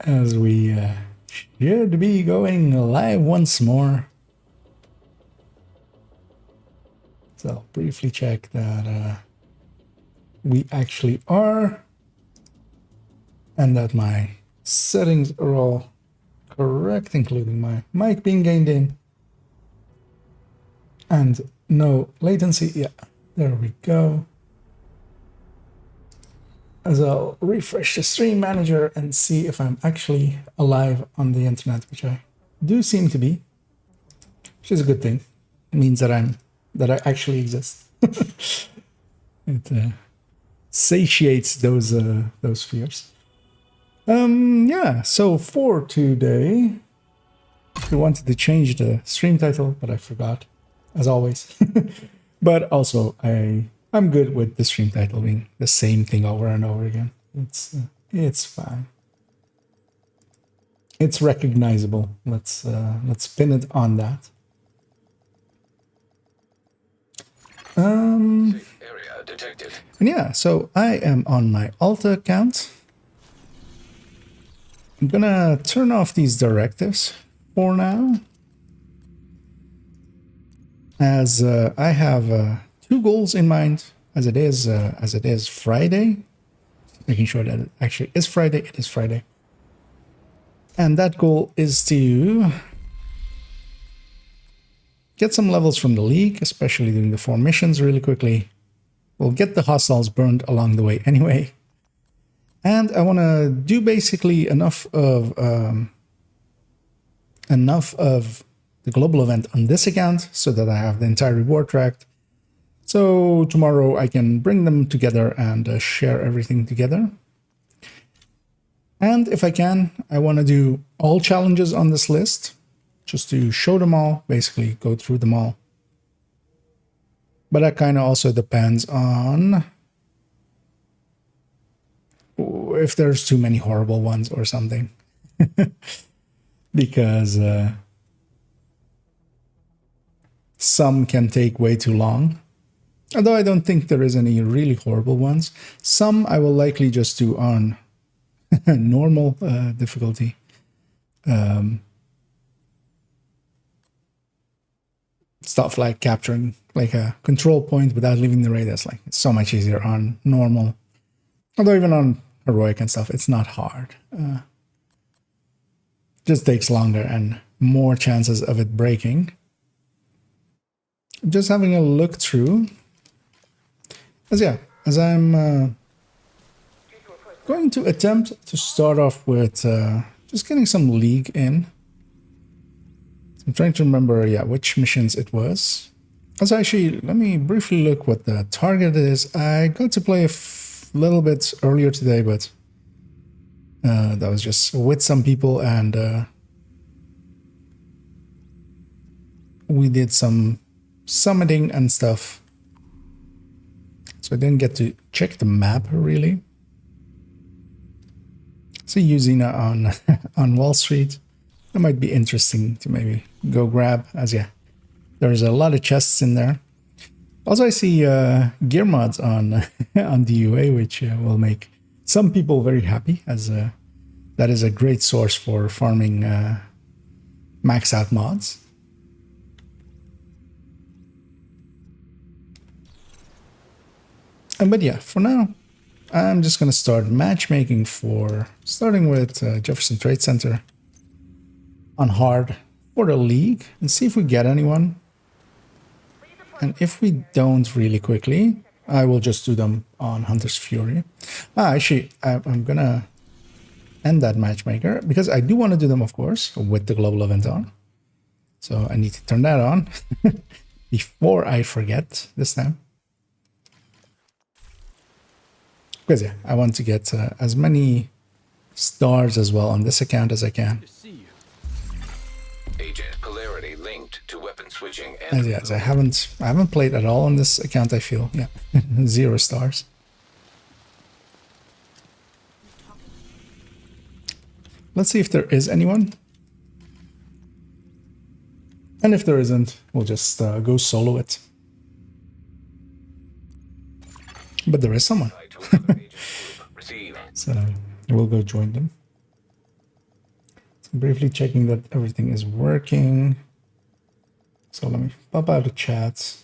as we should be going live once more. So I'll briefly check that we actually are, and that my settings are all correct, including my mic being gained in and no latency. Yeah, there we go. As I'll refresh the stream manager and see if I'm actually alive on the internet, which I do seem to be, which is a good thing. It means that I actually exist. It satiates those fears. Yeah, so for today, we wanted to change the stream title, but I forgot, as always. But also, I'm good with the stream title being the same thing over and over again. It's fine. It's recognizable. Let's pin it on that. Area detected. And yeah, so I am on my Alta account. I'm gonna turn off these directives for now, as I have 2 goals in mind. As it is Friday, making sure that it actually is Friday. It is Friday, and that goal is to get some levels from the league, especially doing the 4 missions really quickly. We'll get the hostiles burned along the way anyway. And I want to do basically enough of the global event on this account so that I have the entire reward tracked. So tomorrow I can bring them together and share everything together. And if I can, I want to do all challenges on this list, just to show them all, basically go through them all. But that kind of also depends on if there's too many horrible ones or something. Because some can take way too long. Although I don't think there is any really horrible ones. Some I will likely just do on normal difficulty. Stuff like capturing like a control point without leaving the raid, that's like it's so much easier on normal. Although even on heroic and stuff, it's not hard. Just takes longer and more chances of it breaking. Just having a look through. As I'm going to attempt to start off with just getting some league in. I'm trying to remember, which missions it was. Also, actually, let me briefly look what the target is. I got to play a little bit earlier today, but that was just with some people, and we did some summiting and stuff. So I didn't get to check the map, really. See Usina on, on Wall Street. That might be interesting to maybe go grab, as there's a lot of chests in there. Also, I see gear mods on on DUA, which will make some people very happy, as that is a great source for farming max out mods. But yeah, for now, I'm just going to start matchmaking starting with Jefferson Trade Center on hard for the league and see if we get anyone. And if we don't really quickly, I will just do them on Hunter's Fury. Actually, I'm going to end that matchmaker because I do want to do them, of course, with the global event on. So I need to turn that on before I forget this time. Because I want to get as many stars as well on this account as I can. Agent polarity linked to weapon switching. And As I haven't played at all on this account. I feel 0 stars. Let's see if there is anyone, and if there isn't, we'll just go solo it. But there is someone. So we'll go join them. Briefly checking that everything is working. So let me pop out the chat.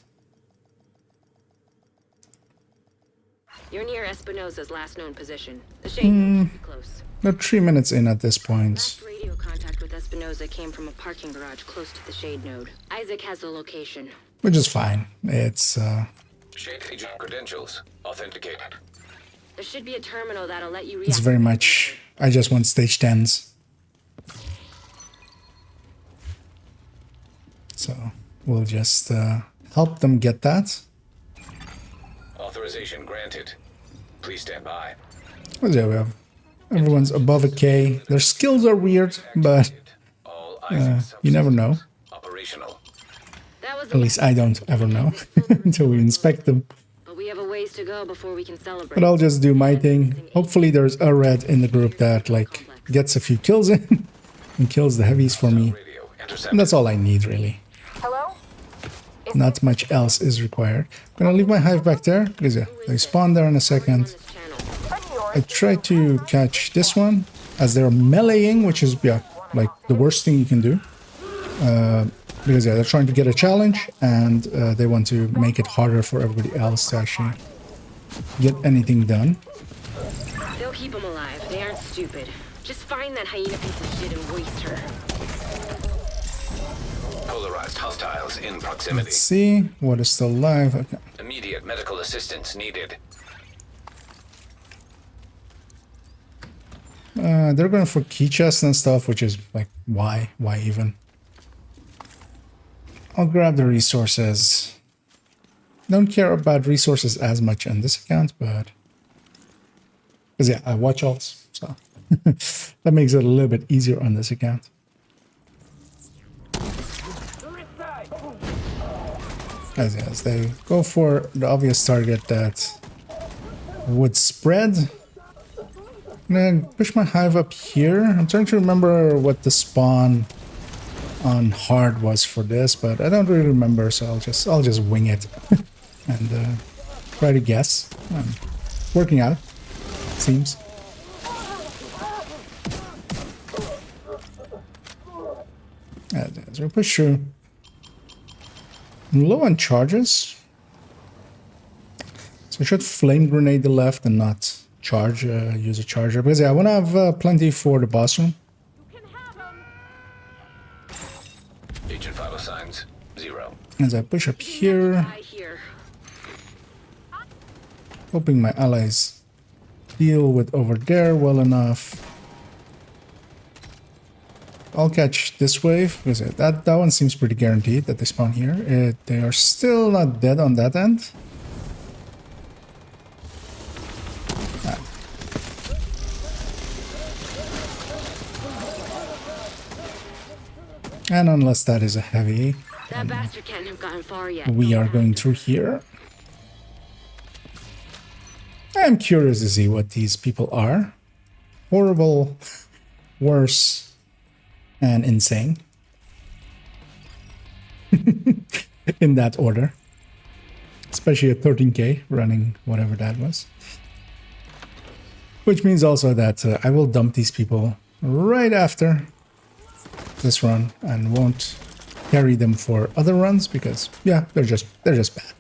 You're near Espinosa's last known position. The shade should be close. We're 3 minutes in at this point. Last radio contact with Espinosa came from a parking garage close to the shade node. Isaac has the location. Which is fine. It's Shade agent credentials authenticated. There should be a terminal that'll let you it's very much I just want stage 10s. So we'll just help them get that. Authorization granted. Please stand by. Well, yeah, we have everyone's above a K. Their skills are weird, but All you never know. Operational. That was At least I don't ever know until we inspect them. But we have a ways to go before we can celebrate. But I'll just do my thing. Hopefully there's a red in the group that like gets a few kills in and kills the heavies for me. Radio And intercepted. that's all I need really. Hello? Not much else is required. I'm gonna leave my hive back there because yeah, they spawn there in a second. This channel. I try to catch this one as they're meleeing, which is yeah, like the worst thing you can do. Because yeah, they're trying to get a challenge and they want to make it harder for everybody else to actually get anything done. They'll keep them alive. They aren't stupid. Just find that hyena piece of shit and waste her. Polarized hostiles in proximity. Let's see what is still alive. Okay. Immediate medical assistance needed. They're going for key chests and stuff, which is like, why? Why even? I'll grab the resources. Don't care about resources as much on this account, but... Because yeah, I watch alts, so... that makes it a little bit easier on this account. As they go for the obvious target that would spread. I'm gonna push my hive up here. I'm trying to remember what the spawn on hard was for this, but I don't really remember, so I'll just wing it and try to guess. Working out, seems. As we push through. I'm low on charges, so I should flame grenade the left and not charge, use a charger, because yeah, I want to have plenty for the boss room. Agent vital signs 0. As I push up here, I hear. hoping my allies deal with over there well enough. I'll catch this wave, because that one seems pretty guaranteed that they spawn here. They are still not dead on that end. And unless that is a heavy, That bastard can't have gotten far yet. we are going through here. I'm curious to see what these people are. Horrible, worse, and insane. In that order. Especially at 13k running whatever that was. Which means also that I will dump these people right after this run and won't carry them for other runs because yeah, they're just bad.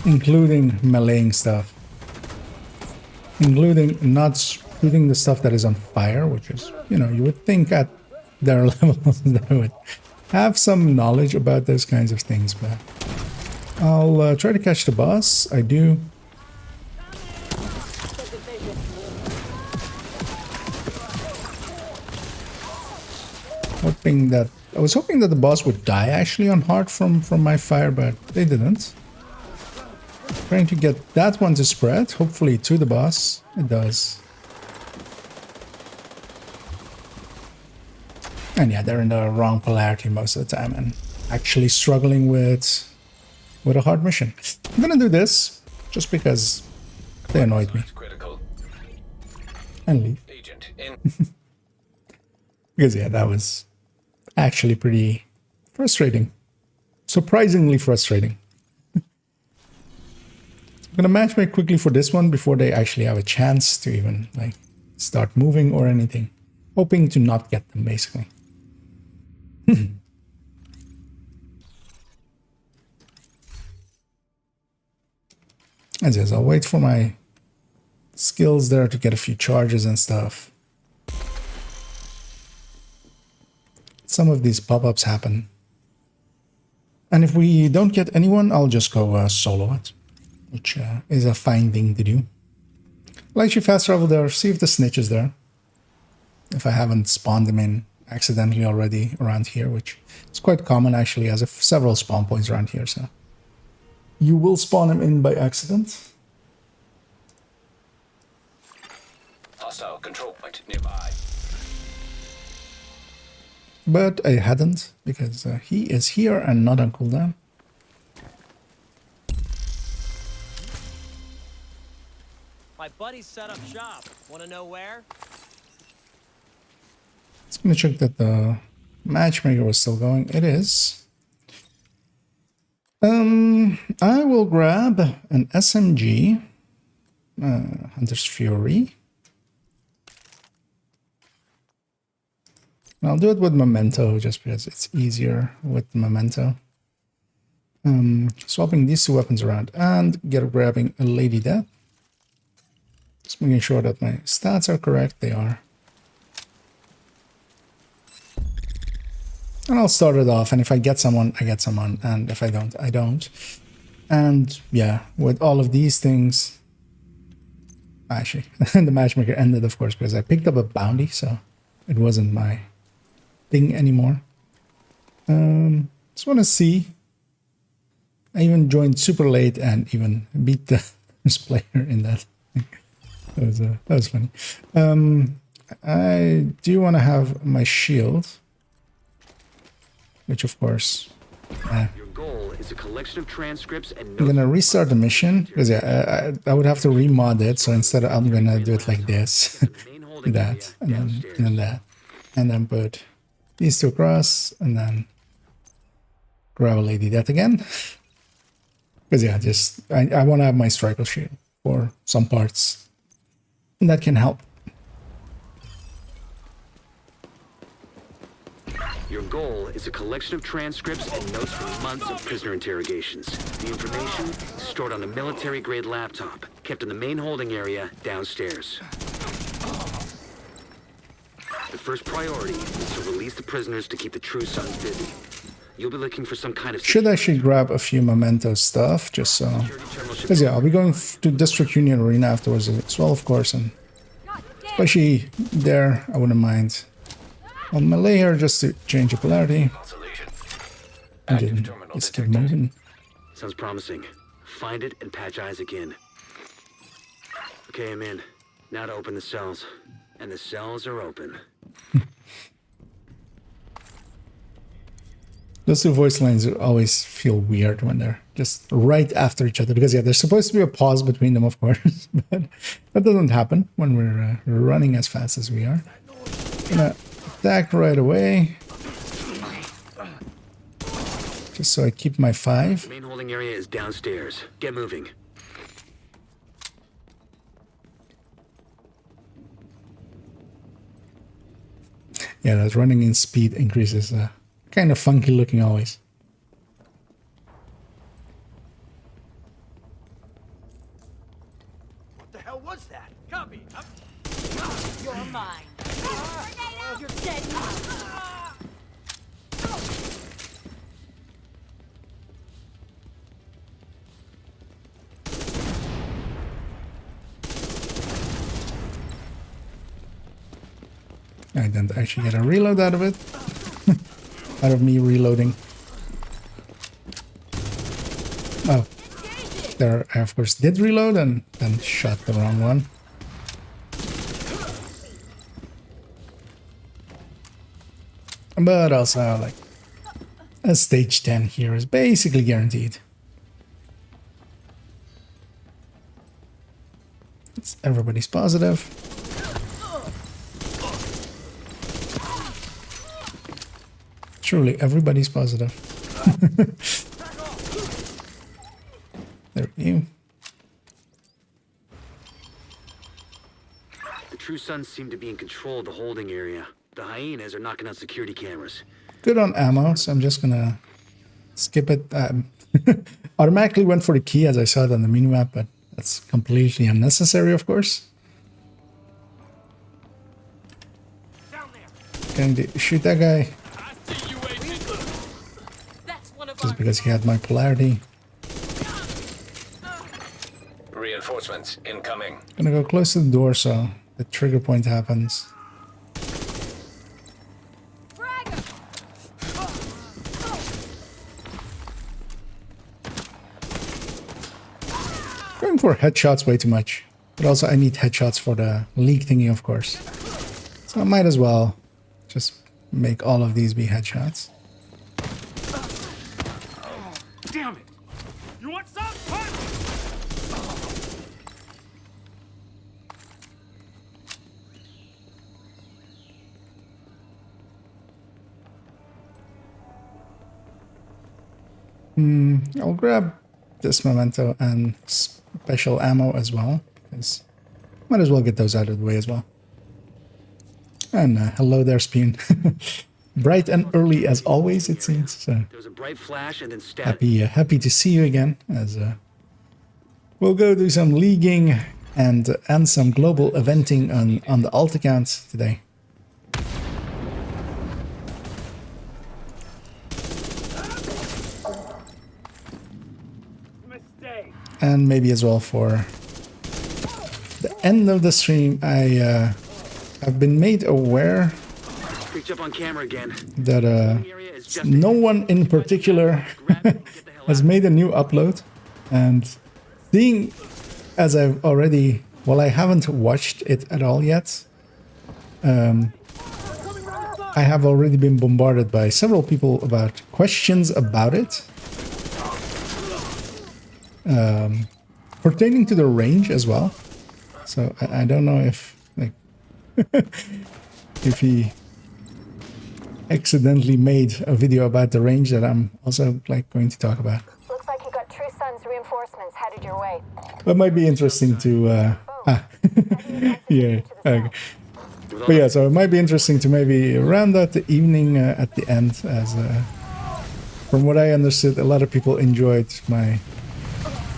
Including meleeing stuff. Including not shooting the stuff that is on fire, which is, you know, you would think at their levels they would have some knowledge about those kinds of things, but I'll try to catch the boss. I do. I was hoping that the boss would die actually on hard from my fire, but they didn't. Trying to get that one to spread, hopefully to the boss. It does. And yeah, they're in the wrong polarity most of the time and actually struggling with a hard mission. I'm gonna do this just because they annoyed me. Critical. And leave. Agent in. Because yeah, that was actually pretty frustrating. Surprisingly frustrating. I'm gonna matchmake quickly for this one before they actually have a chance to even like start moving or anything. hoping to not get them, basically. As is, I'll wait for my skills there to get a few charges and stuff. Some of these pop-ups happen. And if we don't get anyone, I'll just go solo it, which is a fine thing to do. I'll actually fast travel there, see if the snitch is there. If I haven't spawned them in accidentally already around here, which is quite common actually, as if several spawn points around here, so you will spawn them in by accident. Hostile control point nearby. But I hadn't, because he is here and not on cooldown. My buddy set up shop. Want to know where? Just gonna check that the matchmaker was still going. It is. I will grab an SMG, Hunter's Fury. I'll do it with Memento just because it's easier with Memento. Swapping these two weapons around and grabbing a Lady Death. Just making sure that my stats are correct. They are. And I'll start it off, and if I get someone, I get someone, and if I don't, I don't. And yeah, with all of these things, actually, the matchmaker ended, of course, because I picked up a bounty, so it wasn't my thing anymore. Just want to see. I even joined super late and even beat the first player in that. That was funny. I do want to have my shield. Which, of course, Your goal is a collection of transcripts and I'm gonna restart the mission because yeah, I would have to remod it. So instead, I'm gonna do it like this, do that, and then that, and then put these two across, and then grab a Lady Death again. Because yeah, just I want to have my striker shield for some parts, and that can help. Your goal is a collection of transcripts and notes from months of prisoner interrogations. The information is stored on a military-grade laptop, kept in the main holding area downstairs. The first priority is to release the prisoners to keep the True Sons busy. You'll be looking for some kind of... Should actually grab a few Memento stuff, just so... Because yeah, I'll be going to District Union Arena afterwards as well, of course, and especially there, I wouldn't mind on melee here just to change the polarity. And then just keep moving. Sounds promising. Find it and patch eyes again. Okay, I'm in. Now to open the cells. And the cells are open. Those two voice lines always feel weird when they're just right after each other. Because yeah, there's supposed to be a pause between them, of course. But that doesn't happen when we're running as fast as we are. Gonna attack right away. Just so I keep my 5. The main holding area is downstairs. Get moving. Yeah, that running in speed increases. Kind of funky looking always. What the hell was that? Copy. You're mine. You're dead. I didn't actually get a reload out of it. Out of me reloading. Oh. There, I of course did reload and then shot the wrong one. But also, like, a stage 10 here is basically guaranteed. It's everybody's positive. Truly, everybody's positive. There you go. True Sons seem to be in control of the holding area. The hyenas are knocking out security cameras. Good on ammo, so I'm just gonna skip it. Automatically went for the key as I saw it on the minimap, but that's completely unnecessary, of course. Going to shoot that guy That's one of just our because he had my polarity. Reinforcements incoming. Gonna go close to the door so the trigger point happens. fragger. Going for headshots way too much. But also I need headshots for the leak thingy, of course. So I might as well just make all of these be headshots. Damn it! You want some? Punch! I'll grab this memento and special ammo as well, because might as well get those out of the way as well. And hello there, Spoon. Bright and early as always, it seems. So There was a bright flash and then static. happy to see you again. As we'll go do some leaguing and some global eventing on the alt account today. Mistake. And maybe as well for the end of the stream, I've been made aware Picked up on camera again. that Area is just no one in particular grab it and get the hell has out. made a new upload, and seeing as I've already, well, I haven't watched it at all yet. I have already been bombarded by several people about questions about it, pertaining to the range as well. So I don't know if like if he accidentally made a video about the range that I'm also like going to talk about. Looks like you got True Sons reinforcements headed your way. That might be interesting to yeah. Okay. But yeah, so it might be interesting to maybe round out the evening at the end, as from what I understood, a lot of people enjoyed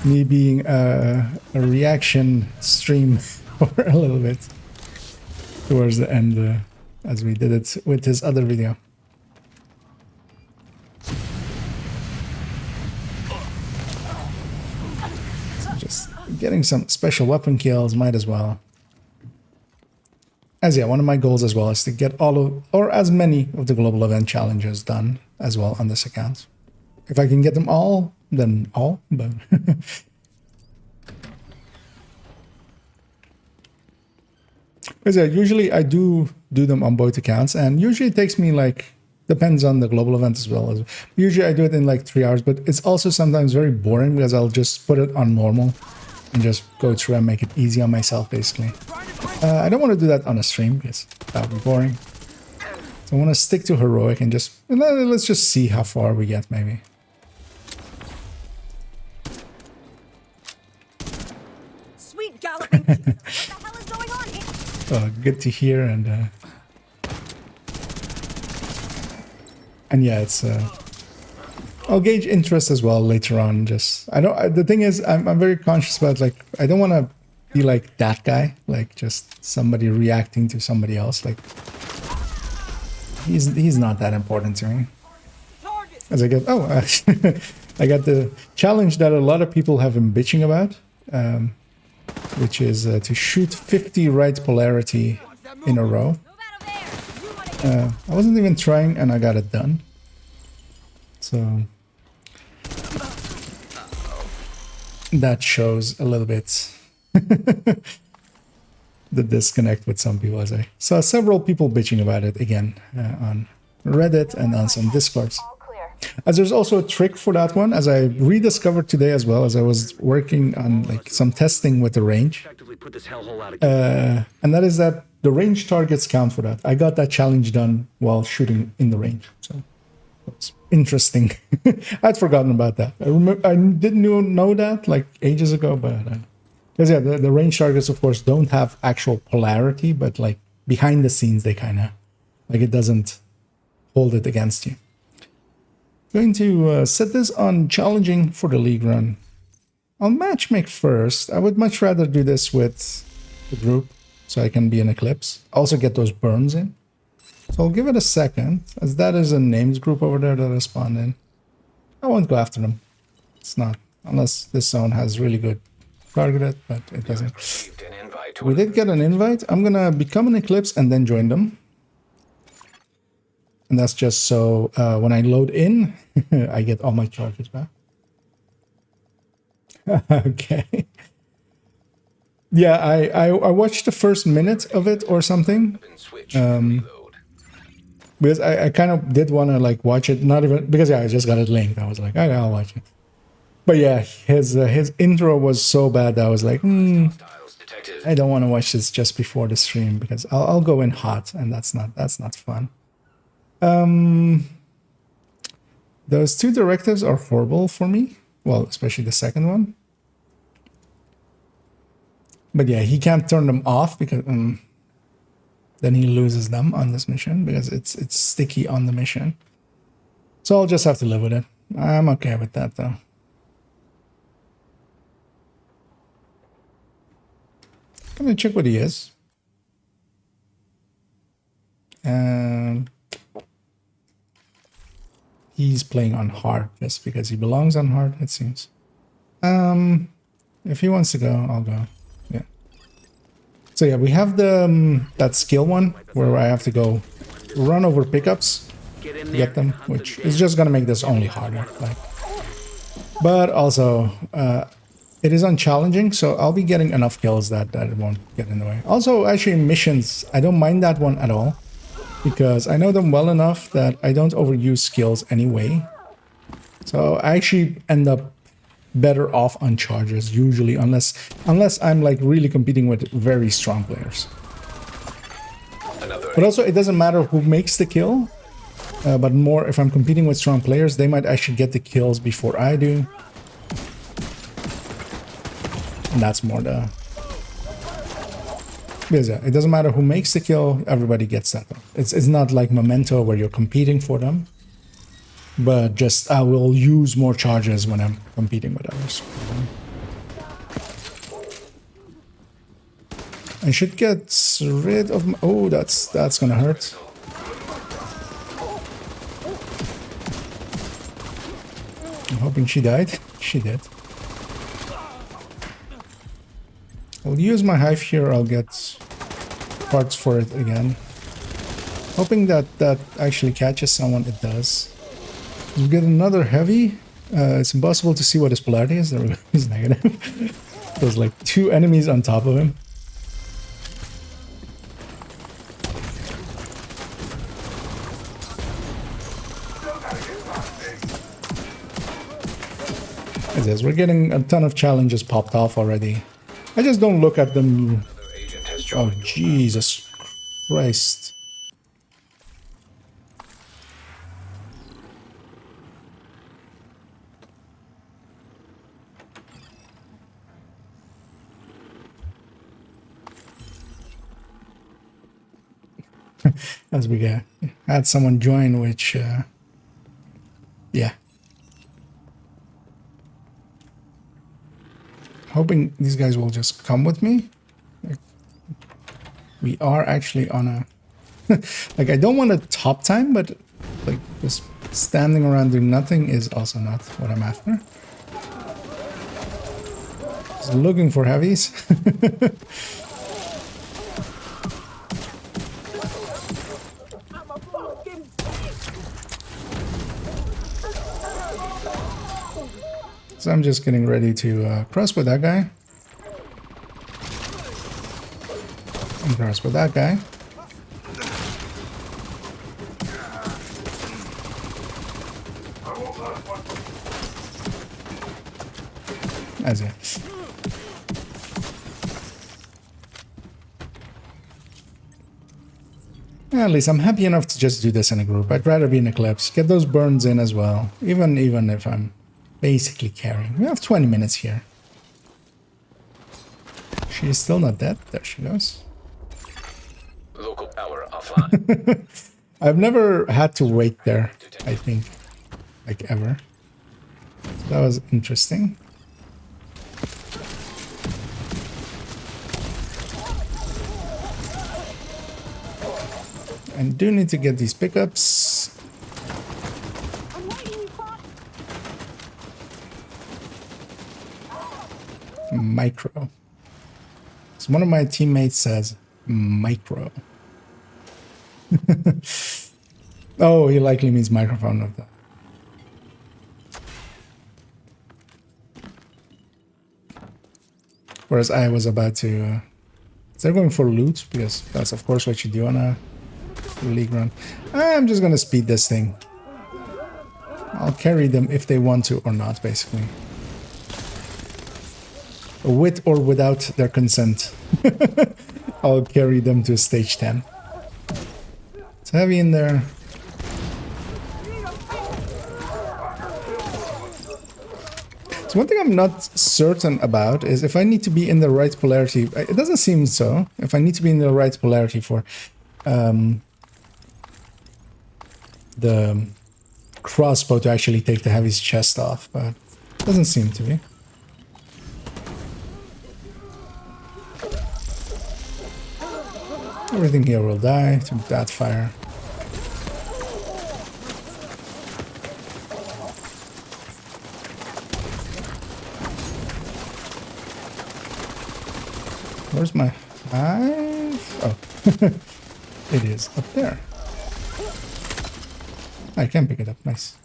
me being a reaction stream for a little bit towards the end, as we did it with his other video. So just getting some special weapon kills might as well. As yeah, one of my goals as well is to get all of, or as many of the global event challenges done as well on this account. If I can get them all, then all, but because yeah, usually I do them on both accounts, and usually it takes me like, depends on the global event as well. Usually I do it in like 3 hours, but it's also sometimes very boring because I'll just put it on normal and just go through and make it easy on myself, basically. I don't want to do that on a stream because that would be boring. So I want to stick to heroic and just, let's just see how far we get, maybe. Sweet galloping. Jesus, what the hell is going on here? Good to hear, and yeah, it's I'll gauge interest as well later on. Just the thing is, I'm very conscious about, like, I don't want to be like that guy, like just somebody reacting to somebody else. Like he's not that important to me. As I get I got the challenge that a lot of people have been bitching about, which is to shoot 50 right polarity in a row. I wasn't even trying, and I got it done. So that shows a little bit the disconnect with some people, as I saw several people bitching about it again on Reddit and on some Discords. All clear. As there's also a trick for that one, as I rediscovered today as well, as I was working on like some testing with the range. Effectively put this hellhole out again. And that is that the range targets count for that. I got that challenge done while shooting in the range, so it's interesting. I'd forgotten about that. I didn't know that like ages ago, but Because yeah, the range targets, of course, don't have actual polarity, but like behind the scenes, they kind of like it doesn't hold it against you. Going to set this on challenging for the league run. I'll matchmake first. I would much rather do this with the group so I can be in Eclipse. Also get those burns in. So I'll give it a second, as that is a names group over there that I spawned in. I won't go after them. It's not, unless this zone has really good targeted, but it doesn't. Received an invite to We did get an invite. I'm gonna become an Eclipse and then join them. And that's just so when I load in, I get all my charges back. Okay. Yeah, I watched the first minute of it or something. been switched. Reload. Because I kind of did want to like watch it, not even because yeah, I just got it linked. I was like, okay, I'll watch it. But yeah, his intro was so bad that I was like, Hostiles detected. I don't want to watch this just before the stream because I'll go in hot and that's not fun. Those two directives are horrible for me. Well, especially the second one. But yeah, he can't turn them off because then he loses them on this mission because it's sticky on the mission. So I'll just have to live with it. I'm okay with that though. Gonna check what he is. And he's playing on hard just because he belongs on hard, it seems. If he wants to go, I'll go. Yeah. So yeah, we have the that skill one where I have to go run over pickups, get them, which is just gonna make this only harder. Like, but also it is unchallenging, so I'll be getting enough kills that it won't get in the way. Also, actually, missions, I don't mind that one at all because I know them well enough that I don't overuse skills anyway. So I actually end up better off on charges usually, unless I'm like really competing with very strong players. But also, it doesn't matter who makes the kill, but more if I'm competing with strong players, they might actually get the kills before I do. And that's more the... Because yeah, it doesn't matter who makes the kill, everybody gets that. It's not like Memento where you're competing for them. But just I will use more charges when I'm competing with others. I should get rid of my... Oh, that's gonna hurt. I'm hoping she died. She did. I'll use my hive here. I'll get parts for it again. Hoping that actually catches someone. It does. We get another heavy. It's impossible to see what his polarity is. There we go. He's negative. There's like 2 enemies on top of him. It is. We're getting a ton of challenges popped off already. I just don't look at them. Oh, Jesus Christ. As we had someone join, which, yeah. Hoping these guys will just come with me. Like, we are actually on a... like, I don't want a top time, but like just standing around doing nothing is also not what I'm after. Just looking for heavies. So I'm just getting ready to cross with that guy. And cross with that guy. As it. At least I'm happy enough to just do this in a group. I'd rather be in Eclipse. Get those burns in as well. Even if I'm basically carrying. We have 20 minutes here. She's still not dead. There she goes. Local power offline. I've never had to wait there, I think. Like, ever. So that was interesting. I do need to get these pickups. I'm waiting, you fuck. Micro. So one of my teammates says micro. Oh, he likely means microphone of that. Whereas I was about to... they're going for loot, because that's of course what you do on a league run. I'm just gonna speed this thing. I'll carry them if they want to or not, basically. With or without their consent. I'll carry them to stage 10. It's heavy in there. So one thing I'm not certain about is if I need to be in the right polarity. It doesn't seem so. If I need to be in the right polarity for the crossbow to actually take the heavy's chest off, but it doesn't seem to be. Everything here will die to that fire. Where's my hive? Oh, it is up there. I can pick it up. Nice.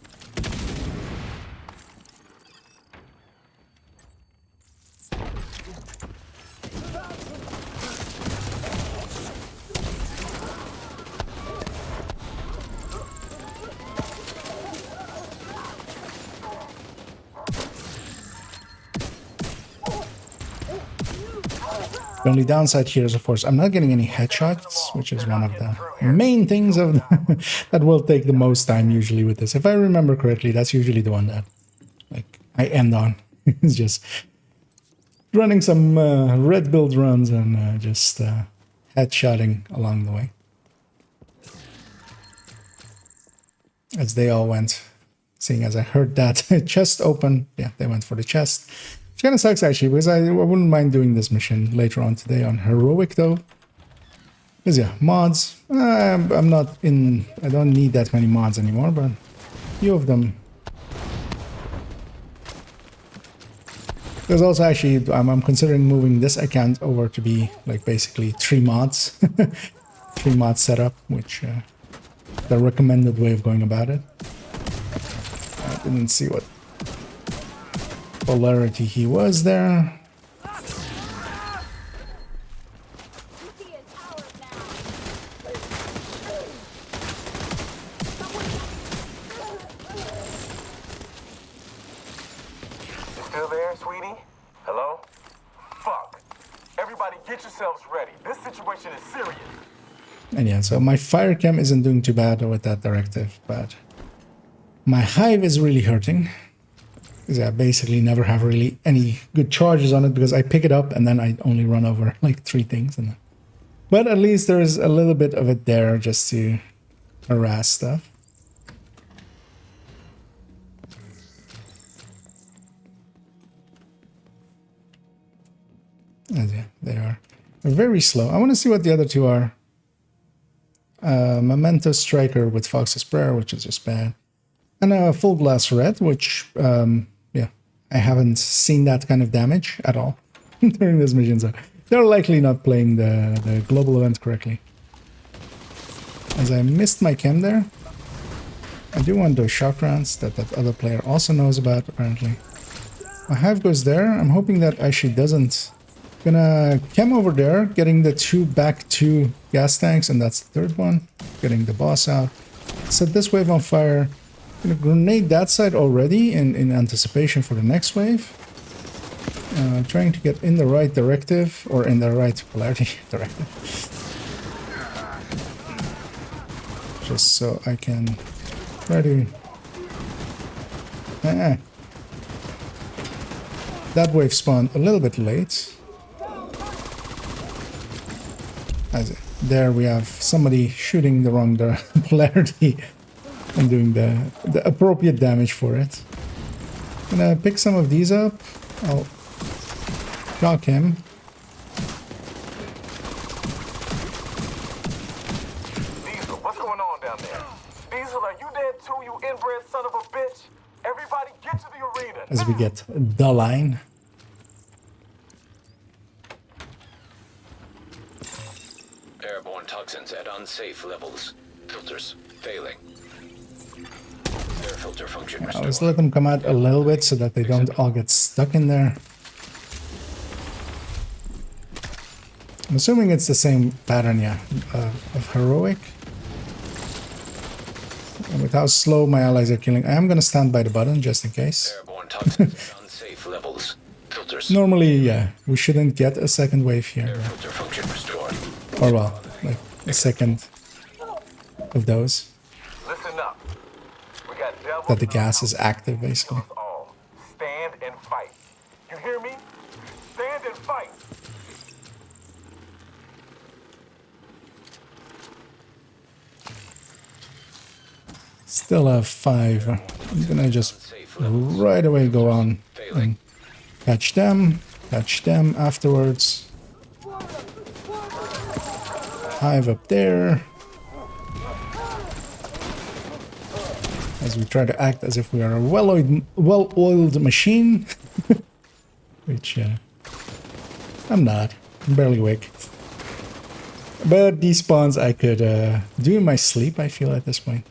The only downside here is, of course, I'm not getting any headshots, which is one of the main things of that will take the most time usually with this. If I remember correctly, that's usually the one that like I end on. It's just running some red build runs and just headshotting along the way. As they all went, seeing as I heard that chest open, yeah, they went for the chest. Which kind of sucks actually, because I wouldn't mind doing this mission later on today on heroic though. Because yeah, mods, I'm not in, I don't need that many mods anymore, but a few of them. There's also actually, I'm considering moving this account over to be like basically 3 mods. 3 mod setup, which the recommended way of going about it. I didn't see what polarity he was there. Still there, sweetie? Hello? Fuck. Everybody get yourselves ready. This situation is serious. And yeah, so my fire chem isn't doing too bad with that directive, but my hive is really hurting. Because I basically never have really any good charges on it because I pick it up and then I only run over like 3 things. But at least there's a little bit of it there just to harass stuff. And yeah, they are very slow. I want to see what the other 2 are. Memento Striker with Fox's Prayer, which is just bad. And a Full Glass Red, which... yeah, I haven't seen that kind of damage at all during this mission, so they're likely not playing the global event correctly. As I missed my chem there, I do want those shock rounds that other player also knows about, apparently. My hive goes there. I'm hoping that actually doesn't... Gonna chem over there, getting the 2 back 2 gas tanks, and that's the 3rd one. Getting the boss out. Set this wave on fire. Gonna grenade that side already in anticipation for the next wave. Trying to get in the right directive, or in the right polarity directive. Just so I can try to... That wave spawned a little bit late. There we have somebody shooting the wrong polarity and doing the appropriate damage for it. I'm gonna pick some of these up. I'll shock him. Diesel, what's going on down there? Diesel, are you dead too, you inbred son of a bitch? Everybody get to the arena. As we get the line. Airborne toxins at unsafe levels. Filters failing. Air filter function I'll restored. just let them come out a little bit so that they don't all get stuck in there. I'm assuming it's the same pattern, yeah, of heroic. And with how slow my allies are killing, I am going to stand by the button just in case. Airborne toxins at unsafe levels. Filters. Normally, yeah, we shouldn't get a second wave here. Air filter function restored. Or well, like a second of those. Listen up. We got devils That the gas is active, basically. all. Stand and fight. You hear me? Stand and fight. Still have 5. I'm gonna just right away go on and catch them afterwards. Hive up there. As we try to act as if we are a well-oiled machine. Which, I'm not. I'm barely awake. But these spawns I could do in my sleep, I feel, at this point.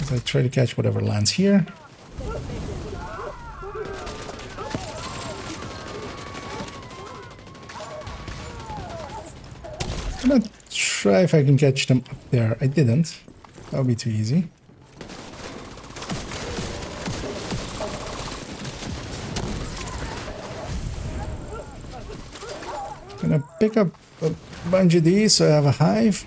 As I try to catch whatever lands here. I'm gonna try if I can catch them up there. I didn't. That would be too easy. Gonna pick up a bunch of these so I have a hive.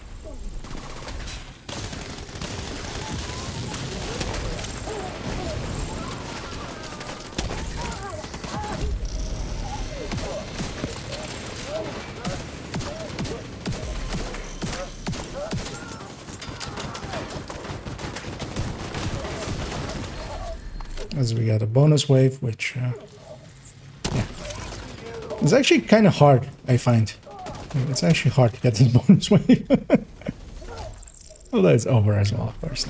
As we got a bonus wave, which yeah. It's actually kind of hard, I find. It's actually hard to get this bonus wave. Although it's over as well, of course.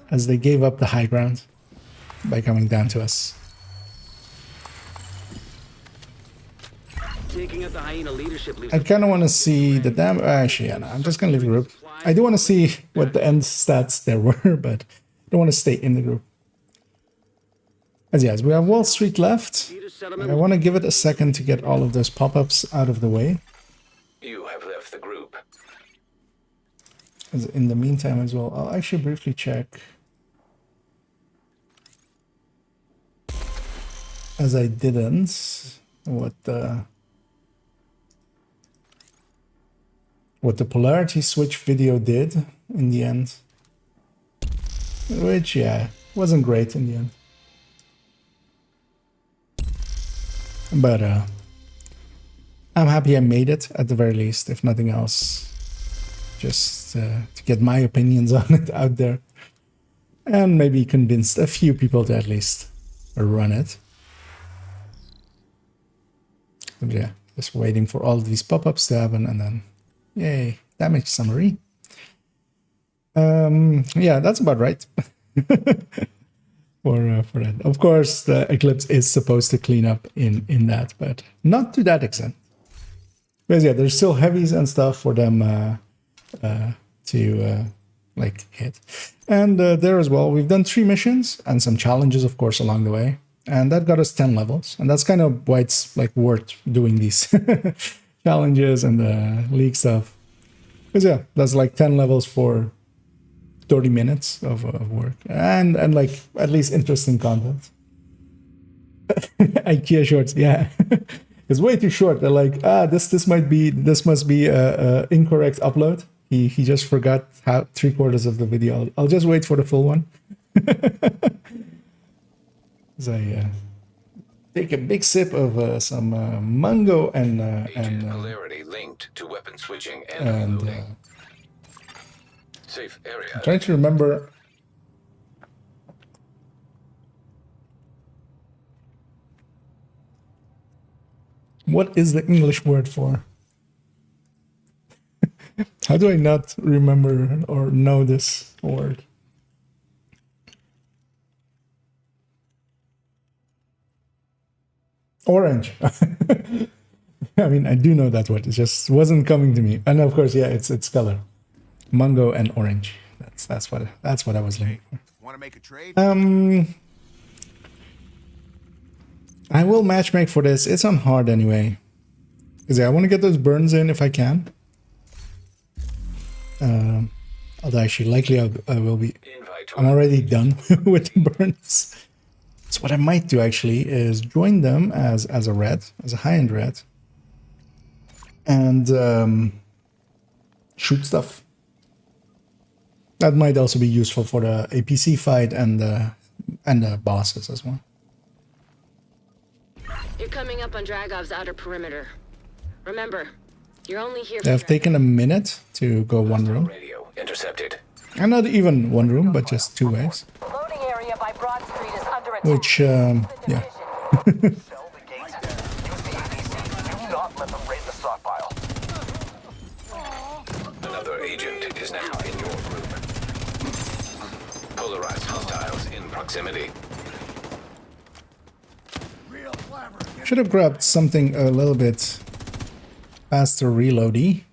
As they gave up the high ground by coming down to us. Taking out the hyena leadership leaves I kind of want to see the damage. Actually, yeah, no, I'm just going to leave the group. I do want to see what the end stats there were, but I don't want to stay in the group. As yes, we have Wall Street left. I want to give it a second to get all of those pop-ups out of the way. You have left the group. As in the meantime as well, I'll actually briefly check. As I didn't, what the polarity switch video did in the end. Which, yeah, wasn't great in the end. But I'm happy I made it, at the very least, if nothing else. Just to get my opinions on it out there. And maybe convinced a few people to at least run it. But yeah, just waiting for all of these pop-ups to happen, and then, yay, damage summary. Yeah, that's about right. For that. Of course, the Eclipse is supposed to clean up in that, but not to that extent. Because yeah, there's still heavies and stuff for them to like hit. And there as well, we've done 3 missions and some challenges, of course, along the way. And that got us 10 levels. And that's kind of why it's like worth doing these challenges and the league stuff. Because yeah, that's like 10 levels for 30 minutes of work and like at least interesting content. IKEA shorts, yeah. It's way too short. They're like, this must be a incorrect upload. He just forgot how 3/4 of the video. I'll just wait for the full one. take a big sip of some mango Agent and polarity linked to weapon switching and and reloading. Safe area. I'm trying to remember. What is the English word for? How do I not remember or know this word? Orange. I mean, I do know that word. It just wasn't coming to me. And of course, yeah, it's color. Mango and orange. That's what I was looking for. Want to make a trade? I will matchmake for this. It's on hard anyway. Because I want to get those burns in if I can. Although actually likely I will be. I'm already done with the burns. So what I might do actually is join them as a red, as a high-end red. And shoot stuff. That might also be useful for the APC fight and the bosses as well. You're coming up on Dragov's outer perimeter. Remember, you're only here They for have taken a minute to go one room. Radio intercepted. And not even one room, but just two waves. Loading area by Broad Street is under attack. Which, yeah. Shell the gate. Use the APC. Do not let them raid the stockpile. Another agent is now in your group. Polarized hostiles in proximity. Should have grabbed something a little bit faster reloady.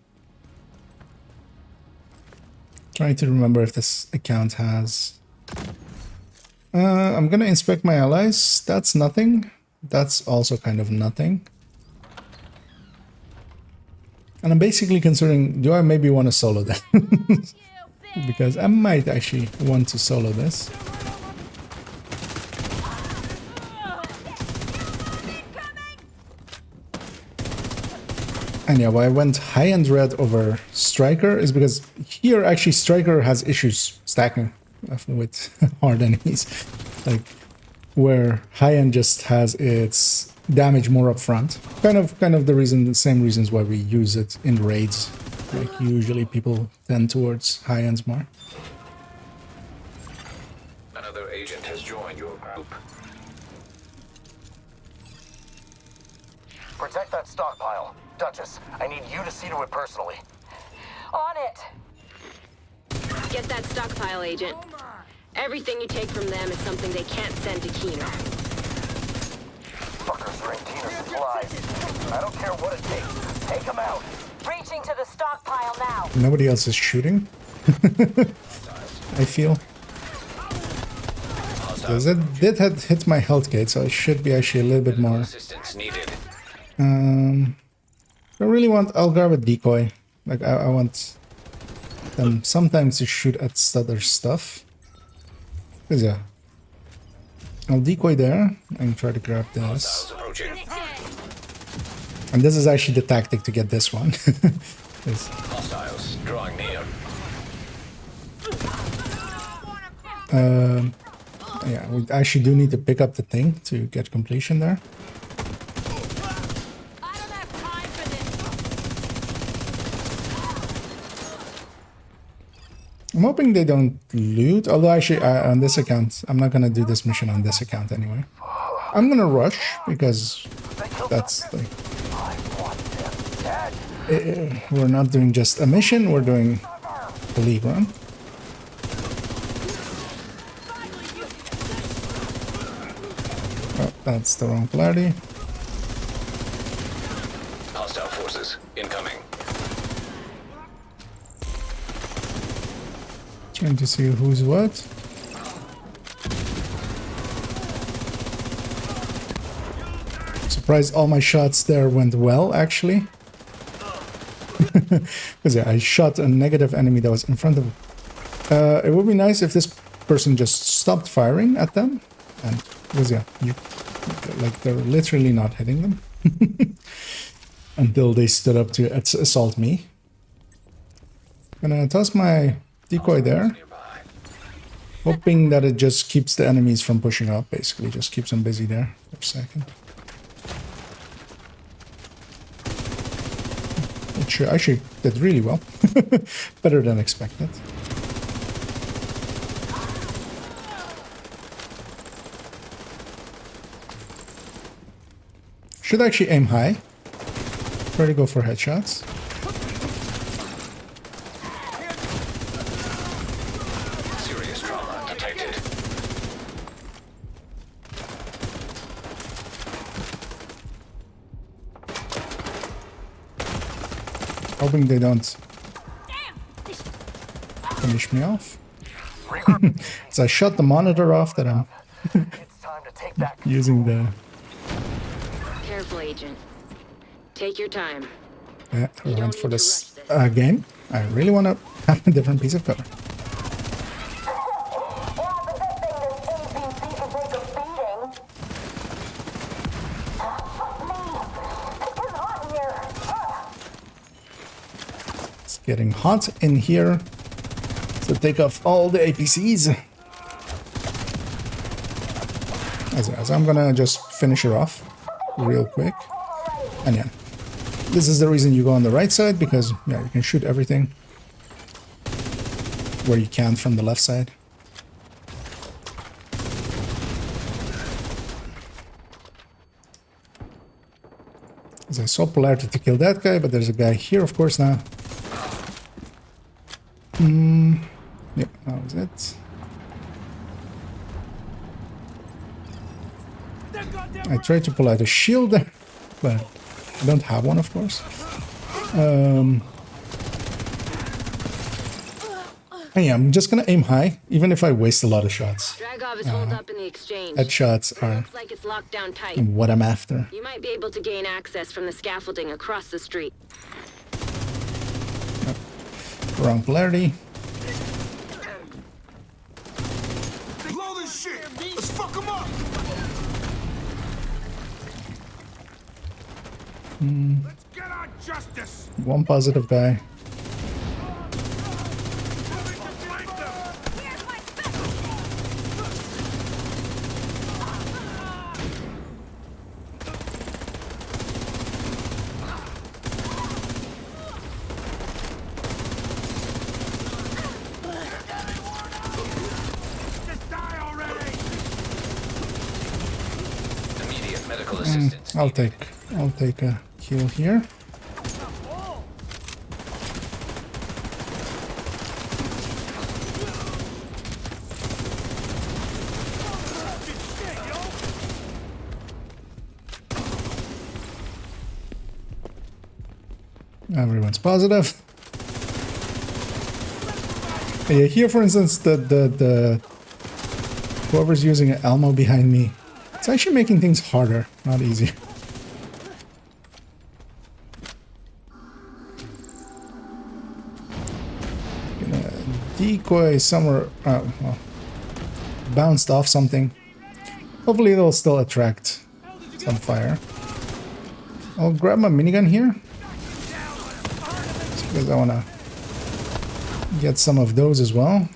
Trying to remember if this account has... I'm gonna inspect my allies. That's nothing. That's also kind of nothing. And I'm basically considering, do I maybe want to solo that? Because I might actually want to solo this. And yeah, why I went high-end red over Striker is because here actually Striker has issues stacking with hard enemies. Like, where high-end just has its damage more up front. Kind of the same reasons why we use it in raids. Like, usually people tend towards high-ends more. Another agent has joined your group. Protect that stockpile. Duchess, I need you to see to it personally. On it. Get that stockpile, Agent. Everything you take from them is something they can't send to Keener. Fuckers bring Tina supplies. I don't care what it takes. Take them out. Reaching to the stockpile now. Nobody else is shooting. I feel. Because it did hit my health gate, so I should be actually a little bit more. Assistance needed. I really want, I'll grab a decoy. Like, I want them sometimes to shoot at other stuff. Because, yeah. I'll decoy there and try to grab this. Hostiles approaching. And this is actually the tactic to get this one. Hostiles drawing near. Yeah, we actually do need to pick up the thing to get completion there. I don't have time for this. I'm hoping they don't loot, although actually on this account, I'm not going to do this mission on this account anyway. I'm going to rush because that's like... we're not doing just a mission, we're doing the league run. Oh, that's the wrong polarity. Hostile forces incoming. Trying to see who's what. Surprised all my shots there went well, actually. Because yeah, I shot a negative enemy that was in front of... it would be nice if this person just stopped firing at them. And because yeah, like they're literally not hitting them. Until they stood up to assault me. Gonna toss my decoy there. Hoping that it just keeps the enemies from pushing up, basically. Just keeps them busy there for a second. which actually did really well. Better than expected. Should actually aim high. Try to go for headshots. Serious trauma detected. Hoping they don't finish me off. So I shut the monitor off that I'm It's time to take that. using the Careful, Agent. Take your time. around for this game. I really want to have a different piece of cover. It's getting hot in here. So take off all the APCs. As I'm gonna just finish her off real quick. And yeah, this is the reason you go on the right side, because yeah, you can shoot everything where you can from the left side. As I saw polarity to kill that guy, but there's a guy here, of course, now. Yep, that was it. I tried to pull out a shield there, but I don't have one, of course. And yeah, I'm just gonna aim high, even if I waste a lot of shots. Dragov is holed up in the exchange. Headshots are Looks like it's locked down tight. what I'm after. You might be able to gain access from the scaffolding across the street. Wrong polarity. Blow this shit. Let's fuck them up. Let's get our justice. One positive guy. Where's my special? Just die already. Immediate medical assistance. I'll take a kill here. Everyone's positive. Yeah, here, for instance, the whoever's using an Elmo behind me, it's actually making things harder, not easier. Gonna decoy somewhere. Well, bounced off something. Hopefully, it'll still attract some fire. I'll grab my minigun here, just because I want to get some of those as well.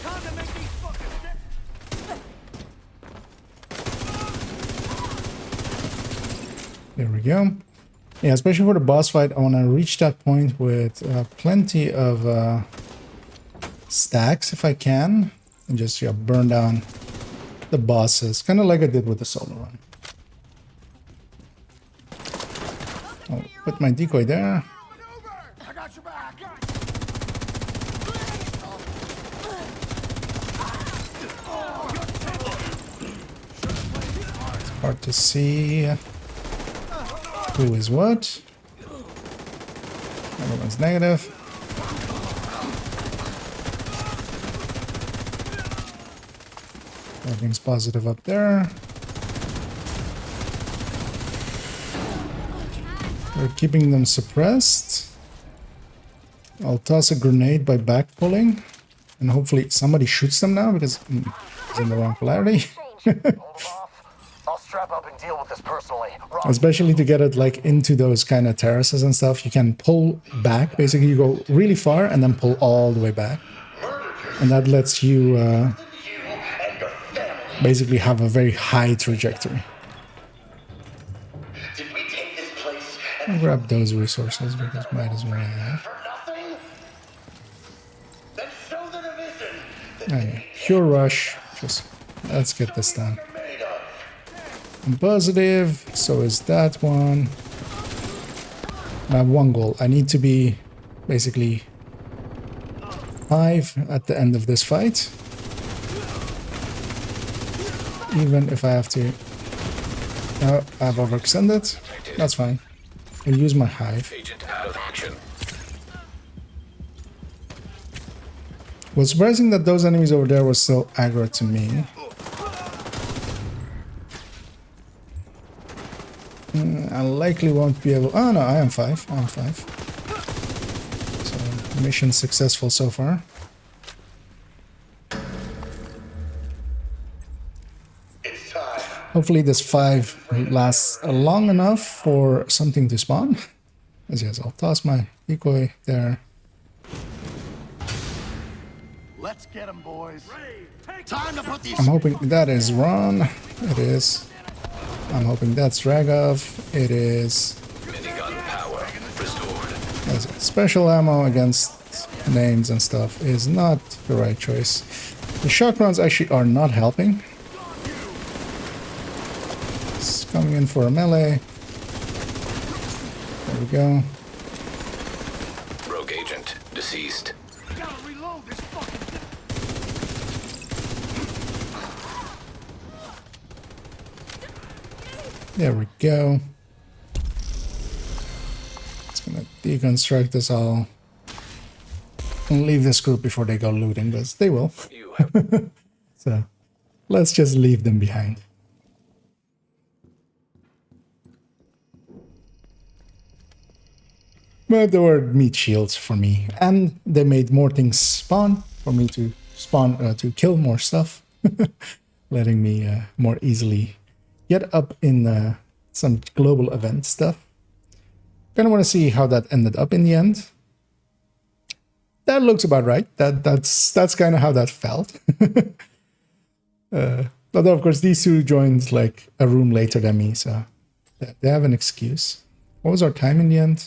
Time to make these fuckers dead. There we go. Yeah, especially for the boss fight, I want to reach that point with plenty of stacks if I can, and just burn down the bosses, kind of like I did with the solo run. I'll put my decoy there. I got your back. Hard to see who is what. Everyone's negative. Everything's positive up there. We're keeping them suppressed. I'll toss a grenade by back pulling, and hopefully somebody shoots them now, because It's in the wrong polarity. Hold them off. I'll strap up and deal with this personally. Rob, Especially to get it like into those kind of terraces and stuff, you can pull back. Basically, you go really far and then pull all the way back, and that lets you basically have a very high trajectory. I'll grab those resources because might as well. Okay, pure rush. Just let's get this done. I'm positive, so is that one. I have one goal. I need to be basically 5 at the end of this fight. Even if I have to... Oh, I've overextended. That's fine. I'll use my hive. Agent out of action. What's surprising that those enemies over there were so aggro to me. I likely won't be able... Oh no, I am 5. I am 5. So, mission successful so far. Hopefully this 5 lasts long enough for something to spawn. As yes, I'll toss my decoy there. Let's get him, boys. Time to put these. I'm hoping that is Ron. It is. I'm hoping that's Ragov. It is. Minigun power restored. As special ammo against names and stuff is not the right choice. The shock rounds actually are not helping. It's coming in for a melee. There we go. Rogue agent deceased. There we go. It's gonna deconstruct this all and leave this group before they go looting, but they will. You have So let's just leave them behind. But they were meat shields for me, and they made more things spawn for me to spawn to kill more stuff, letting me more easily get up in some global event stuff. Kind of want to see how that ended up in the end. That looks about right. That's kind of how that felt. Although of course these two joined like a room later than me, so they have an excuse. What was our time in the end?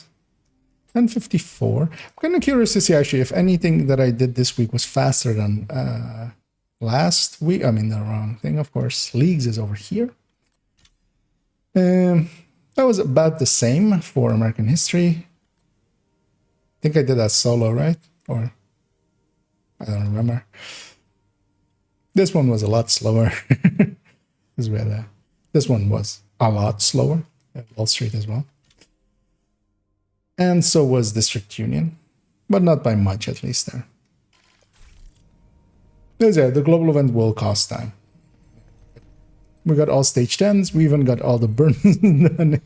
10:54. I'm kind of curious to see actually if anything that I did this week was faster than last week. I mean the wrong thing, of course. Leagues is over here. That was about the same for American history. I think I did that solo, right? Or I don't remember. This one was a lot slower. This one was a lot slower. Wall Street as well. And so was District Union, but not by much, at least there. Because yeah, the global event will cost time. We got all stage 10s. We even got all the burns done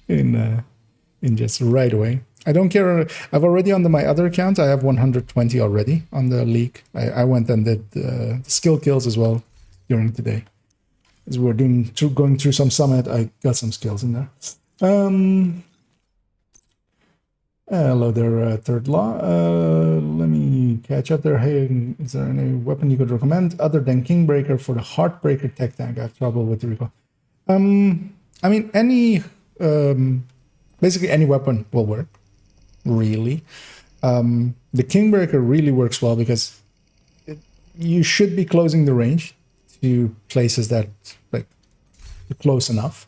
in just right away. I don't care. I've already on my other account. I have 120 already on the league. I went and did the skill kills as well during the day. As we were going through some summit, I got some skills in there. Hello there, Third Law. Let me catch up there. Hey, is there any weapon you could recommend other than Kingbreaker for the Heartbreaker tech tank? I have trouble with the recoil. I mean, basically any weapon will work, really. The Kingbreaker really works well because you should be closing the range to places that like close enough.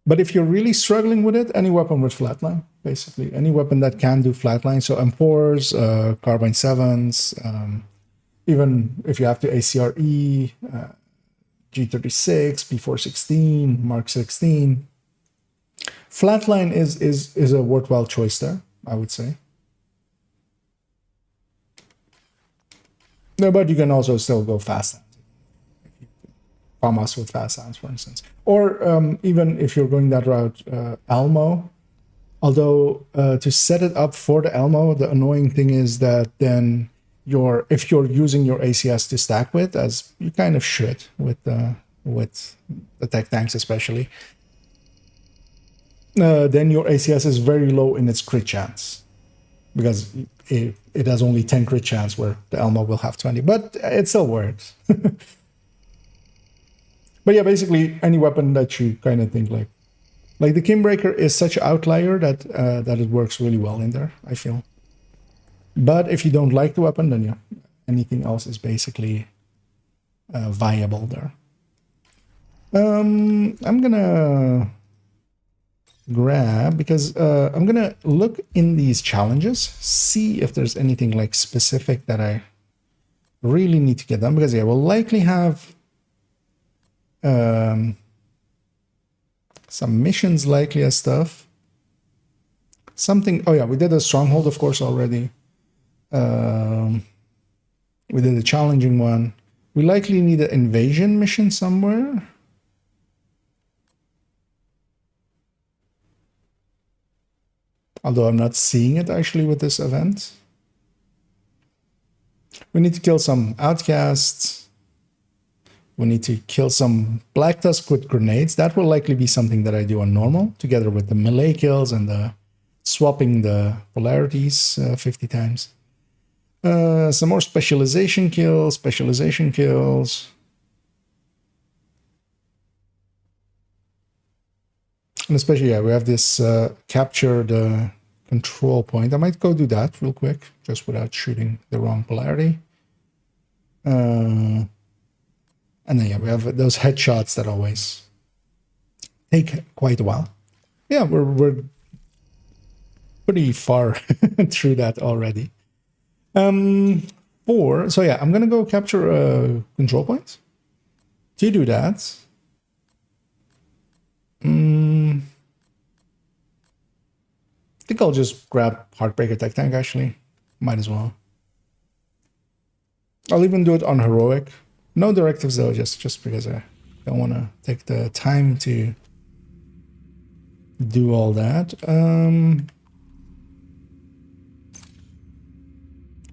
But if you're really struggling with it, any weapon with flatline, basically. Any weapon that can do flatline. So M4s, Carbine 7s, even if you have to ACRE, G36, P416, Mark 16. Flatline is a worthwhile choice there, I would say. No, but you can also still go fast. FAMAS with fast sounds, for instance. Or even if you're going that route, Elmo. Although to set it up for the Elmo, the annoying thing is that then if you're using your ACS to stack with, as you kind of should with the tech tanks especially, then your ACS is very low in its crit chance, because it has only 10 crit chance where the Elmo will have 20, but it still works. But yeah, basically any weapon that you kind of think like the Kingbreaker is such an outlier that it works really well in there, I feel. But if you don't like the weapon, then yeah, anything else is basically viable there. I'm gonna grab, because I'm gonna look in these challenges, see if there's anything like specific that I really need to get done, because yeah, we'll likely have some missions likely as stuff. Something, oh yeah, we did a stronghold, of course, already. We did a challenging one. We likely need an invasion mission somewhere. Although I'm not seeing it actually with this event. We need to kill some outcasts. We need to kill some Black Tusk with grenades. That will likely be something that I do on normal, together with the melee kills and the swapping the polarities 50 times. Some more specialization kills. And especially, yeah, we have this capture the control point. I might go do that real quick, just without shooting the wrong polarity. And then, yeah, we have those headshots that always take quite a while. Yeah, we're pretty far through that already. So yeah, I'm gonna go capture a control point. To do that, I think I'll just grab Heartbreaker Tech Tank, actually. Might as well. I'll even do it on Heroic. No directives though, just because I don't want to take the time to do all that. And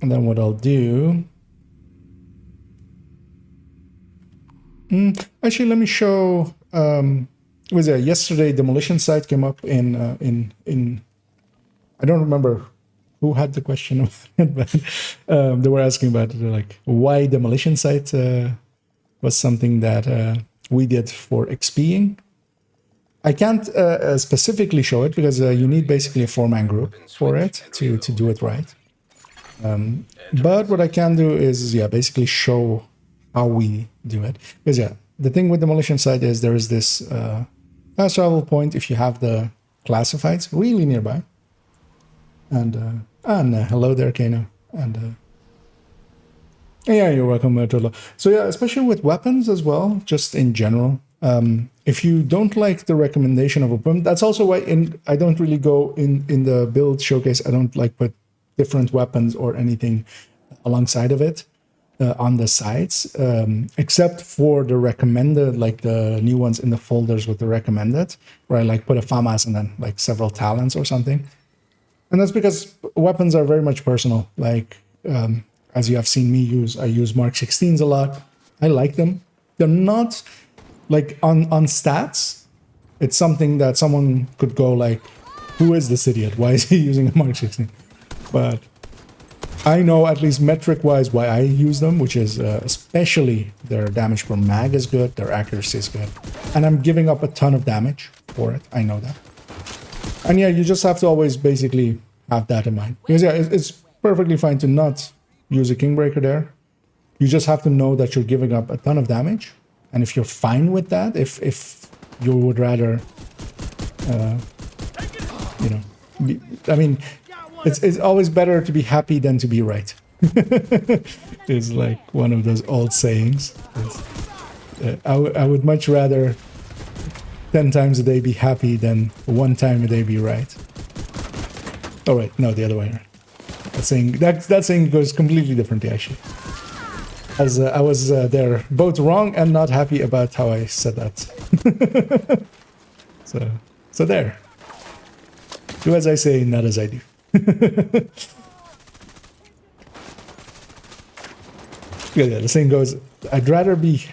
then what I'll do... actually, let me show... was there yesterday demolition site came up in I don't remember who had the question, but they were asking about like why demolition site was something that we did for XPing. I can't specifically show it because you need basically a 4-man group for it to do it right. But what I can do is, yeah, basically show how we do it. Because yeah, the thing with demolition site is there is this fast travel point if you have the classifieds really nearby. And hello there, Kano. And yeah, you're welcome, Turtle. So yeah, especially with weapons as well, just in general. If you don't like the recommendation of a weapon, that's also why I don't really go in the build showcase. I don't like put different weapons or anything alongside of it on the sides, except for the recommended, like the new ones in the folders with the recommended, where I like put a FAMAS and then like several talents or something. And that's because weapons are very much personal. Like, as you have seen me use, I use Mark 16s a lot. I like them. They're not, like, on stats, it's something that someone could go like, who is this idiot? Why is he using a Mark 16? But I know, at least metric-wise, why I use them, which is especially their damage per mag is good, their accuracy is good. And I'm giving up a ton of damage for it. I know that. And yeah, you just have to always basically have that in mind. Because yeah, it's perfectly fine to not use a Kingbreaker there. You just have to know that you're giving up a ton of damage. And if you're fine with that, if you would rather, you know, I mean, it's always better to be happy than to be right. It's like one of those old sayings. I would much rather 10 times a day be happy than 1 time a day be right. Oh wait, no, the other way around. That saying goes completely differently, actually. As I was there both wrong and not happy about how I said that. So there. Do as I say, not as I do. Yeah, the saying goes, I'd rather be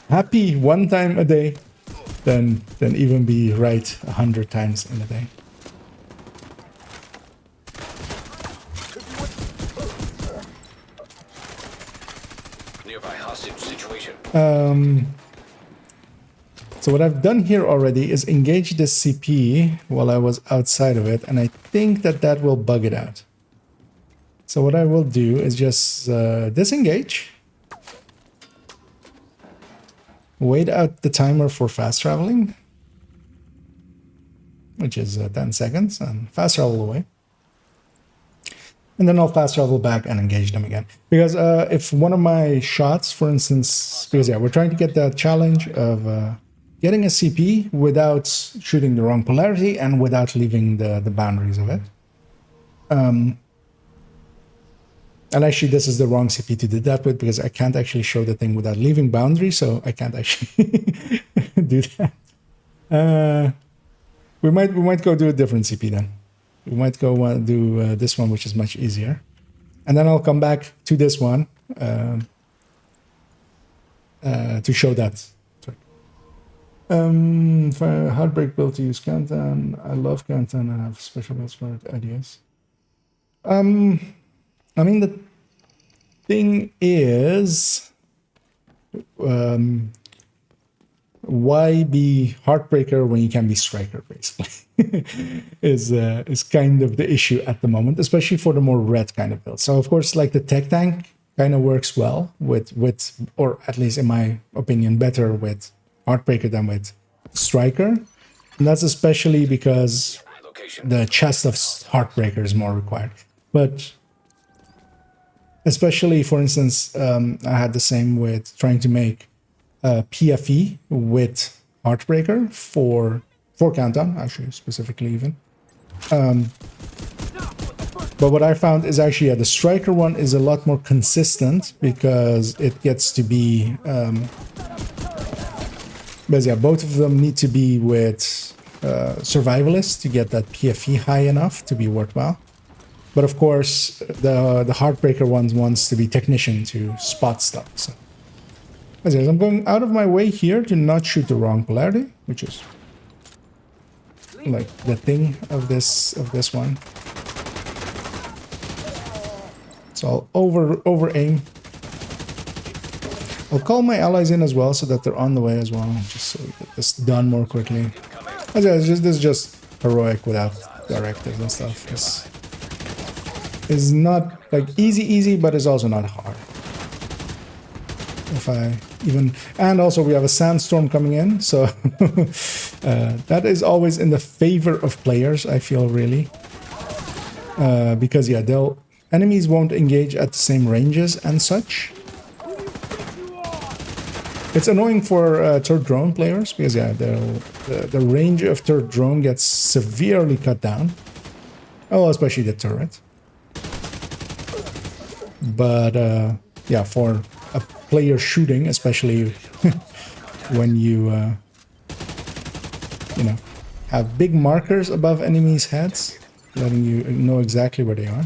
happy one time a day than even be right 100 times in a day. Nearby hostage situation. So what I've done here already is engage the CP while I was outside of it, and I think that will bug it out. So what I will do is just disengage, wait out the timer for fast traveling, which is 10 seconds, and fast travel away. And then I'll fast travel back and engage them again. Because if one of my shots, for instance, because yeah, we're trying to get that challenge of getting a CP without shooting the wrong polarity and without leaving the boundaries of it. And actually, this is the wrong CP to do that with, because I can't actually show the thing without leaving boundaries, so I can't actually do that. We might go do a different CP then. We might go do this one, which is much easier. And then I'll come back to this one to show that. For Heartbreak build to use Countdown. I love Countdown and have special builds for it, ideas. I mean, the thing is, why be Heartbreaker when you can be Striker, basically, is kind of the issue at the moment, especially for the more red kind of build. So, of course, like the Tech Tank kind of works well with, or at least in my opinion, better with Heartbreaker than with Striker. And that's especially because the chest of Heartbreaker is more required. But especially, for instance, I had the same with trying to make PFE with Heartbreaker for Countdown, actually, specifically even. But what I found is actually, the Striker one is a lot more consistent because it gets to be... but yeah, both of them need to be with Survivalists to get that PFE high enough to be worthwhile. But of course, the Heartbreaker one wants to be Technician to spot stuff. So, as I'm going out of my way here to not shoot the wrong polarity, which is like the thing of this one. So I'll over aim. I'll call my allies in as well so that they're on the way as well, just so we get this done more quickly. This is just heroic without directives and stuff. This is not like easy, but it's also not hard. If I even, and also we have a sandstorm coming in, so that is always in the favor of players, I feel, really, because yeah, enemies won't engage at the same ranges and such. It's annoying for third drone players because yeah, the range of third drone gets severely cut down. Oh, especially the turret. But yeah, for a player shooting, especially when you you know, have big markers above enemies' heads, letting you know exactly where they are.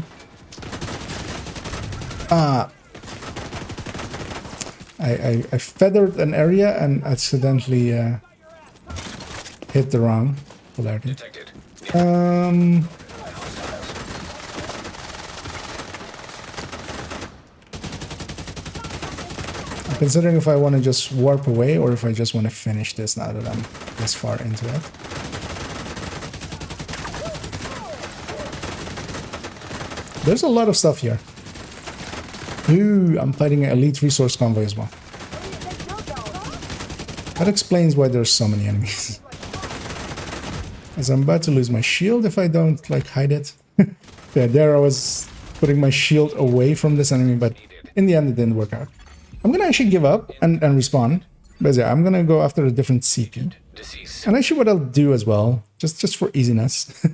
I feathered an area and accidentally hit the wrong polarity. I'm considering if I want to just warp away or if I just want to finish this now that I'm this far into it. There's a lot of stuff here. Ooh, I'm fighting an elite resource convoy as well. That explains why there's so many enemies. As I'm about to lose my shield if I don't, like, hide it. Yeah, there I was putting my shield away from this enemy, but in the end it didn't work out. I'm gonna actually give up and respawn. But yeah, I'm gonna go after a different CP. And actually what I'll do as well, just for easiness.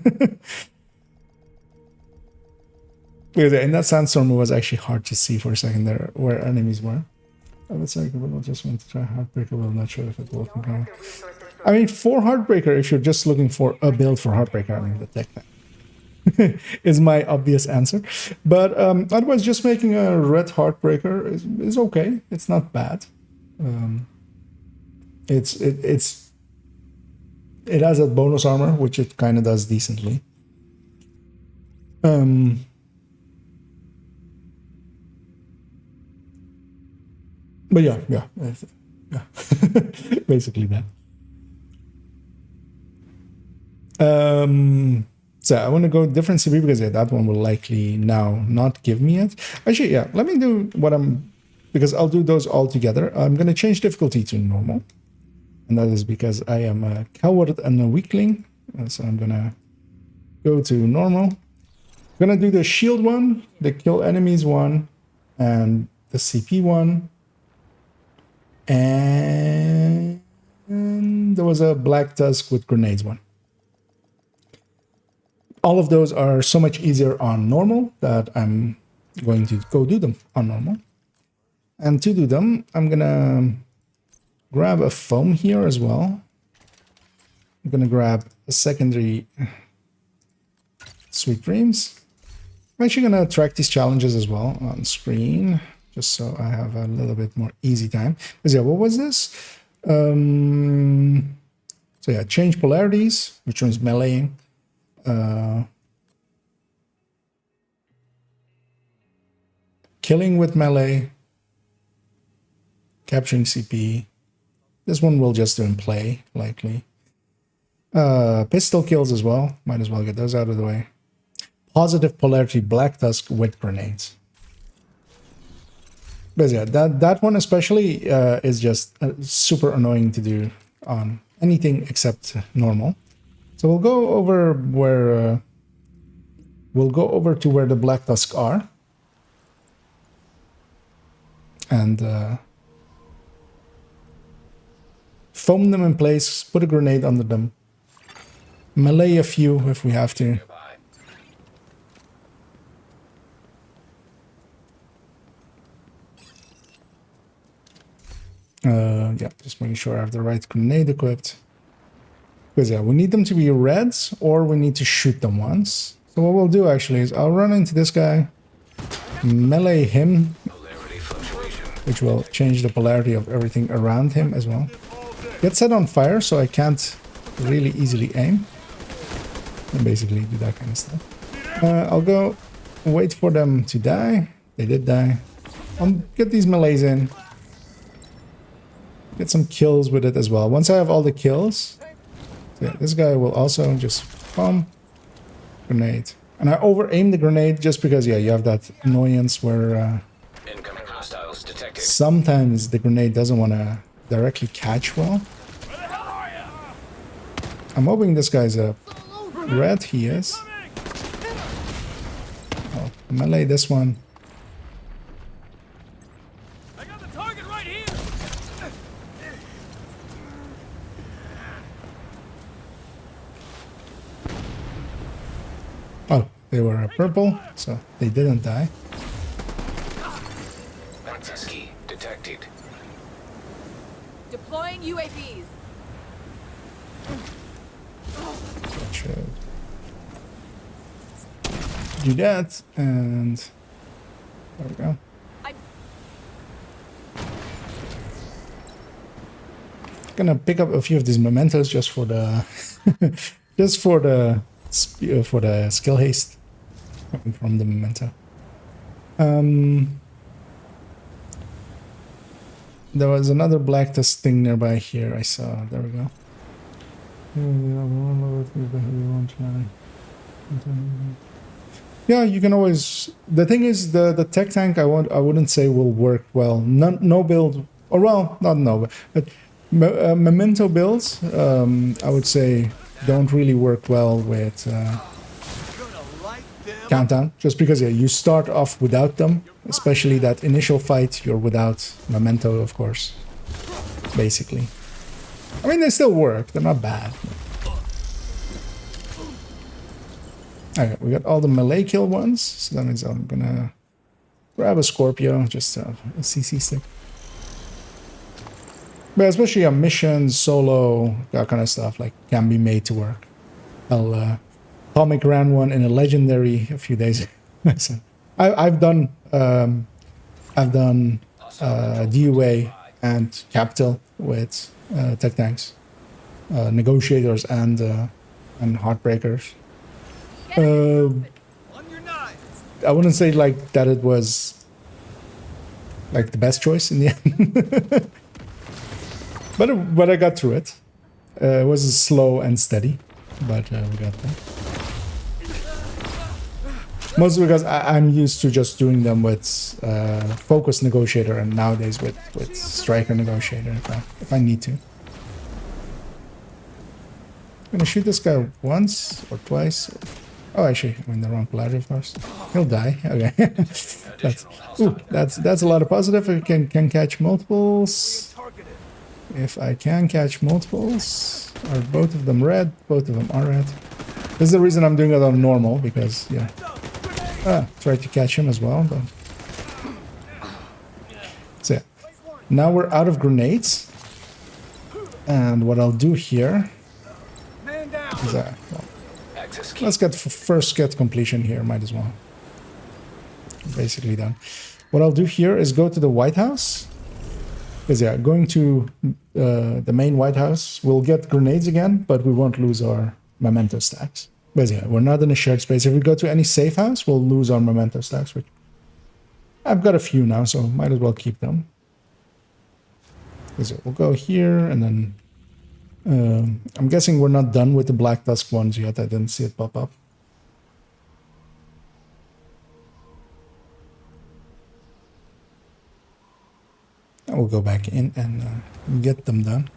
Because in that sandstorm it was actually hard to see for a second there where enemies were. I would say we'll just want to try Heartbreaker. Well, I'm not sure if it will work. I mean, for Heartbreaker, if you're just looking for a build for Heartbreaker, I mean the Tech Tank. is my obvious answer. But otherwise, just making a red Heartbreaker is okay. It's not bad. It has a bonus armor, which it kind of does decently. But yeah, basically that. So I want to go different CP because that one will likely now not give me it. Actually, yeah, let me do because I'll do those all together. I'm going to change difficulty to normal. And that is because I am a coward and a weakling. So I'm going to go to normal. I'm going to do the shield one, the kill enemies one, and the CP one. And there was a Black Tusk with grenades one. All of those are so much easier on normal that I'm going to go do them on normal. And to do them, I'm going to grab a foam here as well. I'm going to grab a secondary Sweet Dreams. I'm actually going to track these challenges as well on screen, just so I have a little bit more easy time. Because yeah, what was this? So yeah, change polarities, which means meleeing. Killing with melee, capturing CP. This one we'll just do in play, likely. Pistol kills as well. Might as well get those out of the way. Positive polarity Black Tusk with grenades. But yeah, that one especially is just super annoying to do on anything except normal. So we'll go over where to where the Black Tusk are, and foam them in place. Put a grenade under them. Melee a few if we have to. Yeah, just making sure I have the right grenade equipped. Because yeah, we need them to be reds or we need to shoot them once. So what we'll do actually is I'll run into this guy, melee him, which will change the polarity of everything around him as well. Get set on fire so I can't really easily aim. And basically do that kind of stuff. I'll go wait for them to die. They did die. I'll get these melees in. Get some kills with it as well. Once I have all the kills, so yeah, this guy will also just bomb, grenade. And I over-aim the grenade just because, yeah, you have that annoyance where Incoming hostiles detected. sometimes the grenade doesn't want to directly catch well. I'm hoping this guy's a red. He is. Oh, melee this one. I got the target right here. Oh, they were purple, so they didn't die. Husky detected. Deploying UAVs. That should do that, and there we go. Gonna pick up a few of these mementos just for the for the skill haste coming from the memento. There was another Black Tusk thing nearby here. I saw. There we go. Yeah, you can always. The thing is, the tech tank I wouldn't say will work well. No build, or well, not no, but memento builds. I would say don't really work well with countdown, just because yeah, you start off without them, especially that initial fight. You're without memento, of course. Basically, I mean they still work. They're not bad. Okay, we got all the melee kill ones, so that means I'm gonna grab a Scorpio, just a CC stick. But especially on missions, solo, that kind of stuff, like can be made to work. I'll Comic ran one in a legendary a few days ago. So I've done DUA and Capital with tech tanks, negotiators and heartbreakers. I wouldn't say like that it was like the best choice in the end, but I got through it. It was slow and steady, but we got there. Mostly because I'm used to just doing them with focus negotiator, and nowadays with striker negotiator if I need to. I'm gonna shoot this guy once or twice. Oh, actually, I'm in the wrong polarity, of course. He'll die. Okay, that's a lot of positive. If I can catch multiples. If I can catch multiples, are both of them red? Both of them are red. This is the reason I'm doing it on normal, because yeah. Tried to catch him as well, but so yeah. Now we're out of grenades, and what I'll do here is well, let's first get completion here. Might as well. Basically done. What I'll do here is go to the White House, because yeah, going to the main White House, we'll get grenades again, but we won't lose our memento stacks. But yeah, we're not in a shared space. If we go to any safe house, we'll lose our memento stacks, which I've got a few now, so might as well keep them. So we'll go here, and then I'm guessing we're not done with the Black Tusk ones yet. I didn't see it pop up. And we'll go back in and get them done.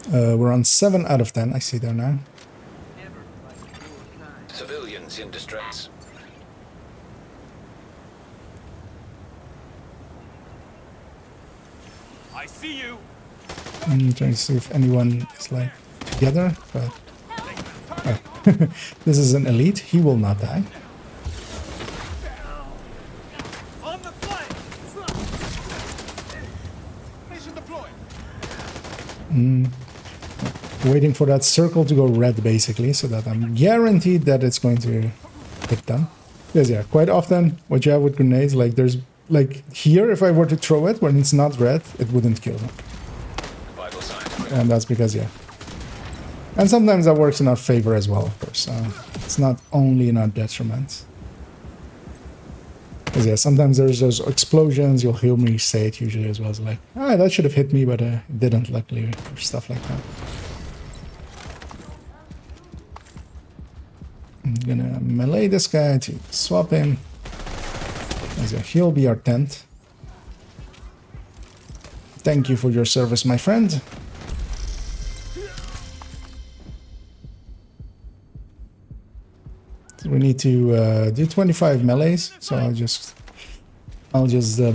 We're on 7 out of 10. I see there now. Civilians in distress. I see you. I'm trying to see if anyone is like together, but this is an elite. He will not die. On the flank. Mission deployed. Waiting for that circle to go red, basically, so that I'm guaranteed that it's going to hit them. Because yeah, quite often what you have with grenades, like there's like here, if I were to throw it when it's not red, it wouldn't kill them. And that's because yeah. And sometimes that works in our favor as well, of course. It's not only in our detriment. Because yeah, sometimes there's those explosions. You'll hear me say it usually as well. It's like, that should have hit me, but it didn't, luckily, or stuff like that. I'm gonna melee this guy to swap him. He'll be our tent. Thank you for your service, my friend. So we need to do 25 melees, so I'll just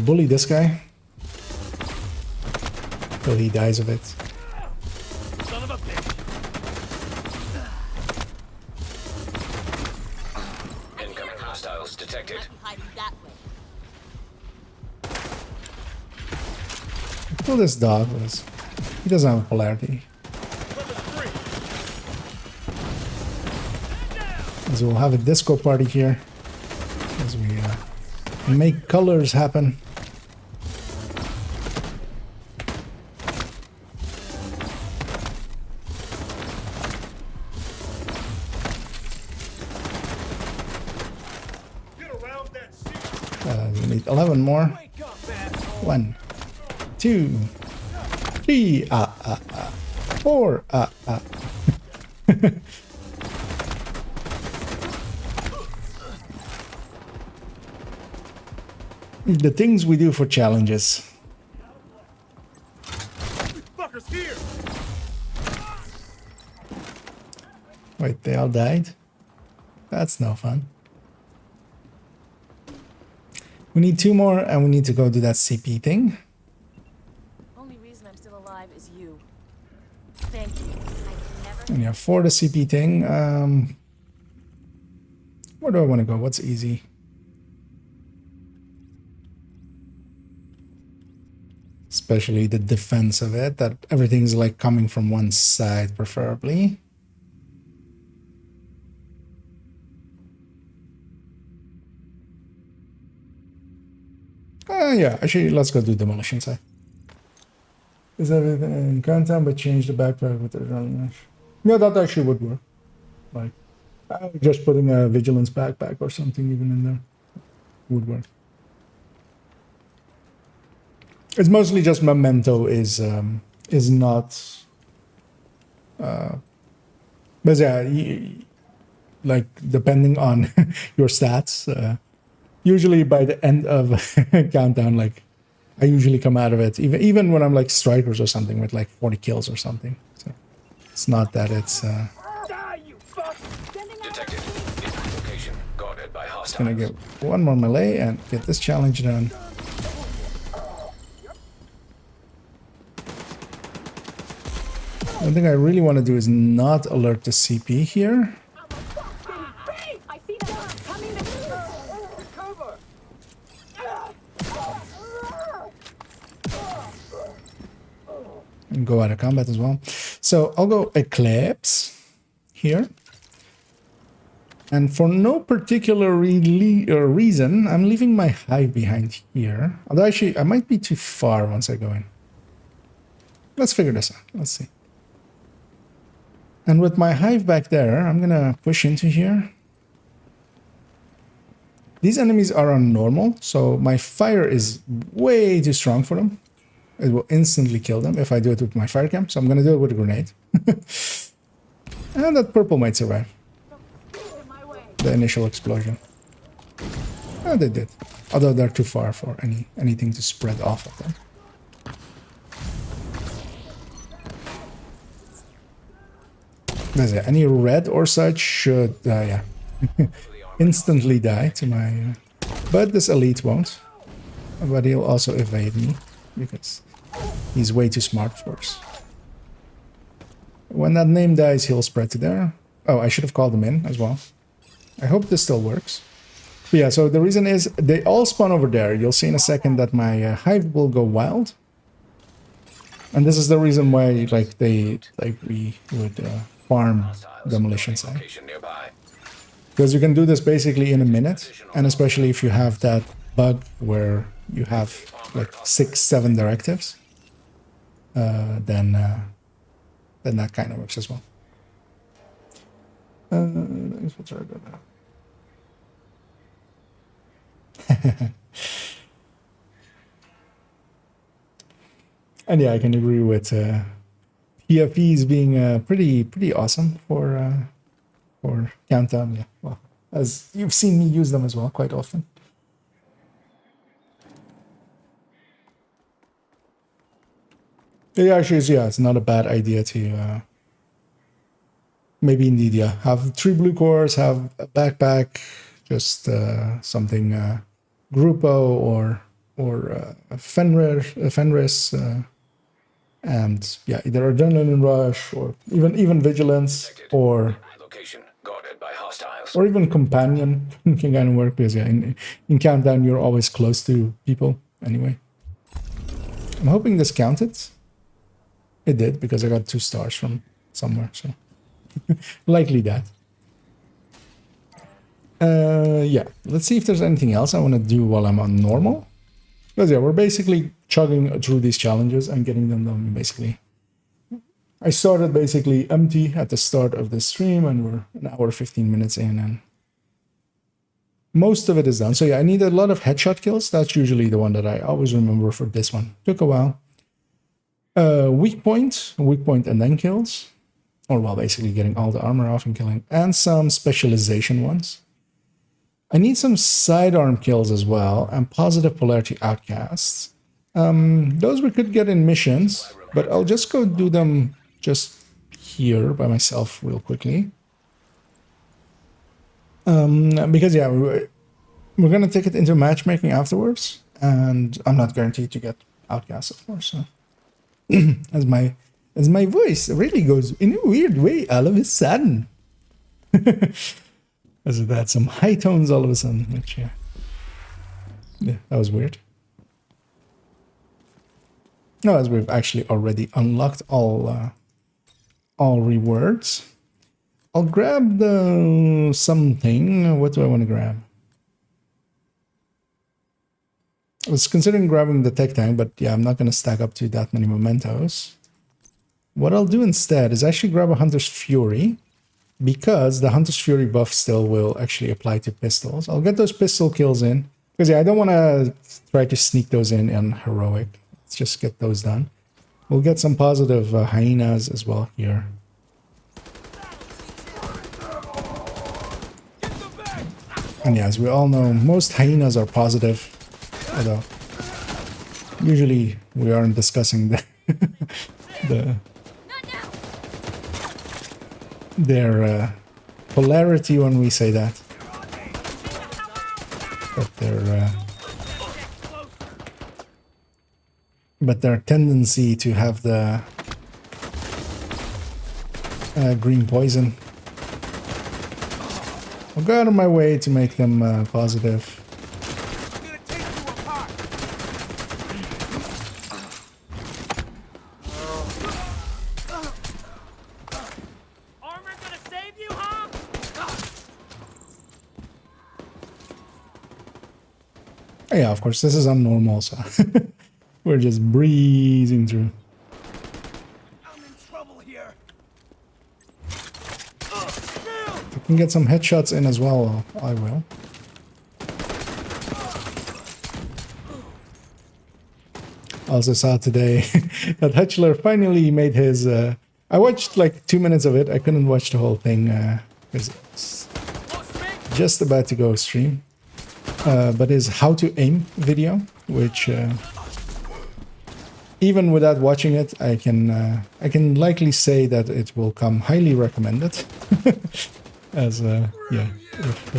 bully this guy till he dies of it. Son of a bitch. Incoming hostiles detected. Kill this dog. He doesn't have a polarity. So we'll have a disco party here as we make colors happen. We need 11 more. 1, 2, 3, 4, The things we do for challenges. Fuckers here. Wait, they all died? That's no fun. We need 2 more, and we need to go do that CP thing. Only reason I'm still alive is you. Thank you. And yeah, for the CP thing, where do I want to go? What's easy? Especially the defense of it, that everything's like coming from one side, preferably. Yeah, actually, let's go do demolition site. Is everything in countdown, but change the backpack with the adrenaline? Yeah, that actually would work. Like, just putting a vigilance backpack or something even in there would work. It's mostly just memento is not. But yeah, like depending on your stats, usually by the end of countdown, like I usually come out of it, even when I'm like strikers or something with like 40 kills or something. So it's not that it's. Detected. Location guarded by Just gonna hostiles. get one more melee and get this challenge done. One thing I really want to do is not alert the CP here. I see them coming to cover. And go out of combat as well. So I'll go Eclipse here. And for no particular reason, I'm leaving my hive behind here. Although actually, I might be too far once I go in. Let's figure this out. Let's see. And with my hive back there, I'm going to push into here. These enemies are on normal, so my fire is way too strong for them. It will instantly kill them if I do it with my fire cam, so I'm going to do it with a grenade. And that purple might survive the initial explosion. Oh, they did. Although they're too far for anything to spread off of them. There's any red or such should, yeah, instantly die to my... but this elite won't. But he'll also evade me, because he's way too smart, of course. When that name dies, he'll spread to there. Oh, I should have called him in as well. I hope this still works. But yeah, so the reason is they all spawn over there. You'll see in a second that my hive will go wild. And this is the reason why, like, we would farm demolition site. Location nearby. Because you can do this basically in a minute, and especially if you have that bug where you have like 6-7 directives, then that kind of works as well. And yeah, I can agree with PFEs being pretty awesome for countdown. Yeah, well, as you've seen me use them as well quite often. Yeah, actually, yeah, it's not a bad idea to maybe indeed, yeah, have 3 blue cores, have a backpack, just something Grupo or a Fenris, and yeah, either Adrenaline Rush or even Vigilance or Location guarded by hostiles. or even Companion can kind of work, because yeah, in Countdown you're always close to people anyway. I'm hoping this counted. It did, because I got 2 stars from somewhere, so likely that. Yeah, let's see if there's anything else I want to do while I'm on normal. Because yeah, we're basically chugging through these challenges and getting them done. Basically, I started basically empty at the start of the stream, and we're an hour 15 minutes in, and most of it is done. So yeah, I need a lot of headshot kills. That's usually the one that I always remember for this one. Took a while. Weak point, and then kills. Or well, basically getting all the armor off and killing. And some specialization ones. I need some sidearm kills as well, and positive polarity outcasts. Those we could get in missions, but I'll just go do them just here by myself real quickly. Because yeah, we're gonna take it into matchmaking afterwards, and I'm not guaranteed to get outcasts, of course. So. as my voice really goes in a weird way all of a sudden. As it had some high tones all of a sudden, which yeah, that was weird. No, as we've actually already unlocked all rewards. I'll grab the something. What do I want to grab? I was considering grabbing the tech tank, but yeah, I'm not going to stack up to that many mementos. What I'll do instead is actually grab a Hunter's Fury, because the Hunter's Fury buff still will actually apply to pistols. I'll get those pistol kills in, because yeah, I don't want to try to sneak those in heroic. Let's just get those done. We'll get some positive hyenas as well here. And yeah, as we all know, most hyenas are positive, although usually we aren't discussing their polarity when we say that, but their tendency to have the green poison. I'll go out of my way to make them positive. Armor gonna save you, huh? Oh, yeah, of course, this is unnormal, so we're just breezing through. I'm in trouble here. If I can get some headshots in as well, I will. Also saw today that Hutchler finally made his... I watched like 2 minutes of it. I couldn't watch the whole thing because it's just about to go stream. But his how to aim video, which even without watching it, I can likely say that it will come highly recommended. As yeah, if,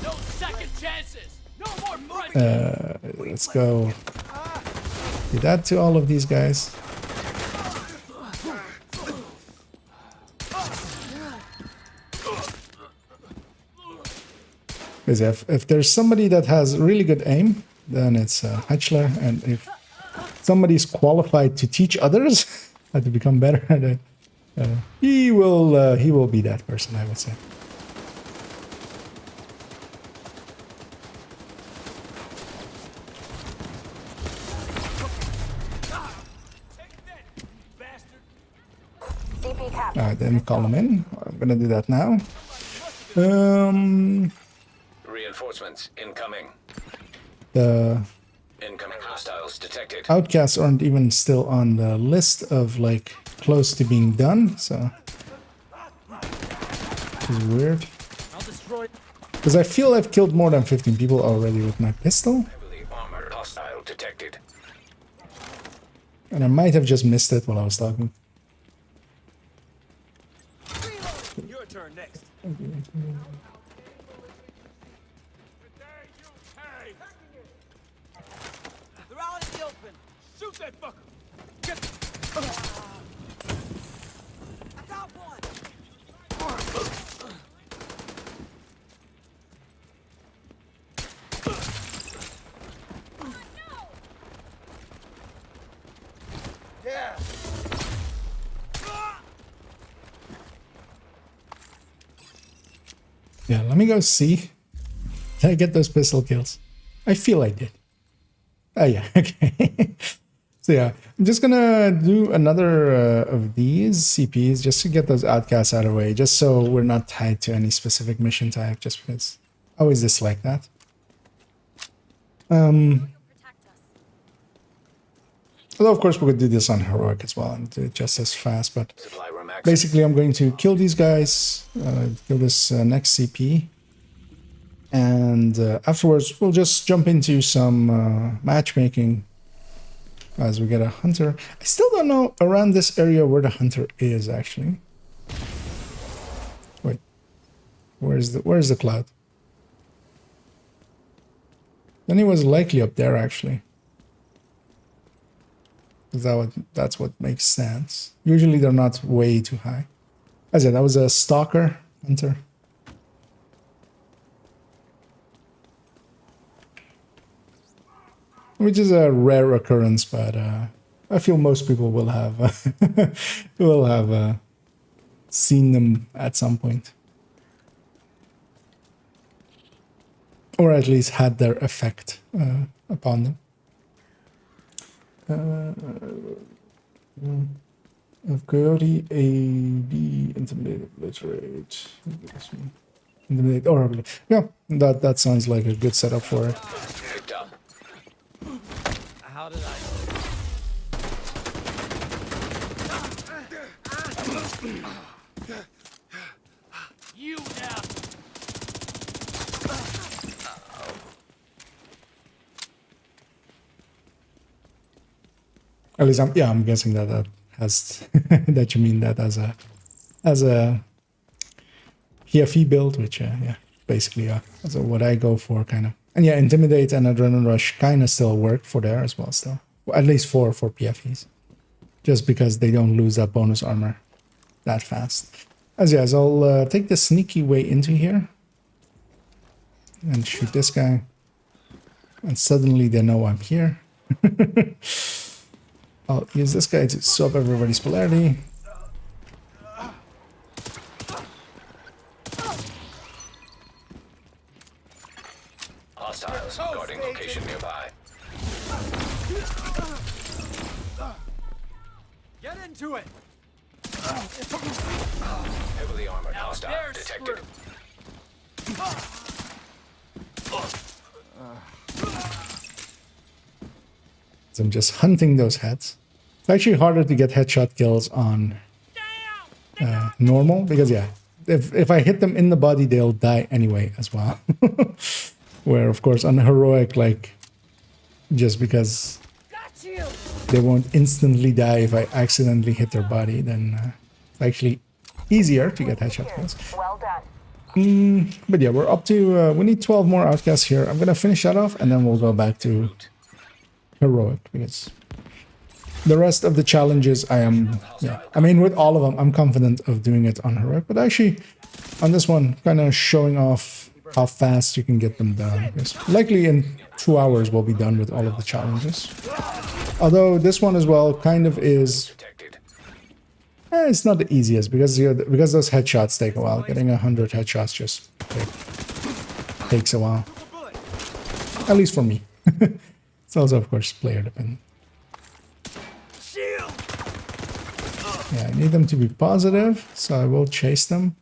No second chances. No more let's go do that to all of these guys. Because if there's somebody that has really good aim, then it's Hutchler, and if somebody's qualified to teach others how to become better at it, he will be that person, I would say. CP cap. Alright, then call him in. I'm gonna do that now. Reinforcements incoming. The Incoming hostiles detected. outcasts aren't even still on the list of like close to being done, so which is weird. I'll destroy. Because I feel I've killed more than 15 people already with my pistol, Heavily armored hostile detected. and I might have just missed it while I was talking. Your turn next. They're out in the open. Shoot that fucker. I got one. Yeah. Yeah, let me go see. Did I get those pistol kills? I feel I did. Oh yeah, okay. So yeah, I'm just gonna do another of these CPs just to get those outcasts out of the way, just so we're not tied to any specific mission type, just because I always dislike that. Although of course we could do this on heroic as well and do it just as fast, but Supply room access. basically I'm going to kill these guys, kill this next CP, and afterwards we'll just jump into some matchmaking as we get a hunter. I still don't know around this area where the hunter is actually. Wait, where's the cloud? Then he was likely up there actually. That's what makes sense. Usually they're not way too high. As I said, that was a stalker hunter. Which is a rare occurrence, but I feel most people will have seen them at some point. or at least had their effect upon them. Of Coyote, AD, Intimidate, Obliterate, Intimidate, or Obliterate. Yeah, that sounds like a good setup for it. Picked up. How did I? You now. At least I'm guessing that has that you mean that as a PFE build, which yeah, basically that's what I go for kind of. And yeah, Intimidate and Adrenaline Rush kind of still work for there as well still. At least for PFEs. Just because they don't lose that bonus armor that fast. As I'll take the sneaky way into here and shoot this guy. And suddenly they know I'm here. I'll use this guy to swap everybody's polarity. Hostiles guarding location nearby. Get into it. Heavily armored hostile detected. So I'm just hunting those heads. It's actually harder to get headshot kills on normal because yeah, if I hit them in the body, they'll die anyway as well. Where of course on heroic, like just because they won't instantly die if I accidentally hit their body, then it's actually easier to get headshot kills. Well done. But yeah, we're up to we need 12 more outcasts here. I'm gonna finish that off and then we'll go back to heroic because the rest of the challenges I mean with all of them I'm confident of doing it on heroic, but actually on this one kind of showing off how fast you can get them done because likely in 2 hours we'll be done with all of the challenges, although this one as well kind of is Detected. it's not the easiest because those headshots take a while. Getting 100 headshots just takes a while, at least for me. It's also, of course, player dependent. Yeah, I need them to be positive, so I will chase them.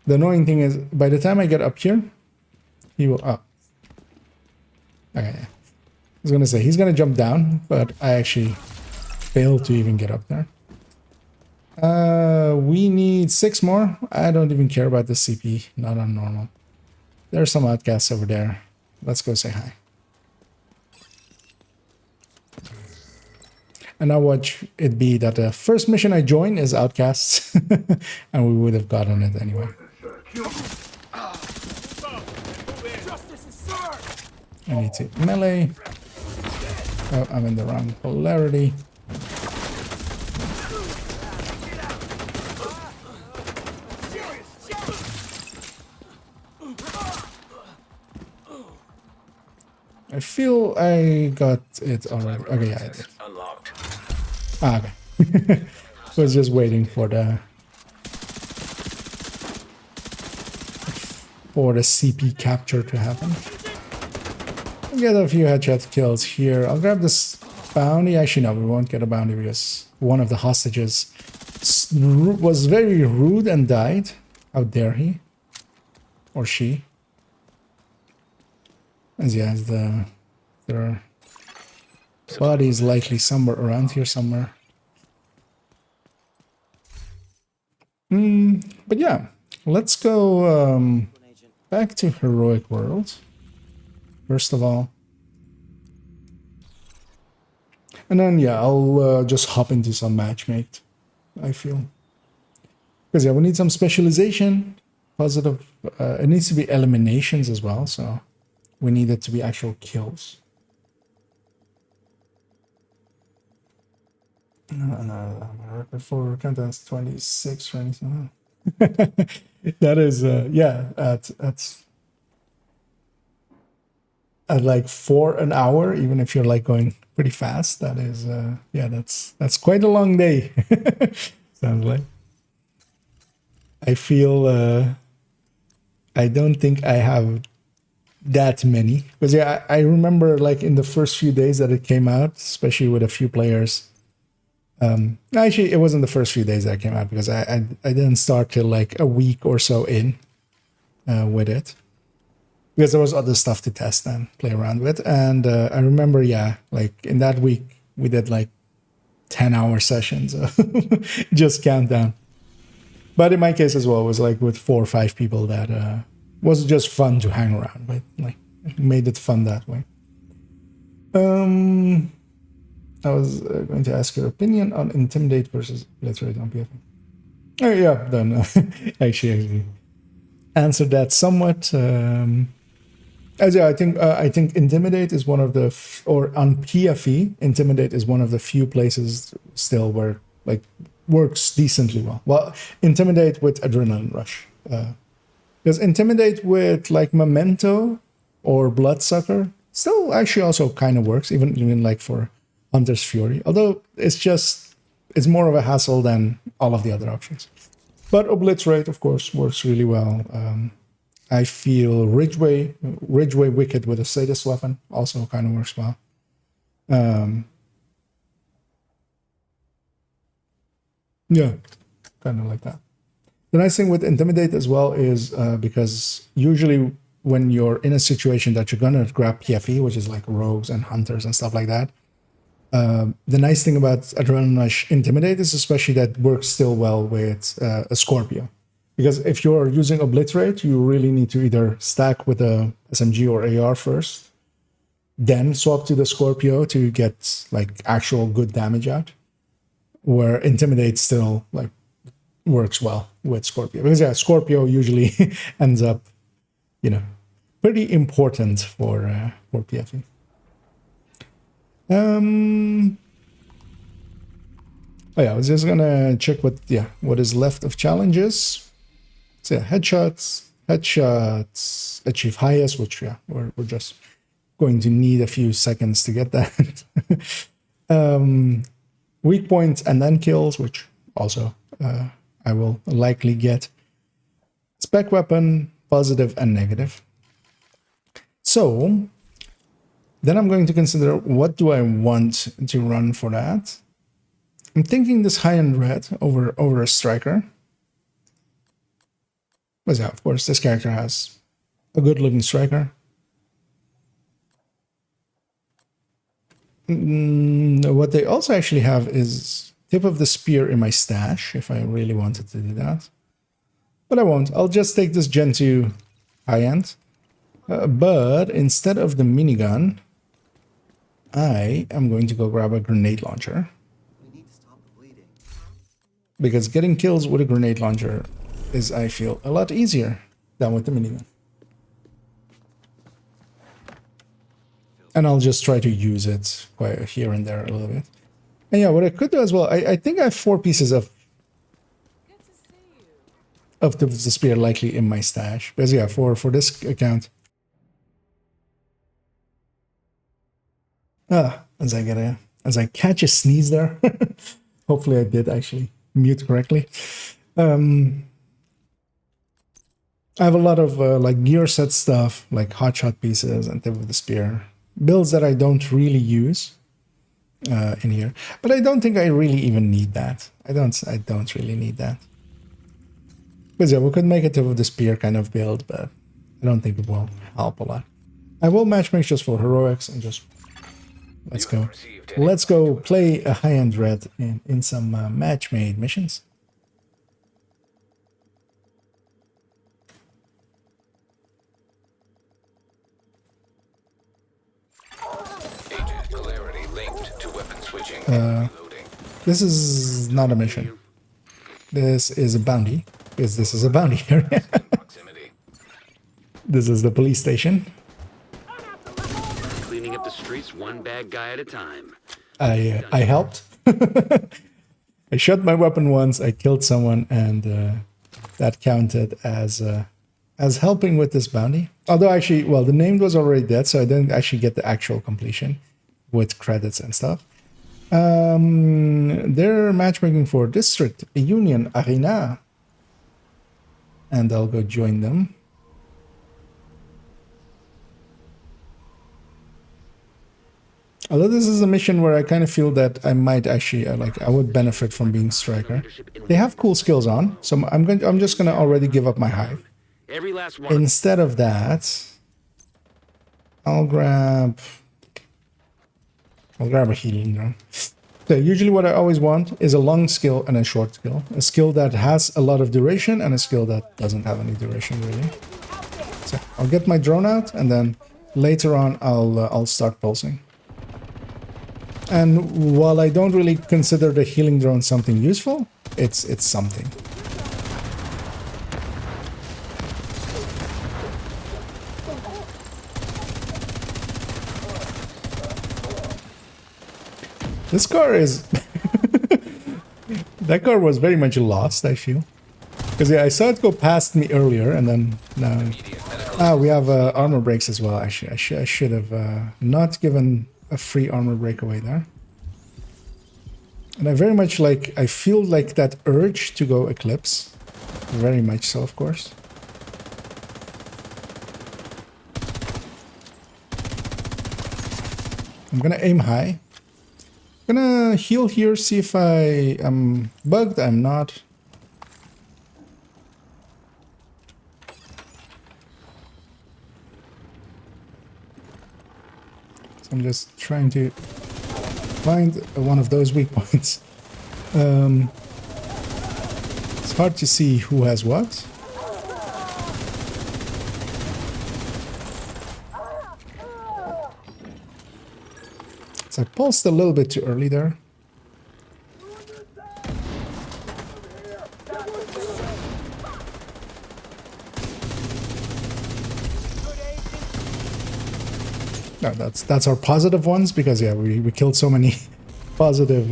The annoying thing is, by the time I get up here, he will... Oh. Okay, yeah. I was gonna say, he's gonna jump down, but I actually failed to even get up there. We need 6 more. I don't even care about the CP, not on normal. There are some outcasts over there. Let's go say hi. And now watch it be that the first mission I join is Outcasts, and we would have gotten it anyway. I need to melee. Oh, I'm in the wrong polarity. I feel I got it already. Okay, yeah, I did. Unlocked. Ah, okay. Was just waiting for the CP capture to happen. I'll get a few headshot kills here. I'll grab this bounty. Actually, no, we won't get a bounty because one of the hostages was very rude and died. How dare he? Or she? As yeah, their body is likely somewhere around here somewhere. But yeah, let's go back to Heroic World, first of all. And then, yeah, I'll just hop into some matchmake, I feel. Because, yeah, we need some specialization, positive. It needs to be eliminations as well, so we need it to be actual kills. No, my record for contents 26, 27. That is, yeah, that's at like 4 an hour, even if you're like going pretty fast. That is, yeah, that's quite a long day. Sounds like. I feel, I don't think I have that many. Because yeah, I remember like in the first few days that it came out, especially with a few players. Actually, it wasn't the first few days that it came out because I didn't start till like a week or so in with it. Because there was other stuff to test and play around with. And I remember, yeah, like in that week, we did like 10-hour sessions of just countdown. But in my case as well, it was like with 4 or 5 people that was just fun to hang around with. Like, made it fun that way. I was going to ask your opinion on Intimidate versus Obliterate on PFE. Oh, yeah, then actually answered that somewhat. As yeah, I think Intimidate is one of the or on PFE, Intimidate is one of the few places still where like works decently well. Well, Intimidate with Adrenaline Rush, because Intimidate with like Memento or Bloodsucker still actually also kind of works, even like for Hunter's Fury. Although it's more of a hassle than all of the other options. But Obliterate, of course, works really well. I feel Ridgeway Wicked with a Sadist weapon also kind of works well. Yeah, kind of like that. The nice thing with Intimidate as well is because usually when you're in a situation that you're going to grab PFE, which is like rogues and hunters and stuff like that, the nice thing about Adrenaline Rush Intimidate is especially that works still well with a Scorpio. Because if you're using Obliterate, you really need to either stack with a SMG or AR first, then swap to the Scorpio to get like actual good damage out. Where Intimidate still like works well with Scorpio. Because yeah, Scorpio usually ends up, pretty important for PFE. Oh yeah, I was just gonna check what is left of challenges. So yeah, headshots achieve highest, which yeah, we're just going to need a few seconds to get that. Weak points and then kills, which also I will likely get. Spec weapon, positive and negative. So then I'm going to consider what do I want to run for that. I'm thinking this high-end red over a striker. But yeah, of course, this character has a good-looking striker. What they also actually have is tip of the spear in my stash, if I really wanted to do that. But I won't. I'll just take this Gen 2 high-end. But instead of the minigun, I am going to go grab a grenade launcher. Because getting kills with a grenade launcher is, I feel, a lot easier than with the minigun. And I'll just try to use it quite here and there a little bit. And yeah, what I could do as well, I think I have 4 pieces of the spear likely in my stash. Because yeah, for this account. As I catch a sneeze there. Hopefully I did actually mute correctly. I have a lot of like gear set stuff, like hotshot pieces and tip of the spear. Builds that I don't really use in here. But I don't think I really even need that. I don't really need that. Because yeah, we could make a tip of the spear kind of build, but I don't think it will help a lot. I will matchmake just for heroics and just let's go. Let's go play a high-end red in some match-made missions. Agent polarity linked to weapon switching. This is not a mission. This is a bounty. Because this is a bounty area. This is the police station. Cleaning up the streets one bad guy at a time. I helped. I shot my weapon once, I killed someone, and that counted as helping with this bounty. Although actually, well, the name was already dead, so I didn't actually get the actual completion with credits and stuff. They're matchmaking for District Union Arena. And I'll go join them. Although this is a mission where I kind of feel that I might actually I would benefit from being striker. They have cool skills on, so I'm just gonna already give up my hive. Every last one. Instead of that, I'll grab a healing drone. So usually what I always want is a long skill and a short skill. A skill that has a lot of duration and a skill that doesn't have any duration really. So I'll get my drone out and then later on I'll start pulsing. And while I don't really consider the healing drone something useful, it's something. This car is... that car was very much lost, I feel. Because yeah, I saw it go past me earlier, and then now... Ah, we have armor breaks as well, actually. I should have not given a free armor break away there. And I very much like... I feel like that urge to go Eclipse. Very much so, of course. I'm gonna aim high. Gonna heal here, see if I am bugged. I'm not. So I'm just trying to find one of those weak points. It's hard to see who has what. So I pulsed a little bit too early there. No, that's our positive ones because yeah, we killed so many positive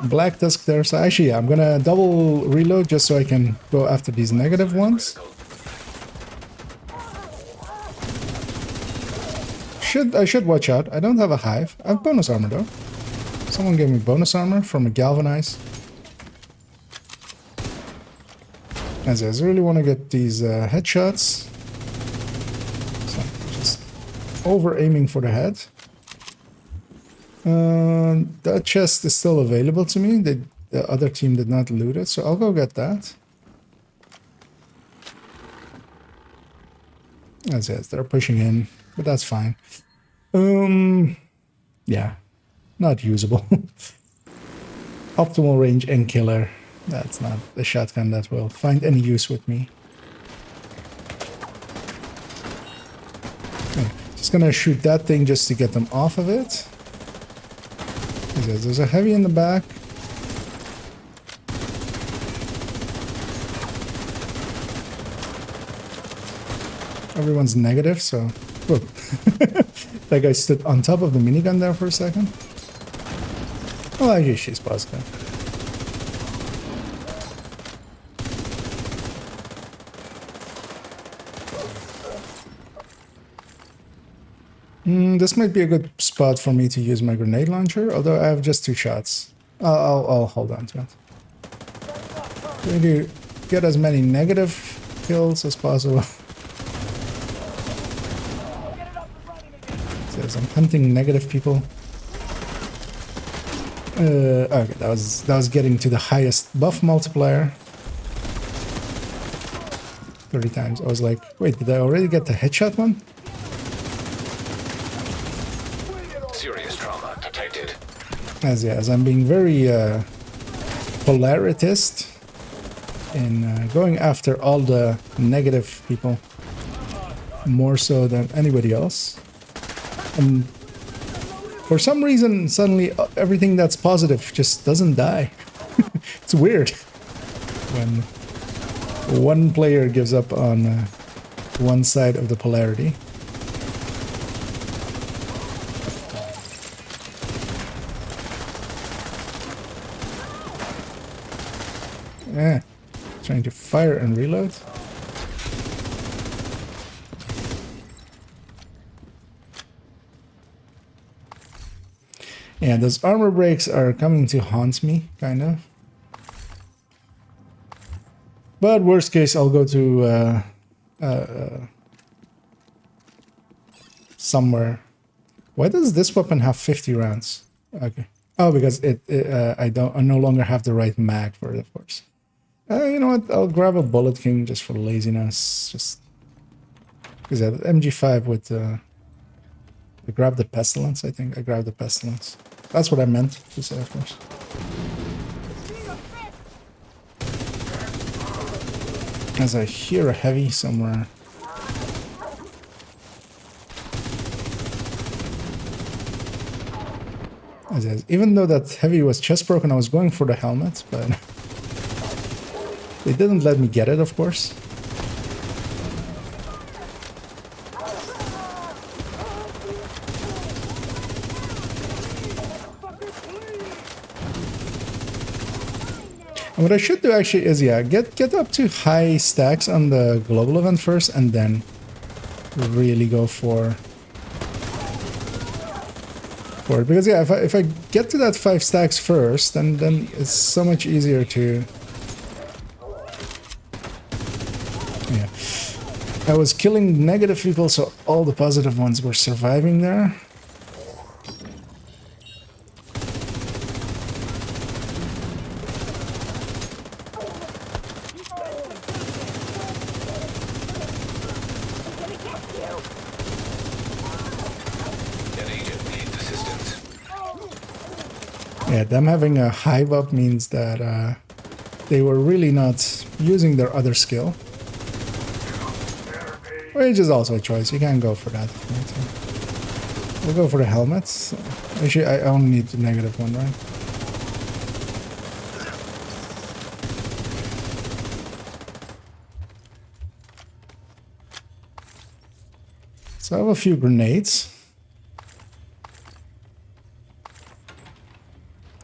Black Tusk there. So actually, yeah, I'm gonna double reload just so I can go after these negative ones. I should watch out. I don't have a hive. I have bonus armor though. Someone gave me bonus armor from a galvanize. As I really want to get these headshots. So just over aiming for the head. That chest is still available to me. The other team did not loot it, so I'll go get that. As yes, they're pushing in, but that's fine. Yeah, not usable. Optimal range and killer. That's not the shotgun that will find any use with me. Okay, just gonna shoot that thing just to get them off of it. There's a heavy in the back. Everyone's negative, so... Whoa. That guy stood on top of the minigun there for a second. Oh, actually, she's positive. This might be a good spot for me to use my grenade launcher, although I have just 2 shots. I'll hold on to it. Trying to get as many negative kills as possible. Says I'm hunting negative people. Okay, that was getting to the highest buff multiplier. 30 times. I was like, wait, did I already get the headshot one? Serious trauma detected. As I'm being very polaritist in going after all the negative people more so than anybody else. And for some reason, suddenly everything that's positive just doesn't die. It's weird when one player gives up on one side of the polarity. Yeah, trying to fire and reload. Yeah, those armor breaks are coming to haunt me, kind of. But worst case, I'll go to somewhere Why does this weapon have 50 rounds? Okay. Oh, because I no longer have the right mag for it, of course. You know what? I'll grab a Bullet King just for laziness. Just because I have MG5 with I grabbed the Pestilence. I think I grabbed the Pestilence. That's what I meant to say, of course. As I hear a heavy somewhere. Even though that heavy was chest broken, I was going for the helmet, but they didn't let me get it, of course. And what I should do actually is, yeah, get up to high stacks on the global event first, and then really go for it. Because yeah, if I get to that 5 stacks first, then it's so much easier to. Yeah, I was killing negative people, so all the positive ones were surviving there. Yeah, them having a hive up means that they were really not using their other skill. Which is also a choice, you can't go for that. We'll go for the helmets. Actually, I only need the negative one, right? So I have a few grenades.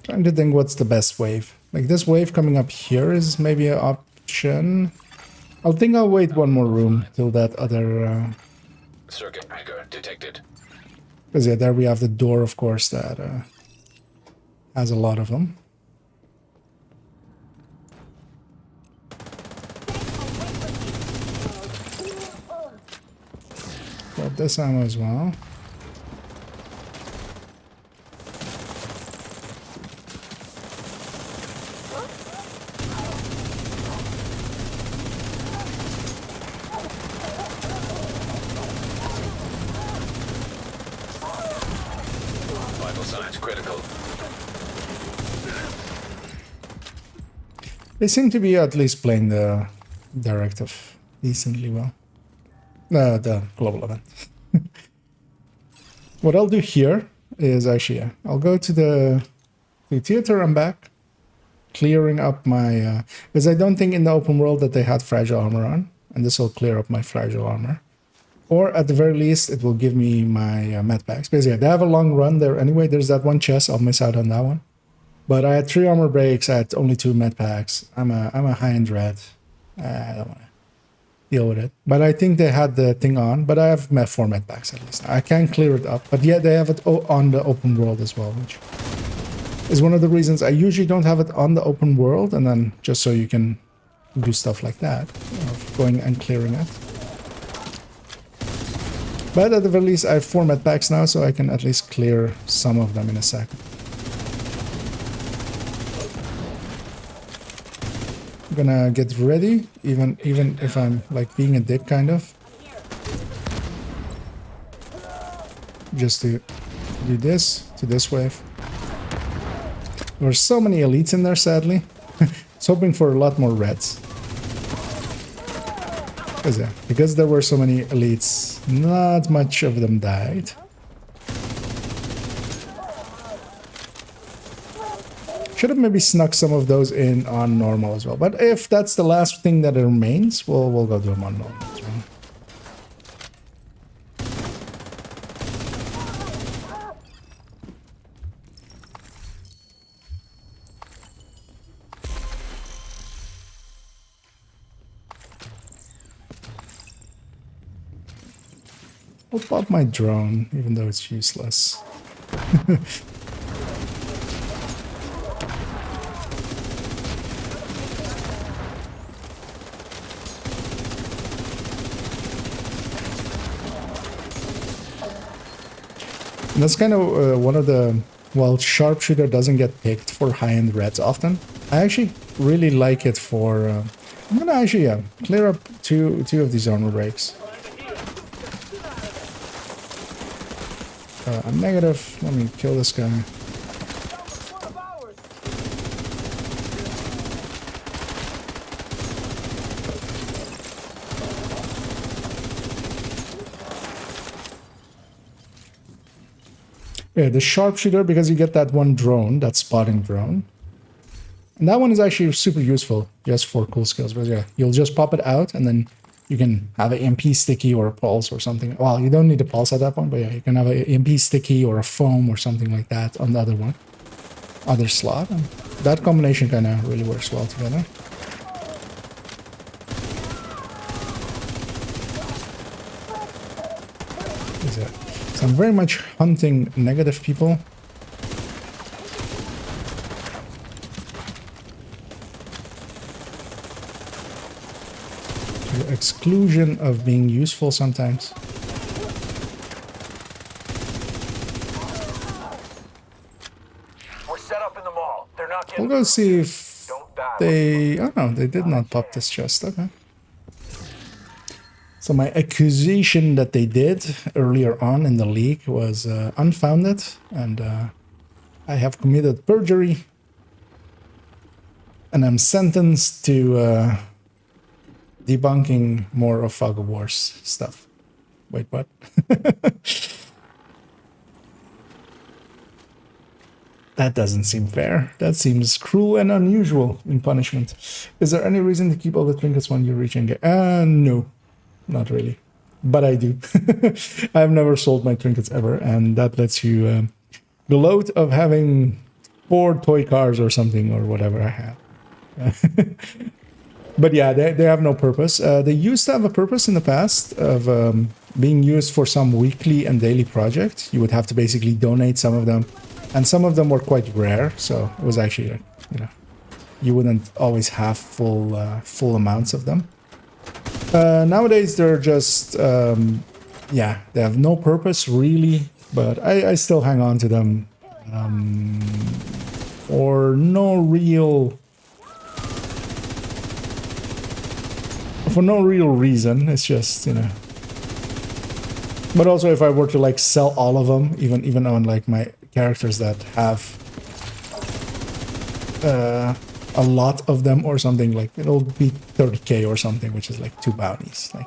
Trying to think what's the best wave. Like this wave coming up here is maybe an option. I'll think I'll wait one more room till that other... Circuit breaker detected. Because yeah, there we have the door, of course, that has a lot of them. Got this ammo as well. They seem to be at least playing the directive decently well. The global event. What I'll do here is actually, I'll go to the theater and back, clearing up my... because I don't think in the open world that they had fragile armor on, and this will clear up my fragile armor. Or at the very least, it will give me my med packs. Because yeah, they have a long run there anyway. There's that one chest, I'll miss out on that one. But I had 3 armor breaks, I had only 2 med packs. I'm a high-end red. I don't want to deal with it. But I think they had the thing on, but I have 4 med packs at least. I can clear it up, but yeah, they have it on the open world as well, which is one of the reasons I usually don't have it on the open world, and then just so you can do stuff like that, going and clearing it. But at the very least, I have 4 med packs now, so I can at least clear some of them in a second. I'm gonna get ready, even if I'm like being a dick, kind of. Just to do this to this wave. There's so many elites in there, sadly. I was hoping for a lot more reds. Because there were so many elites, not much of them died. Should have maybe snuck some of those in on normal as well. But if that's the last thing that remains, we'll go do them on normal as well. I'll pop my drone, even though it's useless. That's kind of one of the... Well, sharpshooter doesn't get picked for high-end reds often. I actually really like it for... I'm gonna actually, clear up two of these armor breaks. I'm negative. Let me kill this guy. Yeah, the sharpshooter, because you get that one drone, that spotting drone. And that one is actually super useful, just for cool skills. But yeah, you'll just pop it out, and then you can have an EMP sticky or a pulse or something. Well, you don't need a pulse at that point, but yeah, you can have an EMP sticky or a foam or something like that on the other slot. And that combination kind of really works well together. So I'm very much hunting negative people. To the exclusion of being useful sometimes. We're set up in the mall. They're not We'll getting go see if Don't die. they... Oh no, they did not pop this chest. Okay. So my accusation that they did earlier on in the league was unfounded, and I have committed perjury, and I'm sentenced to debunking more of Fog of War's stuff. Wait, what? That doesn't seem fair. That seems cruel and unusual in punishment. Is there any reason to keep all the trinkets when you reach end game? No. Not really, but I do. I've never sold my trinkets ever, and that lets you the load of having 4 toy cars or something or whatever I have. But yeah, they have no purpose. They used to have a purpose in the past of being used for some weekly and daily project. You would have to basically donate some of them, and some of them were quite rare, so it was actually, you wouldn't always have full amounts of them. Nowadays they're just, yeah, they have no purpose really, but I still hang on to them for no real reason. It's just, but also if I were to like sell all of them, even on like my characters that have a lot of them or something, like it'll be 30k or something, which is like 2 bounties. Like,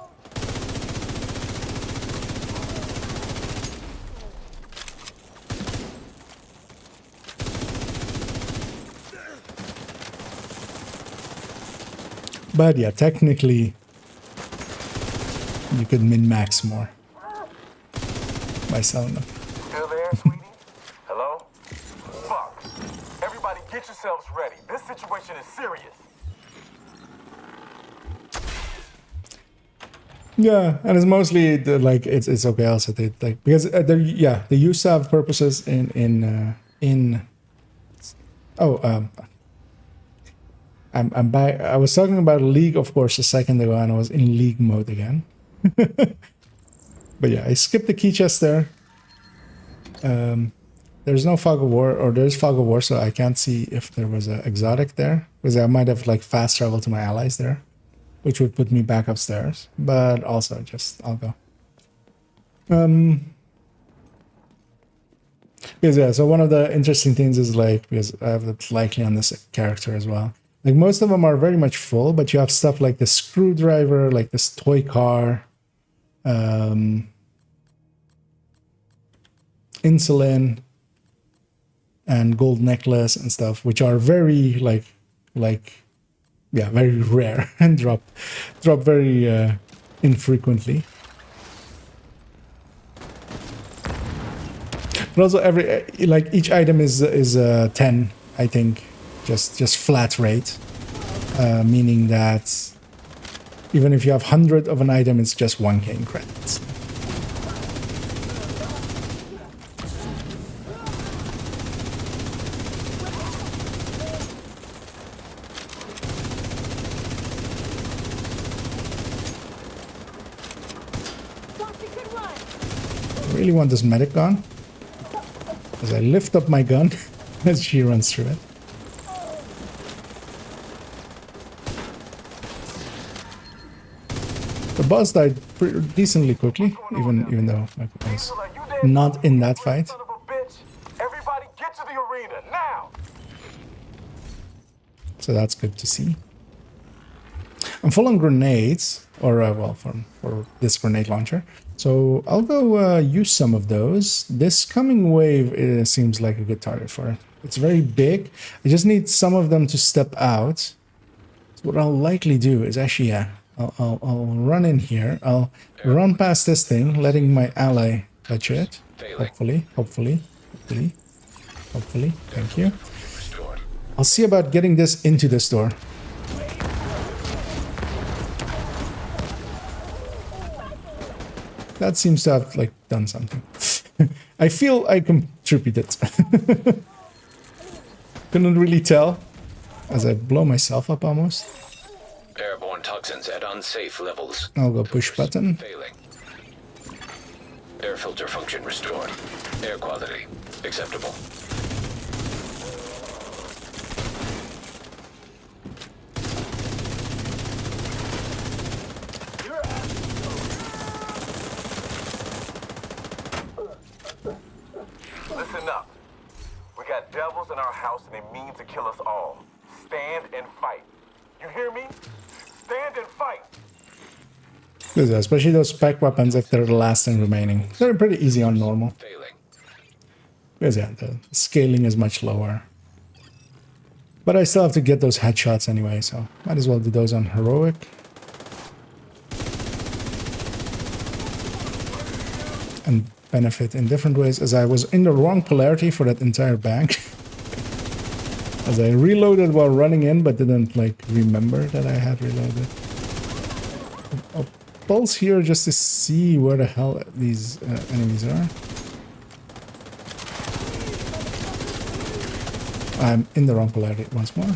but yeah, technically you could min-max more by selling them. Still there, sweetie? Hello? Fuck. Everybody get yourselves ready. This situation is serious. Yeah, and it's mostly like it's okay. Also, they like because they used to have purposes in. I'm back. I was talking about League, of course, a second ago, and I was in League mode again. But yeah, I skipped the key chest there. There's no Fog of War, or there's Fog of War, so I can't see if there was an exotic there, because I might have like fast traveled to my allies there, which would put me back upstairs. But also, I'll go. Because yeah, so one of the interesting things is like, because I have it likely on this character as well. Like most of them are very much full, but you have stuff like the screwdriver, like this toy car, insulin, and gold necklace and stuff, which are very very rare and drop very infrequently. But also each item is 10, I think, just flat rate, meaning that even if you have 100 of an item, it's just 1k in credits. I really want this medic gone. as I lift up my gun as she runs through it. The boss died pretty decently quickly, even though I was not in that fight. Son of a bitch. Everybody get to the arena now. So that's good to see. I'm full on grenades, or well, for this grenade launcher. So I'll go use some of those. This coming wave seems like a good target for it. It's very big. I just need some of them to step out. So what I'll likely do is actually, yeah, I'll run in here. I'll run past this thing, letting my ally touch it. Hopefully. Thank you. I'll see about getting this into this door. That seems to have, like, done something. I feel I contributed. Couldn't really tell, as I blow myself up almost. Airborne toxins at unsafe levels. I'll go push button. Failing. Air filter function restored. Air quality acceptable. Listen up. We got devils in our house and they mean to kill us all. Stand and fight. You hear me? Stand and fight. Especially those spec weapons if they're the last thing remaining. They're pretty easy on normal. Failing. Because yeah, the scaling is much lower. But I still have to get those headshots anyway, so might as well do those on heroic. And benefit in different ways, as I was in the wrong polarity for that entire bank. As I reloaded while running in, but didn't like remember that I had reloaded. I'll pulse here just to see where the hell these enemies are. I'm in the wrong polarity once more.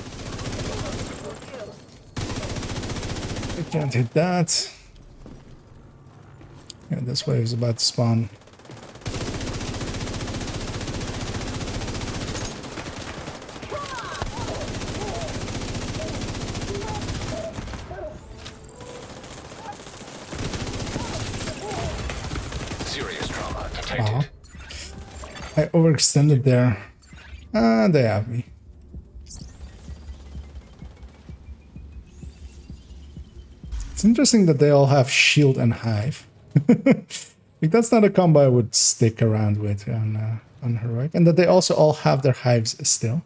I can't hit that. Yeah, this wave is about to spawn. Serious trauma detected. I overextended there. They have me. It's interesting that they all have shield and hive. Like, that's not a combo I would stick around with on heroic, and that they also all have their hives still.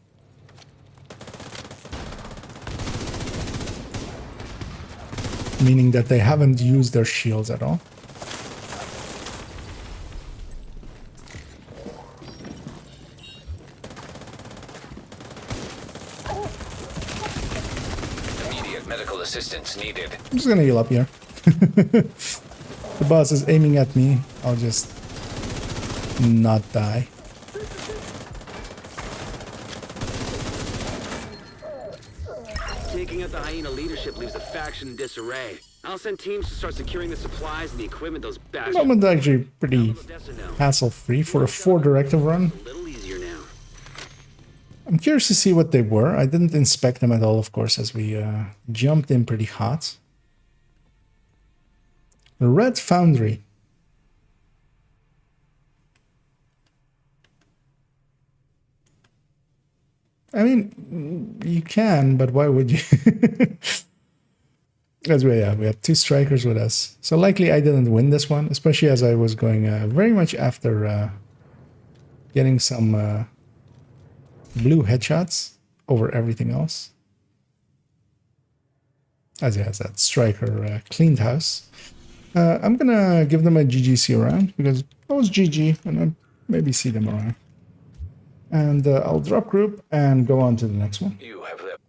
Meaning that they haven't used their shields at all. Immediate medical assistance needed. I'm just gonna heal up here. The boss is aiming at me. I'll just not die. Taking out the hyena leadership leaves the faction in disarray. I'll send teams to start securing the supplies and the equipment those bastards. That one's actually pretty hassle-free for a 4 directive run. A little easier now. I'm curious to see what they were. I didn't inspect them at all, of course, as we jumped in pretty hot. The Red Foundry. I mean, you can, but why would you? As we have 2 strikers with us. So likely I didn't win this one, especially as I was going very much after getting some blue headshots over everything else. As he has that striker cleaned house. I'm gonna give them a GGC around because I was GG and I'll maybe see them around. And I'll drop group and go on to the next one. You have left.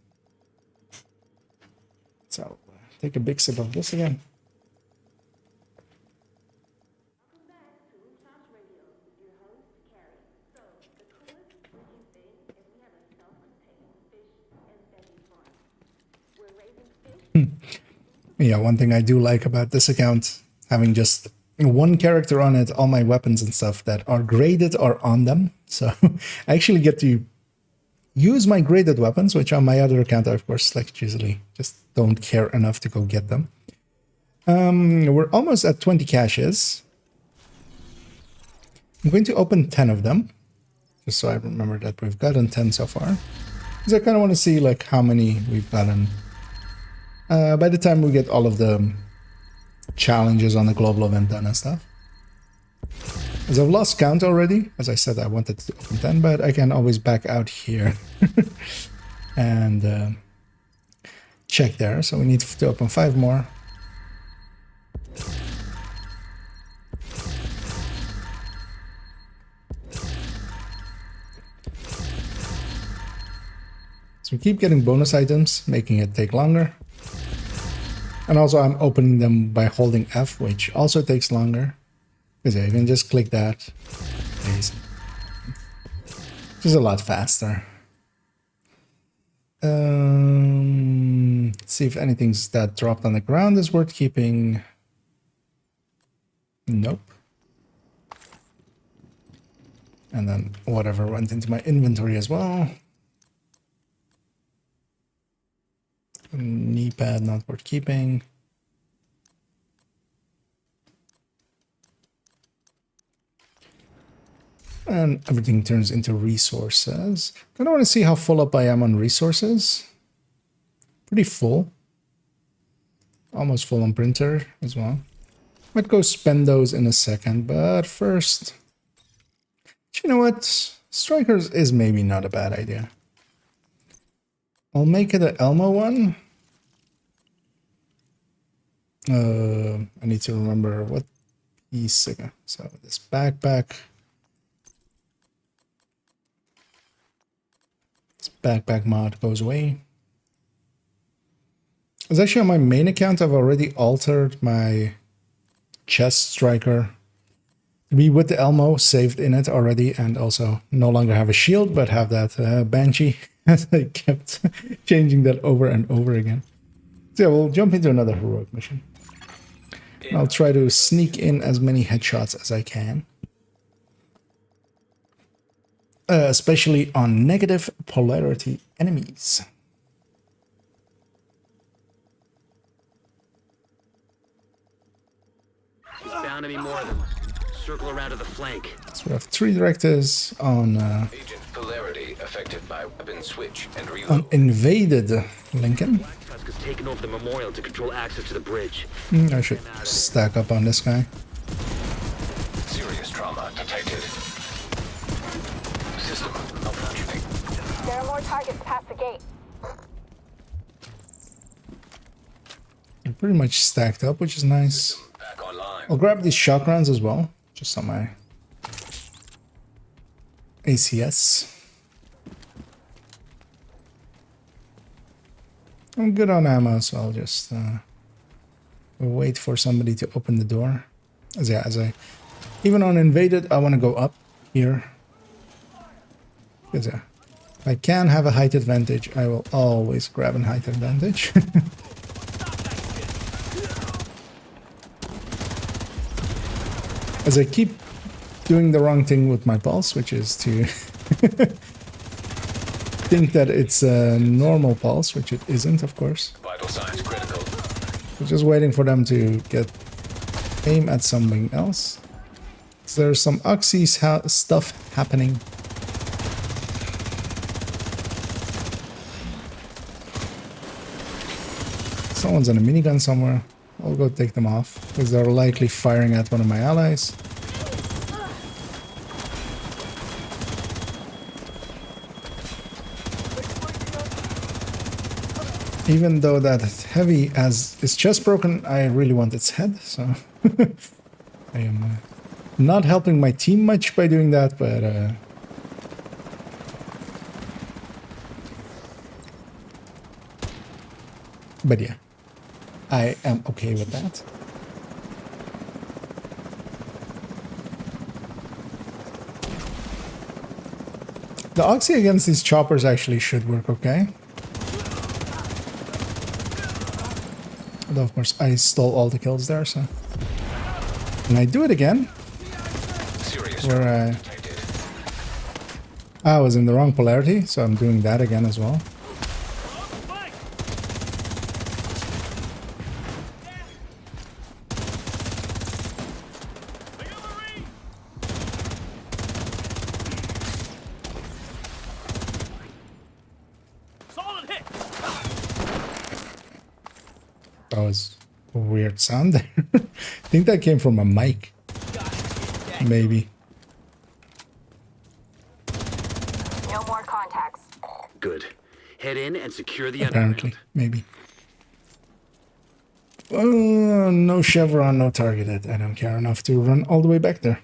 So take a big sip of this again. Yeah, one thing I do like about this account, having just one character on it, all my weapons and stuff that are graded are on them. So I actually get to use my graded weapons, which on my other account, I of course like usually just don't care enough to go get them. We're almost at 20 caches. I'm going to open 10 of them, just so I remember that we've gotten 10 so far. Because I kind of want to see like how many we've gotten by the time we get all of the challenges on the global event done and stuff. As I've lost count already, as I said I wanted to open 10, but I can always back out here and check there. So we need to open 5 more. So we keep getting bonus items, making it take longer. And also I'm opening them by holding F, which also takes longer. Because yeah, you can just click that. Just a lot faster. Let's see if anything's that dropped on the ground is worth keeping. Nope. And then whatever went into my inventory as well. Knee pad not worth keeping. And everything turns into resources. Kind of want to see how full up I am on resources. Pretty full. Almost full on printer as well. Might go spend those in a second, but first... You know what? Strikers is maybe not a bad idea. I'll make it an Elmo one. I need to remember what piece again. So this backpack. This backpack mod goes away. It's actually on my main account. I've already altered my chest striker to be with the Elmo saved in it already, and also no longer have a shield, but have that Banshee. As I kept changing that over and over again. So yeah, we'll jump into another heroic mission. And I'll try to sneak in as many headshots as I can. Especially on negative polarity enemies. There's bound to be more of them. Circle around to the flank. So we have 3 directors on Agent polarity affected by weapon switch and on reload. invaded Lincoln. Tusk has taken over the memorial to control access to the bridge. I should stack up on this guy. Serious trauma detected. System malfunctioning. There are more targets past the gate. I'm pretty much stacked up, which is nice. Back online. I'll grab these shotguns as well, just on my ACS. I'm good on ammo, so I'll just wait for somebody to open the door. As I even on invaded, I want to go up here. Because if I can have a height advantage, I will always grab a height advantage. As I keep doing the wrong thing with my pulse, which is to think that it's a normal pulse, which it isn't, of course. Vital signs critical. We're just waiting for them to get aim at something else. So there's some Oxy stuff happening. Someone's on a minigun somewhere. I'll go take them off, because they're likely firing at one of my allies. Even though that heavy has its chest broken, I really want its head, so I am not helping my team much by doing that, but yeah, I am okay with that. The Oxy against these choppers actually should work okay. Although, of course, I stole all the kills there, so... And I do it again. Serious Where trouble detected. I was in the wrong polarity, so I'm doing that again as well. Solid hit. That was a weird sound there. I think that came from a mic. Maybe. No more contacts. Good. Head in and secure the Apparently. underground. Maybe. No chevron, no targeted. I don't care enough to run all the way back there.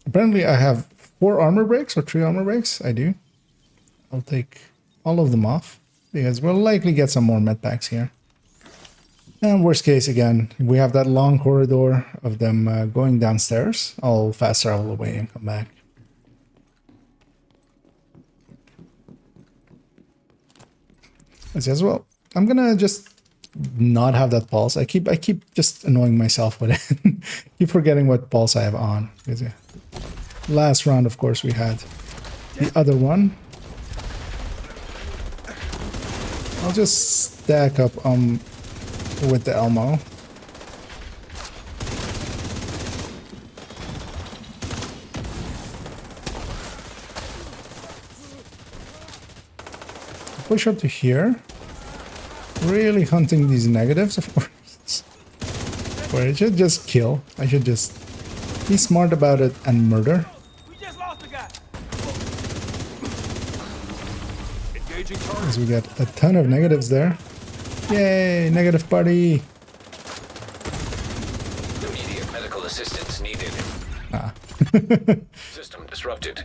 Apparently I have 4 armor breaks or 3 armor breaks. I do. I'll take all of them off because we'll likely get some more med packs here. And worst case, again, we have that long corridor of them going downstairs. I'll fast travel away and come back. As well, I'm gonna just not have that pulse. I keep just annoying myself with it. Keep forgetting what pulse I have on. Because, yeah. Last round, of course, we had the other one. I'll just stack up with the Elmo. Push up to here. Really hunting these negatives, of course. Where I should just kill. I should just be smart about it and murder. We just lost the guy. As we get a ton of negatives there. Yay, negative party. Immediate medical assistance needed. Ah. System disrupted.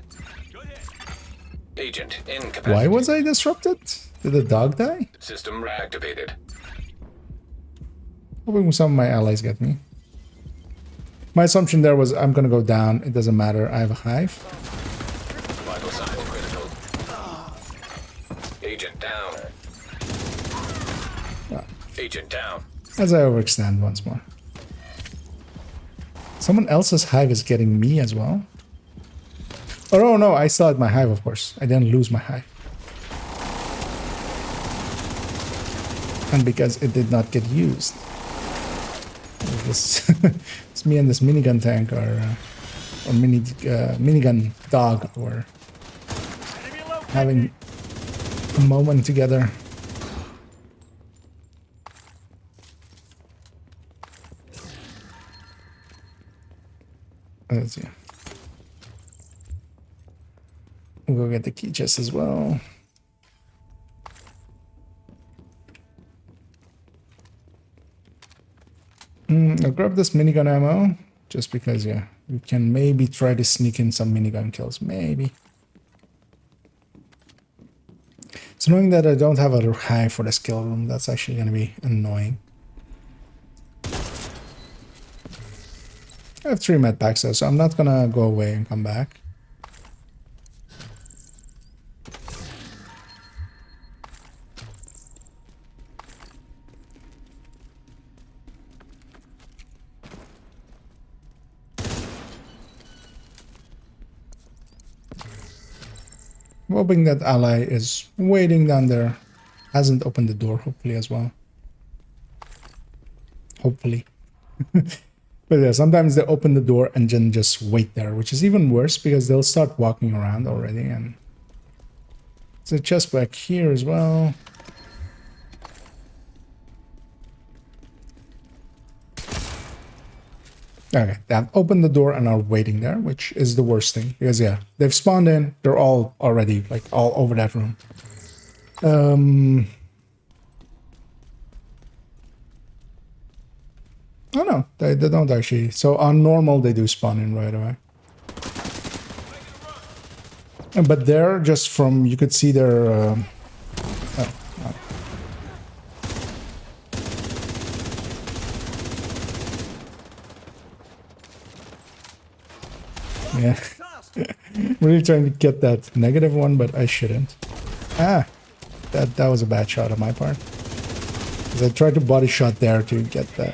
Agent incapacitated. Why was I disrupted? Did the dog die? System reactivated. Hoping some of my allies get me. My assumption there was I'm gonna go down. It doesn't matter. I have a hive. Vital signs critical. Agent down. Agent down. As I overextend once more. Someone else's hive is getting me as well. Oh no, I still had my hive, of course. I didn't lose my hive. And because it did not get used. This, it's me and this minigun tank or minigun dog or having a moment together. Let's see. We'll go get the key chest as well. I'll grab this minigun ammo, just because, yeah, we can maybe try to sneak in some minigun kills, maybe. So knowing that I don't have a hive for the skill room, that's actually going to be annoying. I have 3 med packs though, so I'm not going to go away and come back. Hoping that ally is waiting down there. Hasn't opened the door, hopefully, as well. Hopefully. But yeah, sometimes they open the door and then just wait there, which is even worse because they'll start walking around already. And there's a chest back here as well. Okay, they've opened the door and are waiting there, which is the worst thing. Because, yeah, they've spawned in. They're all already, like, all over that room. Oh, no, they don't actually. So, on normal, they do spawn in right away. But they're just from, you could see their... Yeah, really trying to get that negative one, but I shouldn't. Ah, that was a bad shot on my part. Because I tried to body shot there to get the...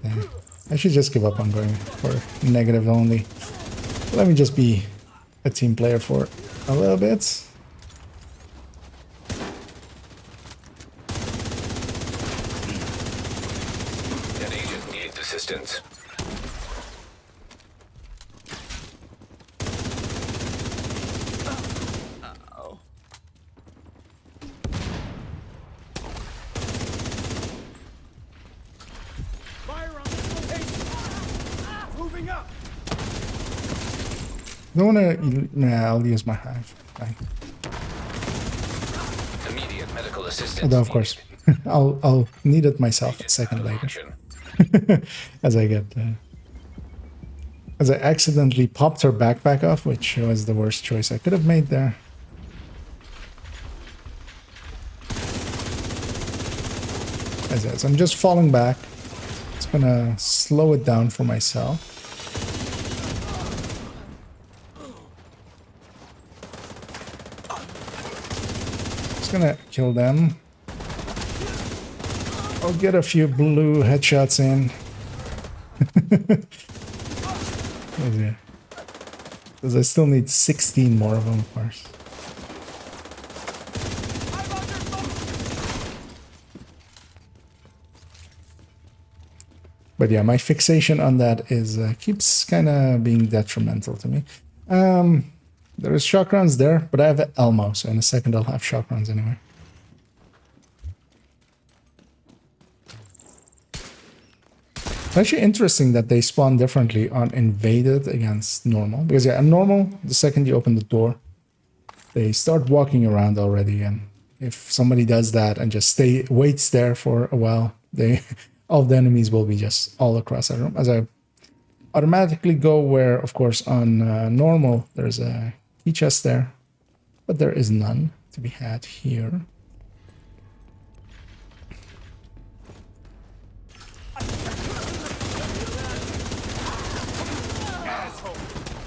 Yeah. I should just give up on going for negative only. Let me just be a team player for a little bit. An agent needs assistance. Don't wanna... Nah, I'll use my hive. Fine. Immediate medical assistance. Although, of course, I'll need it myself a second later. As I get... as I accidentally popped her backpack off, which was the worst choice I could have made there. As I'm just falling back. It's gonna slow it down for myself. Gonna kill them. I'll get a few blue headshots in. Because I still need 16 more of them, of course. But yeah, my fixation on that is keeps kind of being detrimental to me. There is shock rounds there, but I have Elmo, so in a second I'll have shock rounds anyway. It's actually interesting that they spawn differently on Invaded against Normal. Because yeah, on Normal, the second you open the door, they start walking around already, and if somebody does that and just waits there for a while, all of the enemies will be just all across that room. As I automatically go where, of course, on Normal, there's a key chest there, but there is none to be had here.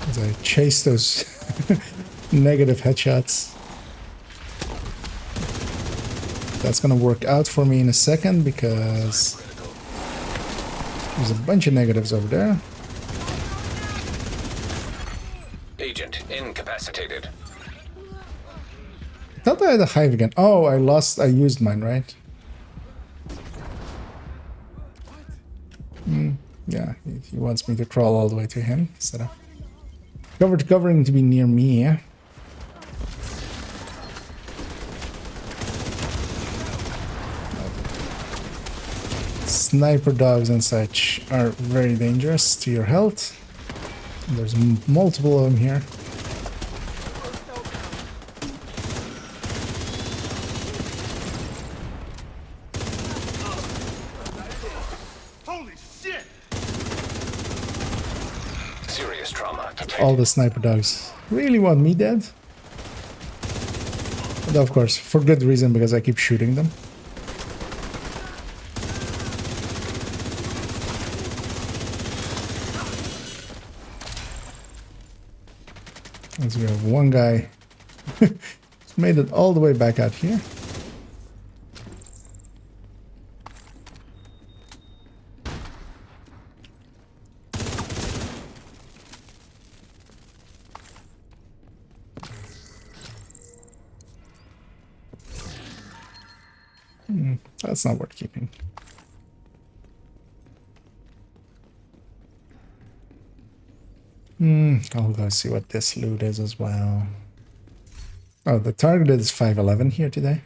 As I chase those negative headshots. That's gonna work out for me in a second because there's a bunch of negatives over there. Agent incapacitated. I thought I had a hive again. Oh, I used mine, right? Yeah, he wants me to crawl all the way to him instead of covering to be near me. Yeah? Sniper dogs and such are very dangerous to your health. There's multiple of them here. Holy shit! Serious trauma. All the sniper dogs really want me dead. But of course, for good reason, because I keep shooting them. As we have one guy who's made it all the way back out here. That's not worth keeping. I'll go see what this loot is as well. Oh, the target is 511 here today.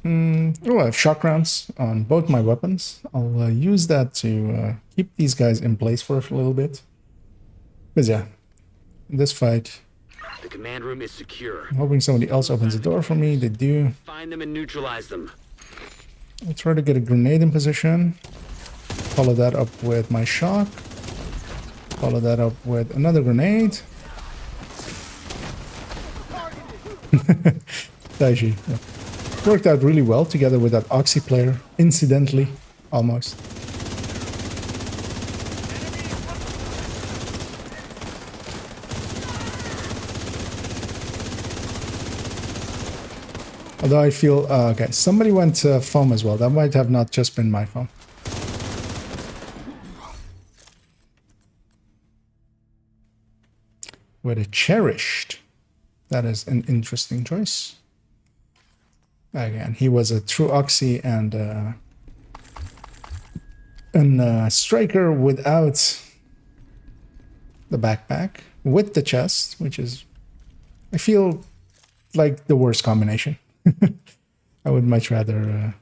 Oh, I have shock rounds on both my weapons. I'll use that to keep these guys in place for a little bit. Because yeah, in this fight, The command room is secure. I'm hoping somebody else opens the door for me. They do. Find them and neutralize them. I'll try to get a grenade in position. Follow that up with my shock. Follow that up with another grenade. Daichi. Yeah. Worked out really well together with that Oxy player. Incidentally, almost. Although I feel... okay, somebody went foam as well. That might have not just been my foam. With a cherished. That is an interesting choice. Again, he was a true Oxy and striker without the backpack, with the chest, which is, I feel, like the worst combination. I would much rather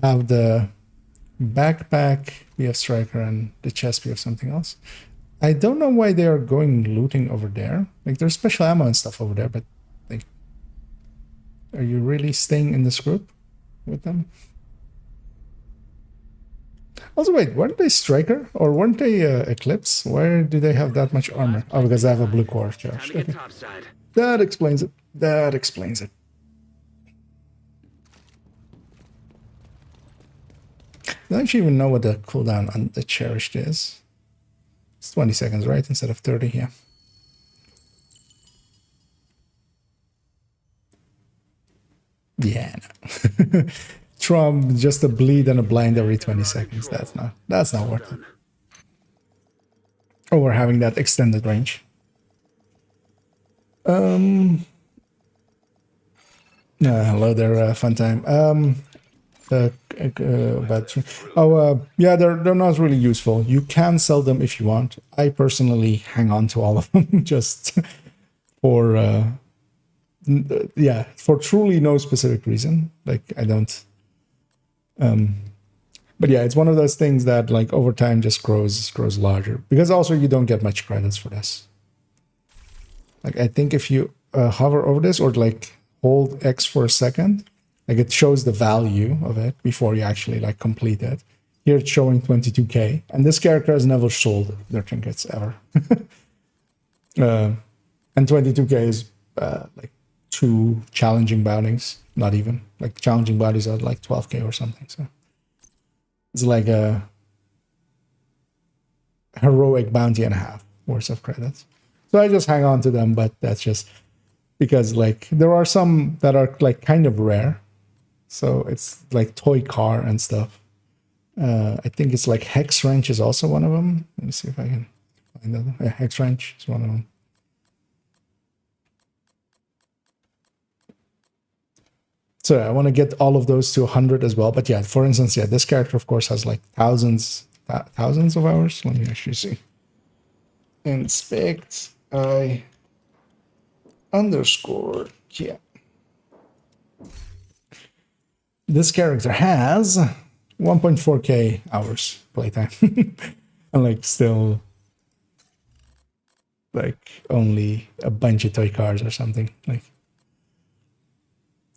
have the backpack be of striker and the chest be of something else. I don't know why they are going looting over there. Like, there's special ammo and stuff over there, but like, are you really staying in this group with them? Also, wait, weren't they striker or weren't they Eclipse? Why do they have that much armor? Oh, because they have a blue core charge. Okay. That explains it. That explains it. I don't actually even know what the cooldown on the cherished is. It's 20 seconds, right? Instead of 30 here. Yeah, no. Trump, just a bleed and a blind every 20 seconds. That's not worth it. Or having that extended range. Hello there, fun time. Yeah, they're not really useful. You can sell them if you want. I personally hang on to all of them just for yeah, for truly no specific reason. Like, I don't but yeah, it's one of those things that like over time just grows larger, because also you don't get much credits for this. Like, I think if you hover over this or like hold X for a second, like it shows the value of it before you actually like complete it. Here it's showing 22k, and this character has never sold their trinkets ever. And 22k is like 2 challenging bounties, not even. Like challenging bounties are like 12k or something. So it's like a heroic bounty and a half worth of credits. So I just hang on to them, but that's just because like there are some that are like kind of rare. So it's like toy car and stuff. I think it's like Hex Wrench is also one of them. Let me see if I can find that. Yeah, Hex Wrench is one of them. So I want to get all of those to 100 as well. But yeah, for instance, yeah, this character of course has like thousands of hours. Let me actually see. Inspect I underscore yeah. This character has 1.4k hours playtime. And like still like only a bunch of toy cars or something. Like,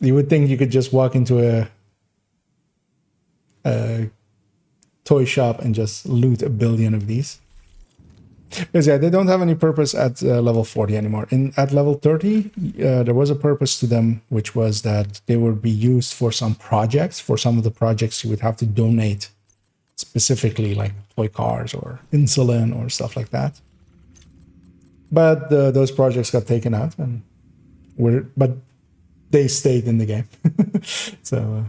you would think you could just walk into a toy shop and just loot a billion of these. Because yeah, they don't have any purpose at level 40 anymore. At level 30, there was a purpose to them, which was that they would be used for some projects. For some of the projects, you would have to donate specifically like toy cars or insulin or stuff like that. But those projects got taken out, and but they stayed in the game. So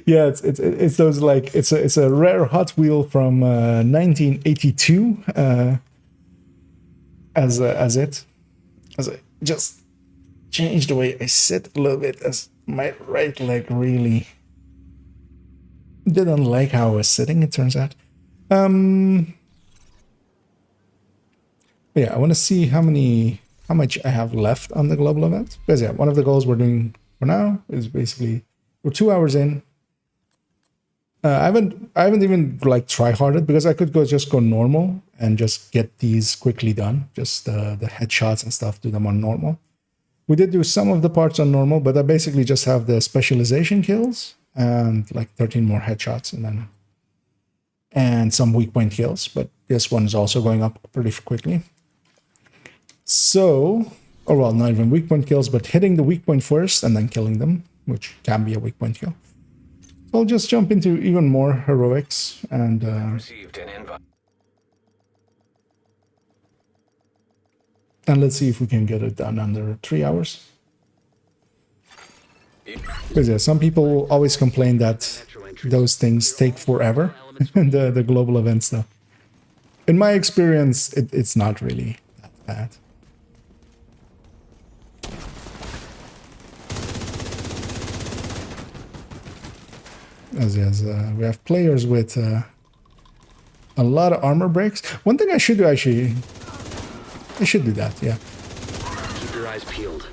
yeah, it's those like it's a rare Hot Wheel from 1982 as I just changed the way I sit a little bit, as my right leg really didn't like how I was sitting, it turns out. Yeah, I want to see how much I have left on the global event. Because yeah, one of the goals we're doing for now is basically we're 2 hours in. I haven't even like try-harded, because I could just go normal and just get these quickly done. Just the headshots and stuff, do them on normal. We did do some of the parts on normal, but I basically just have the specialization kills and like 13 more headshots and some weak point kills. But this one is also going up pretty quickly. So, or well, not even weak point kills, but hitting the weak point first and then killing them, which can be a weak point kill. So I'll just jump into even more heroics and Received an invite. and let's see if we can get it done under 3 hours. Because yeah, some people always complain that those things take forever, the global events though. In my experience, it's not really that bad. As we have players with a lot of armor breaks. One thing I should do, actually, I should do that, yeah. Keep your eyes peeled.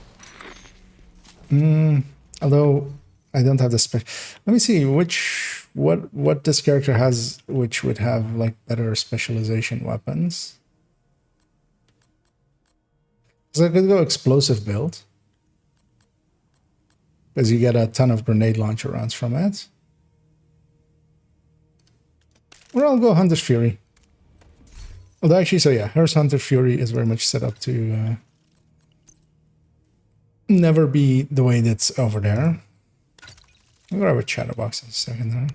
Although I don't have the spec. Let me see what this character has, which would have like better specialization weapons. So I could go explosive build, because you get a ton of grenade launcher rounds from it. Or I'll go Hunter's Fury. Although actually, so yeah, Hearst Hunter Fury is very much set up to never be the way that's over there. I'll grab a chatterbox in a second there.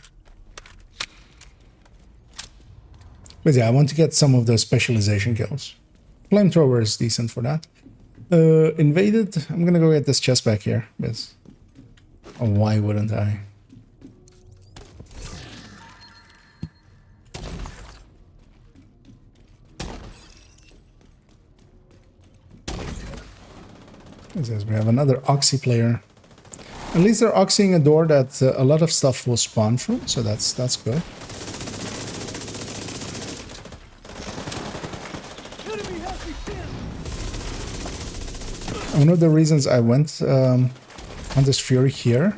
But yeah, I want to get some of those specialization kills. Flamethrower is decent for that. Invaded, I'm gonna go get this chest back here, because oh, why wouldn't I? It says we have another Oxy player. At least they're Oxying a door that a lot of stuff will spawn from, so that's good. One of the reasons I went on this Fury here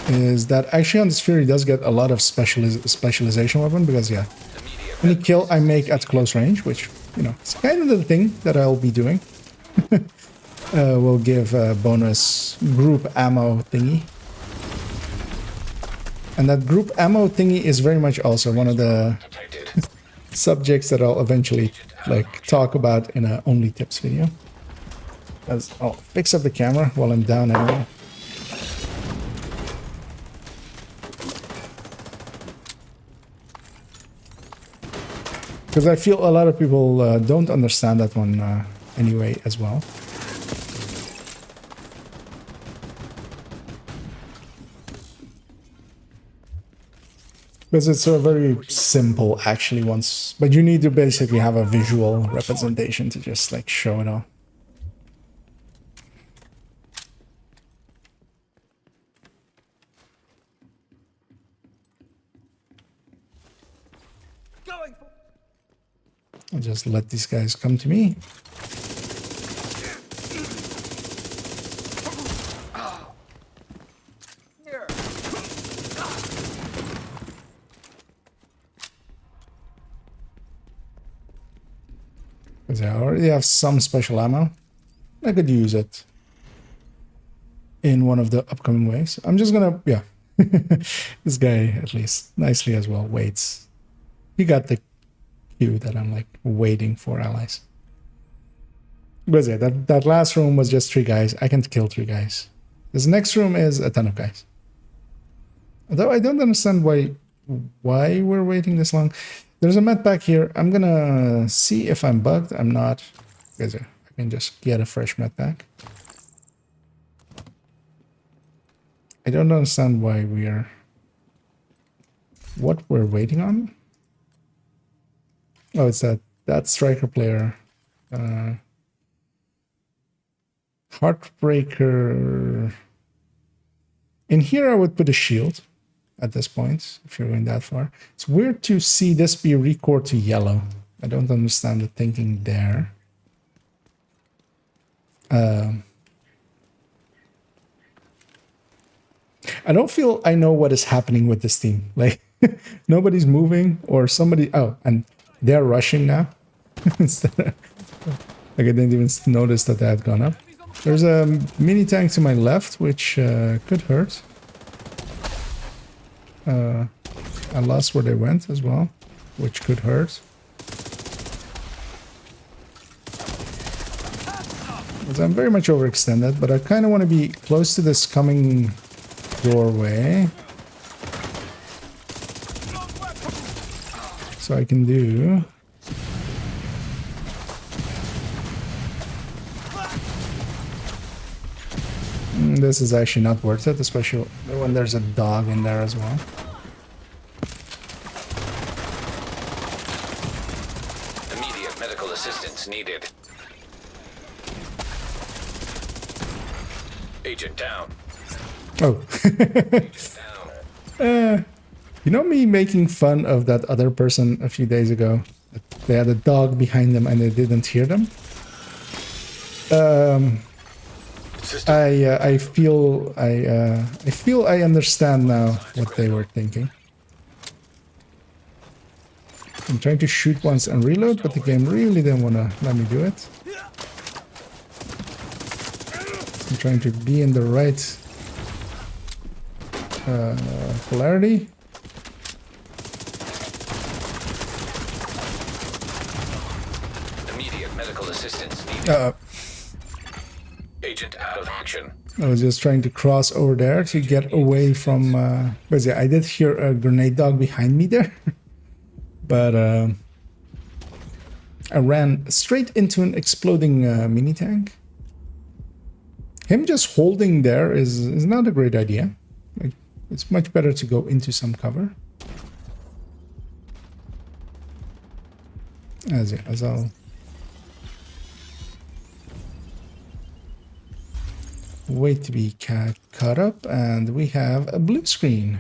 is that actually on this Fury does get a lot of specialization weapon, because yeah, any kill I make at close range, which, you know, it's kind of the thing that I'll be doing. Will give a bonus group ammo thingy. And that group ammo thingy is very much also one of the subjects that I'll eventually like talk about in a only tips video. As I'll fix up the camera while I'm down anyway. Because I feel a lot of people don't understand that one anyway as well. Because it's a very simple actually once, but you need to basically have a visual representation to just like show it all. I'll just let these guys come to me. Because I already have some special ammo. I could use it in one of the upcoming waves. I'm just gonna, yeah. This guy, at least, nicely as well, waits. He got the cue that I'm like waiting for allies. But yeah, that last room was just 3 guys. I can't kill 3 guys. This next room is a ton of guys. Although I don't understand why we're waiting this long. There's a med pack here. I'm gonna see if I'm bugged. I'm not. Because I can just get a fresh med pack. I don't understand why what we're waiting on. Oh, it's that striker player. Heartbreaker. In here I would put a shield at this point, if you're going that far. It's weird to see this be record to yellow. I don't understand the thinking there. I don't feel I know what is happening with this team. Like, nobody's moving, or somebody... Oh, and they're rushing now. Like, I didn't even notice that they had gone up. There's a mini tank to my left, which could hurt. I lost where they went as well, which could hurt. Because I'm very much overextended, but I kind of want to be close to this coming doorway. So I can do... This is actually not worth it, especially when there's a dog in there as well. Immediate medical assistance needed. Agent down. Oh. Agent down. You know me making fun of that other person a few days ago? They had a dog behind them and they didn't hear them. I feel I understand now what they were thinking. I'm trying to shoot once and reload, but the game really didn't want to let me do it. I'm trying to be in the right polarity. Immediate medical assistance needed. Agent out of action. I was just trying to cross over there to get away from... but yeah, I did hear a grenade dog behind me there. But I ran straight into an exploding mini tank. Him just holding there is not a great idea. Like, it's much better to go into some cover. As I'll wait to be caught up, and we have a blue screen.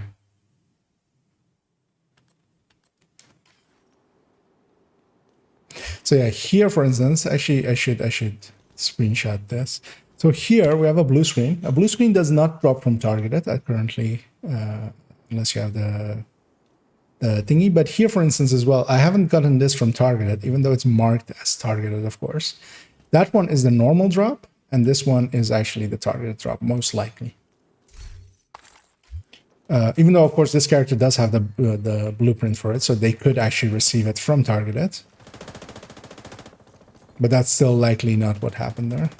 So yeah, here for instance, actually I should screenshot this. So here we have a blue screen. A blue screen does not drop from targeted currently, unless you have the thingy. But here, for instance, as well, I haven't gotten this from targeted, even though it's marked as targeted, of course. That one is the normal drop, and this one is actually the targeted drop, most likely. Even though, of course, this character does have the blueprint for it, so they could actually receive it from targeted. But that's still likely not what happened there.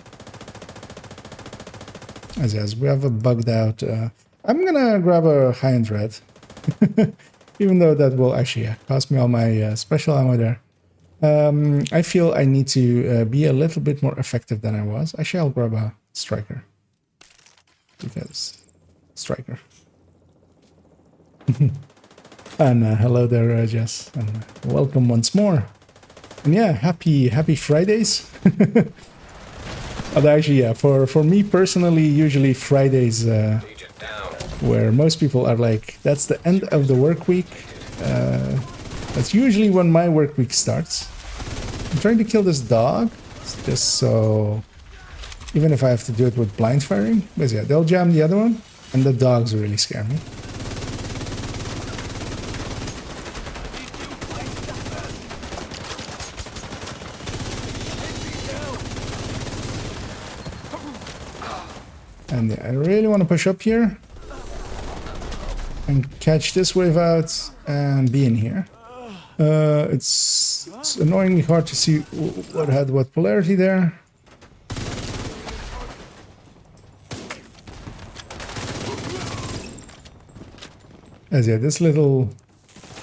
As yes, we have a bugged out. I'm gonna grab a high-end red, even though that will actually cost me all my special ammo there. I feel I need to be a little bit more effective than I was. Actually, I'll grab a striker because striker. And hello there, Jess, and welcome once more. And yeah, happy Fridays. Although actually, yeah, for me personally, usually Fridays, where most people are like, that's the end of the work week. That's usually when my work week starts. I'm trying to kill this dog, just so, even if I have to do it with blind firing. But yeah, they'll jam the other one, and the dogs really scare me. And yeah, I really want to push up here and catch this wave out and be in here. It's annoyingly hard to see what had what polarity there. As yeah, this little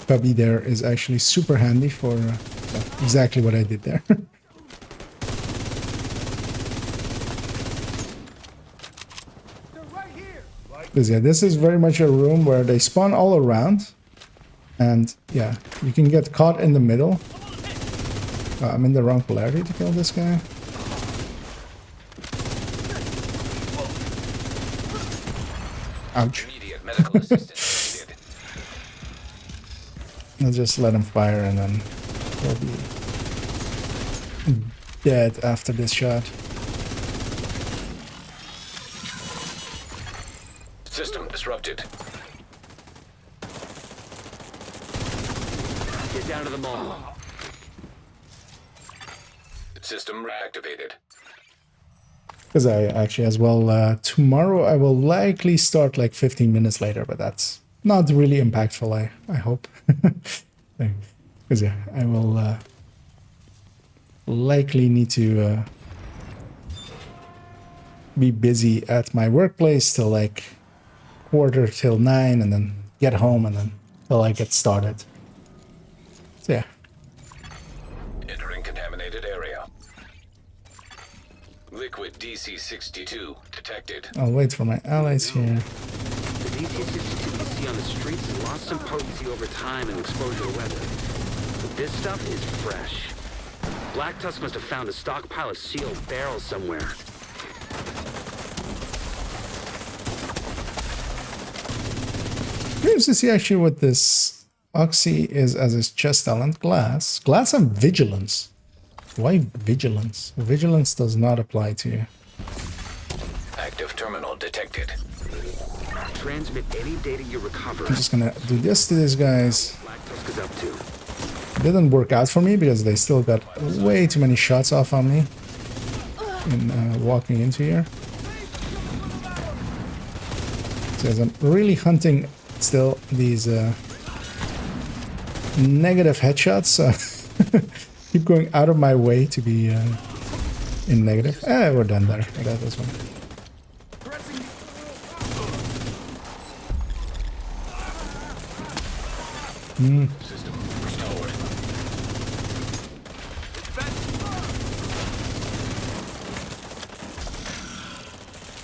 cubby there is actually super handy for exactly what I did there. Because yeah, this is very much a room where they spawn all around, and yeah, you can get caught in the middle. I'm in the wrong polarity to kill this guy. Ouch. I'll just let him fire and then he'll be dead after this shot. System disrupted. Get down to the mall. System reactivated. Because I actually, as well, tomorrow I will likely start like 15 minutes later, but that's not really impactful, I hope. Because yeah, I will likely need to be busy at my workplace till like 8:45 and then get home and then till I get started. So yeah. Entering contaminated area. Liquid DC-62 detected. I'll wait for my allies here. The DC-62 you see on the streets has lost some potency over time and exposure to weather. But this stuff is fresh. Black Tusk must have found a stockpile of sealed barrels somewhere. Curious to see actually what this Oxy is as its chest talent. Glass. Glass and Vigilance. Why Vigilance? Vigilance does not apply to you. Active terminal detected. Transmit any data you recover. I'm just gonna do this to these guys. Black Tusk is up to. Didn't work out for me because they still got way too many shots off on me in walking into here. Says I'm really hunting still these negative headshots, so keep going out of my way to be in negative. We're done there. I got this one. System restored.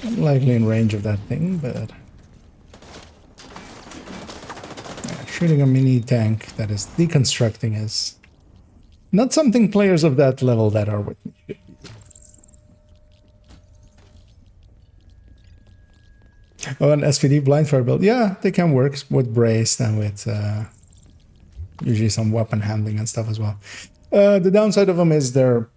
I'm likely in range of that thing, but shooting a mini tank that is deconstructing is not something players of that level that are with me should be. Oh, an SVD blind fire build. Yeah, they can work with braced and with usually some weapon handling and stuff as well. The downside of them is they're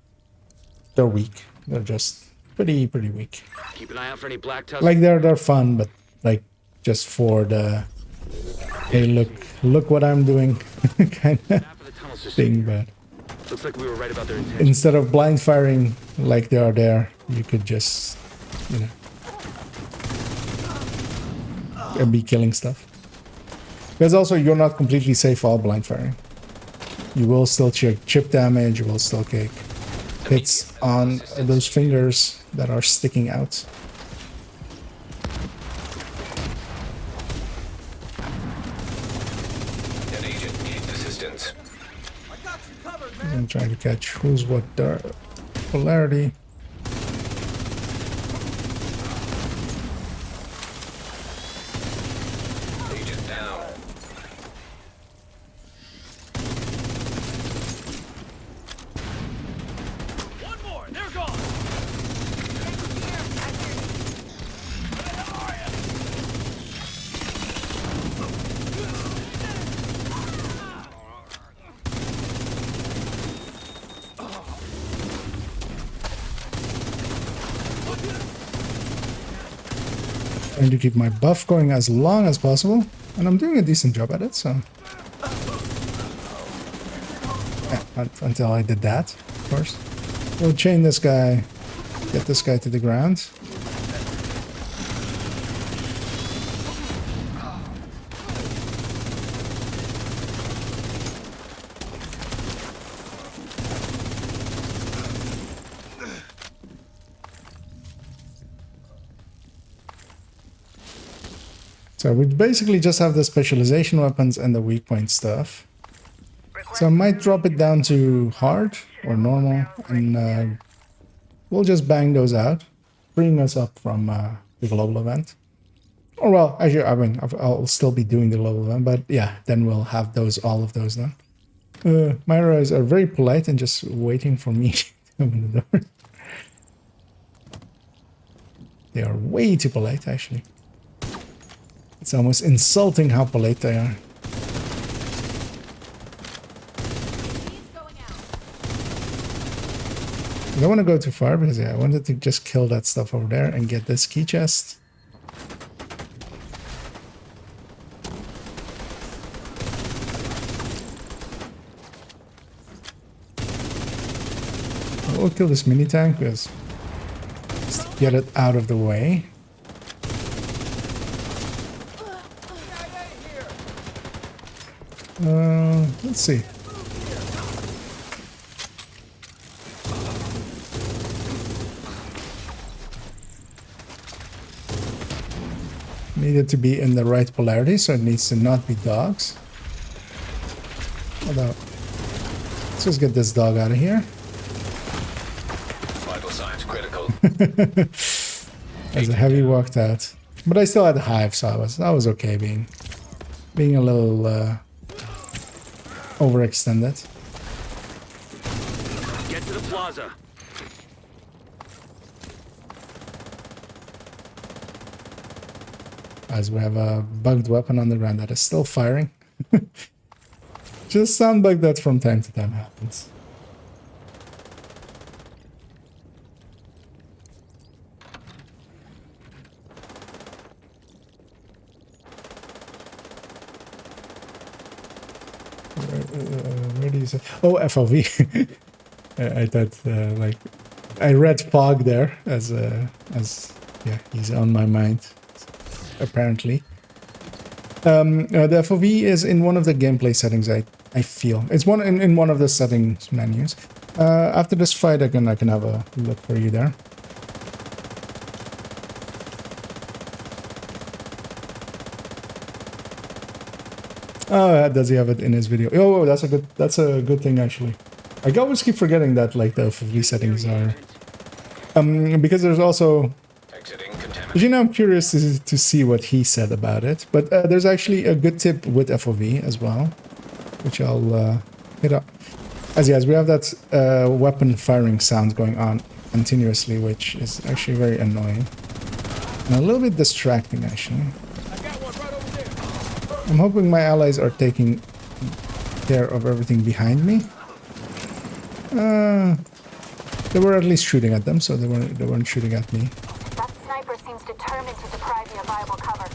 weak. They're just pretty weak. Keep an eye out for any Black Tusk. Like they're fun, but like just for the hey look what I'm doing kind of Map of the tunnel system. thing. But Looks like we were right about their intention. instead of blind firing like they are there, you could just be killing stuff. Because also you're not completely safe while blind firing. You will still chip damage. You will still take hits on those fingers that are sticking out. An agent needs assistance. I'm trying to catch who's what polarity. Agent down. One more. They're gone. Trying to keep my buff going as long as possible, and I'm doing a decent job at it, so yeah, until I did that first. We'll chain this guy, get this guy to the ground. So we basically just have the specialization weapons and the weak point stuff. So I might drop it down to hard or normal, and we'll just bang those out, bringing us up from the global event. Or well, actually, I mean, I'll still be doing the global event, but yeah, then we'll have all of those done. My heroes are very polite and just waiting for me to open the door. They are way too polite, actually. It's almost insulting how polite they are. I don't want to go too far because yeah, I wanted to just kill that stuff over there and get this key chest. We'll kill this mini tank because just to get it out of the way. Let's see. Need it to be in the right polarity, so it needs to not be dogs. Although, let's just get this dog out of here. Vital signs critical. As a heavy walked out. But I still had hive, so I was okay being a little overextended. Get to the plaza. As we have a bugged weapon on the ground that is still firing. Just sound bug that from time to time happens. Where do you say? Oh, FOV. I thought like I read fog there as yeah, he's on my mind apparently. The FOV is in one of the gameplay settings. I feel it's one in one of the settings menus. After this fight, I can have a look for you there. Oh, does he have it in his video? Oh, that's a good thing actually. I always keep forgetting that like the FOV settings are because there's also. You know, I'm curious to see what he said about it, but there's actually a good tip with FOV as well, which I'll hit up. As yes, we have that weapon firing sound going on continuously, which is actually very annoying and a little bit distracting actually. I'm hoping my allies are taking care of everything behind me. They were at least shooting at them, so they weren't shooting at me. That sniper seems determined to deprive you of viable cover.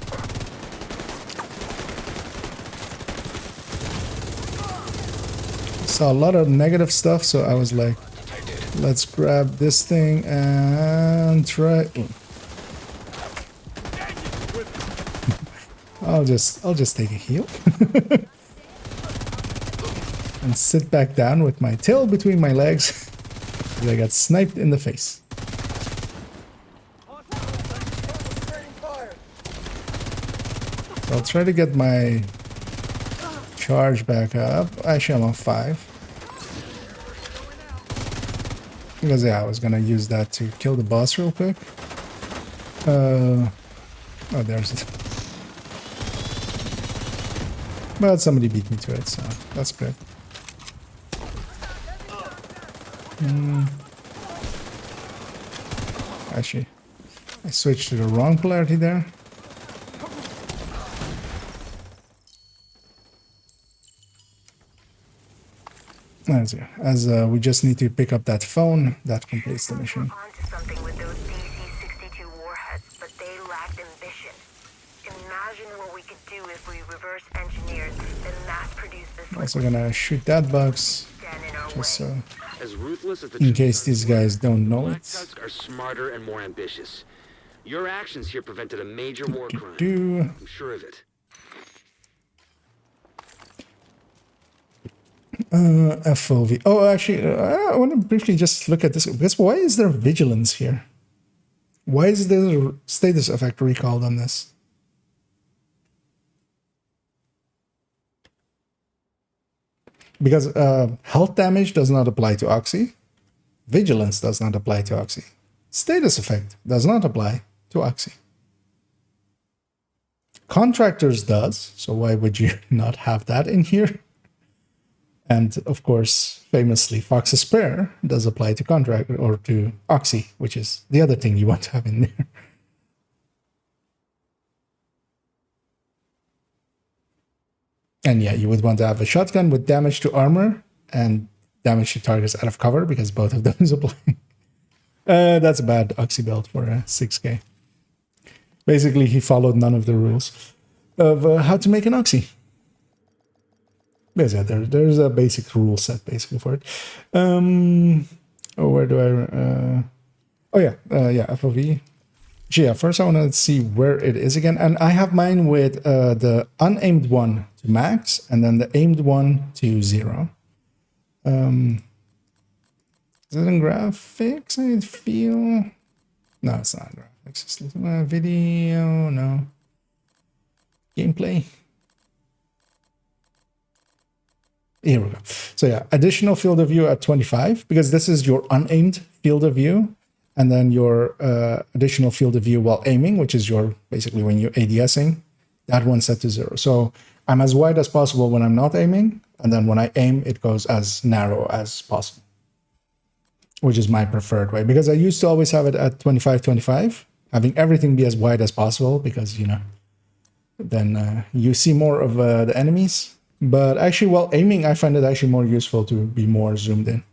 Saw a lot of negative stuff, so I was like, let's grab this thing and try. I'll just take a heal and sit back down with my tail between my legs because I got sniped in the face. So I'll try to get my charge back up. Actually, I'm on 5. Because yeah, I was gonna use that to kill the boss real quick. Oh, there's it. But somebody beat me to it, so that's good. Actually, I switched to the wrong polarity there. As we just need to pick up that phone, that completes the mission. Onto something with those DC-62 warheads, but they lacked ambition. Imagine what we could do if we reverse engineered, then mass produce this. Also gonna shoot that box, just so As ruthless as the in case these guys don't know Black it. Tusk are smarter and more ambitious. Your actions here prevented a major war crime. I'm sure of it. FOV. Oh, actually, I want to briefly just look at this. Because why is there vigilance here? Why is there status effect recalled on this? Because health damage does not apply to Oxy. Vigilance does not apply to Oxy. Status effect does not apply to Oxy. Contractors does, so why would you not have that in here? And of course, famously, Fox's Spare does apply to Contractor or to Oxy, which is the other thing you want to have in there. And yeah, you would want to have a shotgun with damage to armor and damage to targets out of cover because both of those apply. That's a bad Oxy build for a 6K. Basically, he followed none of the rules of how to make an Oxy. Yes, yeah, there's a basic rule set basically for it. Where do I? Yeah, FOV. Yeah, first I want to see where it is again, and I have mine with the unaimed one to max, and then the aimed one to 0. Is it in graphics? I feel no, it's not graphics. It's video, no gameplay. Here we go. So yeah, additional field of view at 25, because this is your unaimed field of view. and then your additional field of view while aiming, which is your basically when you're ADSing, that one's set to 0. So I'm as wide as possible when I'm not aiming, and then when I aim, it goes as narrow as possible, which is my preferred way, because I used to always have it at 25-25, having everything be as wide as possible, because, you know, then you see more of the enemies. But actually, while aiming, I find it actually more useful to be more zoomed in.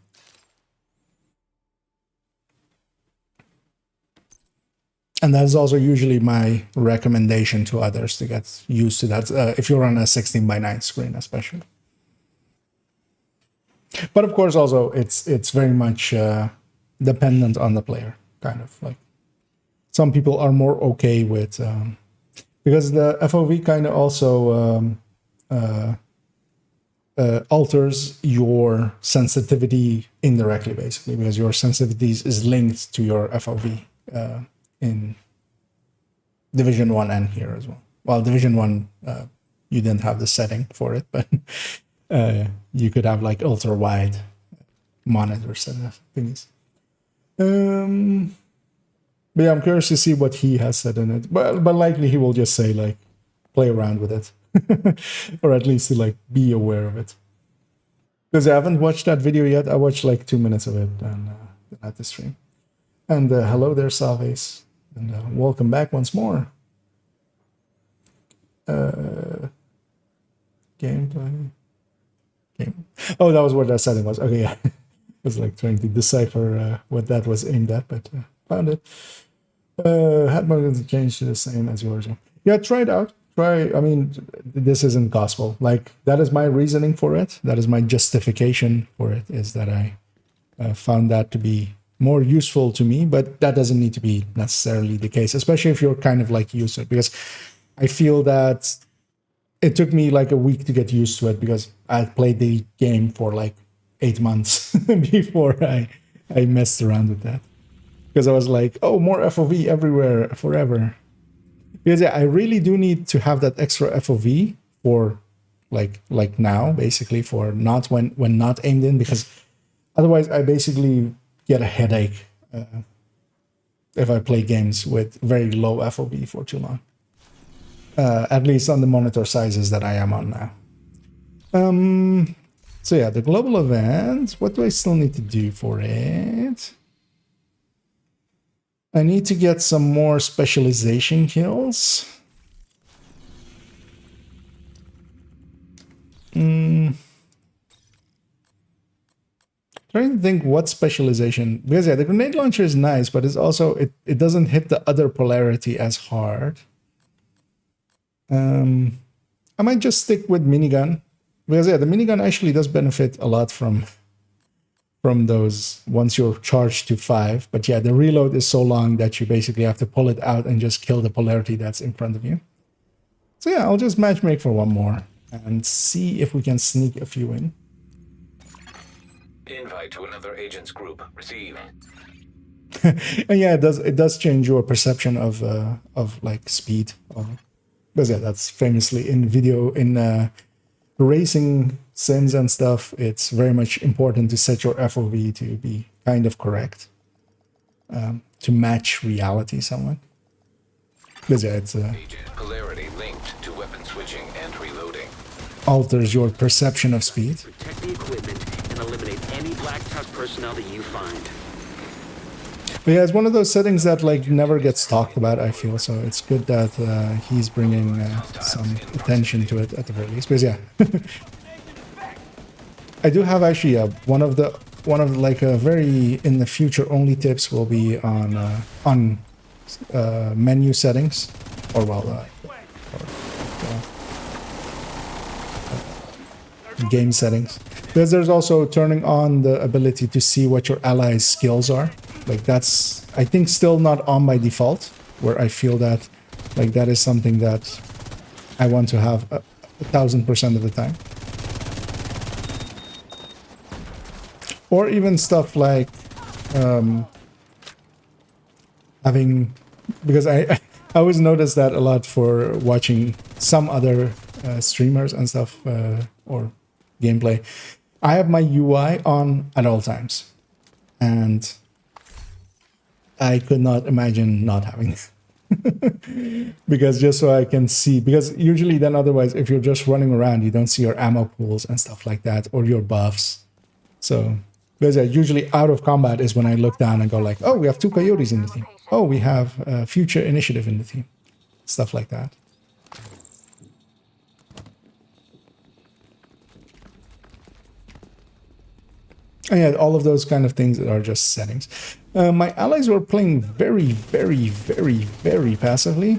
And that is also usually my recommendation to others to get used to that, if you're on a 16:9 screen, especially. But of course, also it's very much dependent on the player, kind of like. Some people are more okay with because the FOV kind of also alters your sensitivity indirectly, basically, because your sensitivity is linked to your FOV in Division 1 and here as well. Well, Division 1, you didn't have the setting for it, but you could have like ultra wide monitors and things. But yeah, I'm curious to see what he has said in it. But likely he will just say like, play around with it, or at least to like be aware of it. Because I haven't watched that video yet. I watched like 2 minutes of it and at the stream. And hello there, Salves, and welcome back once more. Gameplay. Game. Oh, that was what that setting was. Okay, yeah. I was like trying to decipher what that was aimed at, but found it. Hat markings changed to the same as yours. Yeah, try it out. I mean, this isn't gospel. Like, that is my reasoning for it. That is my justification for it, is that I found that to be more useful to me, but that doesn't need to be necessarily the case, especially if you're kind of like used to it, because I feel that it took me like a week to get used to it, because I played the game for like 8 months before I messed around with that. Because I was like, oh, more FOV everywhere, forever. Because yeah, I really do need to have that extra FOV for like now, basically, for not when not aimed in, because otherwise I basically get a headache if I play games with very low FOV for too long. At least on the monitor sizes that I am on now. So yeah, the global event, what do I still need to do for it? I need to get some more specialization kills. Trying to think what specialization, because yeah, the grenade launcher is nice, but it's also it doesn't hit the other polarity as hard. I might just stick with minigun, because yeah, the minigun actually does benefit a lot from those once you're charged to 5. But yeah, the reload is so long that you basically have to pull it out and just kill the polarity that's in front of you. So yeah, I'll just matchmake for one more and see if we can sneak a few in. Invite to another agent's group. Receive. And yeah, it does change your perception of like speed. Because yeah, that's famously in video in racing sims and stuff. It's very much important to set your FOV to be kind of correct, to match reality somewhat. Because yeah, it's Agent polarity linked to weapon switching and reloading. Alters your perception of speed. Protect the equipment and eliminate any Black Tusk personnel that you find. But yeah, it's one of those settings that like never gets talked about, I feel. So it's good that he's bringing some attention to it at the very least. Because yeah, I do have actually one of like a very in the future only tips will be on menu settings, or well, game settings. Because there's also turning on the ability to see what your allies' skills are. Like that's, I think, still not on by default, where I feel that like that is something that I want to have 1000% of the time. Or even stuff like having, because I always notice that a lot for watching some other streamers and stuff, or gameplay. I have my UI on at all times, and I could not imagine not having this. Because just so I can see, because usually then otherwise if you're just running around you don't see your ammo pools and stuff like that, or your buffs. So because usually out of combat is when I look down and go like, oh, we have 2 coyotes in the team, oh, we have future initiative in the team, stuff like that. And yeah, all of those kind of things are just settings. My allies were playing very, very, very, very passively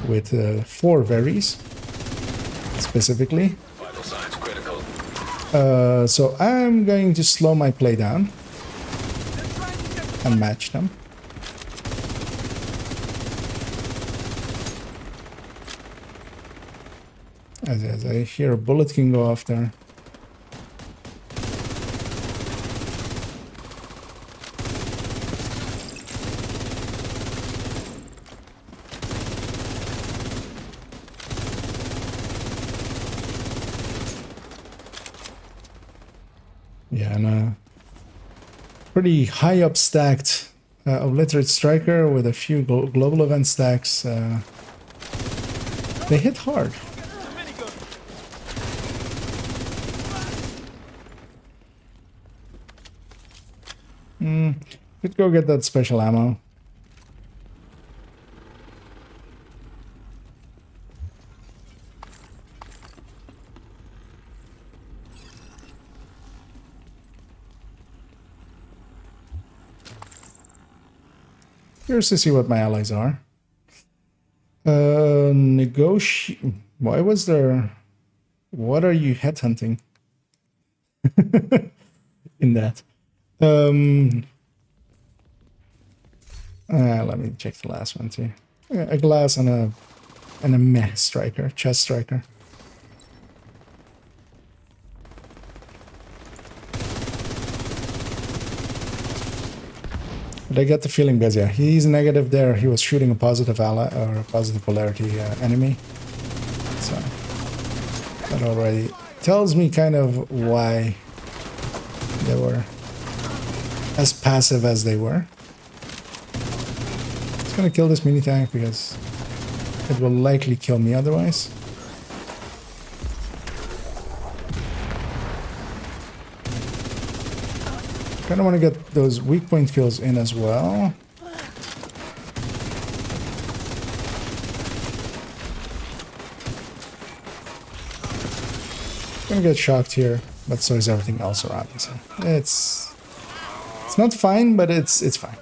with 4 berries specifically. Vital signs critical. So I'm going to slow my play down and match them. As I hear a bullet can go off there. Yeah, and a pretty high up stacked obliterate striker with a few global event stacks. They hit hard. Could go get that special ammo. Curious to see what my allies are. Why was there... What are you headhunting? In that. Let me check the last one too. A glass and a meh striker, chest striker. But I get the feeling because yeah, he's negative there. He was shooting a positive ally or a positive polarity enemy. So that already tells me kind of why they were as passive as they were. Just gonna kill this mini tank because it will likely kill me otherwise. Kind of want to get those weak point kills in as well. Gonna get shocked here, but so is everything else around me. So it's not fine, but it's fine.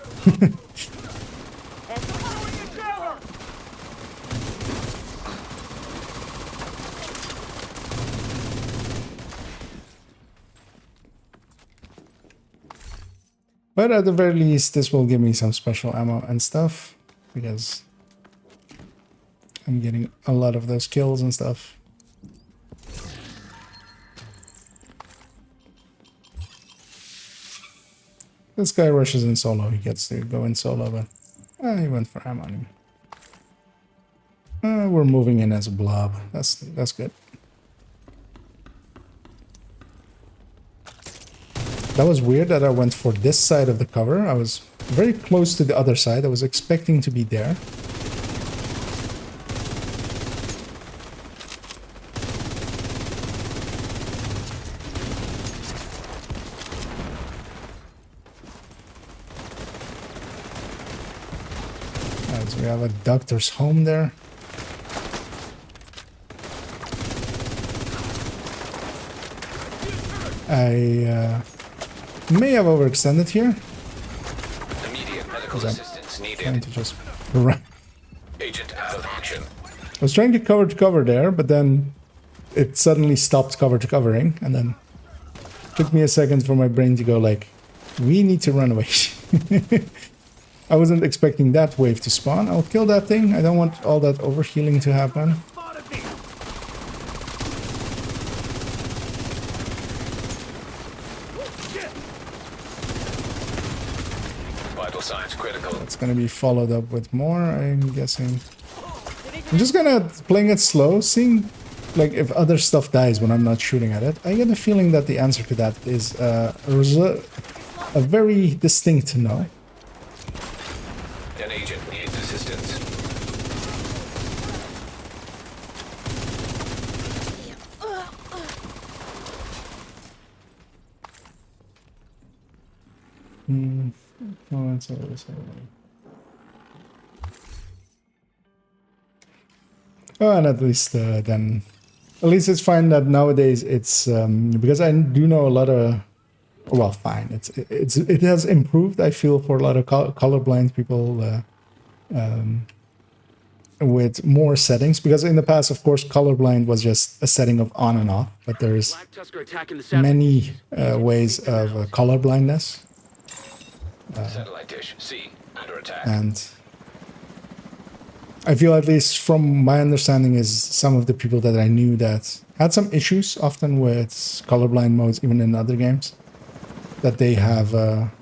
But at the very least, this will give me some special ammo and stuff, because I'm getting a lot of those kills and stuff. This guy rushes in solo, he gets to go in solo, but he went for ammo anyway. We're moving in as a blob, that's good. That was weird that I went for this side of the cover. I was very close to the other side. I was expecting to be there. Alright, so we have a doctor's home there. I may have overextended here. Immediate medical assistance needed. Trying to just run. Agent out of action. I was trying to cover there, but then it suddenly stopped cover to covering, and then it took me a second for my brain to go like, we need to run away. I wasn't expecting that wave to spawn. I'll kill that thing. I don't want all that overhealing to happen. Signs critical. It's gonna be followed up with more, I'm guessing. I'm just gonna playing it slow, seeing like if other stuff dies when I'm not shooting at it. I get the feeling that the answer to that is a very distinct no. An agent needs assistance. Oh, that's always oh, and at least then, at least it's fine that nowadays it's because I do know a lot of. Well, fine. It has improved. I feel for a lot of colorblind people with more settings, because in the past, of course, colorblind was just a setting of on and off. But there's Black Tusk are attacking the satellite. many ways of colorblindness, Satellite dish C under attack. and I feel, at least from my understanding, is some of the people that I knew that had some issues often with colorblind modes, even in other games, that they have. I'm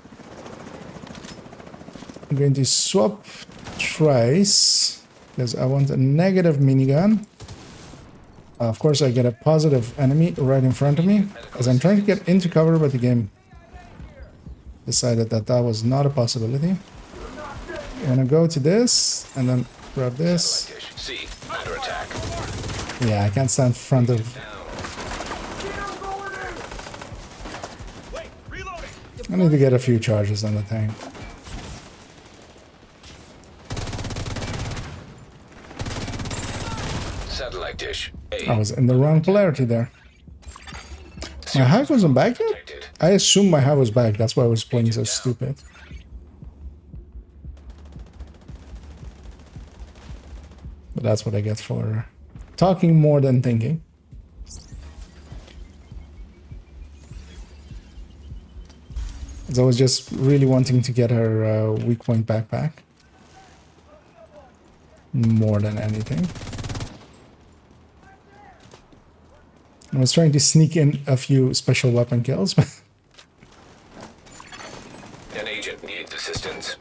going to swap twice because I want a negative minigun. Of course, I get a positive enemy right in front of me as I'm trying to get into cover, but the game decided that that was not a possibility. I'm gonna go to this and then grab this. Satellite dish C under attack. Yeah, I can't stand in front of. I need to get a few charges on the thing. Satellite dish A. I was in the wrong polarity there. My hive wasn't back yet? I assumed my hive was back, that's why I was playing so stupid. But that's what I get for talking more than thinking. I was just really wanting to get her weak point backpack. More than anything. I was trying to sneak in a few special weapon kills. An agent needs assistance.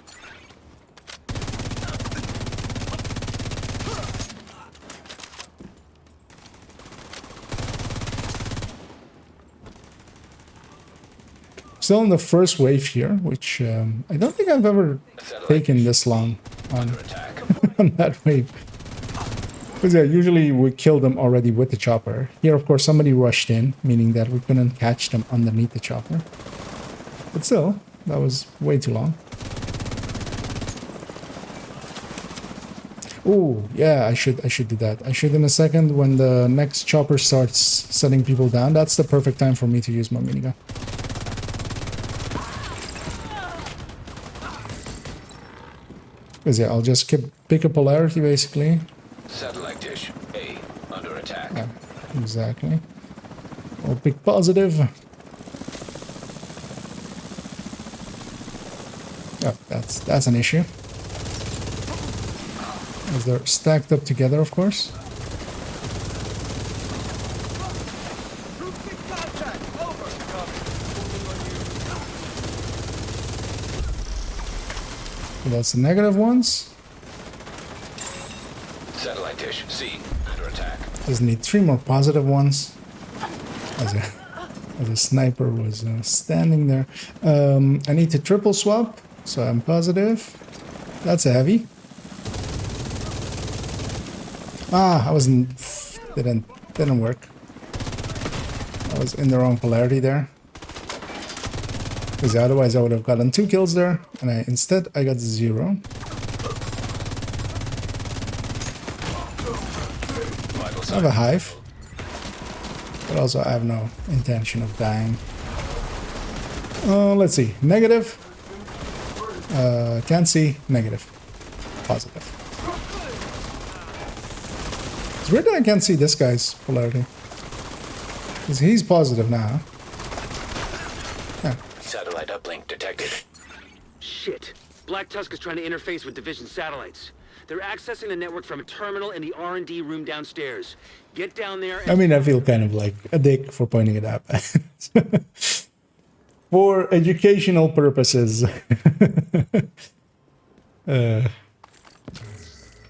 Still in the first wave here, which I don't think I've ever taken this long on, on that wave. Because yeah, usually we kill them already with the chopper. Here, of course, somebody rushed in, meaning that we couldn't catch them underneath the chopper. But still, that was way too long. Oh, yeah, I should do that. I should in a second when the next chopper starts setting people down. That's the perfect time for me to use my minigun. Because yeah, I'll just pick a polarity basically. Satellite dish A under attack. Yeah, exactly. I'll pick positive. Oh, that's an issue. As they're stacked up together, of course. So that's the negative ones. Satellite dish C under attack. Just need 3 more positive ones. As a sniper was standing there. I need to triple swap, so I'm positive. That's a heavy. Ah, didn't work. I was in the wrong polarity there. Because otherwise I would have gotten 2 kills there, and instead I got 0. I have a hive, but also I have no intention of dying. Let's see, negative. Can't see, negative, positive. It's weird that I can't see this guy's polarity. Because he's positive now. Yeah. Satellite uplink detected. Shit. Black Tusk is trying to interface with Division satellites. They're accessing the network from a terminal in the R&D room downstairs. Get down there and... I mean, I feel kind of like a dick for pointing it out. For educational purposes.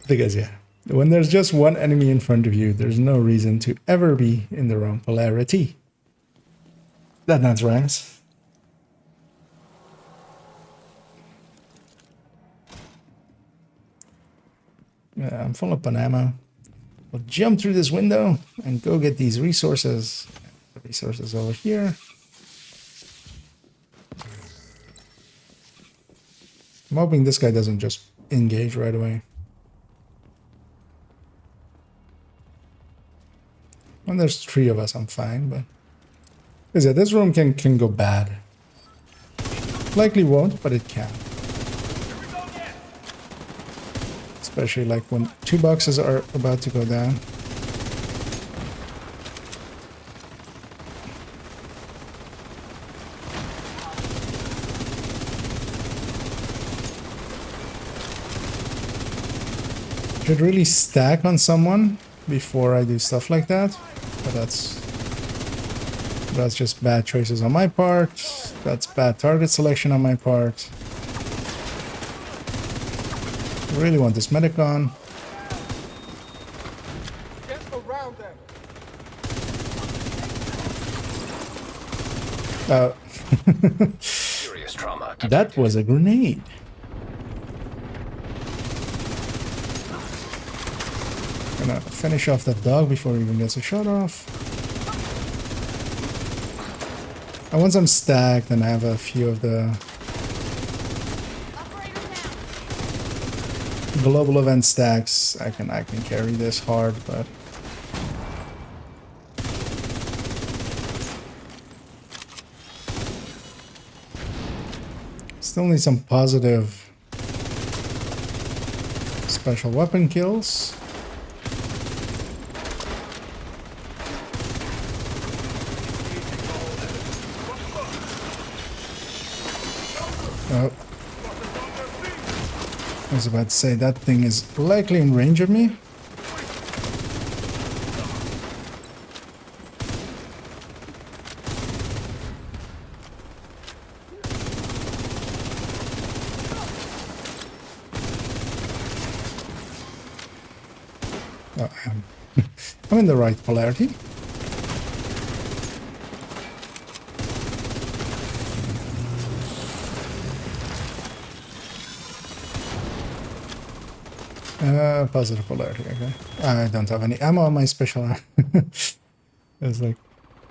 Because, yeah, when there's just one enemy in front of you, there's no reason to ever be in the wrong polarity. That rhymes. Yeah, I'm full up on ammo. We'll jump through this window and go get these resources. The resources over here. I'm hoping this guy doesn't just engage right away. When there's 3 of us, I'm fine, but... Because yeah, this room can go bad. Likely won't, but it can. Especially like when 2 boxes are about to go down. Should really stack on someone before I do stuff like that, but that's just bad choices on my part. That's bad target selection on my part. I really want this medic on. Get around them. Serious trauma. That was a grenade. Gonna finish off that dog before he even gets a shot off. And once I'm stacked and I have a few of the global event stacks, I can carry this hard, but still need some positive special weapon kills. Oh. I was about to say, that thing is likely in range of me. Oh, I'm in the right polarity. Positive polarity, okay. I don't have any ammo on my special. I was like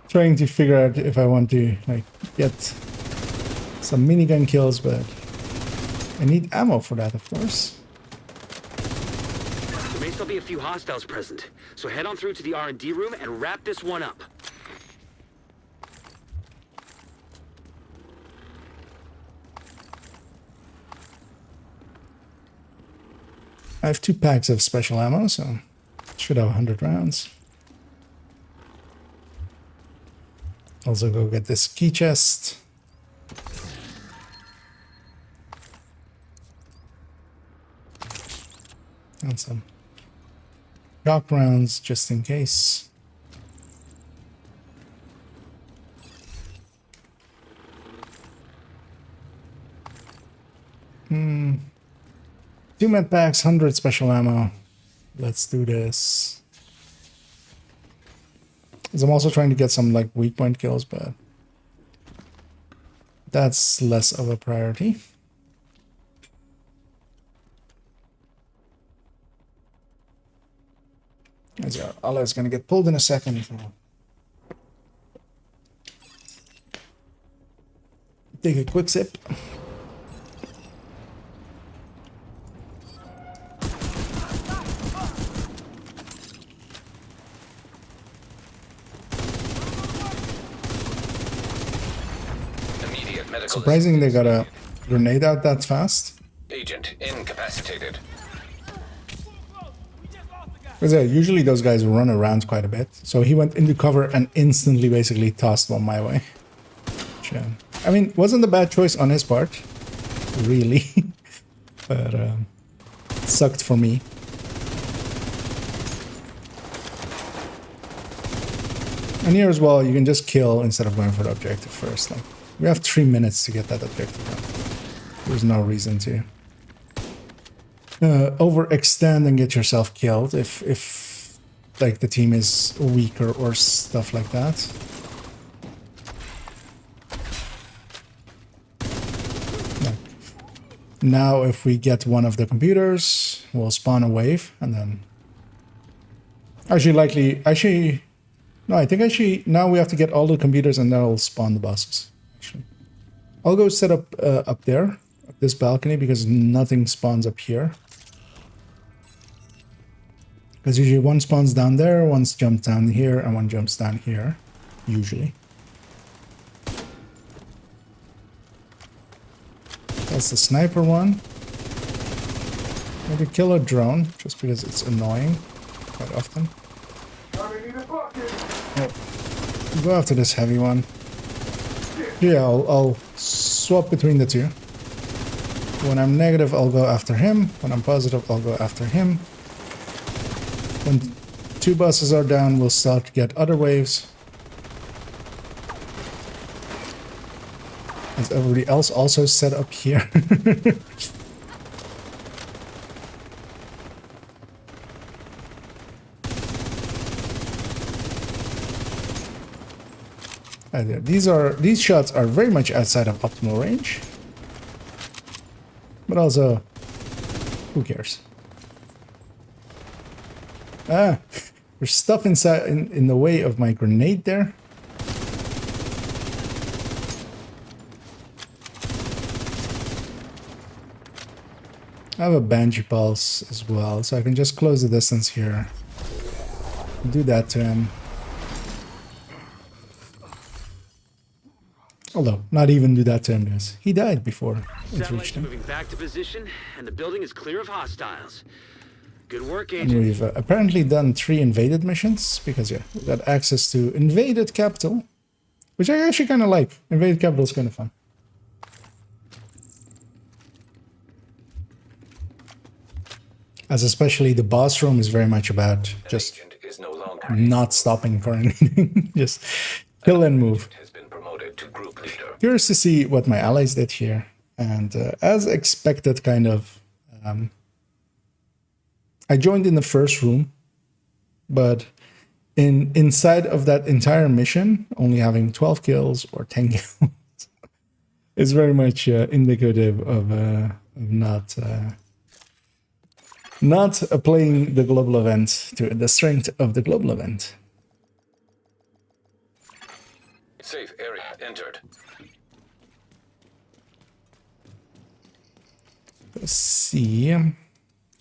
trying to figure out if I want to like get some minigun kills, but I need ammo for that, of course. There may still be a few hostiles present, so head on through to the R&D room and wrap this one up. I have 2 packs of special ammo, so should have 100 rounds. Also go get this key chest. And some shock rounds just in case. Hmm. 2 med packs, 100 special ammo. Let's do this. Because I'm also trying to get some like weak point kills, but that's less of a priority. Allah is gonna get pulled in a second. Take a quick sip. Surprising they got a grenade out that fast. Agent incapacitated. Because yeah, usually those guys run around quite a bit. So he went into cover and instantly basically tossed one my way. Which, I mean, wasn't a bad choice on his part. Really. But sucked for me. And here as well, you can just kill instead of going for the objective first. Like, we have 3 minutes to get that objective done. There's no reason to overextend and get yourself killed if like the team is weaker or stuff like that. Now if we get one of the computers, we'll spawn a wave, and then... Actually, no, I think actually now we have to get all the computers and that'll spawn the bosses. Actually, I'll go set up up there, up this balcony, because nothing spawns up here. Because usually one spawns down there, one jumps down here, and one jumps down here. Usually. That's the sniper one. Maybe kill a drone, just because it's annoying quite often. Oh, go after this heavy one. Yeah, I'll swap between the two. When I'm negative, I'll go after him. When I'm positive, I'll go after him. When two buses are down, we'll start to get other waves. Is everybody else also set up here? These shots are very much outside of optimal range. But also, who cares? Ah, there's stuff inside in the way of my grenade there. I have a Banshee Pulse as well, so I can just close the distance here. Do that to him. Although, not even do that to him, because he died before it reached him. Moving back to position, and the building is clear of hostiles. Good work, And Agent. we've apparently done 3 invaded missions, because yeah, we got access to invaded capital, which I actually kind of like. Invaded capital is kind of fun. As especially the boss room is very much about just Agent is no longer not stopping for anything. Just kill and move. has been promoted to group leader. Curious to see what my allies did here. And as expected, kind of, I joined in the first room, but inside of that entire mission, only having 12 kills or 10 kills is very much indicative of not playing the global event to the strength of the global event. Safe area entered. Let's see.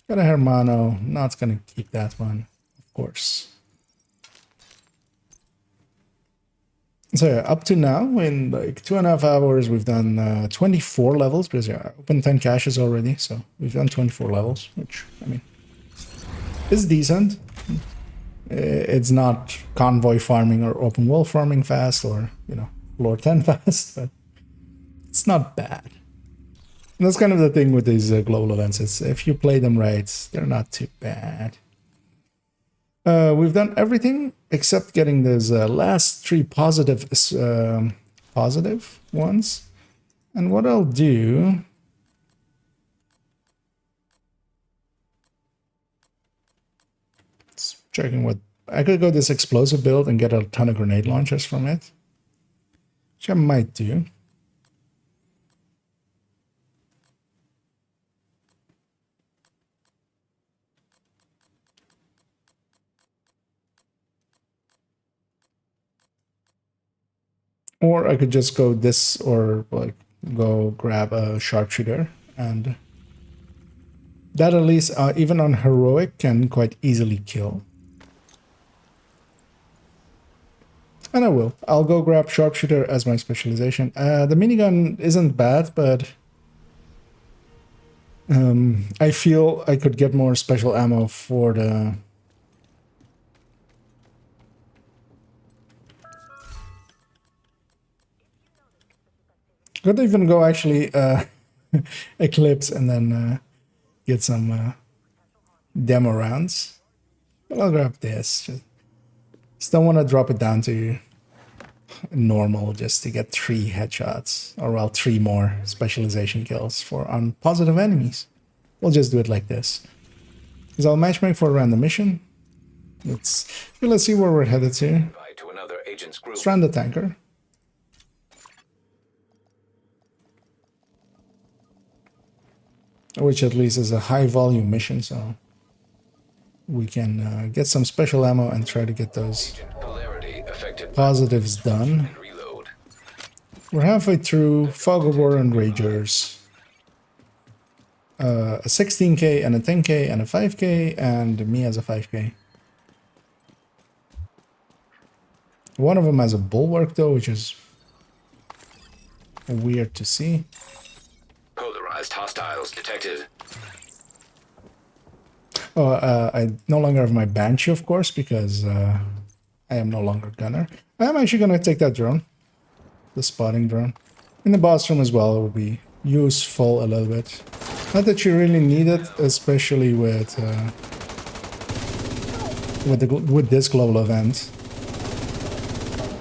Got a Hermano. Not gonna keep that one, of course. So yeah, up to now, in like 2.5 hours, we've done 24 levels, because yeah, I opened 10 caches already, so we've done 24 levels, which, I mean, is decent. It's not convoy farming or open world farming fast, or, you know, floor 10 fast, but it's not bad. And that's kind of the thing with these global events. It's if you play them right, they're not too bad. We've done everything except getting those last 3 positive ones. And what I'll do... Checking what... I could go this explosive build and get a ton of grenade launchers from it. Which I might do. Or I could just go this, or like go grab a sharpshooter, and that at least, even on heroic, can quite easily kill. And I will. I'll go grab sharpshooter as my specialization. The minigun isn't bad, but I feel I could get more special ammo for the... Could even go actually Eclipse and then get some demo rounds. But I'll grab this. Just don't want to drop it down to normal just to get 3 headshots. Or well, 3 more specialization kills for on positive enemies. We'll just do it like this. Because I'll matchmake for a random mission. Let's see where we're headed to. Invite to another agent's group. Strand the tanker. which at least is a high volume mission, so we can get some special ammo and try to get those Agent polarity affected. positives done. Reload. We're halfway through Fog of War and Ragers. A 16k and a 10k and a 5k and me as a 5k. One of them has a bulwark though, which is weird to see. Polarized hostiles detected. Oh, I no longer have my Banshee, of course, because I am no longer gunner. I'm actually going to take that drone. The spotting drone. In the boss room as well, it will be useful a little bit. Not that you really need it, especially with this global event.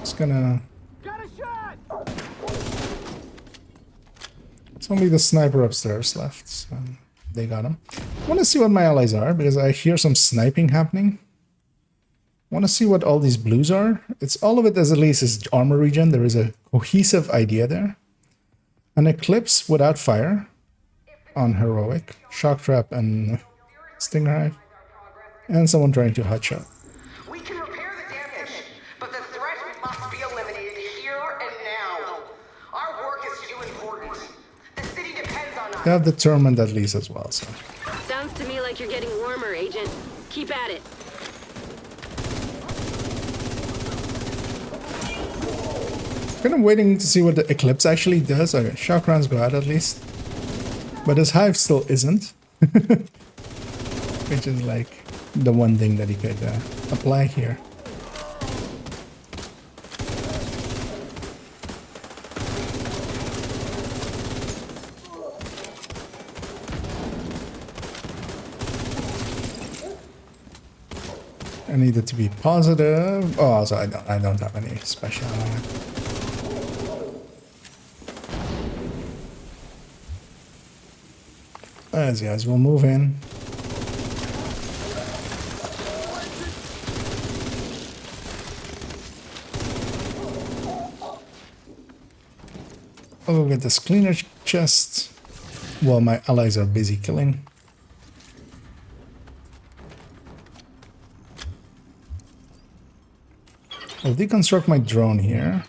It's gonna... It's only the sniper upstairs left, so they got him. I want to see what my allies are, because I hear some sniping happening. I want to see what all these blues are. It's all of it as at least is armor regen. There is a cohesive idea there. An Eclipse without fire on Heroic. Shock Trap and Stinger Hive. And someone trying to hotshot. We can repair the damage, but the threat must be eliminated here and now. Our work is too important. The city depends on us. They have determined at least as well, so. Sounds to me like you're getting warmer, Agent. Keep at it. Kind of waiting to see what the Eclipse actually does. Okay, shock rounds go out at least. But his Hive still isn't. Which is like the one thing that he could apply here. I need it to be positive. Oh, also I don't have any special. As guys, we'll move in. I'll go get this cleaner chest while my allies are busy killing. I'll deconstruct my drone here.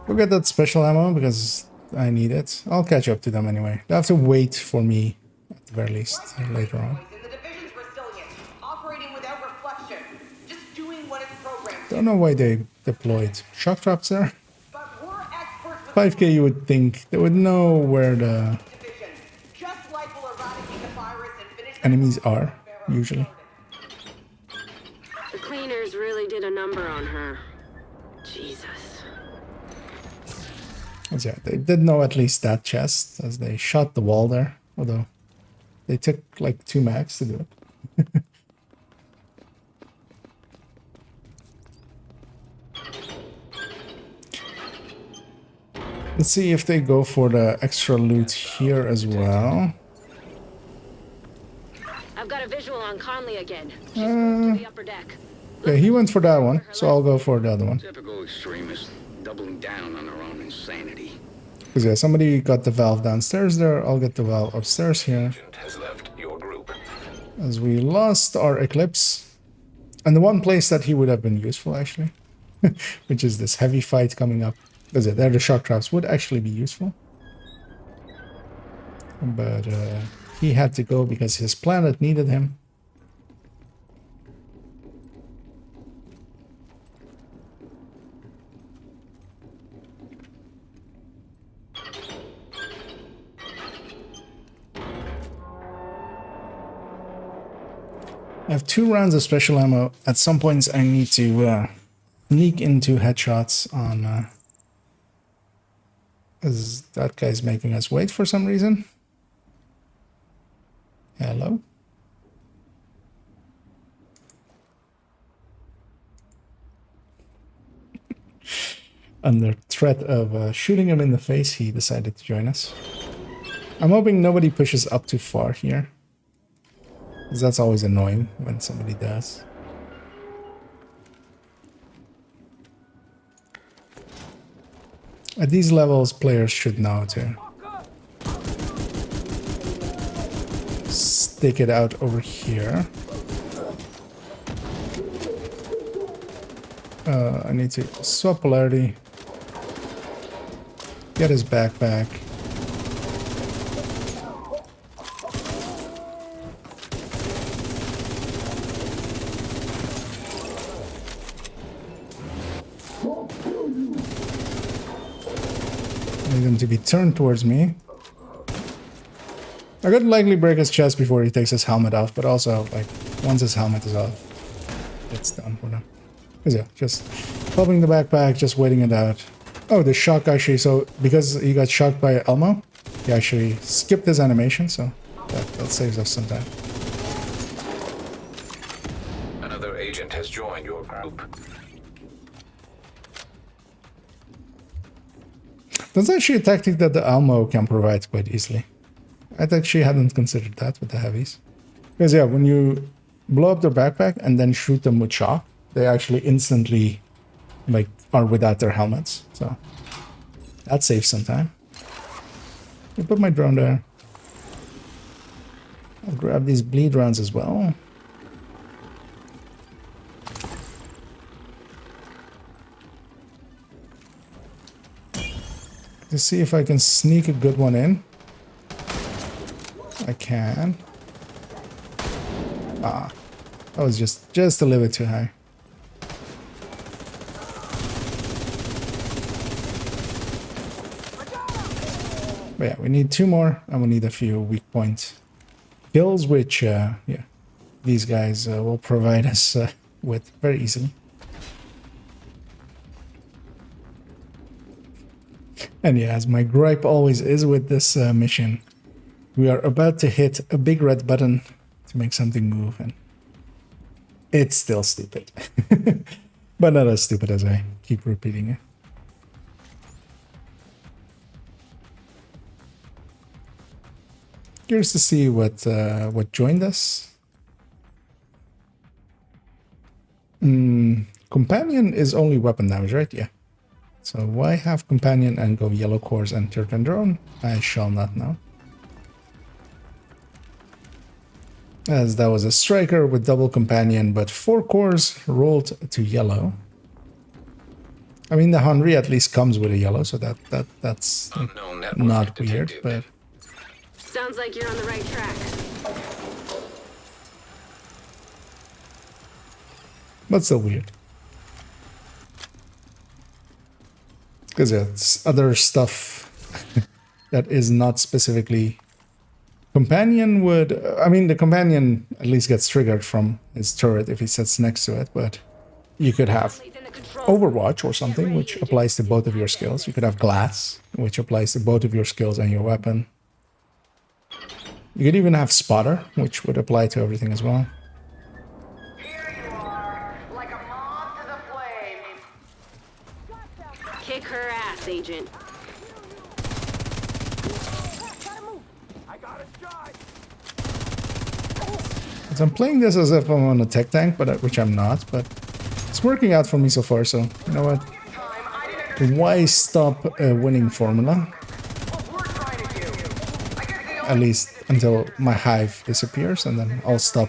We'll get that special ammo because I need it. I'll catch up to them anyway. They have to wait for me at the very least later on. The division's resilient, operating without reflection, just doing what it's programmed to. Don't know why they deployed shock traps there. But we're experts with 5k you would think they would know where the division. Just like we'll eradicate the virus and finish enemies are, usually. The cleaners really did a number on her. Jesus. But yeah, they did know at least that chest as they shot the wall there. Although they took like 2 mags to do it. Let's see if they go for the extra loot here as well. I've got a visual on Conley again. She's moved to the upper deck. Okay, he went for that one, so I'll go for the other one. Typical extremist, doubling down on their own insanity. Because yeah, somebody got the valve downstairs there. I'll get the valve upstairs here. Agent has left your group. As we lost our Eclipse. And the one place that he would have been useful, actually. Which is this heavy fight coming up. Because yeah, there the shock traps would actually be useful. But he had to go because his planet needed him. I have 2 rounds of special ammo. At some points I need to sneak into headshots on... As that guy's making us wait for some reason. Hello? Under threat of shooting him in the face, he decided to join us. I'm hoping nobody pushes up too far here. Because that's always annoying when somebody does. At these levels, players should know to stake it out over here. I need to swap polarity. Get his backpack. Need him to be turned towards me. I could likely break his chest before he takes his helmet off, but also, like, once his helmet is off, it's done for them. Because yeah, just popping the backpack, just waiting it out. Oh, the shock actually, so because he got shocked by Elmo, he actually skipped his animation, so that saves us some time. Another agent has joined your group. That's actually a tactic that the Elmo can provide quite easily. I actually hadn't considered that with the heavies. Because yeah, when you blow up their backpack and then shoot them with shock, they actually instantly like are without their helmets. So that saves some time. I'll put my drone there. I'll grab these bleed rounds as well. To see if I can sneak a good one in. I can. Ah, that was just a little bit too high. But yeah, we need 2 more, and we need a few weak point kills, which yeah, these guys will provide us with very easily. And yeah, as my gripe always is with this mission, we are about to hit a big red button to make something move, and it's still stupid. But not as stupid as I keep repeating it. Curious to see what joined us. Companion is only weapon damage, right? Yeah. So why have companion and go yellow cores and turret drone? I shall not know. As that was a striker with double companion, but 4 cores rolled to yellow. I mean, the Henri at least comes with a yellow, so that's not weird, but... Sounds like you're on the right track. But still weird. Because it's other stuff that is not specifically... Companion would... I mean, the companion at least gets triggered from his turret if he sits next to it, but you could have Overwatch or something, which applies to both of your skills. You could have Glass, which applies to both of your skills and your weapon. You could even have Spotter, which would apply to everything as well. Here you are, like a moth to the flame. Kick her ass, Agent. So I'm playing this as if I'm on a tech tank, but which I'm not, but it's working out for me so far, so you know what? Why stop a winning formula? At least until my hive disappears, and then I'll stop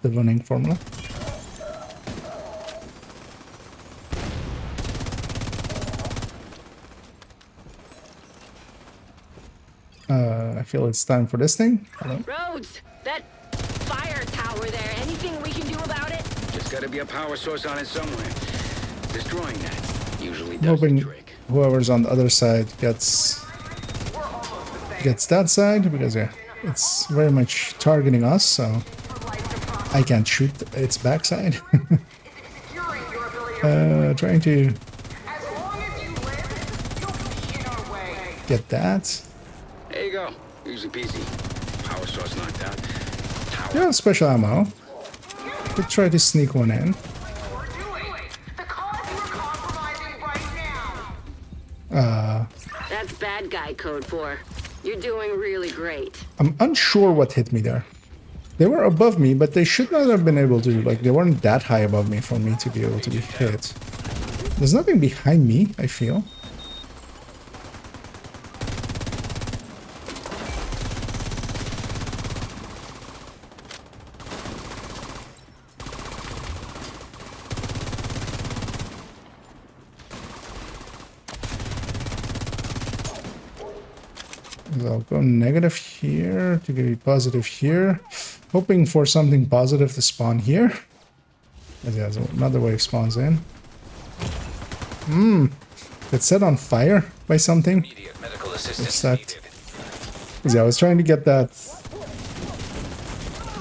the winning formula. I feel it's time for this thing. Hello? Rhodes, that fire tower there, anything we can do about it? Just gotta be a power source on it somewhere. Destroying that usually does the Hoping trick. whoever's on the other side gets that side, because yeah, it's very much targeting us, so I can't shoot its backside. Trying to get that. There you go. Easy peasy. Power source knocked out. Tower. Yeah, special ammo. Could try to sneak one in. That's bad guy code 4. You're doing really great. I'm unsure what hit me there. They were above me, but they should not have been able to, like, they weren't that high above me for me to be able to be hit. There's nothing behind me, I feel. I'll go negative here to be positive here. Hoping for something positive to spawn here. Yeah, another wave spawns in. It's set on fire by something. Immediate medical assistance Sucked. needed. Yeah, I was trying to get that...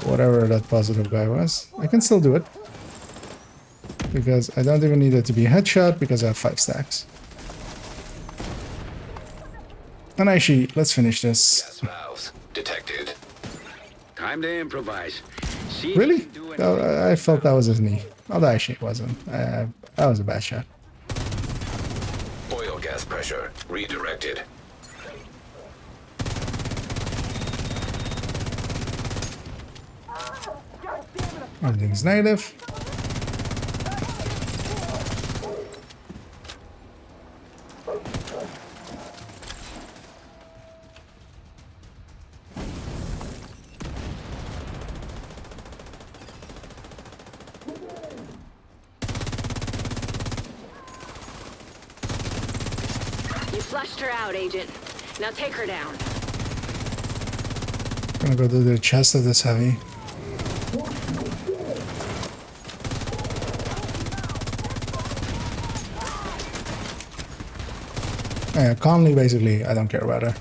whatever that positive guy was. I can still do it. Because I don't even need it to be a headshot because I have 5 stacks. And actually, let's finish this. Gas valves detected. Time to improvise. See if you Really? can do Oh, anything. I felt that was his knee. Although actually it wasn't. That was a bad shot. Oil gas pressure redirected. Everything's negative. You flushed her out, Agent. Now take her down. Gonna go to the chest of this heavy. Yeah, Conley basically, I don't care about her.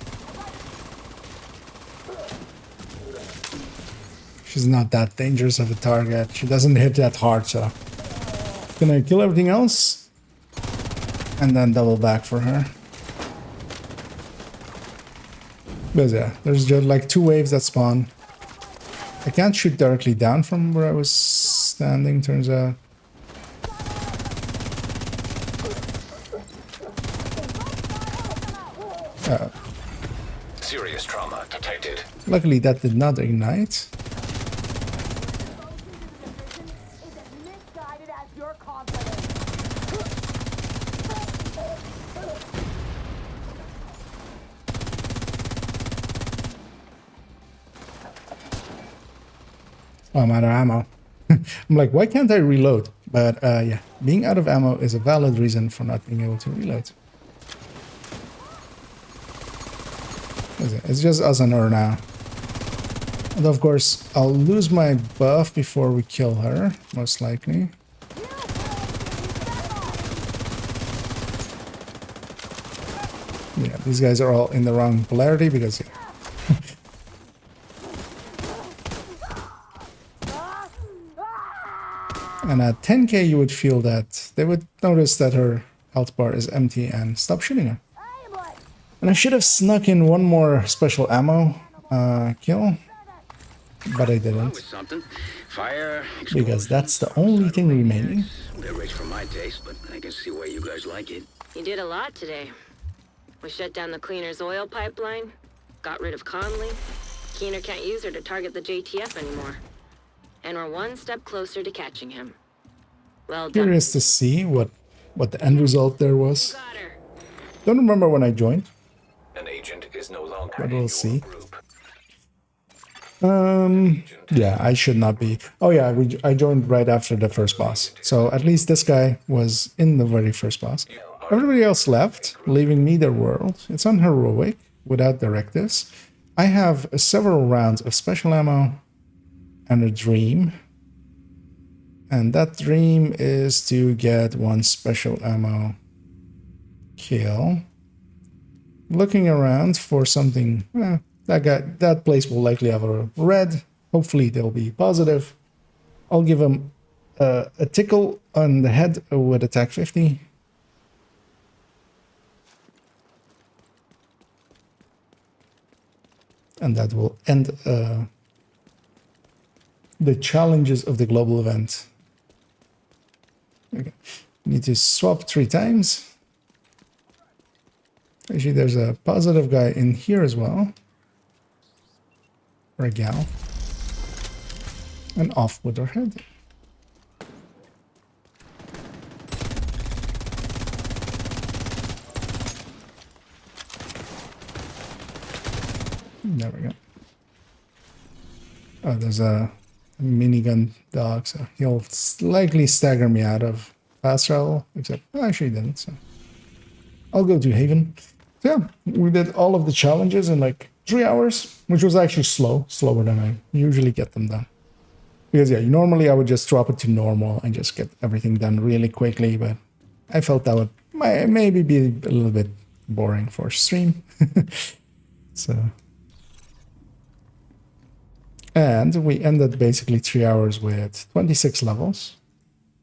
She's not that dangerous of a target. She doesn't hit that hard, so... Gonna kill everything else. And then double back for her. But yeah, there's just like 2 waves that spawn. I can't shoot directly down from where I was standing, turns out. Serious trauma detected. Luckily that did not ignite. Oh, I'm out of ammo. I'm like, why can't I reload? But yeah, being out of ammo is a valid reason for not being able to reload. It's just us and her now. And of course, I'll lose my buff before we kill her, most likely. Yeah, these guys are all in the wrong polarity because... Yeah. And at 10k you would feel that they would notice that her health bar is empty and stop shooting her. And I should have snuck in one more special ammo kill, but I Along didn't. with something. Fire, Because that's the only thing remaining. They're rich for my taste, but I can see why you guys like it. You did a lot today. We shut down the cleaner's oil pipeline, got rid of Conley. Keener can't use her to target the JTF anymore. And we're one step closer to catching him. Well done. Curious to see what the end result there was. Got her. Don't remember when I joined, An agent is no longer but in we'll your see. group. Yeah, I should not be. Oh yeah, I joined right after the first boss. So at least this guy was in the very first boss. Everybody else left, leaving me their world. It's unheroic, without directives. I have several rounds of special ammo and a dream. And that dream is to get one special ammo kill. Looking around for something... that place will likely have a red. Hopefully they'll be positive. I'll give him a tickle on the head with attack 50. And that will end the challenges of the global event. Okay. Need to swap 3 times. Actually, there's a positive guy in here as well. Or a gal. And off with her head. There we go. Oh, there's a minigun dog, so he'll likely stagger me out of fast travel, except I actually didn't, so. I'll go to Haven yeah, we did all of the challenges in like 3 hours, which was actually slower than I usually get them done. Because yeah, normally I would just drop it to normal and just get everything done really quickly, but I felt that would maybe be a little bit boring for stream. So, and we ended basically 3 hours with 26 levels,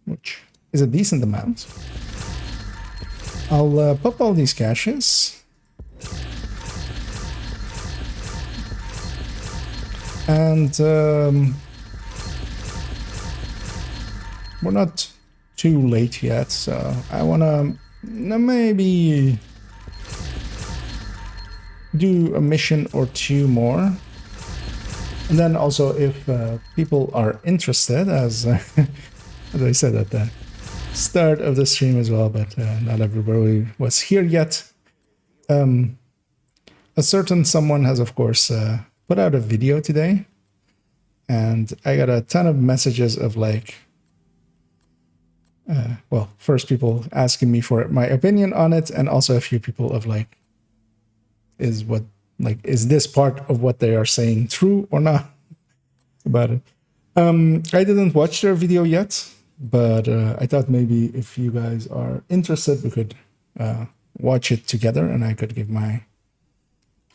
which is a decent amount. I'll pop all these caches. And we're not too late yet, so I want to maybe do a mission or two more. And then also if people are interested, as I said at the start of the stream as well, but not everybody was here yet. A certain someone has, of course, put out a video today, and I got a ton of messages of like, well, first people asking me for my opinion on it, and also a few people of like, is this part of what they are saying true or not about it? I didn't watch their video yet, but I thought maybe if you guys are interested, we could watch it together and I could give my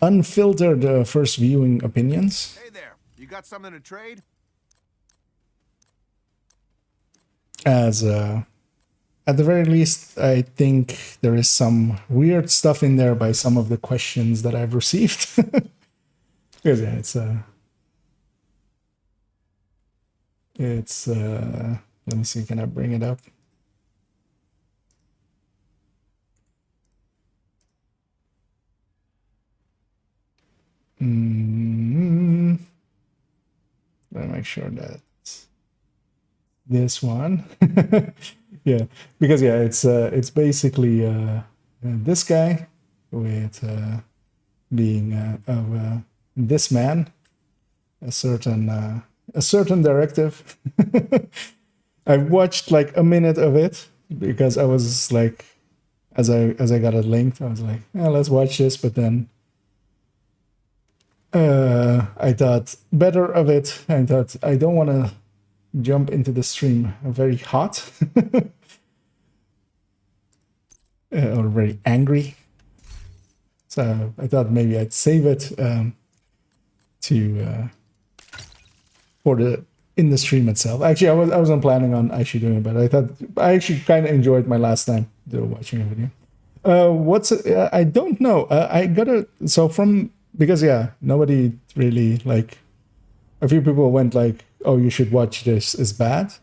unfiltered first viewing opinions. Hey there, you got something to trade? As at the very least, I think there is some weird stuff in there by some of the questions that I've received. Because yeah, it's let me see, can I bring it up? Let me make sure that this one. Yeah, because yeah, it's basically this guy with being of this man, a certain directive. I watched like a minute of it because I was like, as I got it linked, I was like, yeah, let's watch this. But then I thought better of it. I thought I don't want to jump into the stream very hot or very angry. So I thought maybe I'd save it to for in the stream itself. Actually, I wasn't planning on actually doing it, but I thought I actually kind of enjoyed my last time watching a video. I don't know. I gotta because yeah, nobody really like. A few people went like, "Oh, you should watch this. It's bad,"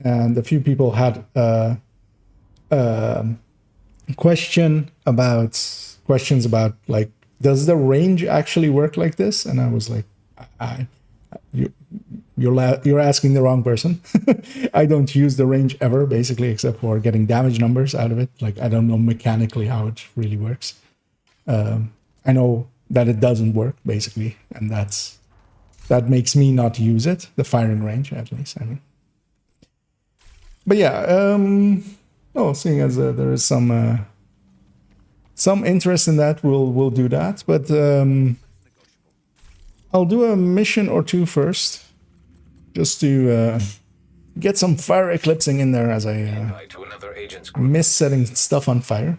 and a few people had questions about like, does the range actually work like this? And I was like, you're asking the wrong person. I don't use the range ever, basically, except for getting damage numbers out of it. Like, I don't know mechanically how it really works. I know that it doesn't work, basically, and that makes me not use it, the firing range, at least, I mean. But yeah, seeing as there is some interest in that, we'll do that. But I'll do a mission or two first, just to get some fire eclipsing in there, as I miss setting stuff on fire.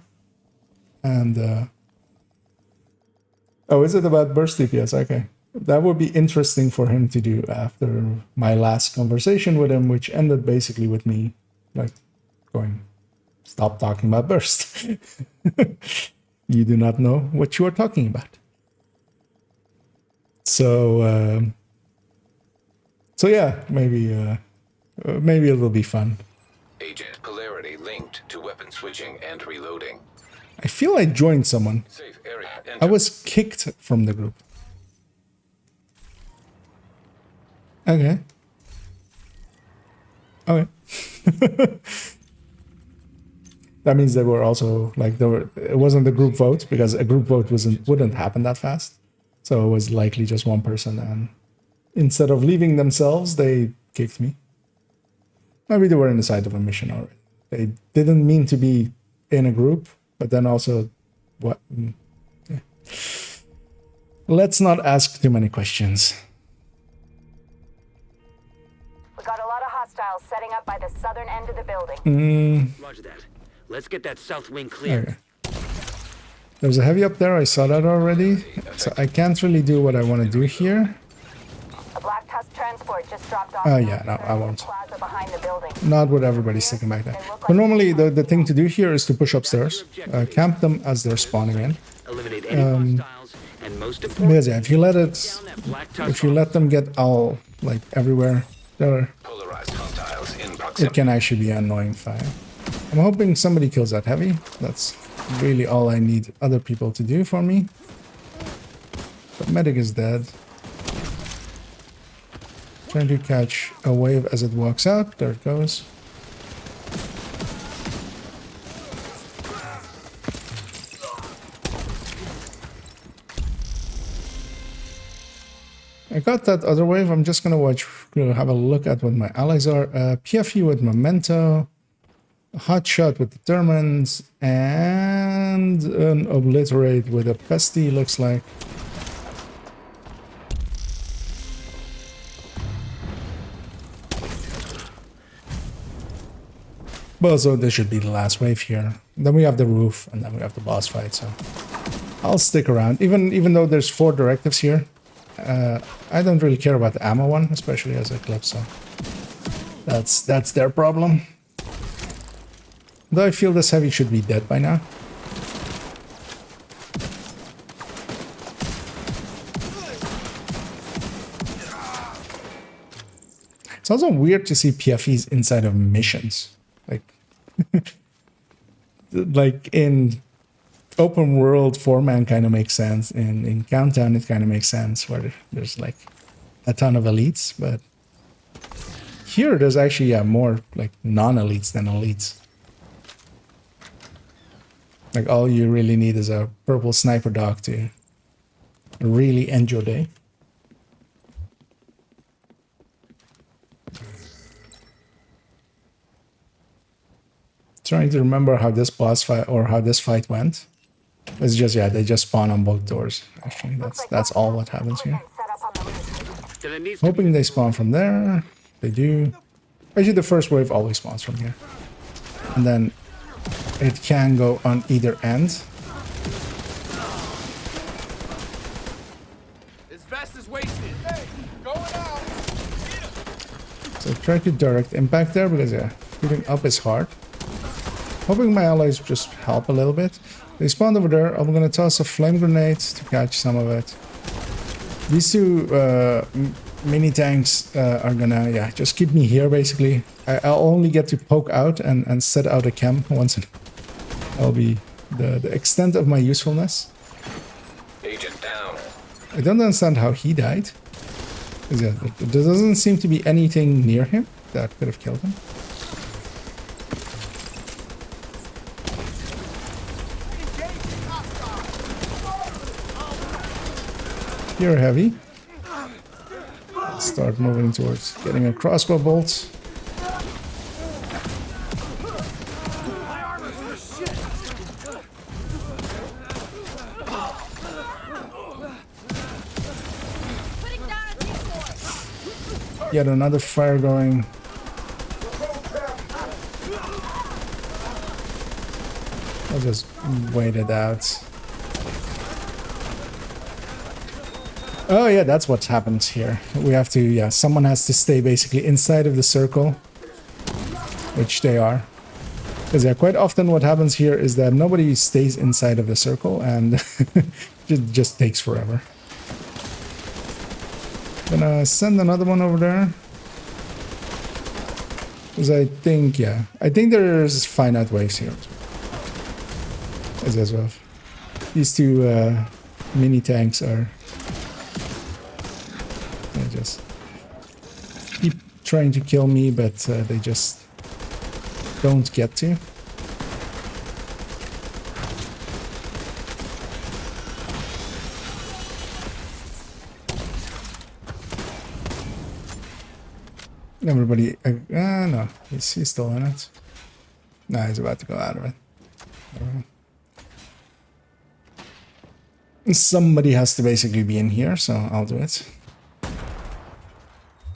And oh, is it about burst DPS? Okay. That would be interesting for him to do after my last conversation with him, which ended basically with me like going, stop talking about burst. You do not know what you are talking about. So yeah, maybe it will be fun. Agent polarity linked to weapon switching and reloading. I feel I joined someone. Safe area. I was kicked from the group. Okay. That means they were also like it wasn't a group vote, because a group vote wouldn't happen that fast. So it was likely just one person, and instead of leaving themselves, they kicked me. Maybe they were inside of a mission already. They didn't mean to be in a group, but then also Let's not ask too many questions. We got a lot of hostiles setting up by the southern end of the building. Roger that. Let's get that south wing clear. Okay. There's a heavy up there. I saw that already. So I can't really do what I want to do here. A Black Tusk transport just dropped off. Oh yeah, no, I won't. Plaza behind the building. Not with everybody sticking back there. But normally the thing to do here is to push upstairs, camp them as they're spawning in. Eliminate any hostiles, and most Because importantly, yeah, if you let them get all like everywhere, there Polarized hostiles in proximity. it can actually be an annoying fight. I'm hoping somebody kills that heavy. That's really all I need other people to do for me. But medic is dead. Trying to catch a wave as it walks out. There it goes. I got that other wave. I'm just gonna have a look at what my allies are. PFE with Memento, a hot shot with Determined, and an Obliterate with a Pesty, looks like. Well, so this should be the last wave here. Then we have the roof, and then we have the boss fight, so I'll stick around. Even though there's 4 directives here, I don't really care about the ammo one, especially as a clip, so that's their problem. Though I feel this heavy should be dead by now. It's also weird to see PFEs inside of missions. Like in open world, 4-man kind of makes sense. In Countdown, it kind of makes sense where there's like a ton of elites, but here there's actually more like non-elites than elites. Like all you really need is a purple sniper dog to really end your day. Trying to remember how this boss fight or how this fight went. It's just, yeah, they just spawn on both doors. Actually, that's all what happens here. Hoping they spawn from there. They do. Actually, the first wave always spawns from here. And then it can go on either end. This vest is wasted. Hey, going out. So try to direct impact there because, yeah, shooting up is hard. Hoping my allies just help a little bit. They spawned over there. I'm gonna toss a flame grenade to catch some of it. These 2 mini tanks are gonna, yeah, just keep me here basically. I'll only get to poke out and set out a camp once. That'll be the extent of my usefulness. Agent down. I don't understand how he died. Yeah, there doesn't seem to be anything near him that could have killed him. You're heavy. Let's start moving towards getting a crossbow bolt. Yet another fire going. I'll just wait it out. Oh yeah, that's what happens here. We have to, yeah, someone has to stay basically inside of the circle, which they are. Because yeah, quite often what happens here is that nobody stays inside of the circle and it just takes forever. Gonna send another one over there. Because I think, yeah, I think there's finite waves here. As well. These 2 mini tanks are... They just keep trying to kill me, but they just don't get to. Everybody, no, he's still in it. Nah, he's about to go out of it. Somebody has to basically be in here, so I'll do it.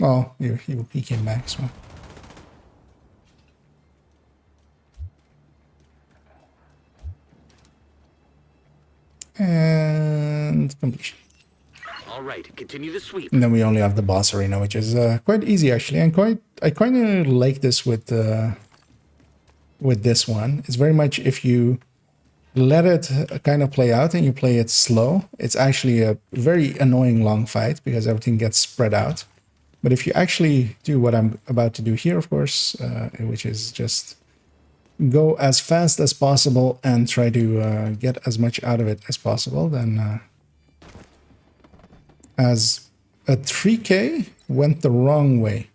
Oh, he came back as well. And completion. All right, continue the sweep. And then we only have the boss arena, which is quite easy actually, and I kind of like this with this one. It's very much if you let it kind of play out and you play it slow, it's actually a very annoying long fight because everything gets spread out. But if you actually do what I'm about to do here, of course, which is just go as fast as possible and try to get as much out of it as possible, then as a 3K went the wrong way.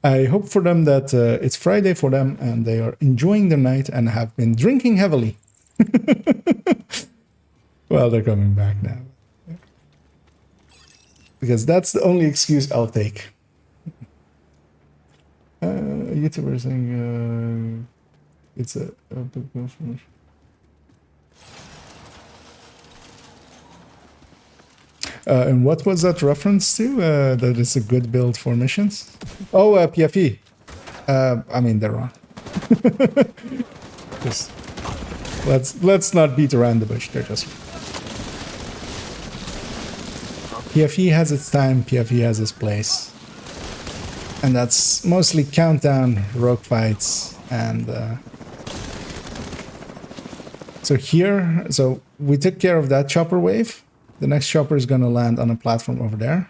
I hope for them that it's Friday for them and they are enjoying the night and have been drinking heavily. Well, they're coming back now. Because that's the only excuse I'll take. YouTuber saying it's a big deal for me. And what was that reference to? That it's a good build for missions? Oh, PFE. I mean, they're wrong. Just, let's not beat around the bush. They're just... PFE has its time, PFE has its place. And that's mostly countdown, rogue fights, and... So we took care of that chopper wave. The next chopper is going to land on a platform over there.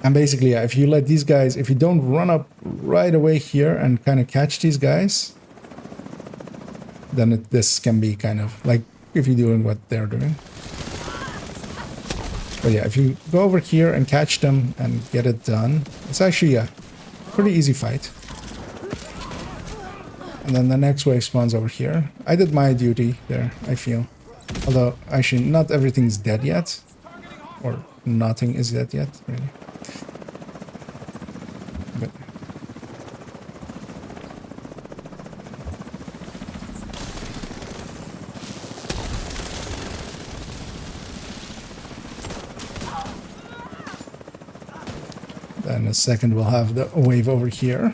And basically, yeah, if you let these guys, if you don't run up right away here and kind of catch these guys, then this can be kind of like if you're doing what they're doing. But yeah, if you go over here and catch them and get it done, it's actually a pretty easy fight. And then the next wave spawns over here. I did my duty there, I feel. Although, actually, not everything's dead yet. Or nothing is dead yet, really. But... then in a second we'll have the wave over here.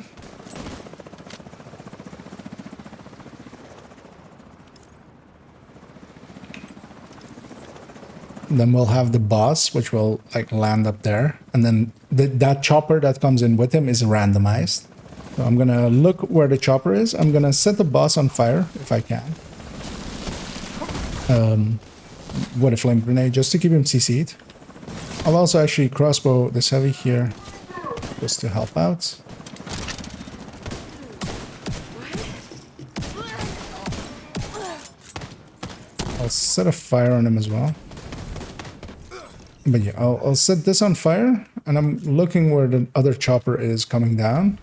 Then we'll have the boss, which will like land up there, and then that chopper that comes in with him is randomized. So I'm gonna look where the chopper is. I'm gonna set the boss on fire if I can, with a flame grenade just to keep him CC'd. I'll also actually crossbow this heavy here just to help out. I'll set a fire on him as well. But yeah, I'll set this on fire, and I'm looking where the other chopper is coming down,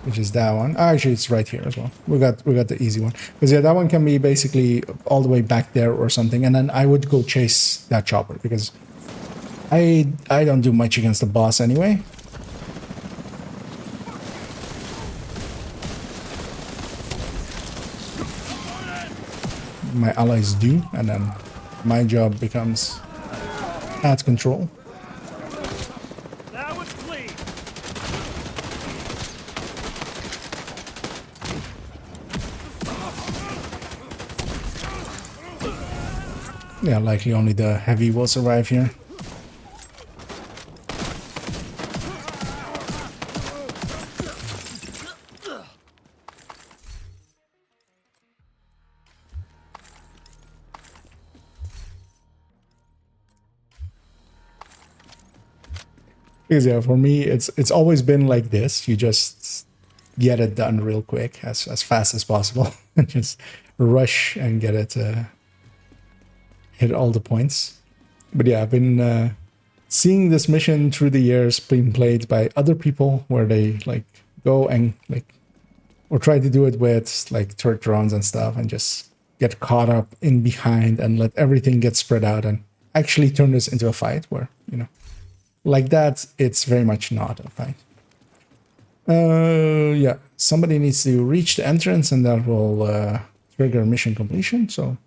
which is that one. Actually, it's right here as well. We got the easy one, because yeah, that one can be basically all the way back there or something, and then I would go chase that chopper because I don't do much against the boss anyway. My allies do, and then my job becomes at control. That was clean. Yeah, likely only the heavy will survive here. Because yeah, for me, it's always been like this. You just get it done real quick, as fast as possible, and just rush and get it, hit all the points. But yeah, I've been seeing this mission through the years being played by other people, where they like go and like, or try to do it with like turret drones and stuff, and just get caught up in behind and let everything get spread out and actually turn this into a fight where, you know. Like that, it's very much not a fight. Yeah, somebody needs to reach the entrance and that will trigger mission completion. So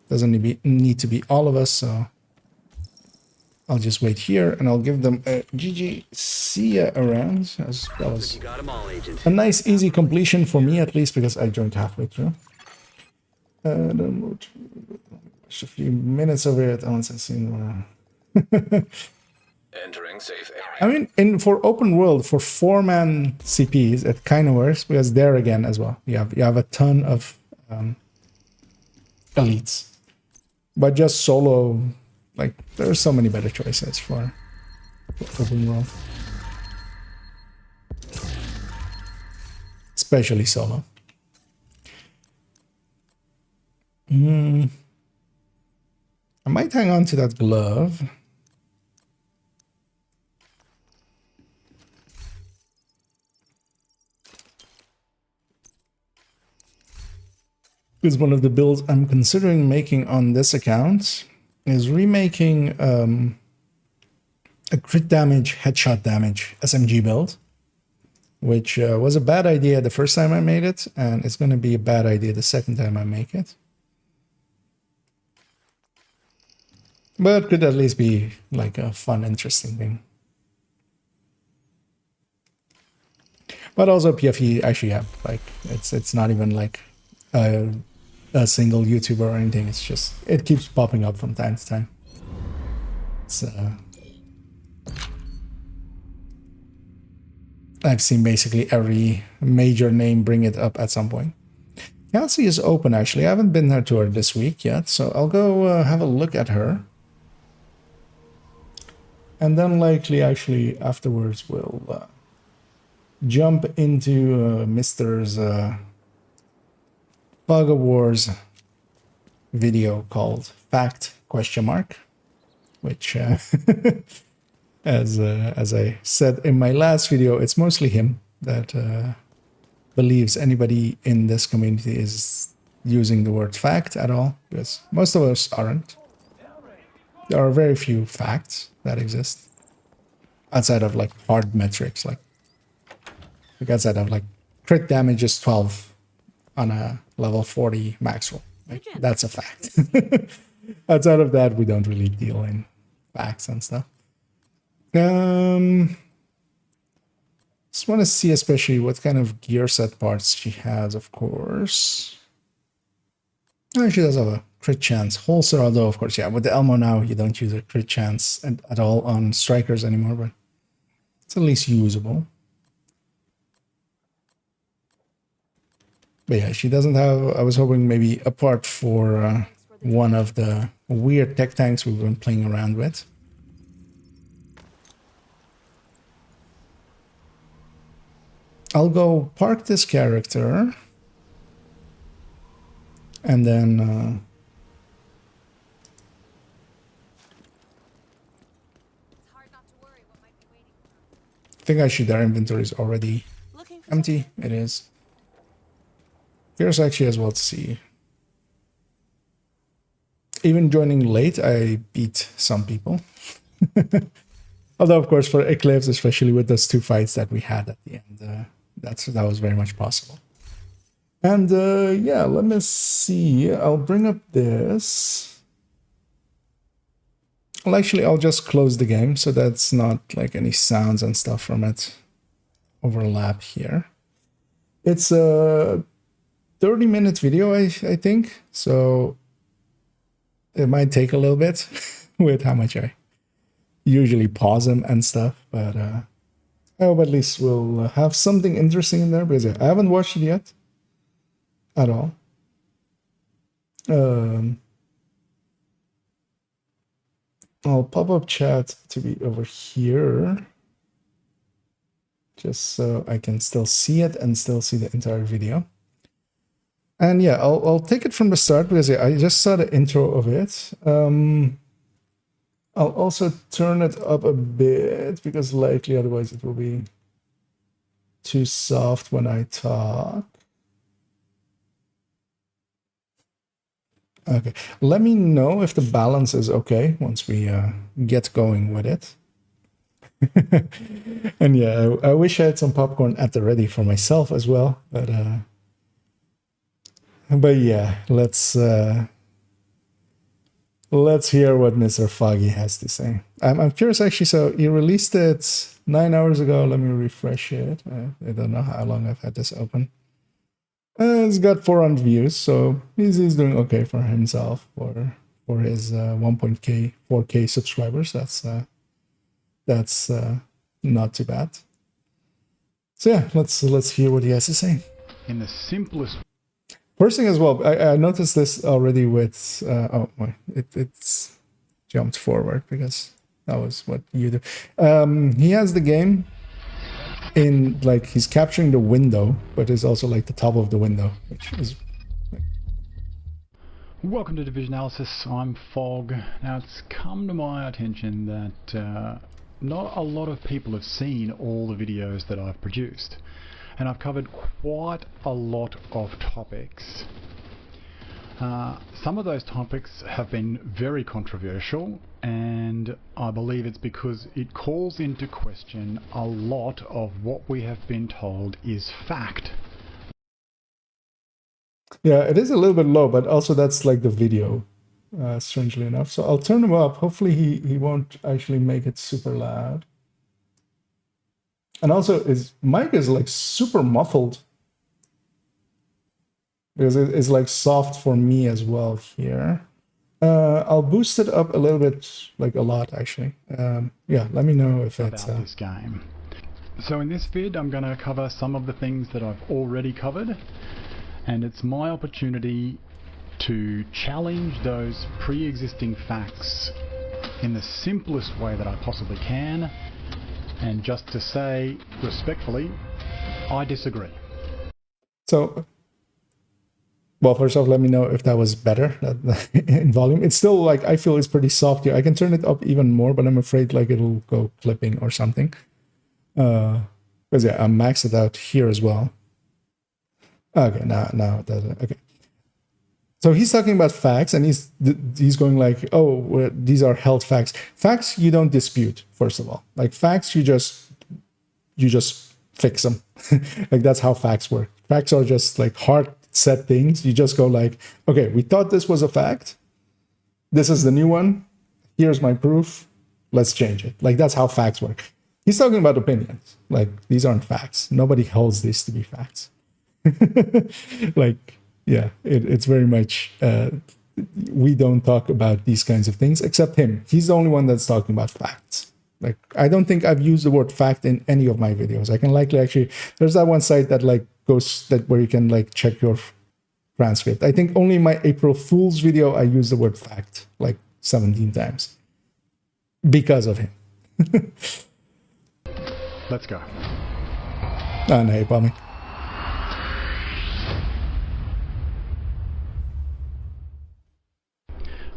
doesn't need to be all of us. So I'll just wait here and I'll give them a GG. See ya around. That was You got 'em all, Agent. a nice, easy completion for me at least because I joined halfway through. Just a few minutes over it. Once I seen. Entering safe area. I mean, for open world, for 4-man CPs, it kind of works because there again as well, you have a ton of elites, but just solo, like there's so many better choices for open world, especially solo. I might hang on to that glove. Because one of the builds I'm considering making on this account is remaking a crit damage, headshot damage SMG build, which was a bad idea the first time I made it, and it's going to be a bad idea the second time I make it. But could at least be like a fun, interesting thing. But also PFE actually, yeah, like it's not even like a single YouTuber or anything. It's just it keeps popping up from time to time. It's I've seen basically every major name bring it up at some point. Kelsey is open actually. I haven't been there to her this week yet, so I'll go have a look at her. And then likely actually afterwards we'll jump into Mr's Bug Wars video called Fact ? Which as I said in my last video, it's mostly him that believes anybody in this community is using the word fact at all, because most of us aren't. There are very few facts that exist outside of like hard metrics, like outside of like crit damage is 12 on a level 40 max roll. Like, that's a fact. Outside of that, we don't really deal in facts and stuff. Just want to see especially what kind of gear set parts she has, of course. Oh, she does have a crit chance holster, although of course, yeah, with the Elmo now, you don't use a crit chance at all on strikers anymore, but it's at least usable. But yeah, she doesn't have, I was hoping maybe a part for one of the weird tech tanks we've been playing around with. I'll go park this character and then I think actually their inventory is already empty. It is. Here's actually as well to see. Even joining late, I beat some people. Although, of course, for Eclipse, especially with those 2 fights that we had at the end, that was very much possible. And yeah, let me see. I'll bring up this. Well, actually, I'll just close the game so that's not like any sounds and stuff from it overlap here. It's a 30-minute video, I think, so it might take a little bit with how much I usually pause them and stuff, but I hope at least we'll have something interesting in there, because I haven't watched it yet at all. I'll pop up chat to be over here just so I can still see it and still see the entire video. And yeah, I'll take it from the start because yeah, I just saw the intro of it. I'll also turn it up a bit because likely otherwise it will be too soft when I talk. Okay, let me know if the balance is okay once we get going with it. And yeah, I wish I had some popcorn at the ready for myself as well. But yeah, let's hear what Mr. Foggy has to say. I'm curious actually. So he released it 9 hours ago. Let me refresh it. I don't know how long I've had this open. It's got 400 views, so he's doing okay for himself for his 4K subscribers. That's not too bad. So yeah, let's hear what he has to say. In the simplest. First thing as well, I noticed this already with it's jumped forward because that was what you do. He has the game in like he's capturing the window, but it's also like the top of the window, which is. Welcome to Division Analysis. I'm Fog. Now it's come to my attention that not a lot of people have seen all the videos that I've produced, and I've covered quite a lot of topics. Some of those topics have been very controversial, and I believe it's because it calls into question a lot of what we have been told is fact. Yeah, it is a little bit low, but also that's like the video, strangely enough. So I'll turn him up. Hopefully he won't actually make it super loud. And also his mic is like super muffled. Because it's like soft for me as well here. I'll boost it up a little bit, like a lot actually. Yeah, let me know if it's... about this game. So in this vid I'm going to cover some of the things that I've already covered. And it's my opportunity to challenge those pre-existing facts in the simplest way that I possibly can, and just to say respectfully, I disagree. So, well, first off, let me know if that was better in volume. It's still like, I feel it's pretty soft here. I can turn it up even more, but I'm afraid like it'll go clipping or something. Because yeah, I'm maxed it out here as well. Okay, now it doesn't. Okay. So he's talking about facts, and he's going like, oh, well, these are held facts. Facts you don't dispute, first of all. Like facts, you just fix them. Like that's how facts work. Facts are just like hard set things. You just go like, okay, we thought this was a fact. This is the new one. Here's my proof. Let's change it. Like that's how facts work. He's talking about opinions. Like these aren't facts. Nobody holds these to be facts. Like, yeah, it's very much, we don't talk about these kinds of things except him. He's the only one that's talking about facts. Like, I don't think I've used the word fact in any of my videos. I can likely actually, there's that one site that like goes that where you can like check your transcript. I think only in my April Fool's video, I used the word fact like 17 times because of him. Let's go. Oh, no, Bobby.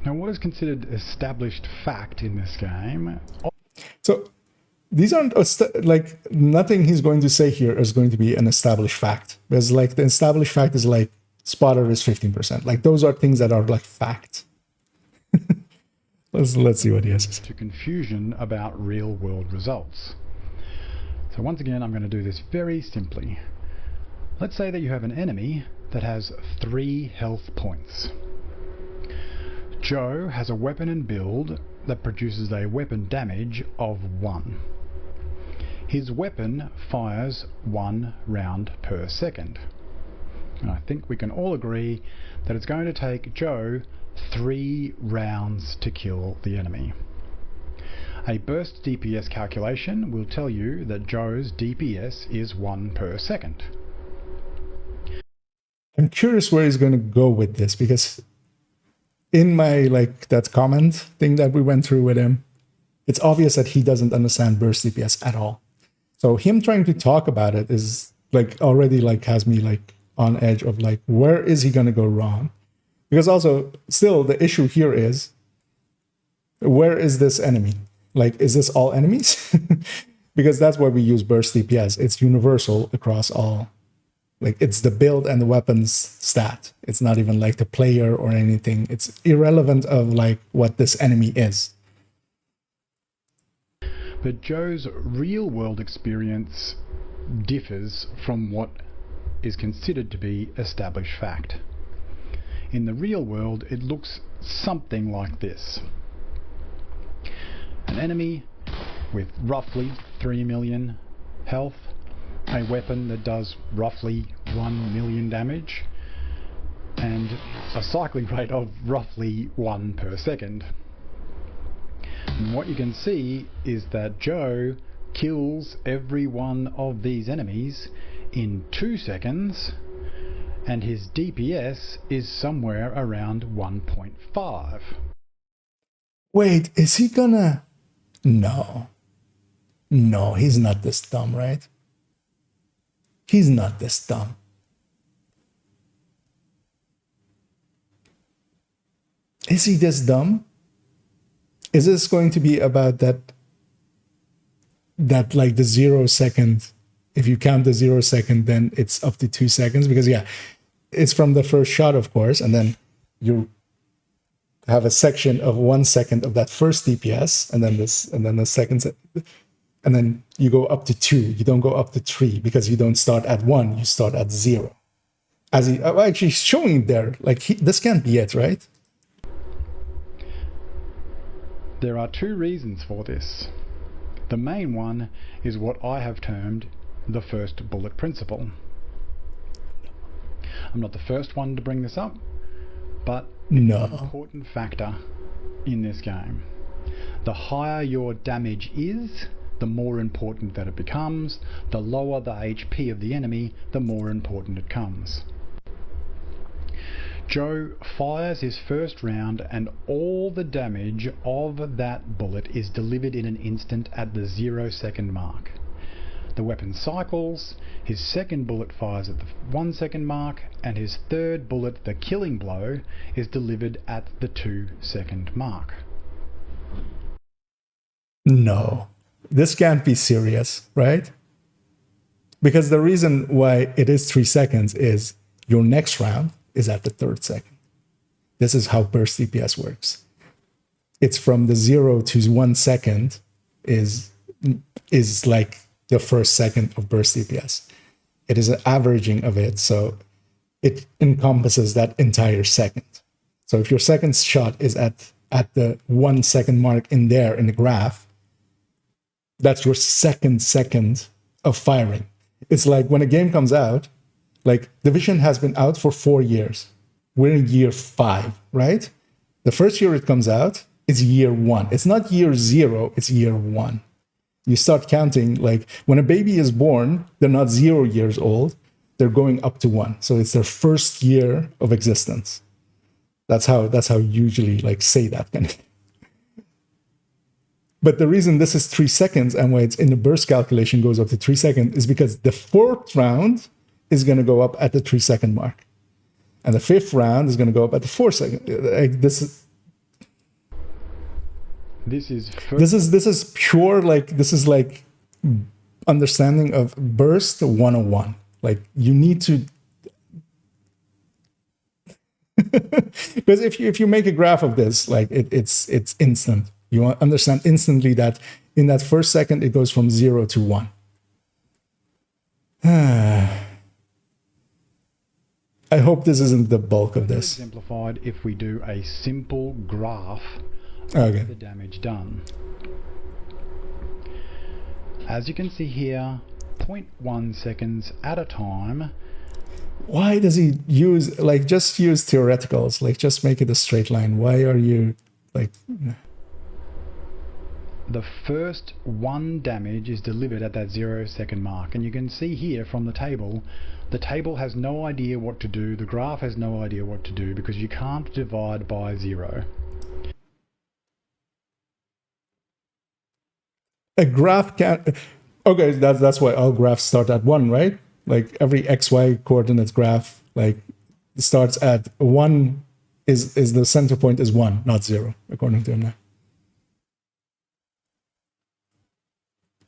Now, what is considered established fact in this game? So these aren't like nothing he's going to say here is going to be an established fact. Because like the established fact is like spotter is 15%. Like those are things that are like fact. let's see what he has to say. To confusion about real world results. So once again, I'm going to do this very simply. Let's say that you have an enemy that has 3 health points. Joe has a weapon and build that produces a weapon damage of 1. His weapon fires 1 round per second. And I think we can all agree that it's going to take Joe 3 rounds to kill the enemy. A burst DPS calculation will tell you that Joe's DPS is 1 per second. I'm curious where he's going to go with this, because in my like that comment thing that we went through with him, it's obvious that he doesn't understand burst DPS at all. So him trying to talk about it is like already like has me like on edge of like, where is he going to go wrong? Because also still the issue here is, where is this enemy? Like, is this all enemies? Because that's why we use burst DPS. It's universal across all. Like, it's the build and the weapons stat. It's not even like the player or anything. It's irrelevant of like what this enemy is. But Joe's real-world experience differs from what is considered to be established fact. In the real world, it looks something like this. An enemy with roughly 3 million health, a weapon that does roughly 1 million damage, and a cycling rate of roughly 1 per second. And what you can see is that Joe kills every one of these enemies in 2 seconds, and his DPS is somewhere around 1.5. Wait, is he gonna... No. No, he's not this dumb, right? He's not this dumb. Is he this dumb? Is this going to be about that like the 0 second, if you count the 0 second, then it's up to 2 seconds? Because yeah, it's from the first shot, of course, and then you have a section of 1 second of that first DPS, and then the second, and then you go up to 2. You don't go up to 3 because you don't start at 1, you start at 0. As he actually showing there, like this can't be it, right? There are 2 reasons for this. The main one is what I have termed the first bullet principle. I'm not the first one to bring this up, but it's an important factor in this game. The higher your damage is, the more important that it becomes. The lower the HP of the enemy, the more important it comes. Joe fires his first round and all the damage of that bullet is delivered in an instant at the 0 second mark. The weapon cycles, his second bullet fires at the 1 second mark, and his third bullet, the killing blow, is delivered at the 2 second mark. No, this can't be serious, right? Because the reason why it is 3 seconds is your next round is at the 3rd second. This is how burst DPS works. It's from the 0 to 1 second is like the first second of burst DPS. It is an averaging of it, so it encompasses that entire second. So if your second shot is at the 1 second mark in there in the graph, that's your second of firing. It's like when a game comes out, like Division has been out for 4 years. We're in year 5, right? The first year it comes out is year 1. It's not year 0, it's year 1. You start counting, like when a baby is born, they're not 0 years old, they're going up to 1. So it's their first year of existence. That's how usually like say that kind of. But the reason this is 3 seconds and why it's in the burst calculation goes up to 3 seconds is because the 4th round is going to go up at the 3 second mark. And the 5th round is going to go up at the 4 second. Like this is pure, like, this is like understanding of burst 101. Like you need to, because if you make a graph of this, like it's instant. You understand instantly that in that first second, it goes from 0 to 1. I hope this isn't the bulk of this. Exemplified if we do a simple graph Okay. of the damage done. As you can see here, 0.1 seconds at a time. Why does he use, like, just use theoreticals, like just make it a straight line? Why are you like... The first 1 damage is delivered at that 0 second mark, and you can see here from the table has no idea what to do, the graph has no idea what to do, because you can't divide by 0. A graph can't... Okay, that's why all graphs start at 1, right? Like every XY coordinates graph, like starts at 1, is the center point is 1, not 0, according to him now.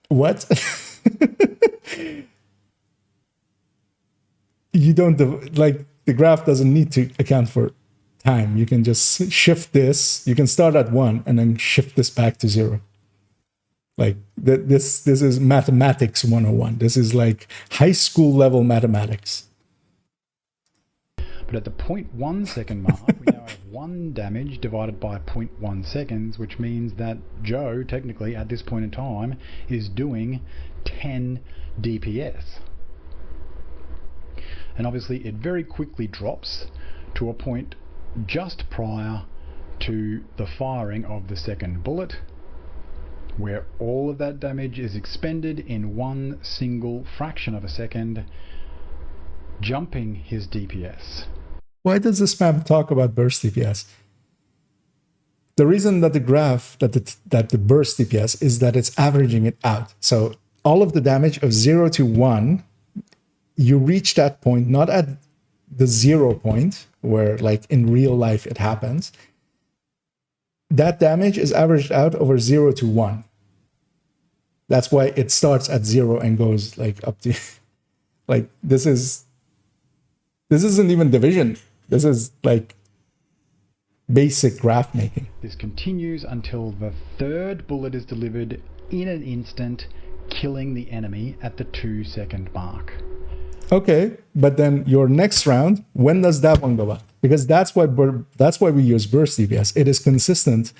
What? You don't, like, the graph doesn't need to account for time. You can just shift this. You can start at 1 and then shift this back to 0. Like this is mathematics 101. This is like high school level mathematics. But at the 0.1 second mark, we now have 1 damage divided by 0.1 seconds, which means that Joe, technically, at this point in time, is doing 10 DPS. And obviously it very quickly drops to a point just prior to the firing of the second bullet, where all of that damage is expended in one single fraction of a second, jumping his DPS. Why does this map talk about burst DPS? The reason that the graph, that the burst DPS is that it's averaging it out. So all of the damage of 0 to 1, you reach that point, not at the 0 point, where like in real life it happens. That damage is averaged out over 0 to 1. That's why it starts at 0 and goes like up to, like this isn't even division. This is like basic graph making. This continues until the third bullet is delivered in an instant, killing the enemy at the 2-second mark. Okay, but then your next round, when does that one go up? Because that's why we use burst DPS. It is consistent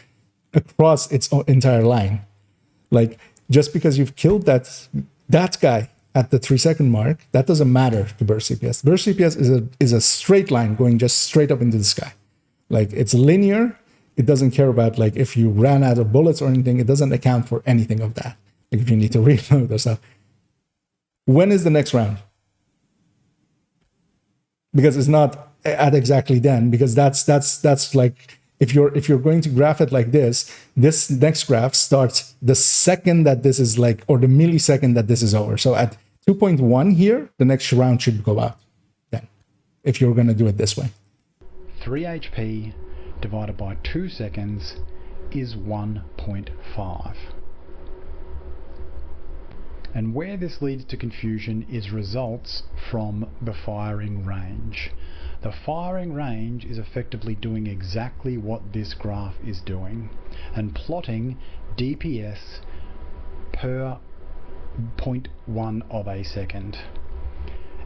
across its entire line. Like just because you've killed that guy at the 3-second mark, that doesn't matter to burst DPS. Burst DPS is a straight line going just straight up into the sky. Like it's linear. It doesn't care about like if you ran out of bullets or anything. It doesn't account for anything of that. Like if you need to reload or stuff. When is the next round? Because it's not at exactly then. Because that's like if you're going to graph it like this next graph starts the second that this is like, or the millisecond that this is over. So at 2.1 here, the next round should go out then, if you're going to do it this way. 3 HP divided by 2 seconds is 1.5. And where this leads to confusion is results from the firing range. The firing range is effectively doing exactly what this graph is doing and plotting DPS per 0.1 of a second.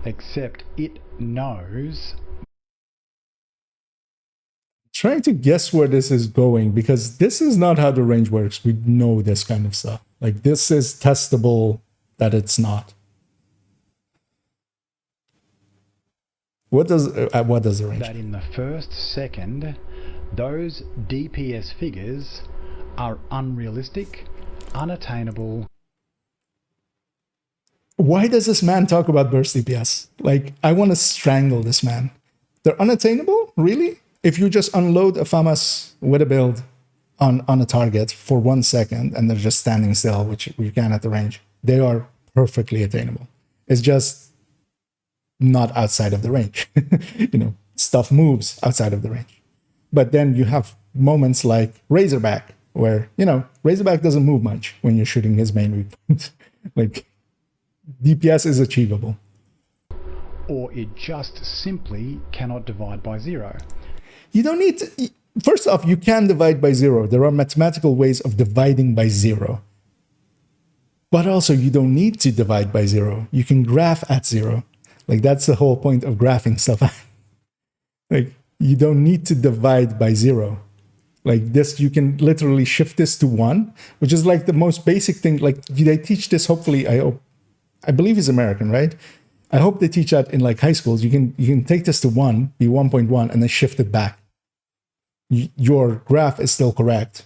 Except it knows... Trying to guess where this is going, because this is not how the range works. We know this kind of stuff. Like this is testable that it's not. What does the range? That in the first second, those DPS figures are unrealistic, unattainable. Why does this man talk about burst DPS? Like, I want to strangle this man. They're unattainable? Really? If you just unload a FAMAS with a build on a target for 1 second and they're just standing still, which you can at the range, they are perfectly attainable. It's just not outside of the range. You know, stuff moves outside of the range. But then you have moments like Razorback, where, you know, Razorback doesn't move much when you're shooting his main weak point. Like, DPS is achievable. Or it just simply cannot divide by 0. You don't need to... First off, you can divide by 0. There are mathematical ways of dividing by 0. But also, you don't need to divide by 0. You can graph at 0. Like, that's the whole point of graphing stuff. Like, you don't need to divide by 0. Like this, you can literally shift this to 1, which is like the most basic thing. Like, they teach this, hopefully, I believe he's American, right? I hope they teach that in like high schools. You can take this to 1, be 1.1, and then shift it back. Your graph is still correct.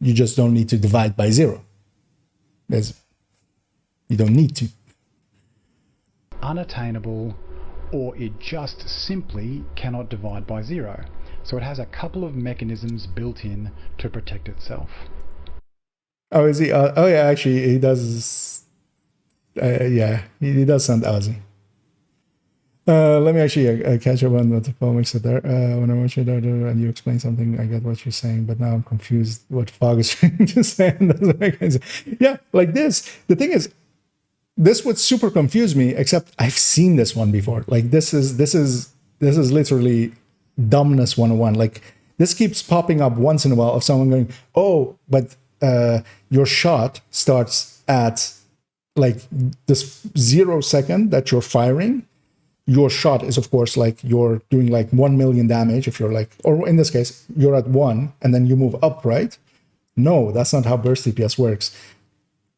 You just don't need to divide by 0. You don't need to. Unattainable, or it just simply cannot divide by 0. So it has a couple of mechanisms built in to protect itself. Oh, is he? Oh, yeah, actually, he does. Yeah, he does sound Aussie. Let me actually catch up on what the poem said there. When I watch it and you explain something, I get what you're saying, but now I'm confused what Fog is trying to say. Yeah, like this. The thing is, this would super confuse me, except I've seen this one before. Like this is literally dumbness 101. Like this keeps popping up once in a while of someone going, oh, but your shot starts at like this 0 second that you're firing. Your shot is, of course, like you're doing like 1 million damage if you're like, or in this case, you're at 1 and then you move up, right? No, that's not how burst DPS works.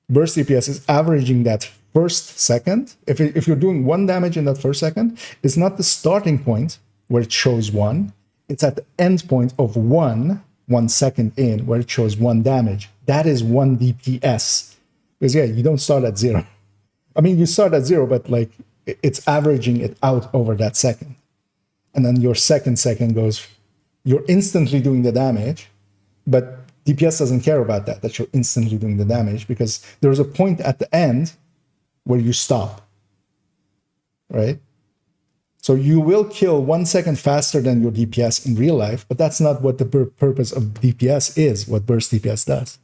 Burst DPS is averaging that first second. If you're doing 1 damage in that first second, it's not the starting point where it shows 1. It's at the end point of 1 second in where it shows 1 damage. That is 1 DPS. Because yeah, you don't start at 0. I mean, you start at 0, but like it's averaging it out over that second. And then your second goes, you're instantly doing the damage, but DPS doesn't care about that you're instantly doing the damage, because there's a point at the end where you stop, right? So you will kill 1 second faster than your DPS in real life, but that's not what the purpose of DPS is, what burst DPS does.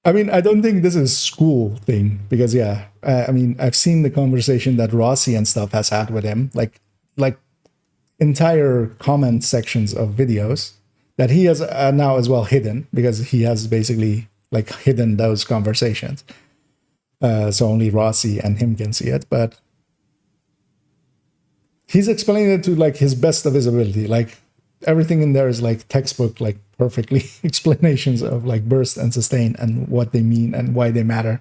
I mean, I don't think this is a school thing, because yeah, I mean, I've seen the conversation that Rossi and stuff has had with him, like entire comment sections of videos that he has now as well hidden, because he has basically like hidden those conversations. So only Rossi and him can see it, but he's explaining it to like his best of his ability. Like everything in there is like textbook, like perfectly explanations of like burst and sustain and what they mean and why they matter.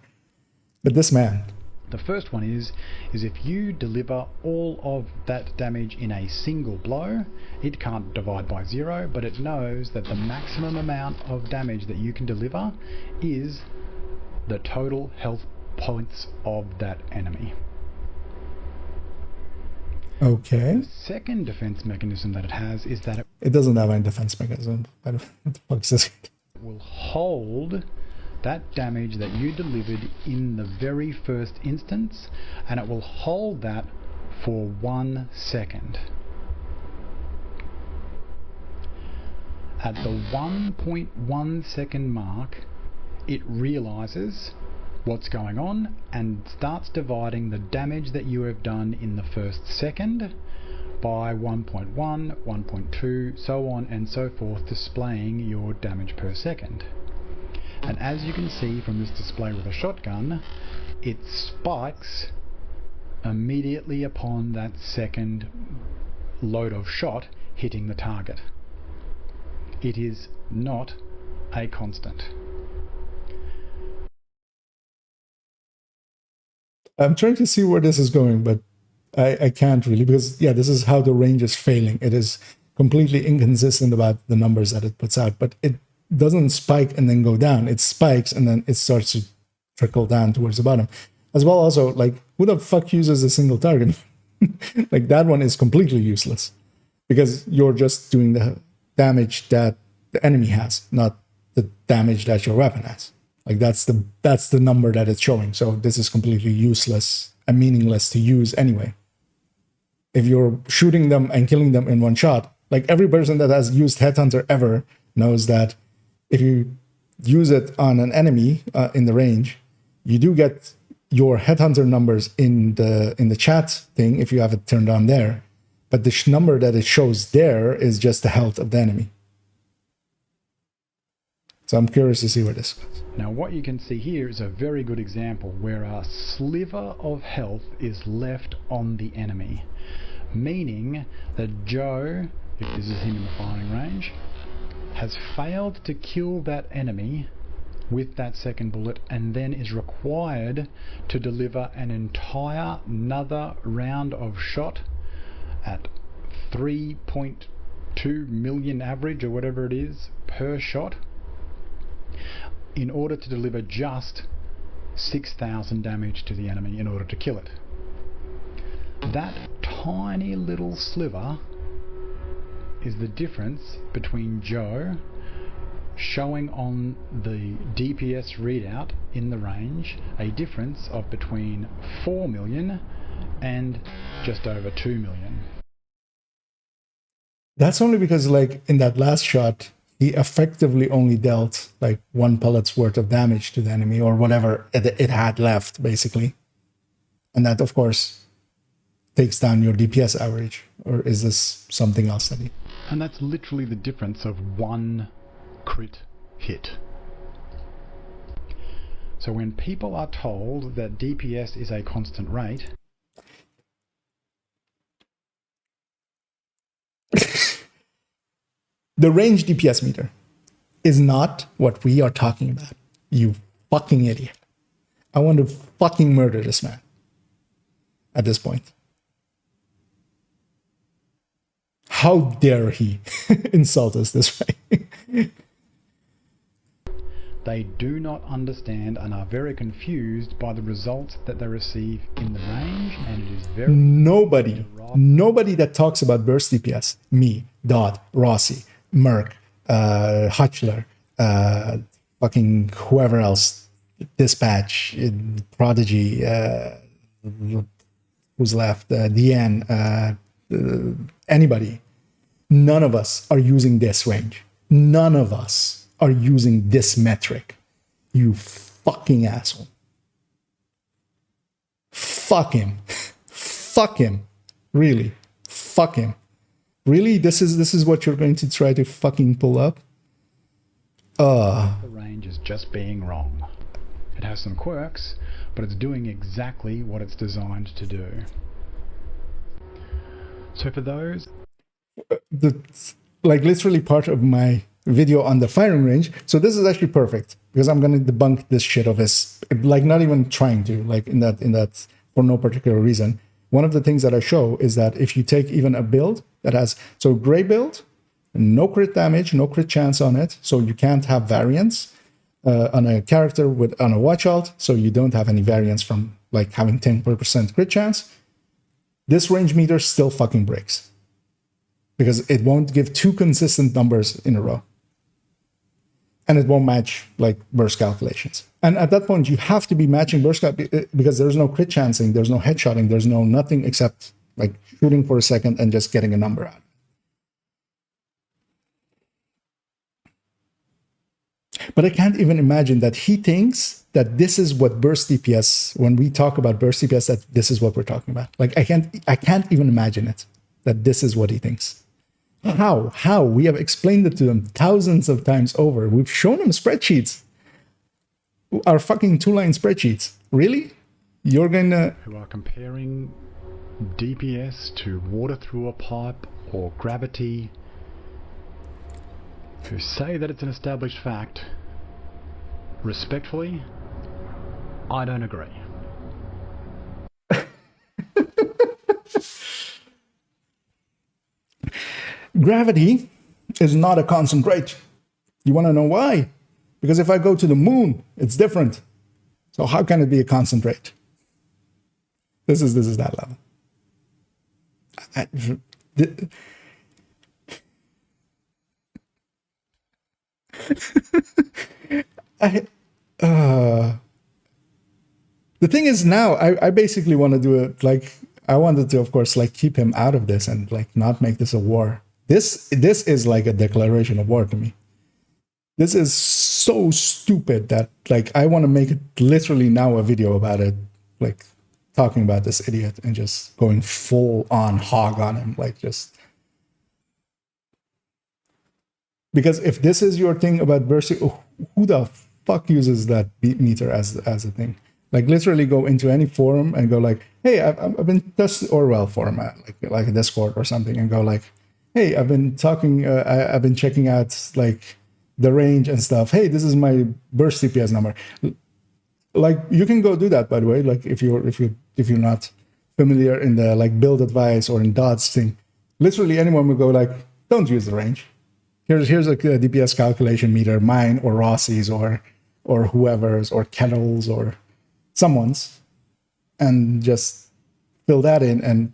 But this man. The first one is if you deliver all of that damage in a single blow, it can't divide by 0, but it knows that the maximum amount of damage that you can deliver is the total health points of that enemy. Okay. The second defense mechanism that it has is that it doesn't have any defense mechanism. What the fuck is this? It will hold that damage that you delivered in the very first instance, and it will hold that for 1 second. At the 1.1 second mark, it realizes what's going on and starts dividing the damage that you have done in the first second by 1.1, 1.2, so on and so forth, displaying your damage per second. And as you can see from this display with a shotgun, it spikes immediately upon that second load of shot hitting the target. It is not a constant. I'm trying to see where this is going, but I can't really, because yeah, this is how the range is failing. It is completely inconsistent about the numbers that it puts out, but it doesn't spike and then go down. It spikes and then it starts to trickle down towards the bottom. As well, also, like, who the fuck uses a single target? Like, that one is completely useless, because you're just doing the damage that the enemy has, not the damage that your weapon has. Like, that's the number that it's showing. So this is completely useless and meaningless to use anyway. If you're shooting them and killing them in one shot, like every person that has used Headhunter ever knows that if you use it on an enemy in the range, you do get your Headhunter numbers in the chat thing if you have it turned on there. But the number that it shows there is just the health of the enemy. So I'm curious to see where this goes. Now what you can see here is a very good example where a sliver of health is left on the enemy, meaning that Joe, if this is him in the firing range, has failed to kill that enemy with that second bullet, and then is required to deliver an entire another round of shot at 3.2 million average or whatever it is per shot, in order to deliver just 6,000 damage to the enemy in order to kill it. That tiny little sliver is the difference between Joe showing on the DPS readout in the range a difference of between 4 million and just over 2 million. That's only because, like, in that last shot, he effectively only dealt like 1 pellet's worth of damage to the enemy, or whatever it had left, basically. And that, of course, takes down your DPS average. Or is this something else that he... And that's literally the difference of one crit hit. So when people are told that DPS is a constant rate, the range DPS meter is not what we are talking about. You fucking idiot. I want to fucking murder this man at this point. How dare he insult us this way? they do not understand and are very confused by the results that they receive in the range, and it is very... Nobody that talks about burst DPS, me, Dodd, Rossi, Merc, Hutchler, fucking whoever else, Dispatch, Prodigy, who's left, DN, anybody, none of us are using this range. None of us are using this metric. You fucking asshole. Fuck him. Fuck him. Really. Fuck him. Really? This is what you're going to try to fucking pull up? The range is just being wrong. It has some quirks, but it's doing exactly what it's designed to do. So for those... like literally part of my video on the firing range. So this is actually perfect because I'm going to debunk this shit of his, like not even trying to, like in that for no particular reason. One of the things that I show is that if you take even a build that has, so gray build, no crit damage, no crit chance on it. So you can't have variance on a character on a watch alt. So you don't have any variance from like having 10% crit chance. This range meter still fucking breaks because it won't give two consistent numbers in a row. And it won't match like burst calculations. And at that point, you have to be matching burst because there's no crit chancing, there's no headshotting, there's no nothing except like shooting for a second and just getting a number out. But I can't even imagine that he thinks that this is what burst DPS, when we talk about burst DPS, that this is what we're talking about. Like I can't even imagine it, that this is what he thinks. How? We have explained it to them thousands of times over. We've shown them spreadsheets. Our fucking 2-line spreadsheets. Really? You're gonna... Who are comparing DPS to water through a pipe or gravity, who say that it's an established fact. Respectfully, I don't agree. Gravity is not a constant rate. You want to know why? Because if I go to the moon, it's different. So how can it be a constant rate? This is that level. The thing is now, I basically want to do it like, I wanted to, of course, like keep him out of this and like not make this a war. This is like a declaration of war to me. This is so stupid that like I want to make it literally now a video about it, like talking about this idiot and just going full on hog on him, like just. Because if this is your thing about bursting, who the fuck uses that beat meter as a thing? Like literally go into any forum and go like, hey, I've been just Orwell forum, like a Discord or something, and go like, hey, I've been talking, I've been checking out like the range and stuff. Hey, this is my burst CPS number. Like you can go do that, by the way. Like if you're not familiar in the like build advice or in Dodd's thing, literally anyone will go like, don't use the range. Here's a DPS calculation meter, mine or Rossi's or whoever's or Kettle's or someone's, and just fill that in and.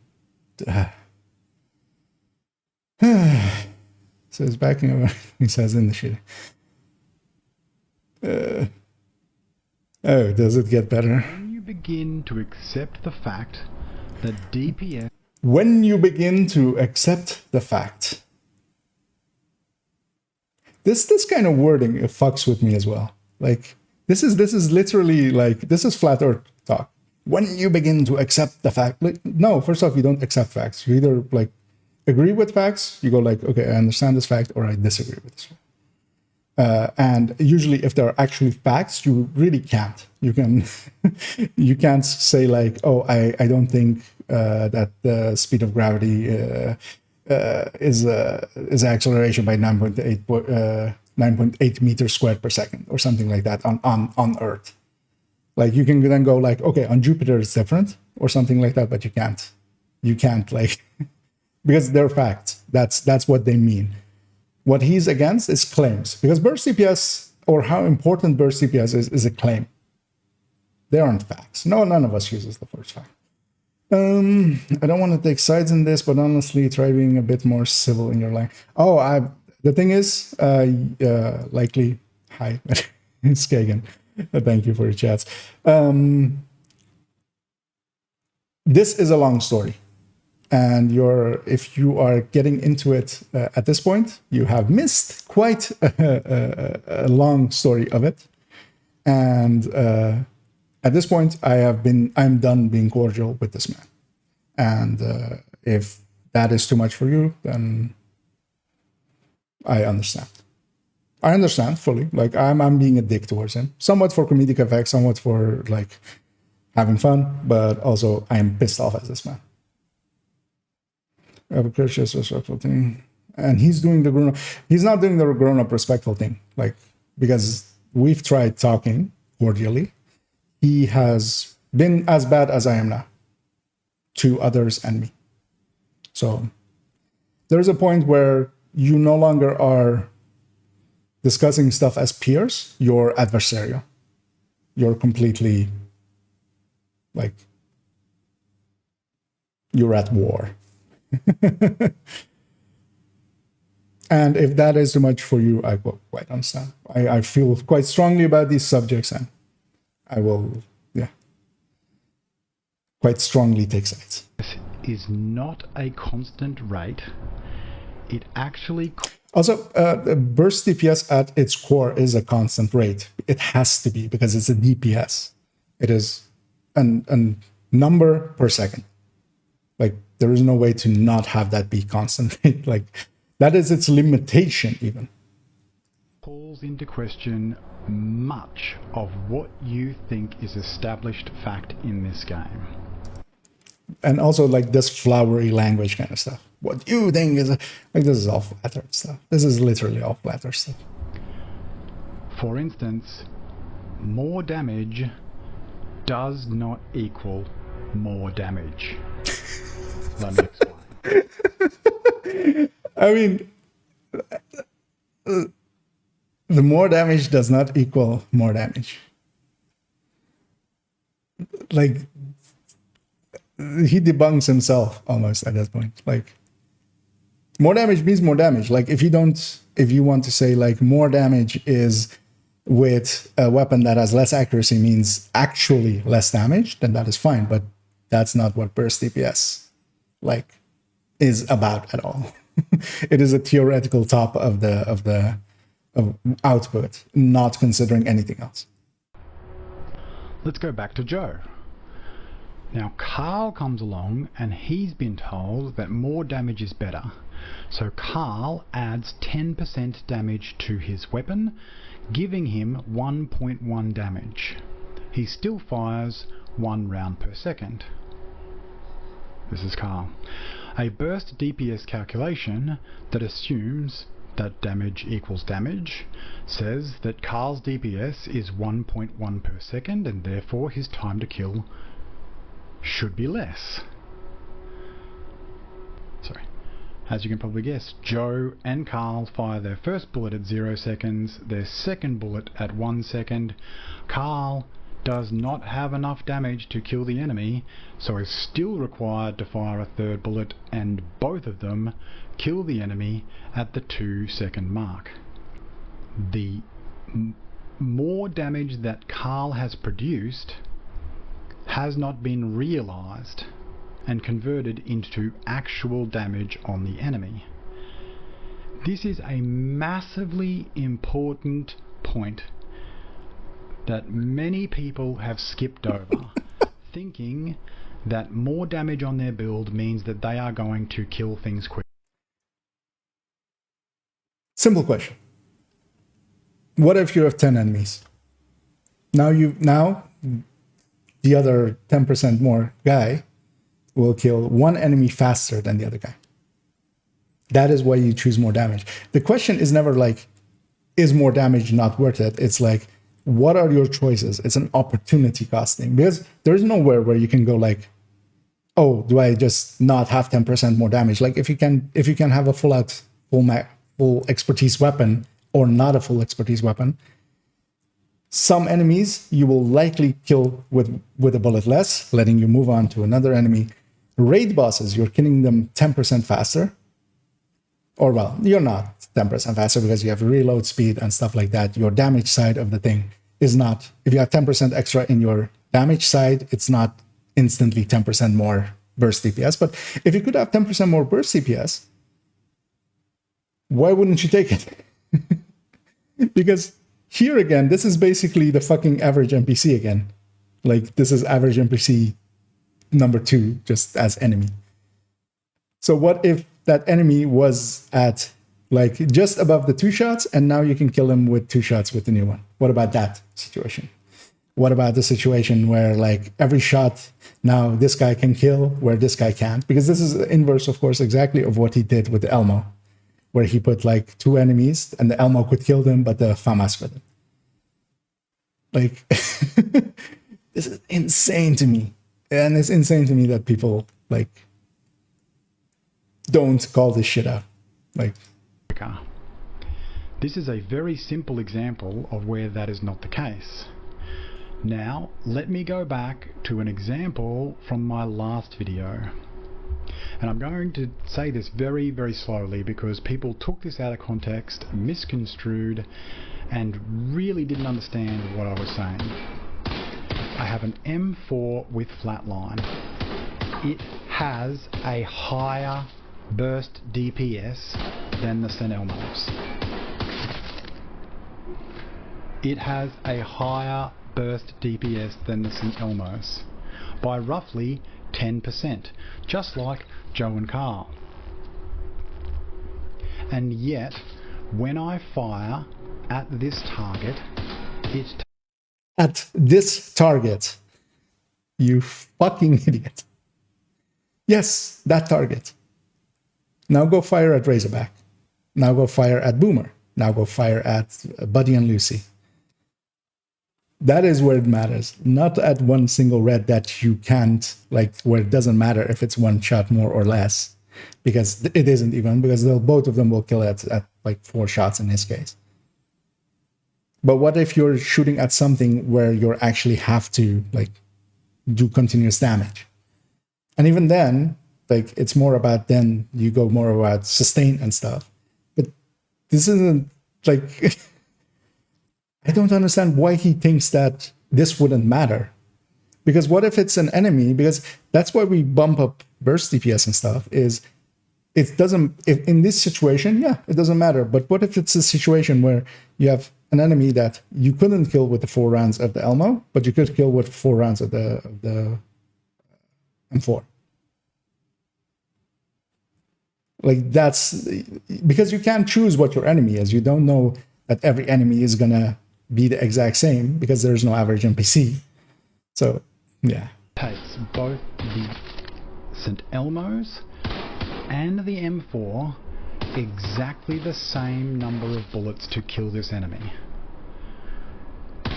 So he's backing over. He says in the shit. Oh, does it get better? When you begin to accept the fact that DPS... When you begin to accept the fact. This kind of wording, it fucks with me as well. Like, this is literally like, this is flat earth talk. When you begin to accept the fact. Like, no, first off, you don't accept facts. You either like agree with facts, you go like, okay, I understand this fact, or I disagree with this fact. And usually if there are actually facts, you really can't. You can you can't say like, oh, I don't think that the speed of gravity is acceleration by 9.8 meters squared per second or something like that on Earth. Like you can then go like, okay, on Jupiter it's different or something like that, but you can't like because they're facts. That's what they mean. What he's against is claims, because burst CPS, or how important burst CPS is a claim. They aren't facts. No, none of us uses the first fact. I don't want to take sides in this, but honestly, try being a bit more civil in your line. Oh, the thing is, likely, hi, Skagan. Thank you for your chats. This is a long story. And if you are getting into it at this point, you have missed quite a long story of it. And at this point, I'm done being cordial with this man. And if that is too much for you, then I understand. I understand fully. Like I'm being a dick towards him, somewhat for comedic effect, somewhat for like having fun, but also I am pissed off at this man. I have a courteous, respectful thing, and he's doing the grown-up. He's not doing the grown-up, respectful thing, like because we've tried talking cordially. He has been as bad as I am now to others and me. So there's a point where you no longer are discussing stuff as peers. You're adversarial. You're completely like you're at war. And if that is too much for you, I will quite understand. I feel quite strongly about these subjects, and I will, quite strongly take sides. This is not a constant rate. It actually... Also, burst DPS at its core is a constant rate. It has to be, because it's a DPS. It is a number per second. Like, there is no way to not have that be constant. Like, that is its limitation, even. Calls into question much of what you think is established fact in this game. And also, like, this flowery language kind of stuff. What you think is... Like, this is all flat earth stuff. This is literally all flat earth stuff. For instance, more damage does not equal more damage. Let me explain. I mean, the more damage does not equal more damage. Like, he debunks himself almost at that point. Like, more damage means more damage. Like, if you want to say like more damage is with a weapon that has less accuracy means actually less damage, then that is fine. But that's not what burst DPS like is about at all. It is a theoretical top of output, not considering anything else. Let's go back to Joe. Now Carl comes along and he's been told that more damage is better. So Carl adds 10% damage to his weapon, giving him 1.1 damage. He still fires 1 round per second. This is Carl. A burst DPS calculation that assumes that damage equals damage says that Carl's DPS is 1.1 per second, and therefore his time to kill should be less. Sorry. As you can probably guess, Joe and Carl fire their first bullet at 0 seconds, their second bullet at 1 second. Carl does not have enough damage to kill the enemy, so is still required to fire a third bullet, and both of them kill the enemy at the 2 second mark. The more damage that Carl has produced has not been realized and converted into actual damage on the enemy. This is a massively important point that many people have skipped over, thinking that more damage on their build means that they are going to kill things quick. Simple question. What if you have 10 enemies? Now the other 10% more guy will kill one enemy faster than the other guy. That is why you choose more damage. The question is never like, is more damage not worth it? It's like, what are your choices? It's an opportunity cost thing, because there's nowhere where you can go like, oh, do I just not have 10% more damage? Like if you can have a full expertise weapon or not a full expertise weapon, some enemies you will likely kill with a bullet less, letting you move on to another enemy. Raid bosses, you're killing them 10% faster. Or well, you're not 10% faster because you have reload speed and stuff like that. Your damage side of the thing is not, if you have 10% extra in your damage side, it's not instantly 10% more burst DPS. But if you could have 10% more burst DPS, why wouldn't you take it? Because here again, this is basically the fucking average NPC again. Like this is average NPC number 2, just as enemy. So what if that enemy was at like just above the 2 shots and now you can kill him with 2 shots with the new one? What about that situation? What about the situation where like every shot now this guy can kill where this guy can't? Because this is the inverse, of course, exactly of what he did with the Elmo, where he put like 2 enemies and the Elmo could kill them, but the FAMAS couldn't. Like, this is insane to me. And it's insane to me that people like don't call this shit out. Like, this is a very simple example of where that is not the case. Now, let me go back to an example from my last video. And I'm going to say this very, very slowly because people took this out of context, misconstrued, and really didn't understand what I was saying. I have an M4 with flatline. It has a higher burst DPS than the St. Elmo's. It has a higher burst DPS than the St. Elmo's by roughly 10%, just like Joe and Carl. And yet, when I fire at this target, at this target, you fucking idiot. Yes, that target. Now go fire at Razorback. Now go fire at Boomer. Now go fire at Buddy and Lucy. That is where it matters, not at one single red that you can't, like, where it doesn't matter if it's 1 shot more or less, because it isn't even, because both of them will kill at like 4 shots in this case. But what if you're shooting at something where you actually have to like do continuous damage? And even then, like it's more about, then you go more about sustain and stuff. But this isn't like, I don't understand why he thinks that this wouldn't matter. Because what if it's an enemy? Because that's why we bump up burst DPS and stuff, is it doesn't, if in this situation, yeah, it doesn't matter. But what if it's a situation where you have an enemy that you couldn't kill with the 4 rounds of the Elmo, but you could kill with 4 rounds of the M4? Like that's because you can't choose what your enemy is. You don't know that every enemy is gonna be the exact same because there's no average NPC. So yeah. Takes both the St. Elmo's and the M4 exactly the same number of bullets to kill this enemy.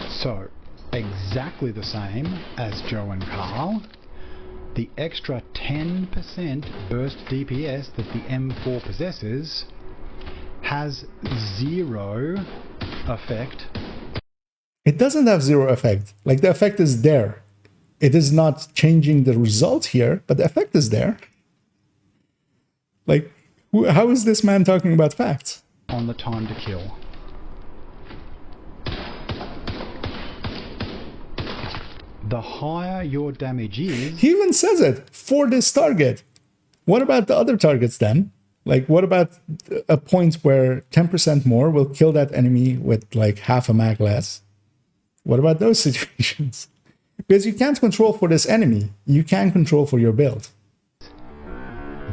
So exactly the same as Joe and Carl. The extra 10% burst DPS that the M4 possesses has 0 effect. It doesn't have 0 effect. Like the effect is there. It is not changing the result here, but the effect is there. Like, how is this man talking about facts? On the time to kill. The higher your damage is... He even says it, for this target. What about the other targets then? Like, what about a point where 10% more will kill that enemy with like half a mag less? What about those situations? Because you can't control for this enemy. You can control for your build.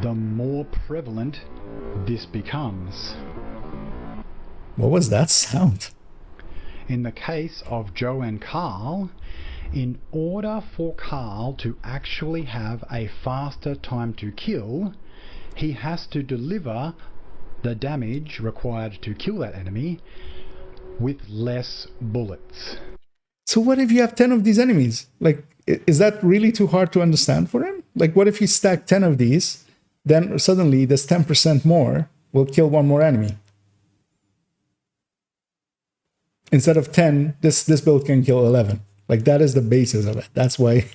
The more prevalent this becomes. What was that sound? In the case of Joe and Carl, in order for Carl to actually have a faster time to kill, he has to deliver the damage required to kill that enemy with less bullets. So what if you have 10 of these enemies? Like, is that really too hard to understand for him? Like, what if he stacked 10 of these, then suddenly this 10% more will kill one more enemy? Instead of 10, this build can kill 11. Like, that is the basis of it. That's why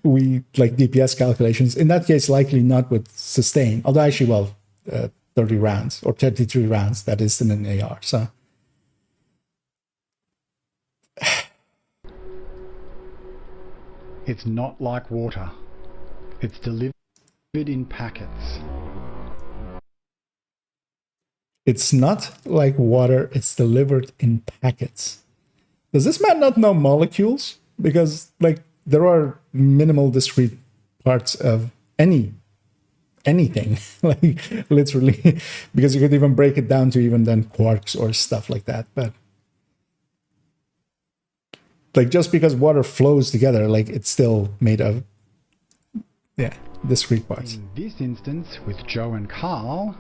we like DPS calculations. In that case, likely not with sustain. Although actually, well, 30 rounds or 33 rounds, that is in an AR. So it's not like water. It's delivered in packets. it's not like water, it's delivered in packets. Does this man not know molecules? Because, like, there are minimal discrete parts of anything, like, literally, because you could even break it down to even then quarks or stuff like that. But, like, just because water flows together, like, it's still made of, yeah, discrete parts. In this instance, with Joe and Carl,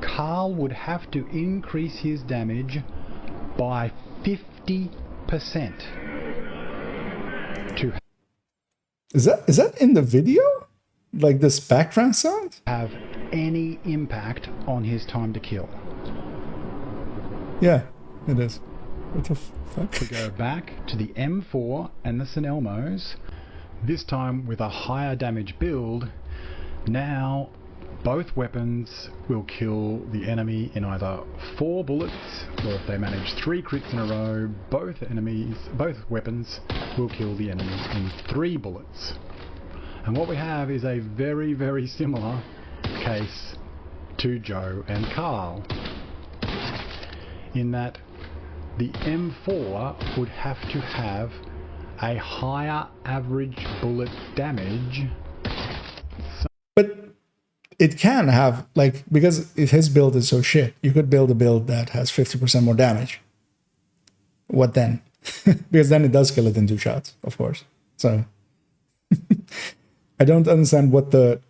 Carl would have to increase his damage by 50% to Is that in the video? Like this background sound? have any impact on his time to kill. Yeah, it is. What the fuck? We go back to the M4 and the St. Elmo's, this time with a higher damage build. Now both weapons will kill the enemy in either 4 bullets, or if they manage 3 crits in a row, both weapons will kill the enemy in 3 bullets. And what we have is a very, very similar case to Joe and Carl, in that the M4 would have to have a higher average bullet damage. But it can have, like, because if his build is so shit, you could build a build that has 50% more damage. What then? Because then it does kill it in 2 shots, of course. So I don't understand what the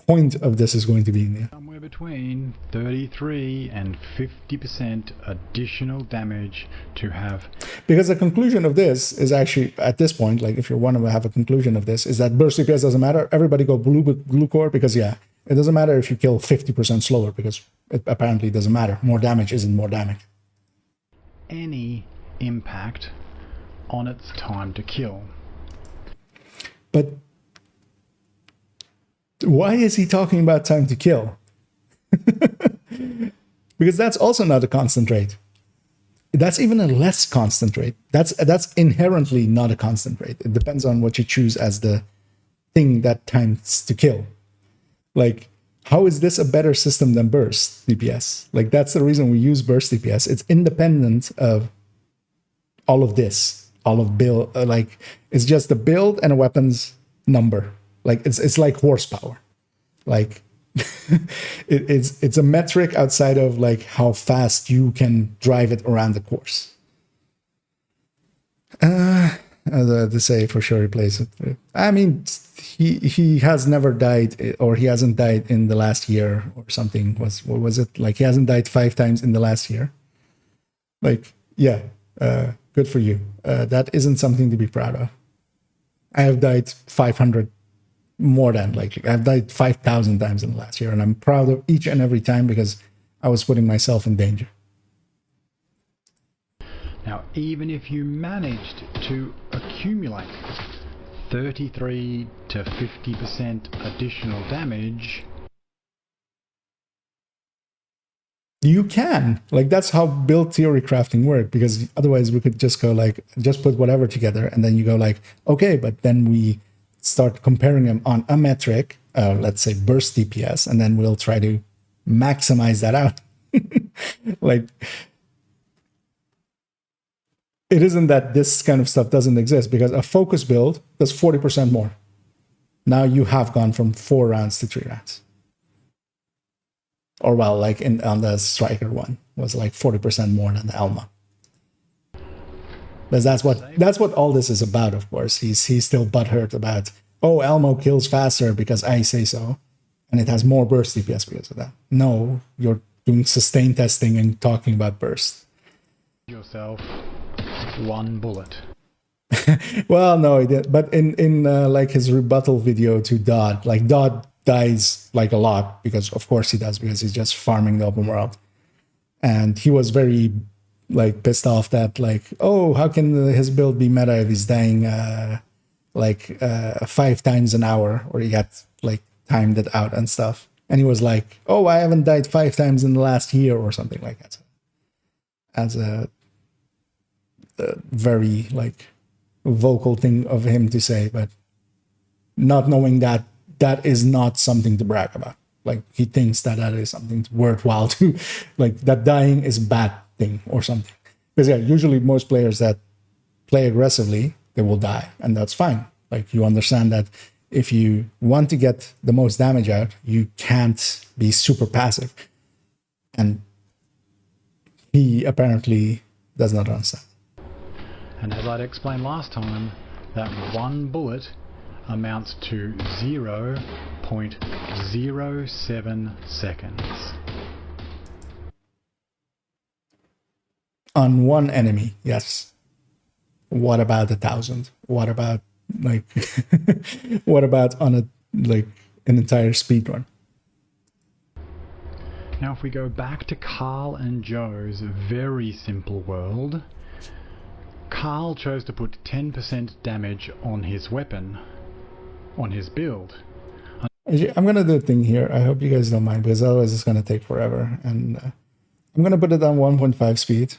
point of this is going to be in there. Somewhere between 33 and 50% additional damage to have. Because the conclusion of this is actually, at this point, like, if you want to have a conclusion of this, is that burst DPS doesn't matter. Everybody go blue core, because, yeah, it doesn't matter if you kill 50% slower, because it apparently doesn't matter. More damage isn't more damage. Any impact on its time to kill. But why is he talking about time to kill? Because that's also not a constant rate. That's even a less constant rate. That's inherently not a constant rate. It depends on what you choose as the thing that times to kill. Like, how is this a better system than burst DPS? Like, that's the reason we use burst DPS. It's independent of all of this, all of build. Like, it's just the build and a weapon's number. Like, it's like horsepower. Like, it's a metric outside of, like, how fast you can drive it around the course. To say for sure he plays it. I mean, he has never died, or he hasn't died in the last year or something. What was it? Like, he hasn't died 5 times in the last year. Like, yeah, good for you. That isn't something to be proud of. I have died 500 more than likely. I've died 5,000 times in the last year, and I'm proud of each and every time because I was putting myself in danger. Now, even if you managed to accumulate 33 to 50% additional damage, you can. Like, that's how build theory crafting work, because otherwise we could just go, like, just put whatever together, and then you go, like, okay, but then we start comparing them on a metric, let's say burst DPS, and then we'll try to maximize that out. Like, it isn't that this kind of stuff doesn't exist, because a focus build does 40% more. Now you have gone from 4 rounds to 3 rounds. Or well, like on the striker one was like 40% more than the Elma. But that's what all this is about, of course. He's still butthurt about, oh, Elmo kills faster because I say so, and it has more burst DPS because of that. No, you're doing sustain testing and talking about burst. Yourself 1 bullet. Well, no, he did. But in like his rebuttal video to Dodd, like Dodd dies like a lot because of course he does, because he's just farming the open world, and he was very like pissed off that like, oh, how can his build be meta if he's dying 5 times an hour, or he had like timed it out and stuff. And he was like, oh, I haven't died 5 times in the last year or something like that. As a very like vocal thing of him to say, but not knowing that that is not something to brag about. Like he thinks that that is something worthwhile to, like that dying is a bad thing or something. Because yeah, usually most players that play aggressively, they will die, and that's fine. Like you understand that if you want to get the most damage out, you can't be super passive. And he apparently does not understand. And as I'd explained last time, that 1 bullet amounts to 0.07 seconds. On one enemy, yes. What about 1,000? What about like what about on a like an entire speedrun? Now if we go back to Carl and Joe's very simple world, Carl chose to put 10% damage on his weapon, on his build. I'm gonna do a thing here. I hope you guys don't mind, because otherwise it's gonna take forever. And I'm gonna put it on 1.5 speed.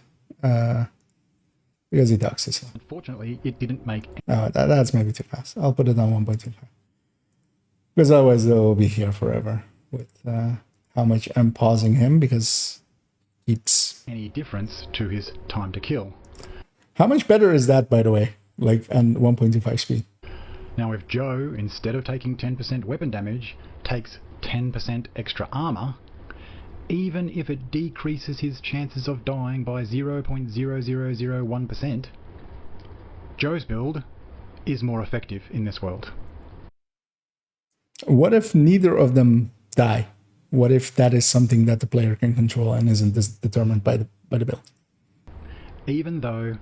Because he talks this. Unfortunately, it didn't make. Oh, that's maybe too fast. I'll put it on 1.25. Because otherwise they'll be here forever with how much I'm pausing him, because keeps any difference to his time to kill. How much better is that, by the way? Like on 1.25 speed. Now, if Joe, instead of taking 10% weapon damage, takes 10% extra armor, even if it decreases his chances of dying by 0.0001%, Joe's build is more effective in this world. What if neither of them die? What if that is something that the player can control and isn't determined by the build? Even though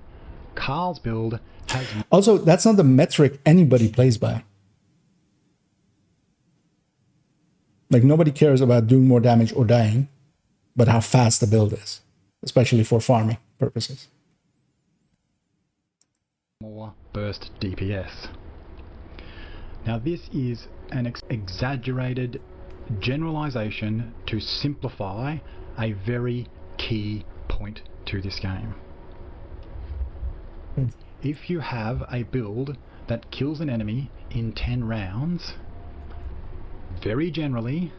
Carl's build has... Also, that's not the metric anybody plays by. Like, nobody cares about doing more damage or dying, but how fast the build is, especially for farming purposes. More burst DPS. Now, this is an exaggerated generalization to simplify a very key point to this game. If you have a build that kills an enemy in 10 rounds, very generally,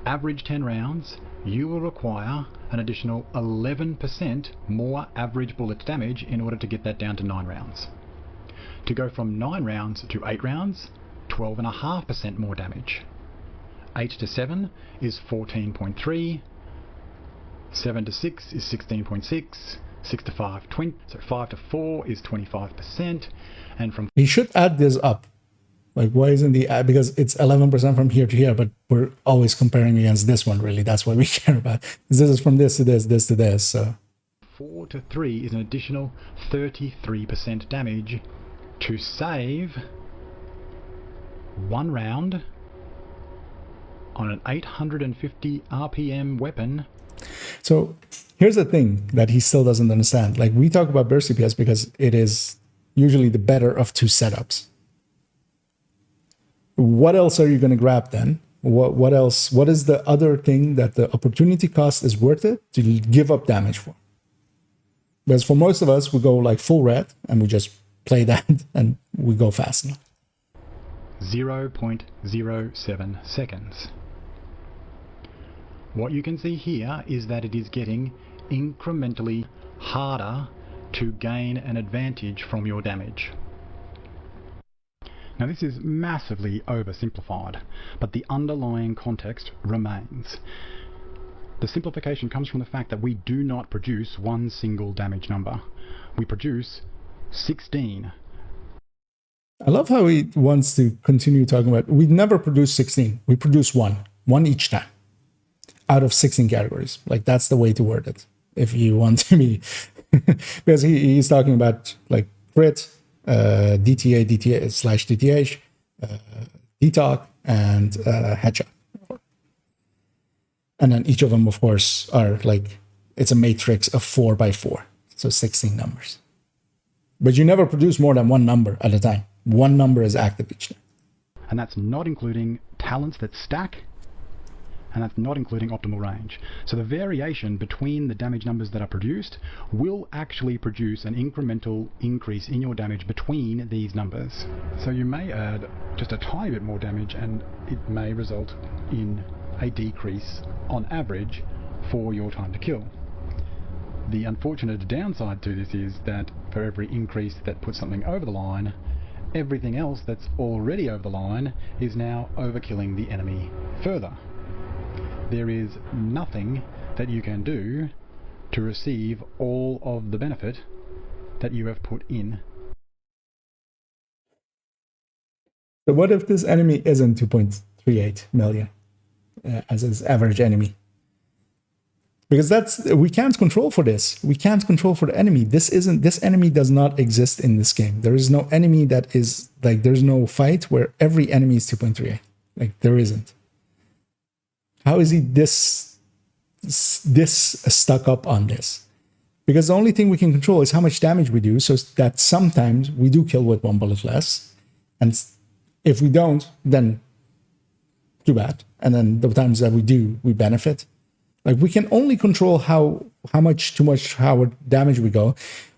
average 10 rounds, you will require an additional 11% more average bullet damage in order to get that down to 9 rounds. To go from 9 rounds to 8 rounds, 12.5% more damage. 8 to 7 is 14.3, 7 to 6 is 16.6, 6 to 5, 20, so 5 to 4 is 25%, and from... He should add this up. Like, why isn't the ad? Because it's 11% from here to here, but we're always comparing against this one, really. That's what we care about. This is from this to this, this to this, so... 4 to 3 is an additional 33% damage to save 1 round on an 850 RPM weapon. So here's the thing that he still doesn't understand. Like, we talk about burst DPS because it is usually the better of 2 setups. What else are you going to grab then? What else? What is the other thing that the opportunity cost is worth it to give up damage for? Because for most of us, we go like full red and we just play that and we go fast enough. 0.07 seconds. What you can see here is that it is getting incrementally harder to gain an advantage from your damage. Now this is massively oversimplified, but the underlying context remains. The simplification comes from the fact that we do not produce one single damage number. We produce 16. I love how he wants to continue talking about, we never produce 16. We produce one each time out of 16 categories. Like, that's the way to word it, if you want to be, because he's talking about like crit, DTA, DTA slash DTH, DTOC, and headshot. And then each of them, of course, are like, it's a matrix of 4 by 4. So 16 numbers. But you never produce more than one number at a time. One number is active each time. And that's not including talents that stack, and that's not including optimal range. So the variation between the damage numbers that are produced will actually produce an incremental increase in your damage between these numbers. So you may add just a tiny bit more damage, and it may result in a decrease on average for your time to kill. The unfortunate downside to this is that for every increase that puts something over the line, everything else that's already over the line is now overkilling the enemy further. There is nothing that you can do to receive all of the benefit that you have put in. So what if this enemy isn't 2.38 million as his average enemy? Because we can't control for this. We can't control for the enemy. This enemy does not exist in this game. There is no enemy that is like, there's no fight where every enemy is 2.38. Like, there isn't. How is he this stuck up on this? Because the only thing we can control is how much damage we do, so that sometimes we do kill with 1 bullet less. And if we don't, then too bad. And then the times that we do, we benefit. Like, we can only control how damage we go,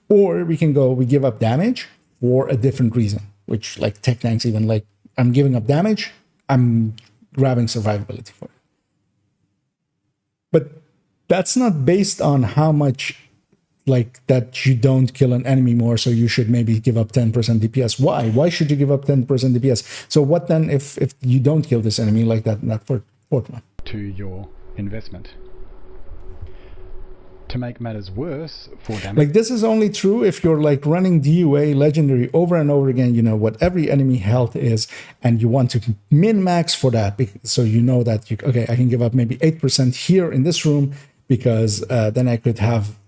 or we can go, we give up damage for a different reason, which like Tech Tanks even like, I'm giving up damage, I'm grabbing survivability for it. But that's not based on how much, like, that you don't kill an enemy more, so you should maybe give up 10% DPS. Why? Why should you give up 10% DPS? So what then if you don't kill this enemy like that fourth one? To your investment. To make matters worse for damage. Like, this is only true if you're like running DUA legendary over and over again. You know what every enemy health is, and you want to min-max for that. So you know that, okay, I can give up maybe 8% here in this room, because then I could have,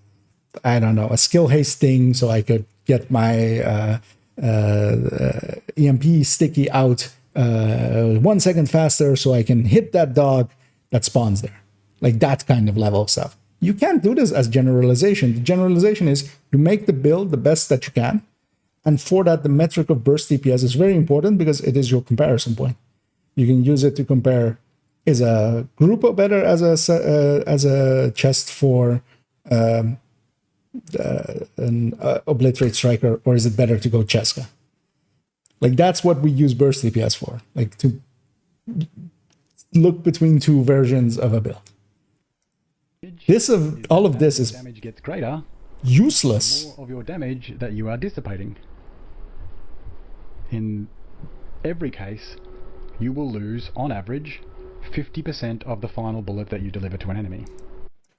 I don't know, a skill haste thing, so I could get my EMP sticky out 1 second faster, so I can hit that dog that spawns there. Like, that kind of level of stuff. You can't do this as generalization. The generalization is you make the build the best that you can. And for that, the metric of burst DPS is very important, because it is your comparison point. You can use it to compare, is a Grupo better as a chest for an Obliterate Striker, or is it better to go Cheska? Like, that's what we use burst DPS for. Like, to look between two versions of a build. All of this is damage gets greater, useless. the more of your damage that you are dissipating. In every case, you will lose, on average, 50% of the final bullet that you deliver to an enemy.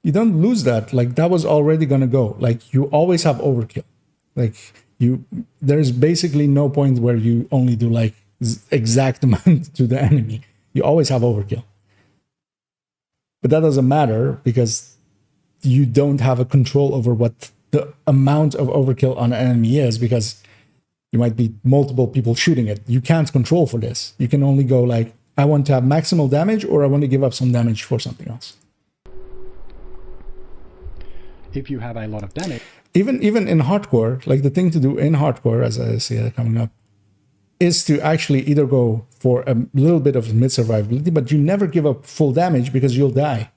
You don't lose that. Like, that was already gonna go. Like, you always have overkill. Like, there's basically no point where you only do like exact amount to the enemy. You always have overkill. But that doesn't matter, because you don't have a control over what the amount of overkill on an enemy is, because you might be multiple people shooting it. You can't control for this. You can only go like, I want to have maximal damage, or I want to give up some damage for something else. If you have a lot of damage, even in hardcore, like, the thing to do in hardcore, as I see it coming up, is to actually either go for a little bit of mid survivability, but you never give up full damage, because you'll die.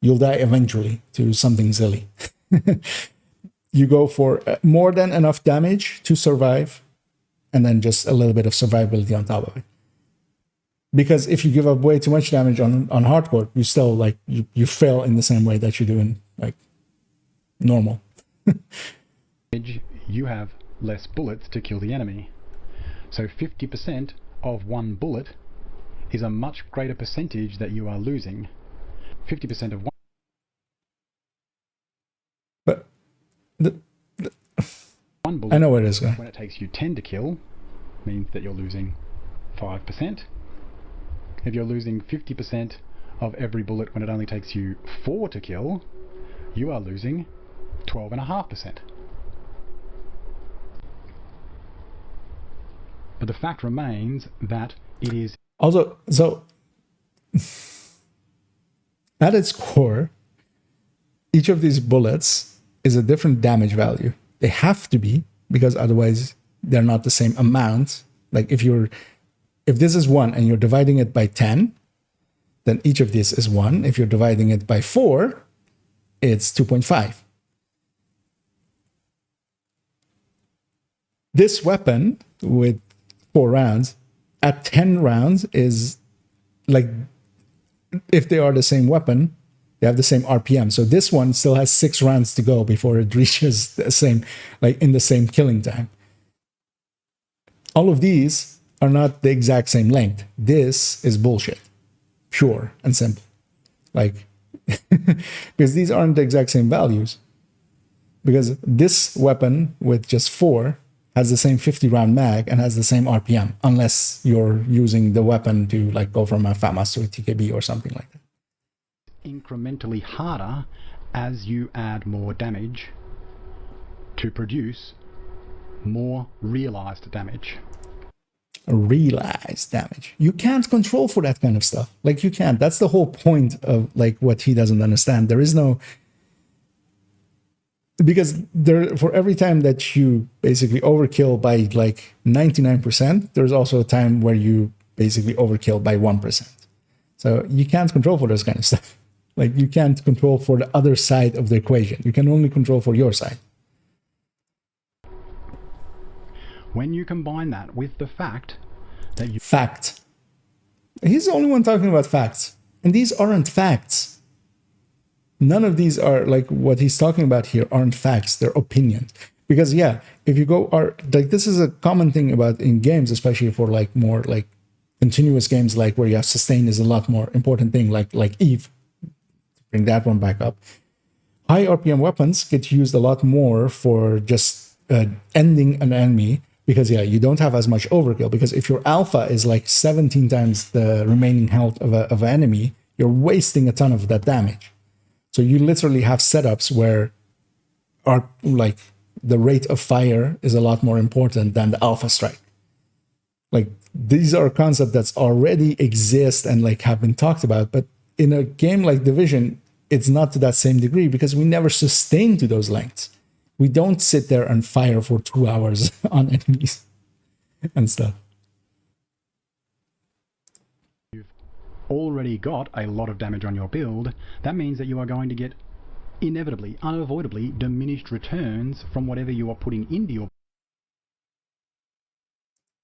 You'll die eventually to something silly. You go for more than enough damage to survive, and then just a little bit of survivability on top of it. Because if you give up way too much damage on hardcore, you still, like, you fail in the same way that you do in like normal. you have less bullets to kill the enemy. So 50% of one bullet is a much greater percentage that you are losing. 50% of But one bullet, I know where it is going. when it takes you 10 to kill, means that you're losing 5%. If you're losing 50% of every bullet when it only takes you 4 to kill, you are losing 12.5%. But the fact remains that it is Also, so at its core, each of these bullets is a different damage value. They have to be, because otherwise they're not the same amount. Like if this is 1 and you're dividing it by 10, then each of these is 1. If you're dividing it by 4, it's 2.5. This weapon with 4 rounds at 10 rounds is like, if they are the same weapon, they have the same RPM. So this one still has 6 rounds to go before it reaches the same, like in the same killing time. All of these are not the exact same length. This is bullshit. Pure and simple. Like, because these aren't the exact same values. Because this weapon with just 4 has the same 50 round mag and has the same RPM, unless you're using the weapon to like go from a FAMAS to a TKB or something like that. incrementally harder as you add more damage to produce more realized damage. Realized damage. You can't control for that kind of stuff. Like you can't. That's the whole point of like what he doesn't understand. There is no, because there, for every time that you basically overkill by like 99%, there's also a time where you basically overkill by 1%. So you can't control for those kind of stuff. Like you can't control for the other side of the equation. You can only control for your side. When you combine that with the fact that you... Fact. He's the only one talking about facts. And these aren't facts. None of these are, like what he's talking about here, aren't facts. They're opinions. Because yeah, if you go, like this is a common thing about in games, especially for like more like continuous games, like where you have sustain is a lot more important thing, like Eve. Bring that one back up. High RPM weapons get used a lot more for just ending an enemy. Because yeah, you don't have as much overkill. Because if your alpha is like 17 times the remaining health of an enemy, you're wasting a ton of that damage. So you literally have setups where like the rate of fire is a lot more important than the alpha strike. Like these are concepts that already exist and like have been talked about, but in a game like Division, it's not to that same degree because we never sustain to those lengths. We don't sit there and fire for 2 hours on enemies and stuff. You've already got a lot of damage on your build. That means that you are going to get inevitably, unavoidably diminished returns from whatever you are putting into your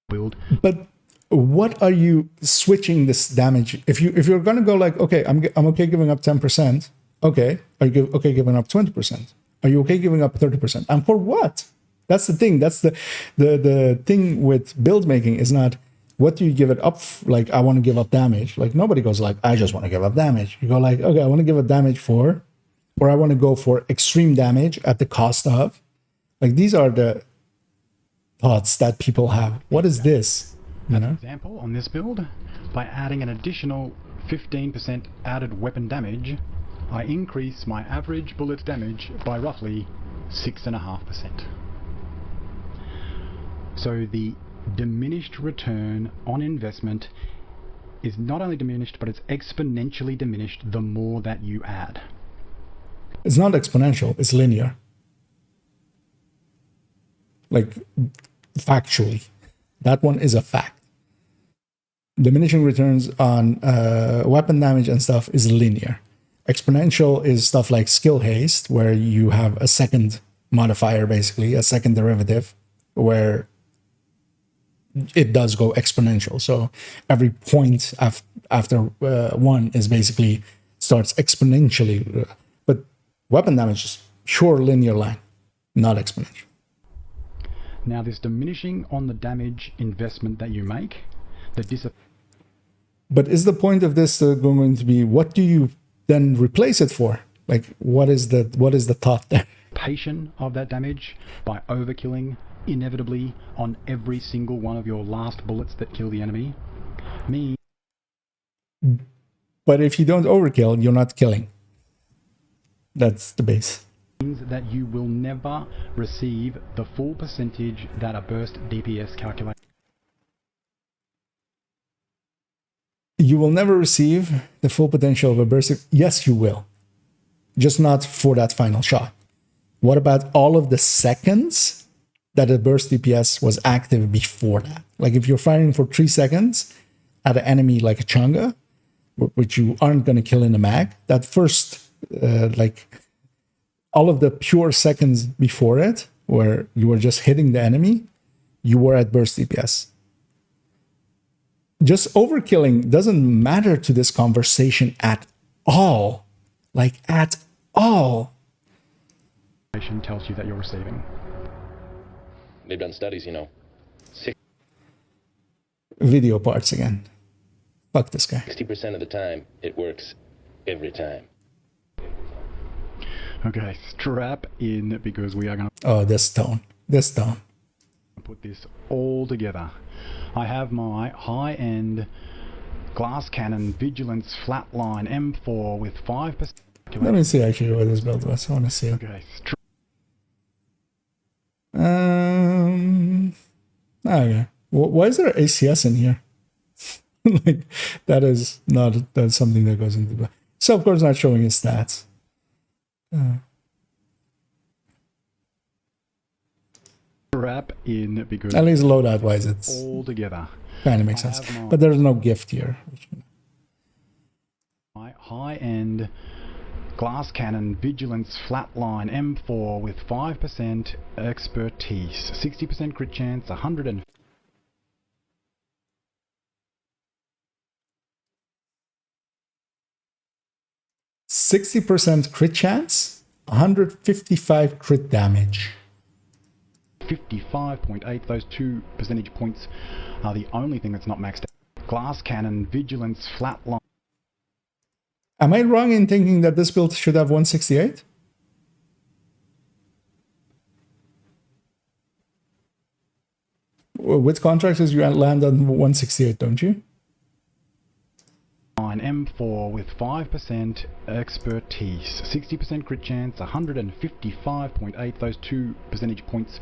build. But what are you switching this damage? If you're going to go like, okay, I'm okay giving up 10%. Okay, are you okay giving up 20%? Are you okay giving up 30%? And for what? That's the thing. That's the thing with build making is not what do you give it up like I want to give up damage. Like nobody goes like I just want to give up damage. You go like, okay, I want to give up damage for, or I want to go for extreme damage at the cost of. Like these are the thoughts that people have. What is this? You know? For example, on this build, by adding an additional 15% added weapon damage, I increase my average bullet damage by roughly 6.5%. So the diminished return on investment is not only diminished, but it's exponentially diminished the more that you add. It's not exponential, it's linear. Like, factually. That one is a fact. Diminishing returns on weapon damage and stuff is linear. Exponential is stuff like skill haste, where you have a second modifier, basically, a second derivative, where it does go exponential. So every point after one is basically starts exponentially. But weapon damage is pure linear line, not exponential. Now this diminishing on the damage investment that you make, the But is the point of this going to be, what do you then replace it for? Like, what is the thought there? dissipation of that damage by overkilling inevitably on every single one of your last bullets that kill the enemy means. But if you don't overkill, you're not killing. That's the base. Means that you will never receive the full percentage that a burst DPS calculates. You will never receive the full potential of a burst. Yes, you will. Just not for that final shot. What about all of the seconds that a burst DPS was active before that? Like if you're firing for 3 seconds at an enemy like a Changa, which you aren't going to kill in a mag, that first, like all of the pure seconds before it, where you were just hitting the enemy, you were at burst DPS. Just overkilling doesn't matter to this conversation at all. Like, at all. Tells you that you're receiving. They've done studies, you know. Video parts again. Fuck this guy. 60% of the time, it works every time. Okay, strap in because we are going to... Oh, this tone. This tone. Put this all together. I have my high-end glass cannon vigilance flatline M4 with 5%. Let me see actually what this build was. I want to see it. Okay. Okay. Why is there ACS in here? Like that's something that goes into the. So of course not showing his stats. Wrap in because at least loadout wise it's all together. Kind of makes sense. But there's no gift here. My high-end glass cannon vigilance flatline M4 with 5% expertise, 60% crit chance, 100 60% crit chance, 155 crit damage. 55.8. Those 2 percentage points are the only thing that's not maxed out. Glass cannon vigilance flatline. Am I wrong in thinking that this build should have 168? With contractors, you land on 168, don't you? M4 with 5% expertise, 60% crit chance, 155.8. Those 2 percentage points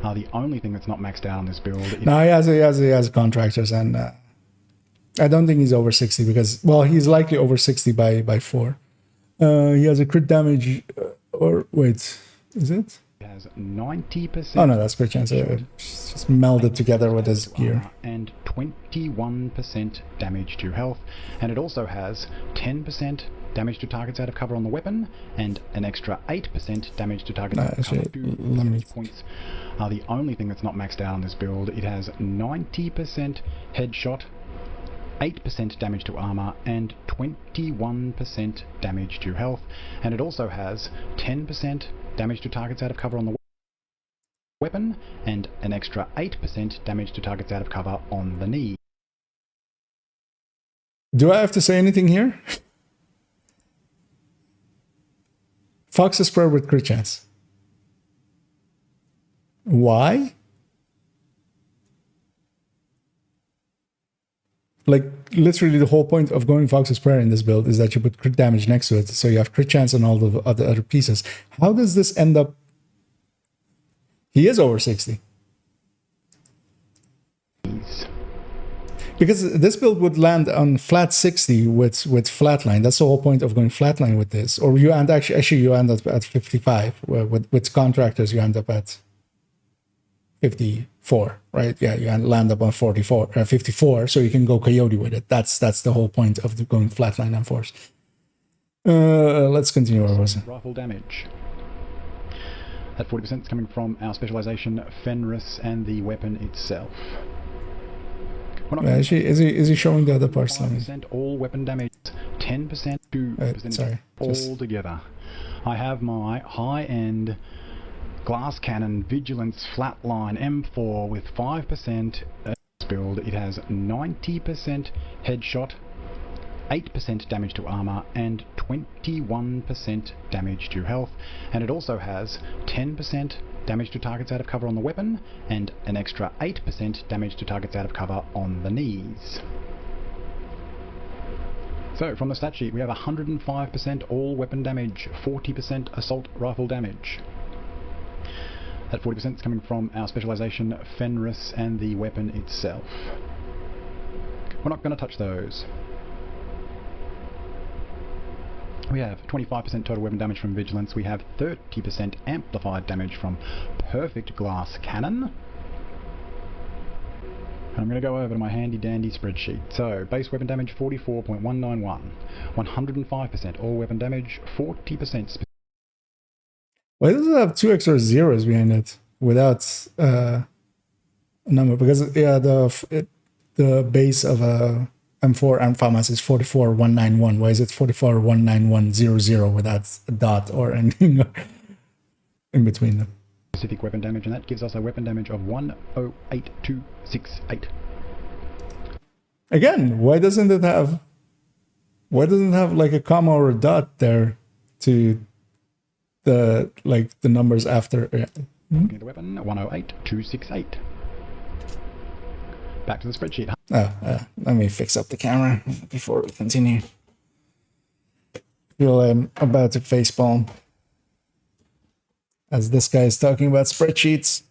are the only thing that's not maxed out on this build. No, he has contractors, and I don't think he's over 60 because, well, he's likely over 60 by 4. He has a crit damage, or wait, is it? He has 90%. Oh no, that's crit chance. Just melded together with his gear. And 21% damage to health, and it also has 10% damage to targets out of cover on the weapon, and an extra 8% damage to targets out of cover. 2 percentage points are the only thing that's not maxed out on this build. It has 90% headshot, 8% damage to armor, and 21% damage to health, and it also has 10% damage to targets out of cover on the weapon, and an extra 8% damage to targets out of cover on the knee. Do I have to say anything here? Fox is prayer with crit chance. Why? Like, literally the whole point of going Fox's Prayer in this build is that you put crit damage next to it, so you have crit chance on all the other pieces. How does this end up? He is over 60. Because this build would land on flat 60 with flatline. That's the whole point of going flatline with this. Or you end actually you end up at 55. With contractors, you end up at 54, right? Yeah, you land up on 54, so you can go coyote with it. That's the whole point of going flatline and force. Let's continue. Where was it? Rifle damage. That 40% is coming from our specialization, Fenris, and the weapon itself. Is he showing the other parts? 5% all weapon damage, 10% to sorry, all together. I have my high-end Glass Cannon, Vigilance, Flatline, M4 with 5% build. It has 90% headshot, 8% damage to armor, and 21% damage to health. And it also has 10% damage to targets out of cover on the weapon, and an extra 8% damage to targets out of cover on the knees. So, from the stat sheet, we have 105% all weapon damage, 40% assault rifle damage. That 40% is coming from our specialization, Fenris, and the weapon itself. We're not going to touch those. We have 25% total weapon damage from Vigilance. We have 30% amplified damage from Perfect Glass Cannon. And I'm going to go over to my handy dandy spreadsheet. So, base weapon damage 44.191, 105% all weapon damage, 40%. Why does it have 2 extra zeros behind it without a number? Because yeah, the base of a M4 and FAMAS is 44191. Why is it 4419100 without a dot or anything in between them? Specific weapon damage, and that gives us a weapon damage of 108268. Again, why doesn't it have like a comma or a dot there to the numbers after? Looking at the weapon, 108268. Back to the spreadsheet. Let me fix up the camera before we continue. Feel I'm about to facepalm as this guy is talking about spreadsheets.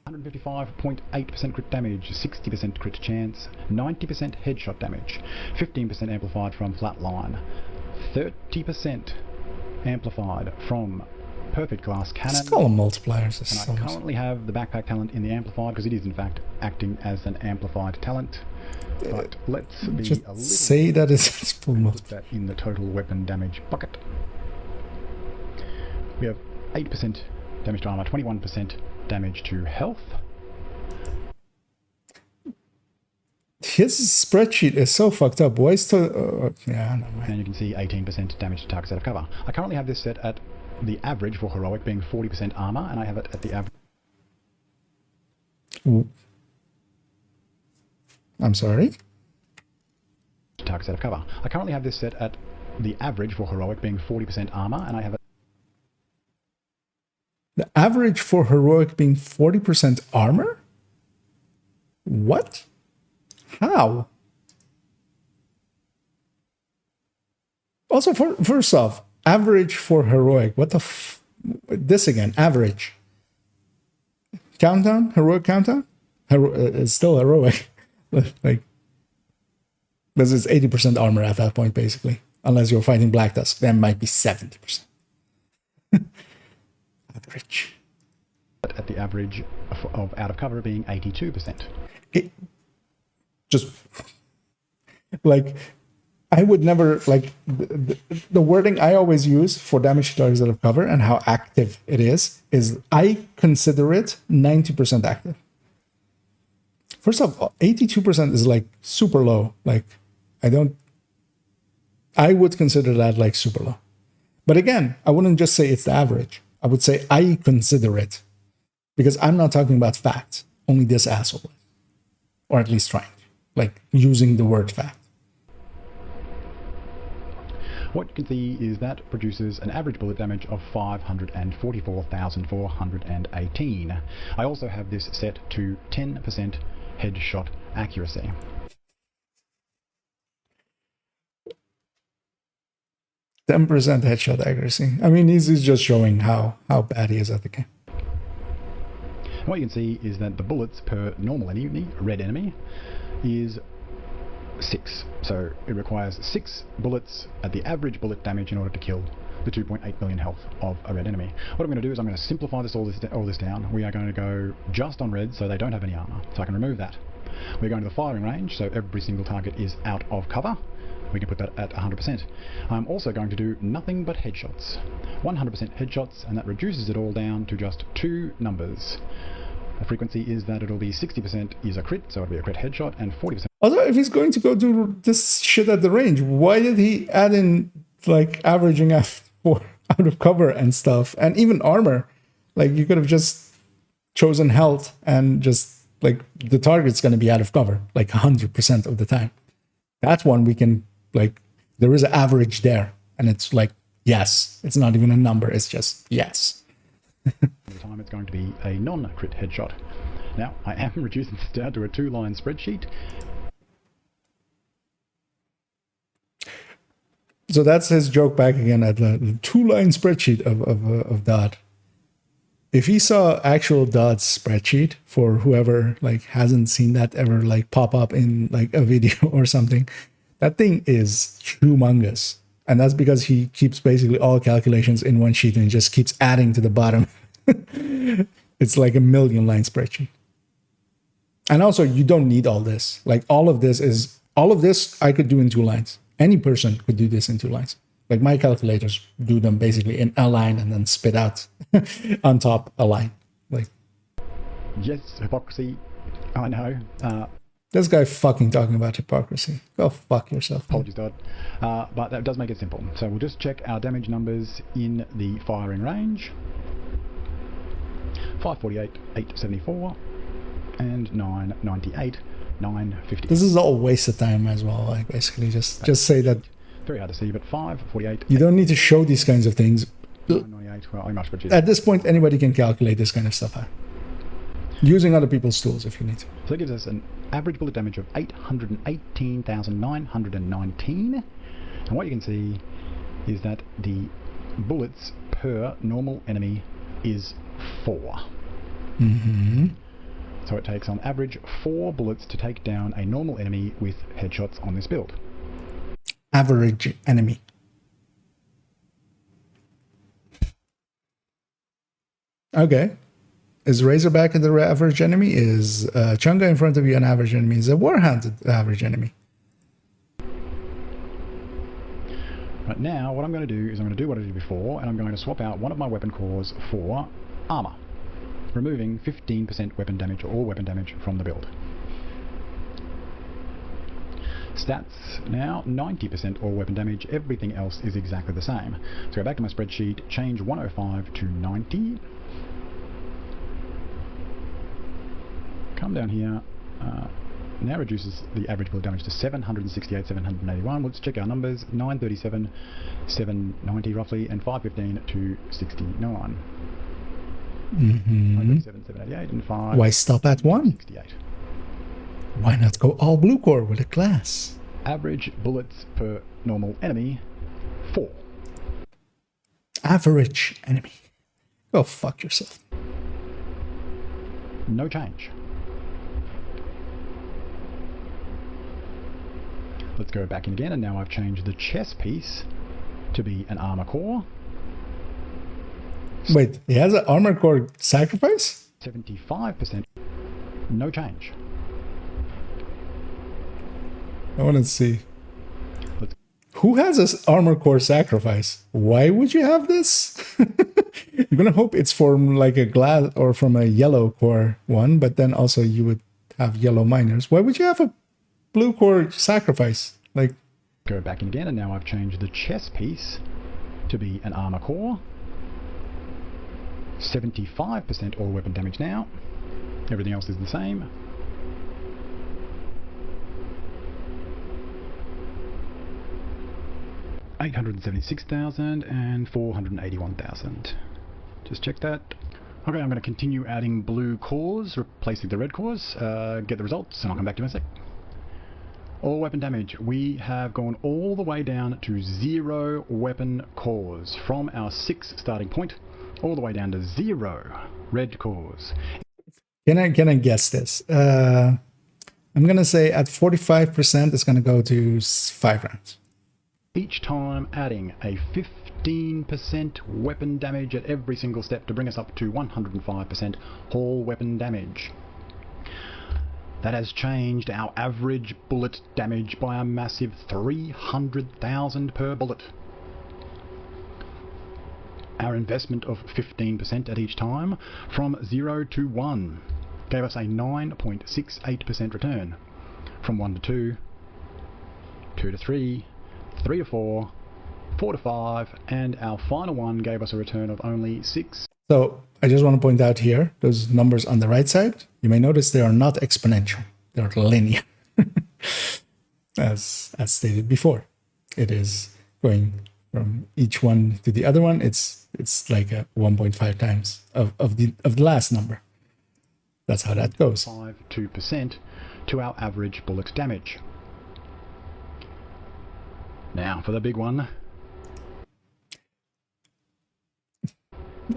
%55.8% crit damage, 60% crit chance, 90% headshot damage, 15% amplified from Flatline, 30% amplified from Perfect Glass Cannon. Just call them multipliers. And I currently have the backpack talent in the amplified because it is in fact acting as an amplified talent. But let's be just a little say that it's full multiplier. Put that in the total weapon damage bucket. We have 8% damage to armor, 21% damage to health. His spreadsheet is so fucked up. Why is yeah, no way. And you can see 18% damage to targets out of cover. I currently have this set at the average for heroic being 40% armor, and I have it at the average. I'm sorry? Targets out of cover. I currently have this set at the average for heroic being 40% armor, and I have it. The average for heroic being 40% armor? What? How? Also, first off, average for heroic. What the this again, average. Countdown? Heroic countdown? It's still heroic. Like, because it's 80% armor at that point, basically. Unless you're fighting Black Tusk, then it might be 70%. Average. At the average of out of cover being 82%. Just like, I would never, like, the wording I always use for damage to targets out of cover and how active it is I consider it 90% active. First off, 82% is like super low. Like, I would consider that like super low. But again, I wouldn't just say it's the average. I would say I consider it, because I'm not talking about facts. Only this asshole, or at least trying, like using the word fact. What you can see is that produces an average bullet damage of 544,418. I also have this set to 10% headshot accuracy. %10 headshot accuracy. I mean, this is just showing how bad he is at the game. What you can see is that the bullets per normal enemy, red enemy, is 6. So it requires 6 bullets at the average bullet damage in order to kill the 2.8 million health of a red enemy. What I'm going to do is I'm going to simplify all this down. We are going to go just on red so they don't have any armor. So I can remove that. We're going to the firing range, so every single target is out of cover. We can put that at 100%. I'm also going to do nothing but headshots. 100% headshots, and that reduces it all down to just 2 numbers. The frequency is that it'll be 60% is a crit, so it'll be a crit headshot, and 40%. Although if he's going to go do this shit at the range, why did he add in like averaging out of cover and stuff, and even armor. Like you could have just chosen health and just like the target's going to be out of cover like 100% of the time. That's one we can like. There is an average there, and it's like yes. It's not even a number. It's just yes. The time it's going to be a non-crit headshot. Now I am reducing this down to a 2-line spreadsheet. So that's his joke back again at the 2-line spreadsheet of Dot. If he saw actual Dot's spreadsheet, for whoever like hasn't seen that ever like pop up in like a video or something, that thing is humongous. And that's because he keeps basically all calculations in one sheet and just keeps adding to the bottom. It's like a 1,000,000-line spreadsheet. And also you don't need all this. Like all of this I could do in 2 lines. Any person could do this in 2 lines. Like my calculators do them basically in a line and then spit out on top a line. Like, yes, hypocrisy. I know. This guy fucking talking about hypocrisy. Go fuck yourself. Apologies, Dad. But that does make it simple. So we'll just check our damage numbers in the firing range. 548, 874, and 998, 950. This is all waste of time as well. Like basically just say that. Very hard to see, but 548. You don't need to show these kinds of things. 998. Well, I'm not spreadsheet. At this point, anybody can calculate this kind of stuff out. Using other people's tools if you need to. So that gives us an average bullet damage of 818,919. And what you can see is that the bullets per normal enemy is 4. Mm-hmm. So it takes on average 4 bullets to take down a normal enemy with headshots on this build. Average enemy. Okay. Is Razorback the average enemy? Is Chunga in front of you an average enemy? Is a Warhound the average enemy? Right now, what I'm going to do is I'm going to do what I did before, and I'm going to swap out one of my weapon cores for armor, removing 15% weapon damage or all weapon damage from the build. Stats now, 90% all weapon damage, everything else is exactly the same. So go back to my spreadsheet, change 105 to 90. Come down here, now reduces the average bullet damage to 768, 781. Let's check our numbers, 937, 790 roughly, and 515 to 69. Mm-hmm. 937, 788, and 5. Why stop at 1? 68. Why not go all blue core with a class? Average bullets per normal enemy, 4. Average enemy. Go fuck yourself. No change. Let's go back in again, and now I've changed the chest piece to be an armor core. Wait, he has an armor core sacrifice? 75%. No change. I want to see. Who has this armor core sacrifice? Why would you have this? You're gonna hope it's from like a glass or from a yellow core one, but then also you would have yellow miners. Why would you have a blue core sacrifice? Like, go back in again, and now I've changed the chest piece to be an armor core. 75% all weapon damage now. Everything else is the same. $876,000 and $481,000. Just check that. Okay, I'm going to continue adding blue cores, replacing the red cores, get the results, and I'll come back to you in a sec. All weapon damage, we have gone all the way down to 0 weapon cores, from our 6 starting point, all the way down to 0 red cores. Can I guess this? I'm going to say at 45%, it's going to go to 5 rounds. Each time adding a 15% weapon damage at every single step to bring us up to 105% all weapon damage. That has changed our average bullet damage by a massive 300,000 per bullet. Our investment of 15% at each time, from 0 to 1, gave us a 9.68% return. From 1 to 2, 2 to 3, 3 to 4, 4 to 5, and our final one gave us a return of only 6. So I just want to point out here, those numbers on the right side, you may notice they are not exponential. They're linear. As stated before. It is going from each one to the other one. It's like a 1.5 times of the last number. That's how that goes. 2% to our average bullet damage. Now for the big one.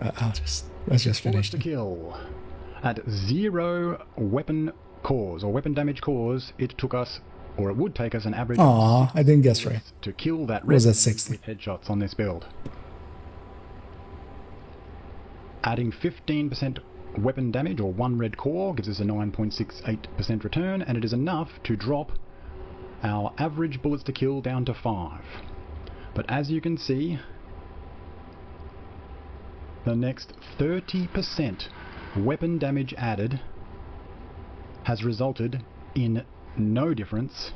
Let's just finish. Bullets to kill. At 0 weapon cores or weapon damage cores, it took us, or it would take us, an average. Aw, I didn't guess right. To kill that was red at 60 with headshots on this build. Adding 15% weapon damage or 1 red core gives us a 9.68% return, and it is enough to drop our average bullets to kill down to 5. But as you can see, the next 30% weapon damage added has resulted in no difference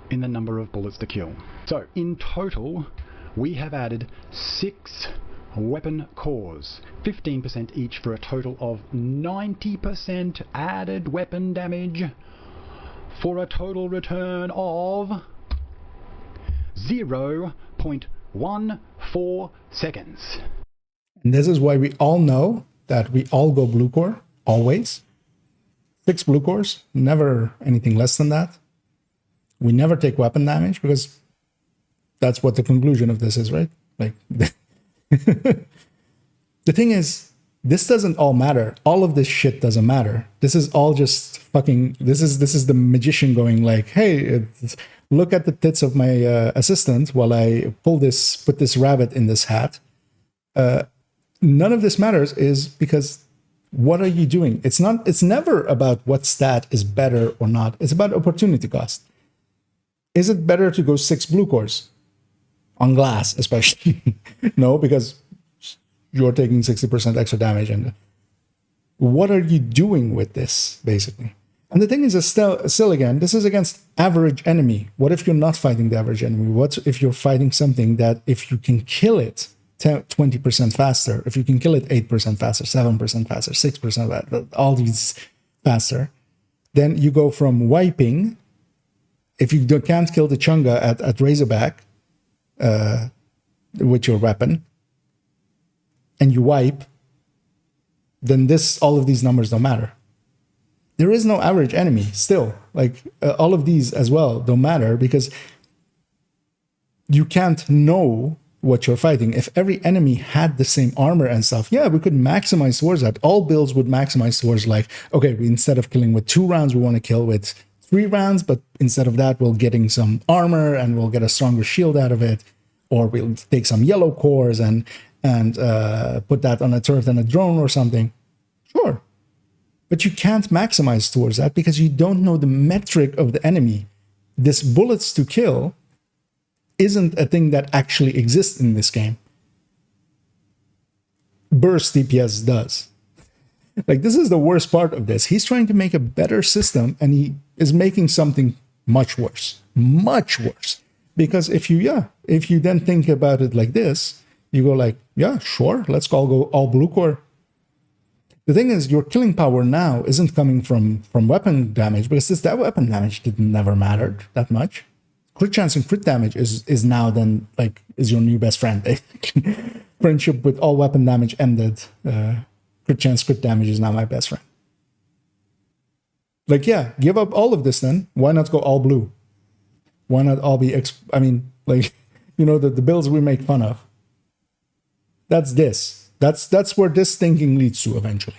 in the number of bullets to kill. So in total, we have added 6 weapon cores, 15% each, for a total of 90% added weapon damage, for a total return of 0.14 seconds. And this is why we all know that we all go blue core, always. 6 blue cores, never anything less than that. We never take weapon damage because that's what the conclusion of this is, right? Like, the thing is, this doesn't all matter. All of this shit doesn't matter. This is all just fucking, this is the magician going like, hey, look at the tits of my assistant while I put this rabbit in this hat. None of this matters is because what are you doing? It's never about what stat is better or not. It's about opportunity cost. Is it better to go 6 blue cores? On glass, especially. No, because you're taking 60% extra damage. And what are you doing with this, basically? And the thing is, still again, this is against average enemy. What if you're not fighting the average enemy? What if you're fighting something that if you can kill it 20% faster, if you can kill it 8% faster, 7% faster, 6% faster, all these faster, then you go from wiping, if you can't kill the Chunga at Razorback with your weapon, and you wipe, then all of these numbers don't matter. There is no average enemy still. Like all of these as well don't matter because you can't know what you're fighting. If every enemy had the same armor and stuff, yeah, we could maximize towards that. All builds would maximize towards like, okay, instead of killing with 2 rounds, we want to kill with 3 rounds, but instead of that, we'll getting some armor and we'll get a stronger shield out of it, or we'll take some yellow cores and put that on a turret and a drone or something. Sure. But you can't maximize towards that because you don't know the metric of the enemy. This bullets to kill isn't a thing that actually exists in this game. Burst DPS does. Like, this is the worst part of this. He's trying to make a better system and he is making something much worse. Much worse. Because if you then think about it like this, you go like, yeah, sure, let's all go all blue core. The thing is, your killing power now isn't coming from weapon damage, because that weapon damage never mattered that much. Crit chance and crit damage is now then like is your new best friend. Friendship with all weapon damage ended. Crit chance, crit damage is now my best friend. Like, yeah, give up all of this then. Why not go all blue? Why not all be the builds we make fun of. That's this. That's where this thinking leads to eventually.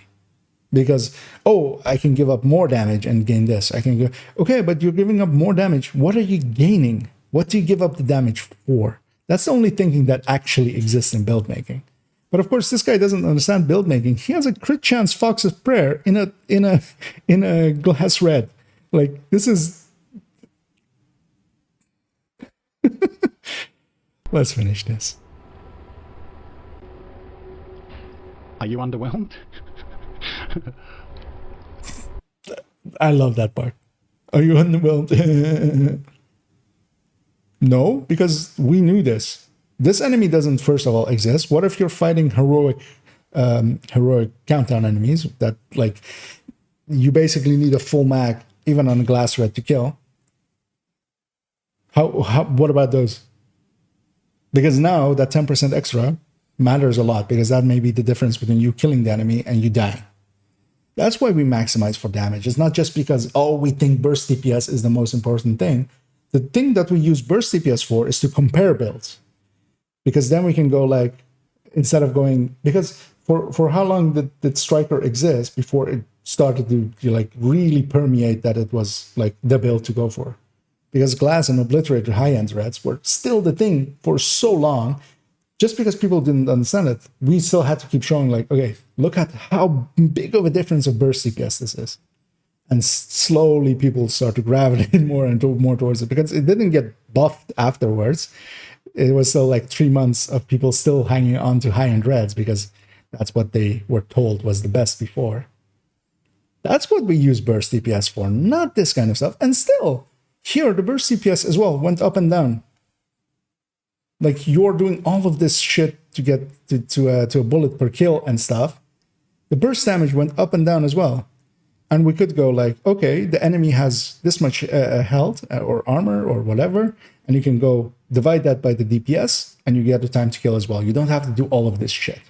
Because, oh, I can give up more damage and gain this. I can go, okay, but you're giving up more damage. What are you gaining? What do you give up the damage for? That's the only thinking that actually exists in build making. But of course, this guy doesn't understand build making. He has a crit chance Fox's Prayer in a glass red. Like, this is. Let's finish this. Are you underwhelmed? I love that part. Are you underwhelmed? No, because we knew this. this enemy doesn't, first of all, exist. What if you're fighting heroic countdown enemies that, like, you basically need a full mag, even on a glass red, to kill? What about those? Because now that 10% extra matters a lot, because that may be the difference between you killing the enemy and you dying. That's why we maximize for damage. It's not just because, oh, we think burst DPS is the most important thing. The thing that we use burst DPS for is to compare builds. Because then we can go, like, instead of going, because for how long did Striker exist before it started to like really permeate that it was like the build to go for? Because Glass and Obliterator high-end reds were still the thing for so long. Just because people didn't understand it, we still had to keep showing, like, okay, look at how big of a difference of burst DPS this is. And slowly people start to gravitate more and more towards it, because it didn't get buffed afterwards. It was still like 3 months of people still hanging on to high-end reds because that's what they were told was the best before. That's what we use burst DPS for, not this kind of stuff. And still, here, the burst DPS as well went up and down. Like, you're doing all of this shit to get to a bullet per kill and stuff. The burst damage went up and down as well. And we could go like, okay, the enemy has this much health or armor or whatever, and you can go divide that by the DPS, and you get the time to kill as well. You don't have to do all of this shit.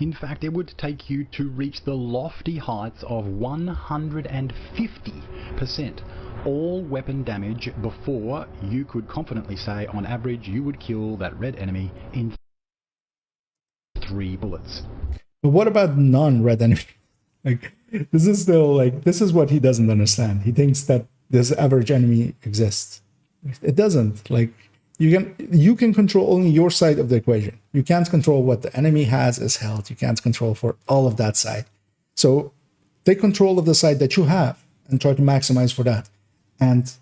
In fact, it would take you to reach the lofty heights of 150% all weapon damage before you could confidently say, on average, you would kill that red enemy in 3 bullets. But what about non-red enemy? Like, this is still like, this is what he doesn't understand. He thinks that this average enemy exists. It doesn't. Like, you can control only your side of the equation. You can't control what the enemy has as health. You can't control for all of that side. So take control of the side that you have and try to maximize for that. And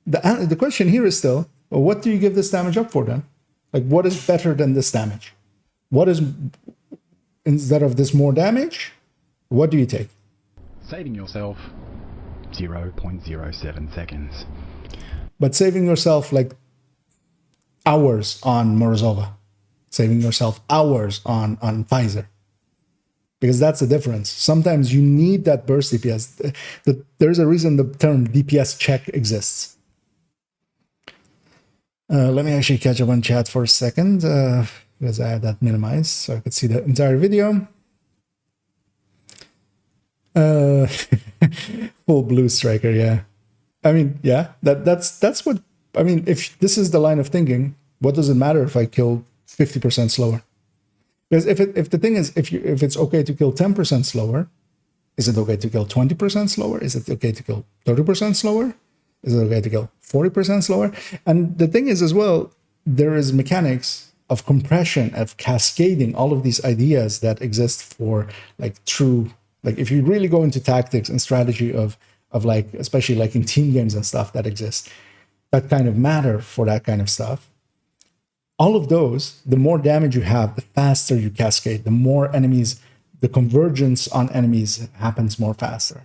the question here is still, well, what do you give this damage up for then? Like, what is better than this damage? What is, instead of this more damage, what do you take? Saving yourself 0.07 seconds. But saving yourself like hours on Morozova. Saving yourself hours on Pfizer. Because that's the difference. Sometimes you need that burst DPS. There's a reason the term DPS check exists. Let me actually catch up on chat for a second, because I have that minimized so I could see the entire video. Full blue striker, yeah. I mean, yeah, that's what, I mean, if this is the line of thinking, what does it matter if I kill 50% slower? Because if the thing is, if it's okay to kill 10% slower, is it okay to kill 20% slower? Is it okay to kill 30% slower? Is it okay to kill 40% slower? And the thing is as well, there is mechanics of compression, of cascading, all of these ideas that exist for like true, like if you really go into tactics and strategy of like, especially like in team games and stuff that exist, that kind of matter for that kind of stuff. All of those, the more damage you have, the faster you cascade, the more enemies, the convergence on enemies happens more faster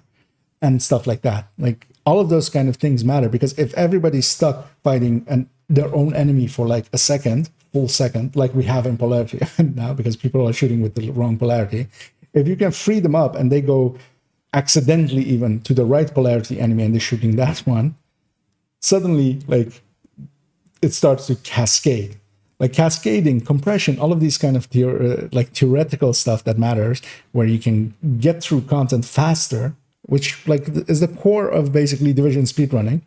and stuff like that. Like all of those kind of things matter, because if everybody's stuck fighting their own enemy for like a second, full second, like we have in Polarity now, because people are shooting with the wrong polarity, if you can free them up and they go accidentally even to the right polarity enemy and they're shooting that one, suddenly like it starts to cascade. Like cascading, compression, all of these kind of theoretical stuff that matters, where you can get through content faster, which like is the core of basically Division speedrunning,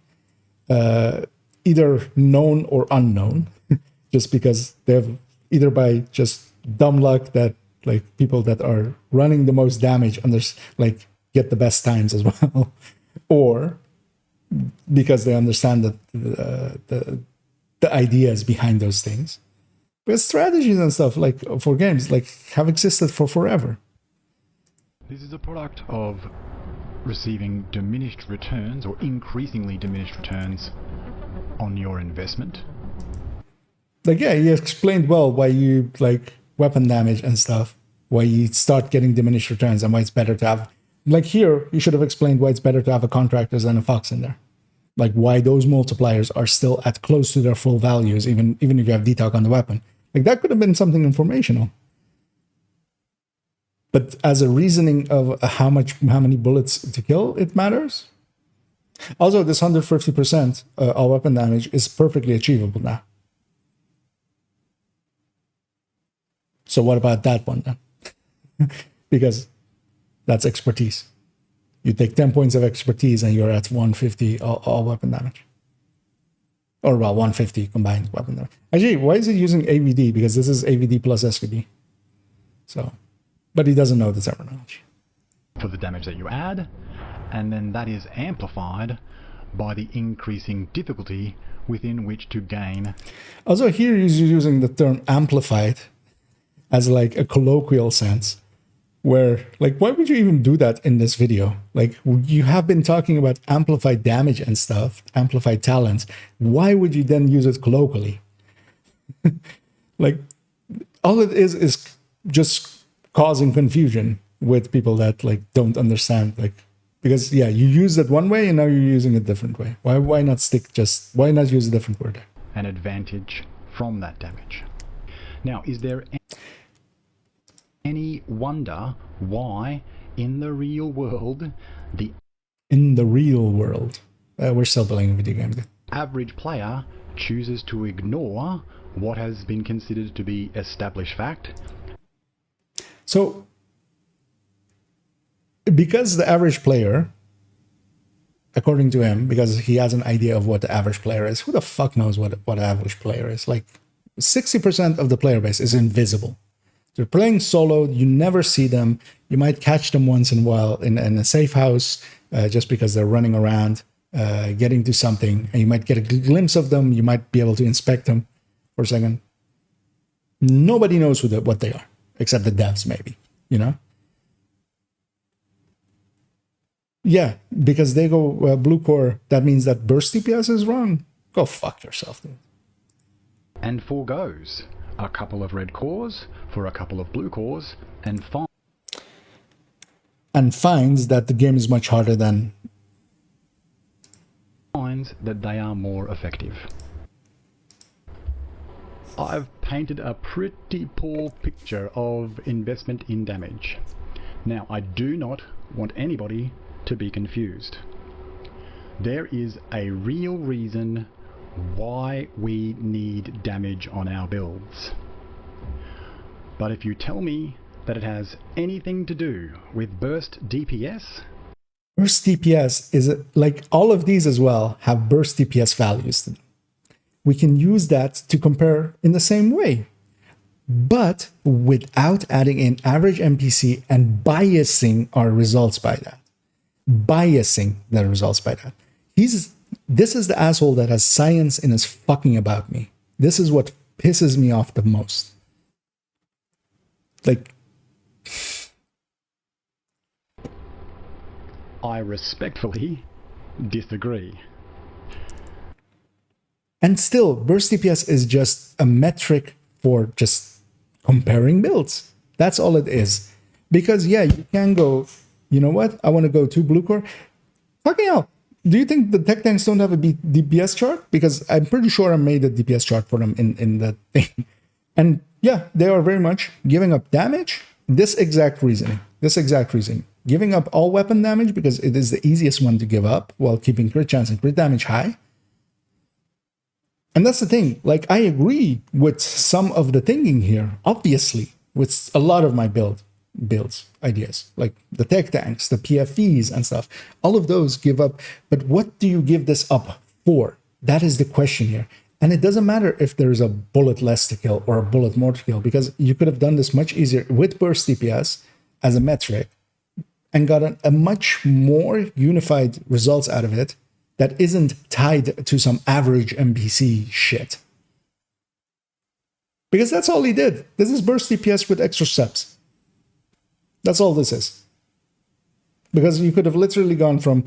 either known or unknown, just because they have either by just dumb luck that like people that are running the most damage like get the best times as well, or because they understand that the ideas behind those things. Because strategies and stuff like for games like have existed for forever. This is a product of receiving diminished returns or increasingly diminished returns on your investment. Like, yeah, he explained well why you like weapon damage and stuff, why you start getting diminished returns and why it's better to have, like here, you should have explained why it's better to have a Contractors than a Fox in there. Like why those multipliers are still at close to their full values, even if you have detalk on the weapon. Like that could have been something informational. But as a reasoning of how many bullets to kill, it matters. Also, this 150% all weapon damage is perfectly achievable now. So what about that one then? Because that's expertise. You take 10 points of expertise and you're at 150 all weapon damage. Or well, 150 combined weapon damage. Actually, why is it using AVD? Because this is AVD plus SVD. So, but he doesn't know the terminology. For the damage that you add, and then that is amplified by the increasing difficulty within which to gain. Also, here he's using the term amplified as like a colloquial sense. Where, like, why would you even do that in this video? Like, you have been talking about amplified damage and stuff, amplified talents. Why would you then use it colloquially? Like, all it is just causing confusion with people that, like, don't understand. Like, because, yeah, you use it one way and now you're using it a different way. Why not why not use a different word? An advantage from that damage. Now, is there any wonder why in the real world we're still playing video games. Average player chooses to ignore what has been considered to be established fact? So because the average player, according to him, because he has an idea of what the average player is, who the fuck knows what an average player is? Like 60% of the player base is invisible. They're playing solo, you never see them. You might catch them once in a while in a safe house just because they're running around, getting to something, and you might get a glimpse of them. You might be able to inspect them for a second. Nobody knows what they are, except the devs, maybe, you know? Yeah, because they go blue core, that means that burst DPS is wrong. Go fuck yourself, dude. And forgoes a couple of red cores for a couple of blue cores and finds that the game is much harder than finds that they are more effective. I've painted a pretty poor picture of investment in damage. Now, I do not want anybody to be confused. There is a real reason why we need damage on our builds. But if you tell me that it has anything to do with burst DPS... Burst DPS is like all of these as well have burst DPS values to them. We can use that to compare in the same way, but without adding in average NPC and biasing our results by that. Biasing the results by that. This is the asshole that has science in his fucking about me. This is what pisses me off the most. Like, I respectfully disagree. And still, burst DPS is just a metric for just comparing builds. That's all it is. Because, yeah, you can go, you know what? I want to go to blue core. Fucking hell. Do you think the tech tanks don't have a DPS chart? Because I'm pretty sure I made a DPS chart for them in that thing. And yeah, they are very much giving up damage. This exact reasoning. Giving up all weapon damage because it is the easiest one to give up while keeping crit chance and crit damage high. And that's the thing. Like, I agree with some of the thinking here, obviously, with a lot of my builds ideas, like the tech tanks, the PFVs and stuff. All of those give up. But what do you give this up for? That is the question here. And it doesn't matter if there's a bullet less to kill or a bullet more to kill, because you could have done this much easier with burst DPS as a metric and gotten a much more unified results out of it that isn't tied to some average NPC shit. Because that's all he did. This is burst DPS with extra steps. That's all this is. Because you could have literally gone from...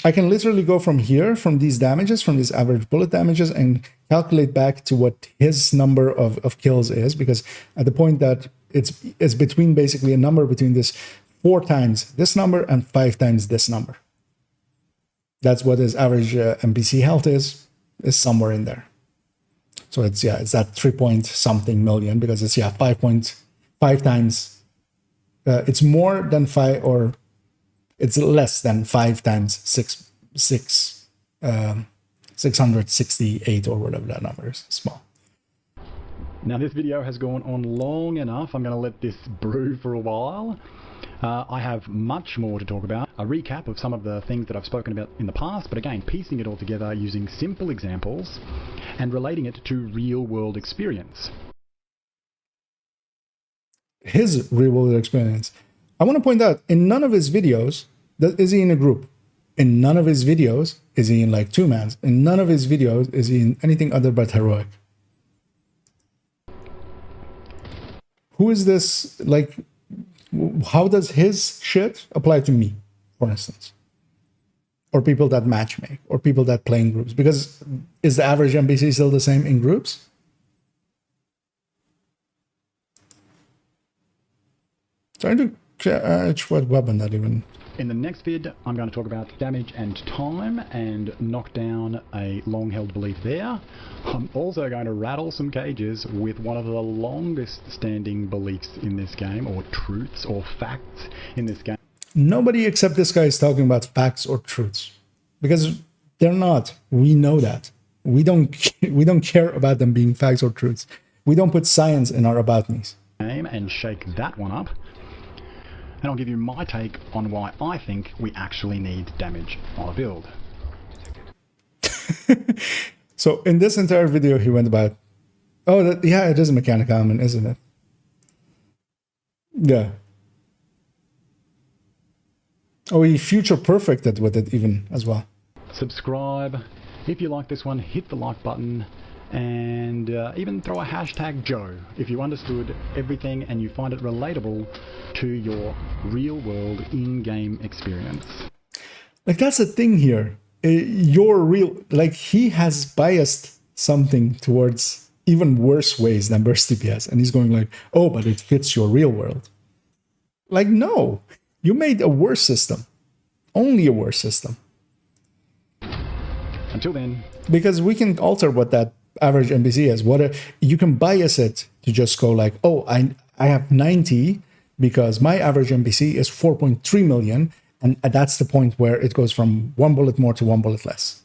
I can literally go from here, from these damages, from these average bullet damages, and calculate back to what his number of kills is. Because at the point that it's between basically a number between this 4 times this number and 5 times this number. That's what his average NPC health is somewhere in there. So it's that 3 point something million, because it's 5.5 times. It's more than 5, or it's less than 5 times 668 or whatever that number is. Small. Now this video has gone on long enough. I'm going to let this brew for a while. I have much more to talk about. A recap of some of the things that I've spoken about in the past, but again, piecing it all together using simple examples and relating it to real-world experience. His real-world experience. I want to point out, in none of his videos is he in a group. In none of his videos is he in like 2-mans. In none of his videos is he in anything other but heroic. Who is this, like, how does his shit apply to me, for instance? Or people that matchmake, or people that play in groups? Because is the average NPC still the same in groups? Trying to catch what weapon that even... In the next vid, I'm going to talk about damage and time and knock down a long-held belief there. I'm also going to rattle some cages with one of the longest-standing beliefs in this game, or truths, or facts in this game. Nobody except this guy is talking about facts or truths, because they're not. We know that. We don't care about them being facts or truths. We don't put science in our about me's. And shake that one up. And I'll give you my take on why I think we actually need damage on a build. So in this entire video, he went about, it is a mechanic element, isn't it? Yeah. Oh, he future perfected with it even as well. Subscribe. If you like this one, hit the like button. And even throw a hashtag Joe if you understood everything and you find it relatable to your real-world in-game experience. Like, that's the thing here. He has biased something towards even worse ways than burst DPS, and he's going like, oh, but it fits your real world. Like, no, you made a worse system. Only a worse system. Until then. Because we can alter what that average NPC is. You can bias it to just go like, oh, I have 90 because my average NPC is 4.3 million, and that's the point where it goes from 1 bullet more to 1 bullet less.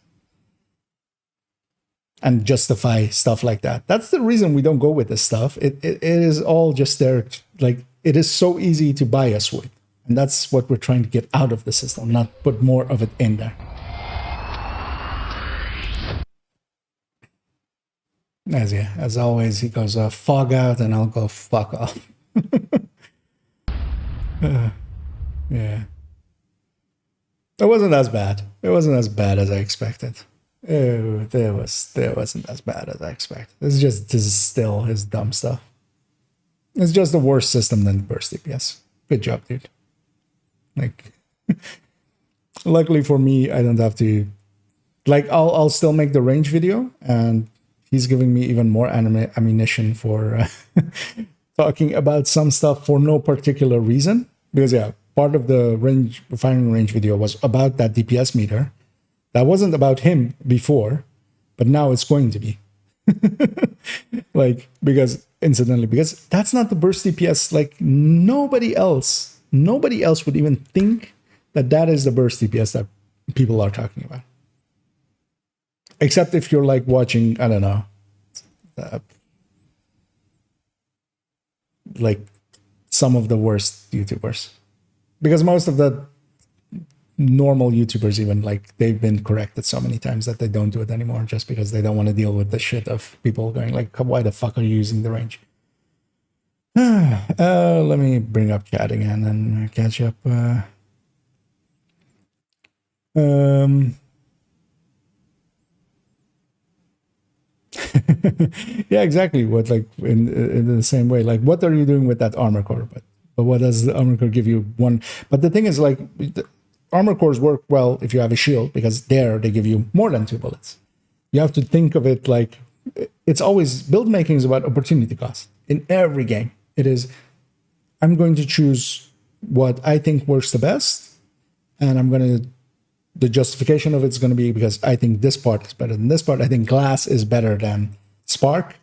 And justify stuff like that. That's the reason we don't go with this stuff. It is all just there, like, it is so easy to bias with. And that's what we're trying to get out of the system, not put more of it in there. As always, he goes fog out, and I'll go fuck off. Yeah. It wasn't as bad. It wasn't as bad as I expected. It wasn't as bad as I expected. This is still his dumb stuff. It's just a worse system than burst DPS. Good job, dude. Like, luckily for me, I don't have to. Like, I'll still make the range video, and he's giving me even more ammunition for talking about some stuff for no particular reason. Because part of the firing range video was about that DPS meter. That wasn't about him before, but now it's going to be. Like, because that's not the burst DPS. Like, nobody else would even think that is the burst DPS that people are talking about. Except if you're like watching, I don't know, like some of the worst YouTubers. Because most of the normal YouTubers, even, like, they've been corrected so many times that they don't do it anymore just because they don't want to deal with the shit of people going like, why the fuck are you using the range? Let me bring up chat again and catch up. Yeah, exactly. What, like, in the same way, like, what are you doing with that armor core? But what does the armor core give you? One. But the thing is, like, the armor cores work well if you have a shield, because there they give you more than 2 bullets. You have to think of it like, it's always, build making is about opportunity cost. In every game, it is, I'm going to choose what I think works the best, and I'm going to the justification of it's going to be because I think this part is better than this part. I think glass is better than spark.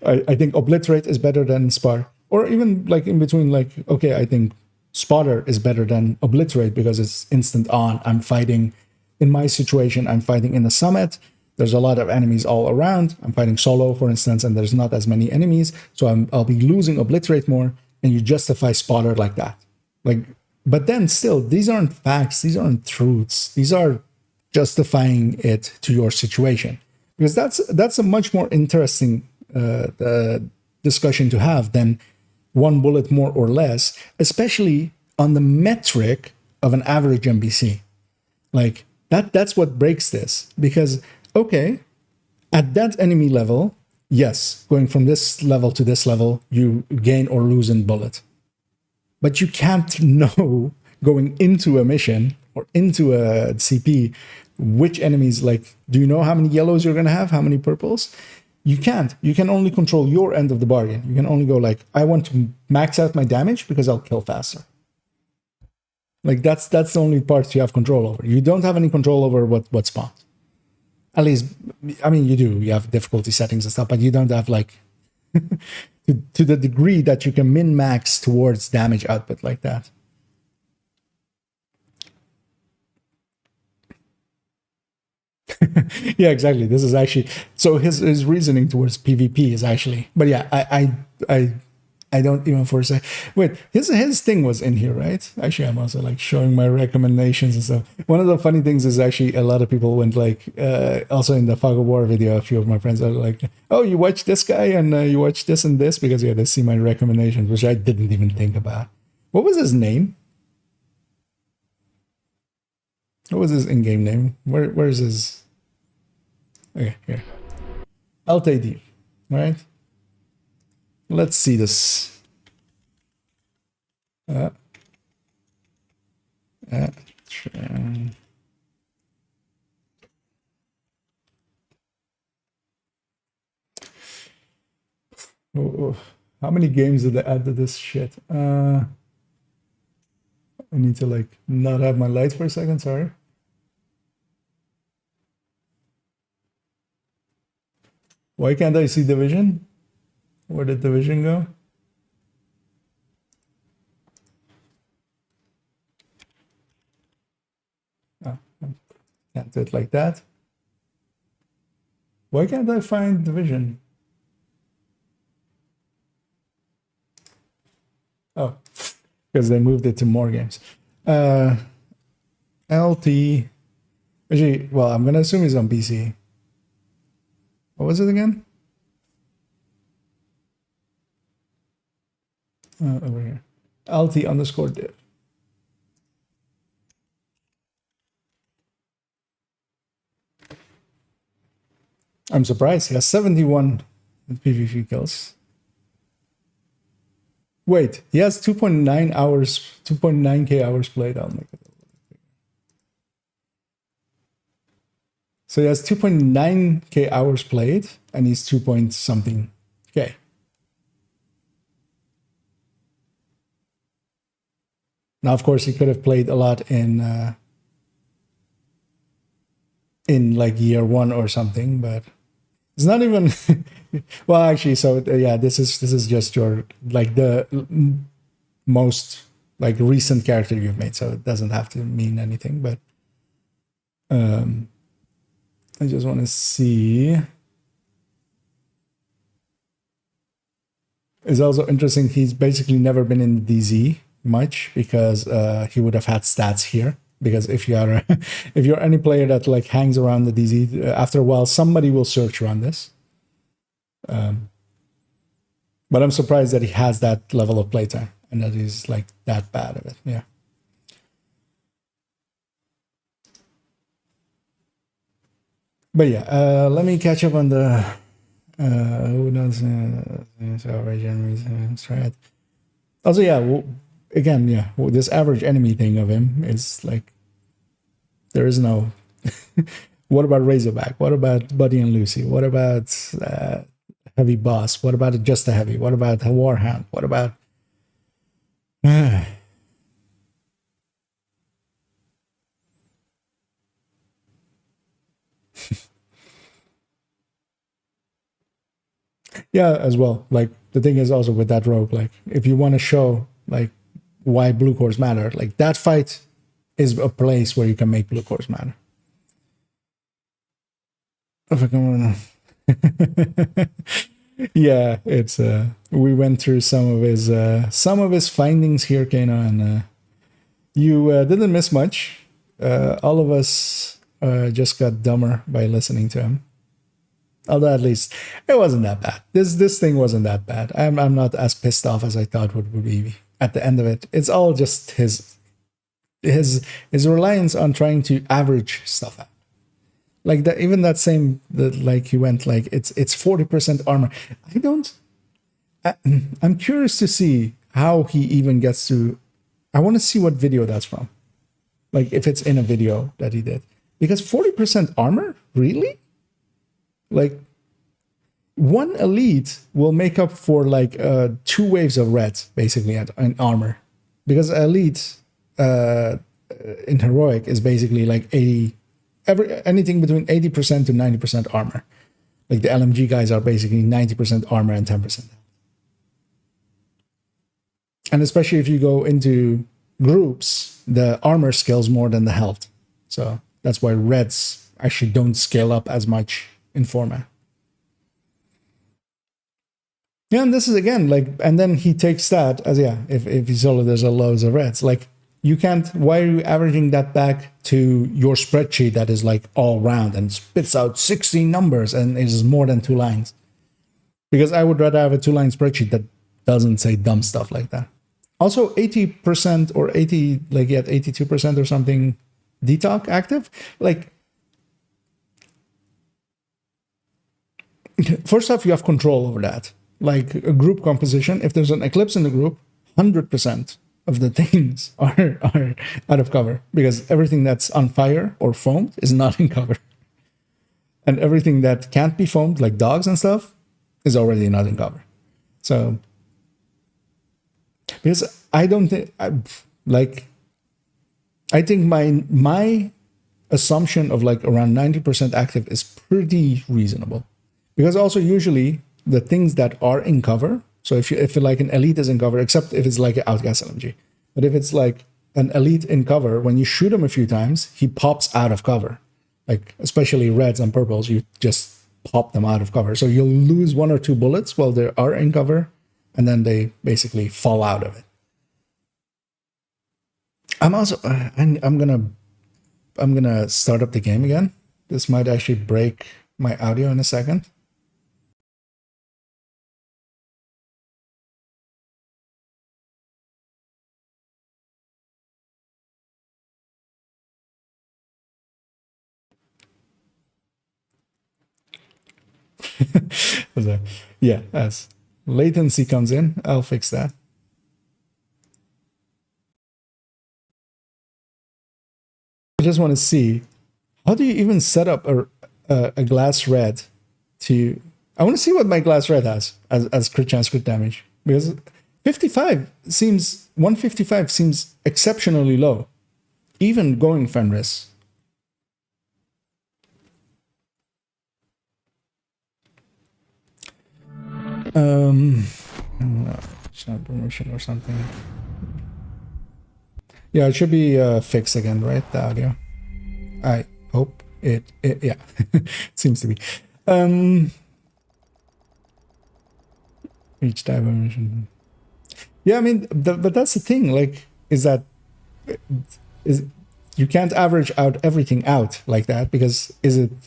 I think obliterate is better than spark. Or even like in between, like, okay, I think spotter is better than obliterate because it's instant on. I'm fighting, in my situation, I'm fighting in the summit. There's a lot of enemies all around. I'm fighting solo, for instance, and there's not as many enemies. So I'll be losing obliterate more, and you justify spotter like that. Like, but then still, these aren't facts. These aren't truths. These are justifying it to your situation. Because that's a much more interesting discussion to have than one bullet more or less, especially on the metric of an average NPC. Like that's what breaks this. Because, okay, at that enemy level, yes, going from this level to this level, you gain or lose in bullet. But you can't know going into a mission or into a CP which enemies, like, do you know how many yellows you're going to have? How many purples? You can't. You can only control your end of the bargain. You can only go like, I want to max out my damage because I'll kill faster. Like that's the only part you have control over. You don't have any control over what spawns. At least, I mean, you do. You have difficulty settings and stuff, but you don't have like to the degree that you can min-max towards damage output like that. Yeah, exactly. This is actually, so his reasoning towards PvP is actually, but yeah, I don't even for a second. Wait, his thing was in here, right? Actually, I'm also like showing my recommendations and stuff. One of the funny things is actually a lot of people went like, also in the Fog of War video, a few of my friends are like, oh, you watch this guy and you watch this and this because yeah, they see my recommendations, which I didn't even think about. What was his name? What was his in-game name? Where's his? Okay, here. LTD, right? Let's see this. Oh, how many games did they add to this shit? I need to like not have my lights for a second, sorry. Why can't I see Division? Where did Division go? Oh, can't do it like that. Why can't I find Division? Oh, because they moved it to more games. LT. Actually, well, I'm gonna assume he's on PC. What was it again? Over here. LT_div. I'm surprised. He has 71 PvP kills. Wait, he has 2.9 hours, 2.9k hours played. I'll make it. So he has 2.9k hours played, and he's 2 point something k. Now, of course, he could have played a lot in like year 1 or something, but it's not even. Well, actually, so yeah, this is just your like the most like recent character you've made, so it doesn't have to mean anything. But I just want to see. It's also interesting. He's basically never been in DZ much because he would have had stats here. Because if you are if you're any player that like hangs around the DZ, after a while somebody will search around this. But I'm surprised that he has that level of playtime and that he's like that bad at it. Yeah. But yeah, let me catch up on the who knows average enemies. Right. Also, yeah. Well, again, yeah. Well, this average enemy thing of him is like there is no. What about Razorback? What about Buddy and Lucy? What about Heavy Boss? What about just a Heavy? What about a Warhound? What about? Yeah, as well. Like the thing is also with that rogue, like if you want to show like why blue cores matter, like that fight is a place where you can make blue cores matter. If I can yeah, it's we went through some of his findings here, Kano, and you didn't miss much. All of us just got dumber by listening to him. Although at least it wasn't that bad. This thing wasn't that bad. I'm not as pissed off as I thought would be at the end of it. It's all just his reliance on trying to average stuff out. Like that, even that same that like he went like it's 40% armor. I'm curious to see how he even gets to. I want to see what video that's from. Like if it's in a video that he did, because 40% armor, really? Like one elite will make up for like 2 waves of reds basically in armor, because elite in heroic is basically like anything between 80% to 90% armor. Like the LMG guys are basically 90% armor and 10%. And especially if you go into groups, the armor scales more than the health. So that's why reds actually don't scale up as much in format. Yeah, and this is again like, and then he takes that as if you saw there's a loads of reds. Like you can't. Why are you averaging that back to your spreadsheet that is like all round and spits out 60 numbers and is more than 2 lines? Because I would rather have a 2-line spreadsheet that doesn't say dumb stuff like that. Also, 80% or 82% or something detox active. Like, first off, you have control over that. Like a group composition, if there's an eclipse in the group, 100% of the things are out of cover, because everything that's on fire or foamed is not in cover. And everything that can't be foamed, like dogs and stuff, is already not in cover. So, because I don't think, I think my assumption of like around 90% active is pretty reasonable. Because also usually the things that are in cover, so if like an elite is in cover, except if it's like an outcast LMG, but if it's like an elite in cover, when you shoot him a few times, he pops out of cover. Like especially reds and purples, you just pop them out of cover. So you'll lose 1 or 2 bullets while they are in cover, and then they basically fall out of it. I'm also I'm gonna start up the game again. This might actually break my audio in a second. Yeah, as latency comes in, I'll fix that. I just want to see, how do you even set up a glass red to... I want to see what my glass red has as crit chance, crit damage, because 155 seems exceptionally low, even going Fenris. It's not promotion or something. Yeah, it should be fixed again, right? The audio. I hope it yeah, it seems to be. Each dimension. Yeah, I mean, but that's the thing. Like, is you can't average out everything out like that, because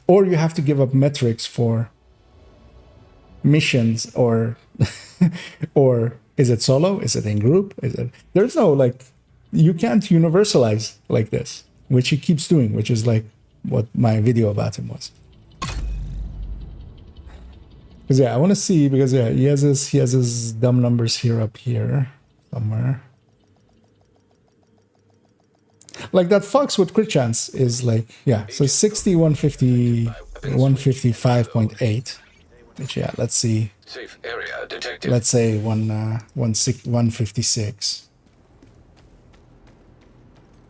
or you have to give up metrics for missions, or or is it solo? Is it in group? There's no like, you can't universalize like this, which he keeps doing, which is like what my video about him was. Because I want to see, because he has his dumb numbers here up here somewhere. Like that fox with crit chance is like, so 60, 150, 155.8. Which, let's see. Safe area detected. Let's say 156.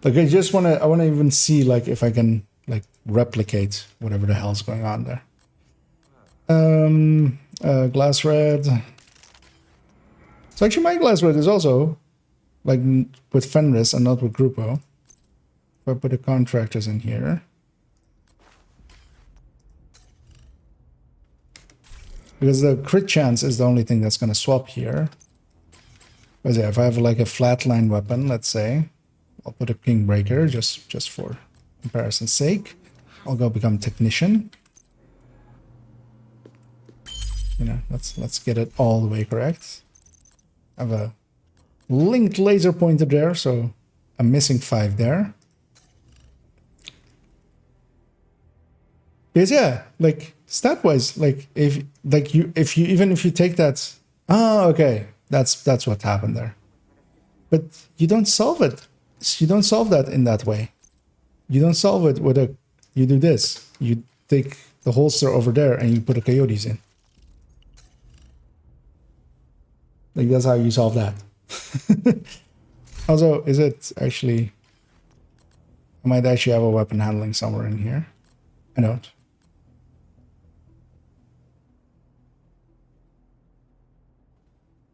Like I want to even see like if I can like replicate whatever the hell's going on there. Glass red. So actually my glass red is also like with Fenris and not with Grupo. If I put the contractors in here. Because the crit chance is the only thing that's going to swap here. But yeah, if I have like a flatline weapon, let's say, I'll put a King Breaker just for comparison's sake. I'll go become technician. You know, let's get it all the way correct. I have a linked laser pointer there, so I'm missing 5 there. Because yeah, like stat wise, like if you take that, okay, that's what happened there. But you don't solve it. You don't solve that in that way. You don't solve it with a. You do this. You take the holster over there and you put a coyotes in. Like that's how you solve that. Also, is it actually? I might actually have a weapon handling somewhere in here. I don't.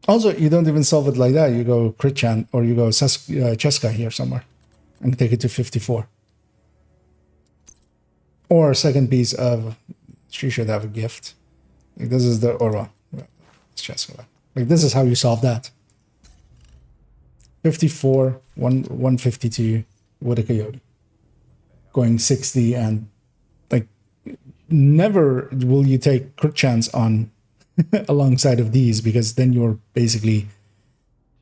Also, you don't even solve it like that. You go crit chance or you go Cheska here somewhere and take it to 54. Or second piece of, she should have a gift. Like this is the, or well, it's Cheska. Like this is how you solve that. 54, 152 with a coyote. Going 60 and like never will you take crit chance on alongside of these, because then you're basically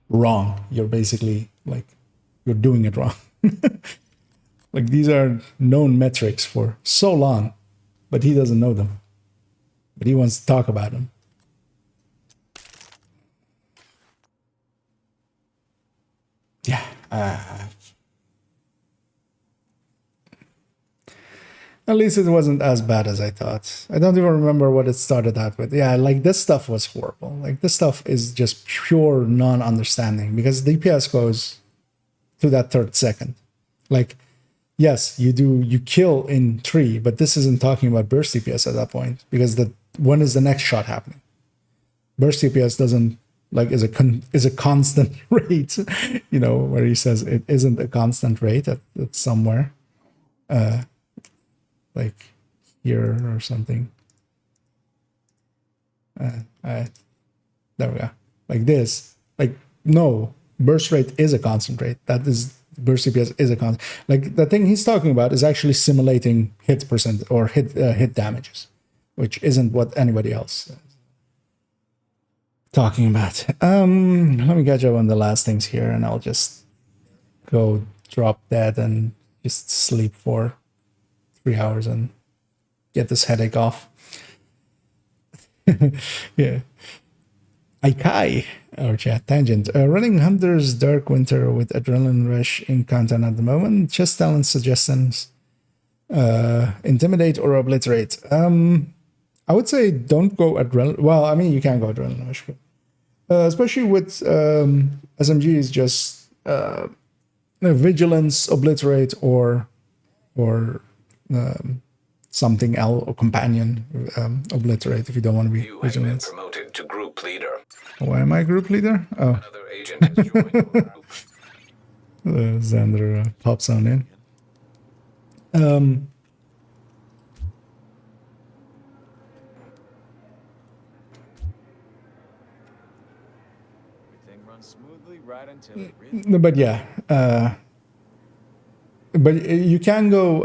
wrong. You're basically like you're doing it wrong. Like these are known metrics for so long, but he doesn't know them. But he wants to talk about them. Yeah. At least it wasn't as bad as I thought. I don't even remember what it started out with. Yeah, like this stuff was horrible. Like this stuff is just pure non-understanding because DPS goes to that 3rd second. Like, yes, you kill in 3, but this isn't talking about burst DPS at that point because when is the next shot happening? Burst DPS doesn't like is a constant rate, you know, where he says it isn't a constant rate at somewhere. Like here or something. There we go. Like this. Like, no, burst rate is a constant rate. That is, burst CPS is a constant. Like, the thing he's talking about is actually simulating hit percent or hit damages, which isn't what anybody else is talking about. Let me catch up on the last things here, and I'll just go drop dead and just sleep for 3 hours and get this headache off. Yeah. Aikai, or chat tangent. Running Hunter's Dark Winter with Adrenaline Rush in content at the moment. Just talent suggestions. Intimidate or Obliterate. I would say don't go Adrenaline. Well, I mean, you can go Adrenaline Rush. But, especially with SMGs, just Vigilance, Obliterate, or something else, or Companion, Obliterate if you don't want to be Vigilance. Promoted to group leader. Why am I group leader? Oh. Another agent has joined your group. Xander pops on in. Everything runs smoothly right until it really... But yeah, but you can go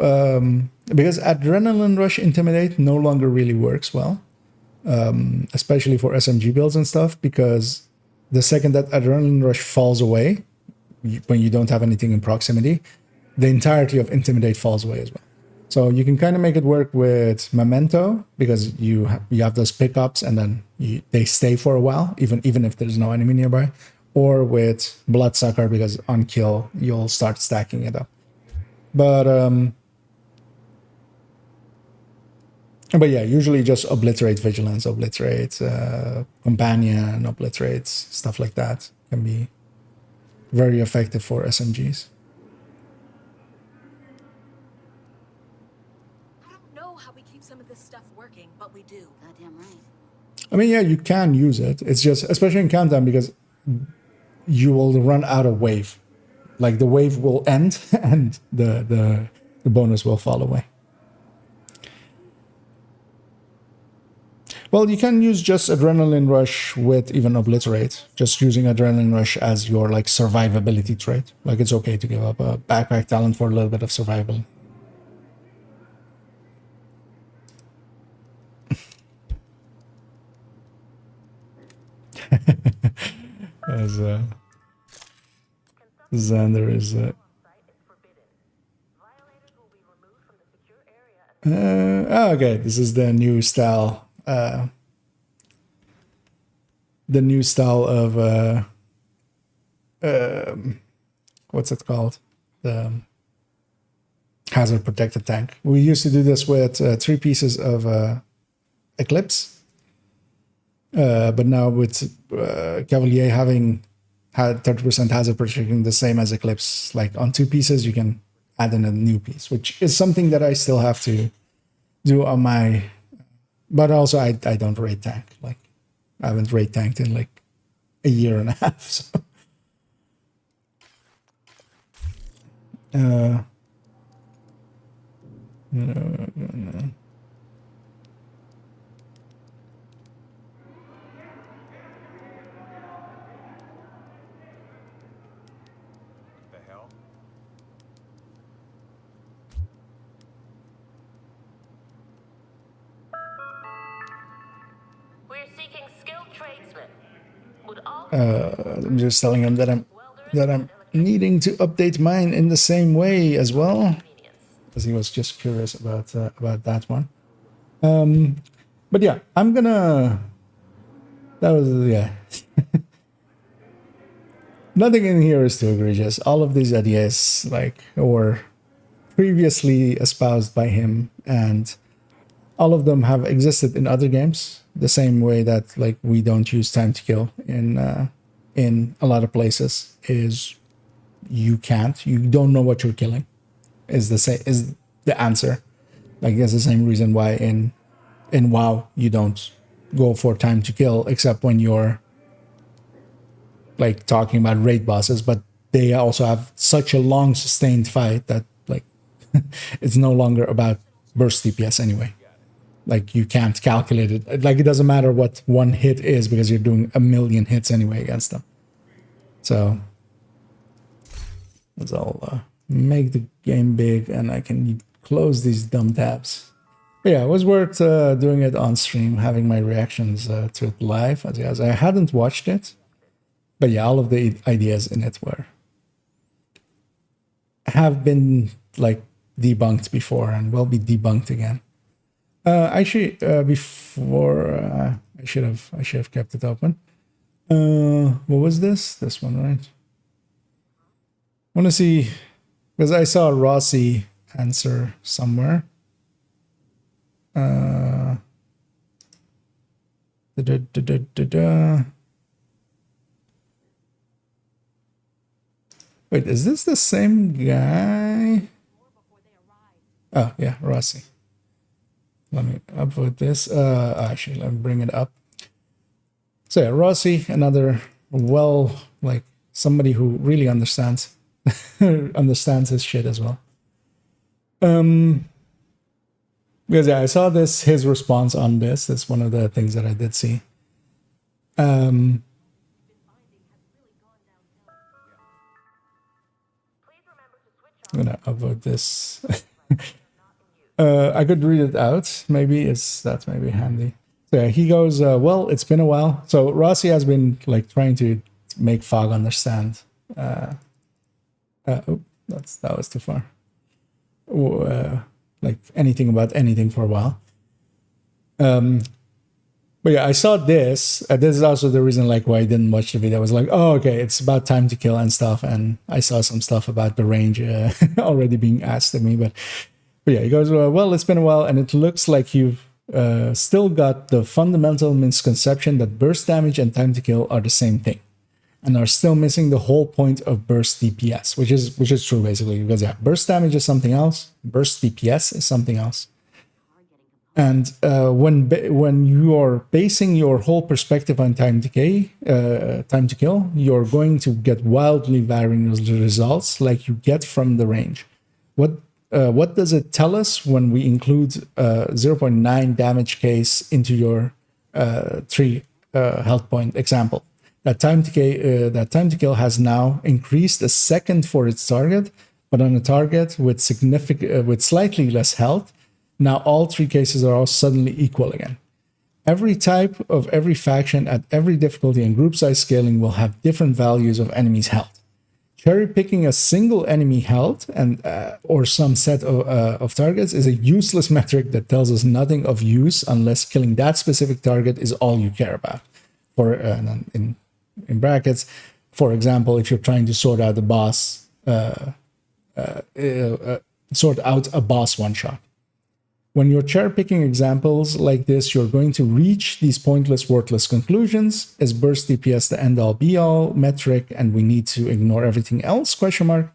because Adrenaline Rush Intimidate no longer really works well, especially for SMG builds and stuff, because the second that Adrenaline Rush falls away, when you don't have anything in proximity, the entirety of Intimidate falls away as well. So you can kind of make it work with Memento, because you have those pickups and then they stay for a while, even if there's no enemy nearby, or with Bloodsucker, because on kill you'll start stacking it up. But yeah, usually just Obliterate Vigilance, Obliterate Companion, Obliterate, stuff like that can be very effective for SMGs. I don't know how we keep some of this stuff working, but we do. Goddamn right. I mean, yeah, you can use it. It's just, especially in countdown, because you will run out of wave. Like the wave will end and the bonus will fall away. Well, you can use just Adrenaline Rush with even Obliterate. Just using Adrenaline Rush as your like survivability trait. Like it's okay to give up a backpack talent for a little bit of survival. As Xander is oh, okay, this is the new style. The new style of what's it called? The hazard protected tank. We used to do this with 3 pieces of Eclipse, but now with Cavalier having had 30% hazard protection, the same as Eclipse, like on 2 pieces, you can add in a new piece, which is something that I still have to do on my. But also, I don't raid tank. Like, I haven't raid tanked in like a year and a half. So. No. I'm just telling him that I'm needing to update mine in the same way as well, because he was just curious about that one. But yeah, I'm gonna. That was yeah. Nothing in here is too egregious. All of these ideas like were previously espoused by him, and all of them have existed in other games. The same way that like we don't use time to kill in a lot of places is you don't know what you're killing is the answer. Like that's the same reason why in WoW you don't go for time to kill except when you're like talking about raid bosses, but they also have such a long sustained fight that like it's no longer about burst DPS anyway. Like you can't calculate it. Like it doesn't matter what one hit is because you're doing a million hits anyway against them. So let's all make the game big and I can close these dumb tabs. But yeah, it was worth doing it on stream, having my reactions to it live as I hadn't watched it. But yeah, all of the ideas in it have been like debunked before and will be debunked again. Actually, before I should have kept it open. What was this? This one, right? I want to see because I saw Rossi answer somewhere. Wait, is this the same guy? Oh yeah, Rossi. Let me upvote this. Actually, let me bring it up. So yeah, Rossi, another like somebody who really understands his shit as well. Because yeah, I saw his response on this. That's one of the things that I did see. I'm gonna upvote this. I could read it out. Maybe that's maybe handy. So yeah, he goes, well, it's been a while. So Rossi has been like trying to make Fog understand. Oh, that was too far. Like anything about anything for a while. But yeah, I saw this. This is also the reason like why I didn't watch the video. I was like, oh, okay, it's about time to kill and stuff. And I saw some stuff about the range already being asked of me. But yeah, he goes, well, it's been a while, and it looks like you've still got the fundamental misconception that burst damage and time to kill are the same thing, and are still missing the whole point of burst DPS, which is true basically, because yeah, burst damage is something else, burst DPS is something else. And when you are basing your whole perspective on time to kill, you're going to get wildly varying results like you get from the range. What does it tell us when we include 0.9 damage case into your 3 health point example? That time to kill has now increased a second for its target, but on a target with slightly less health. Now all 3 cases are all suddenly equal again. Every type of every faction at every difficulty and group size scaling will have different values of enemies' health. Cherry picking a single enemy health and or some set of targets is a useless metric that tells us nothing of use unless killing that specific target is all you care about. For in brackets, for example, if you're trying to sort out a boss one shot. When you're cherry-picking examples like this, you're going to reach these pointless, worthless conclusions. Is burst DPS the end-all, be-all metric, and we need to ignore everything else? ?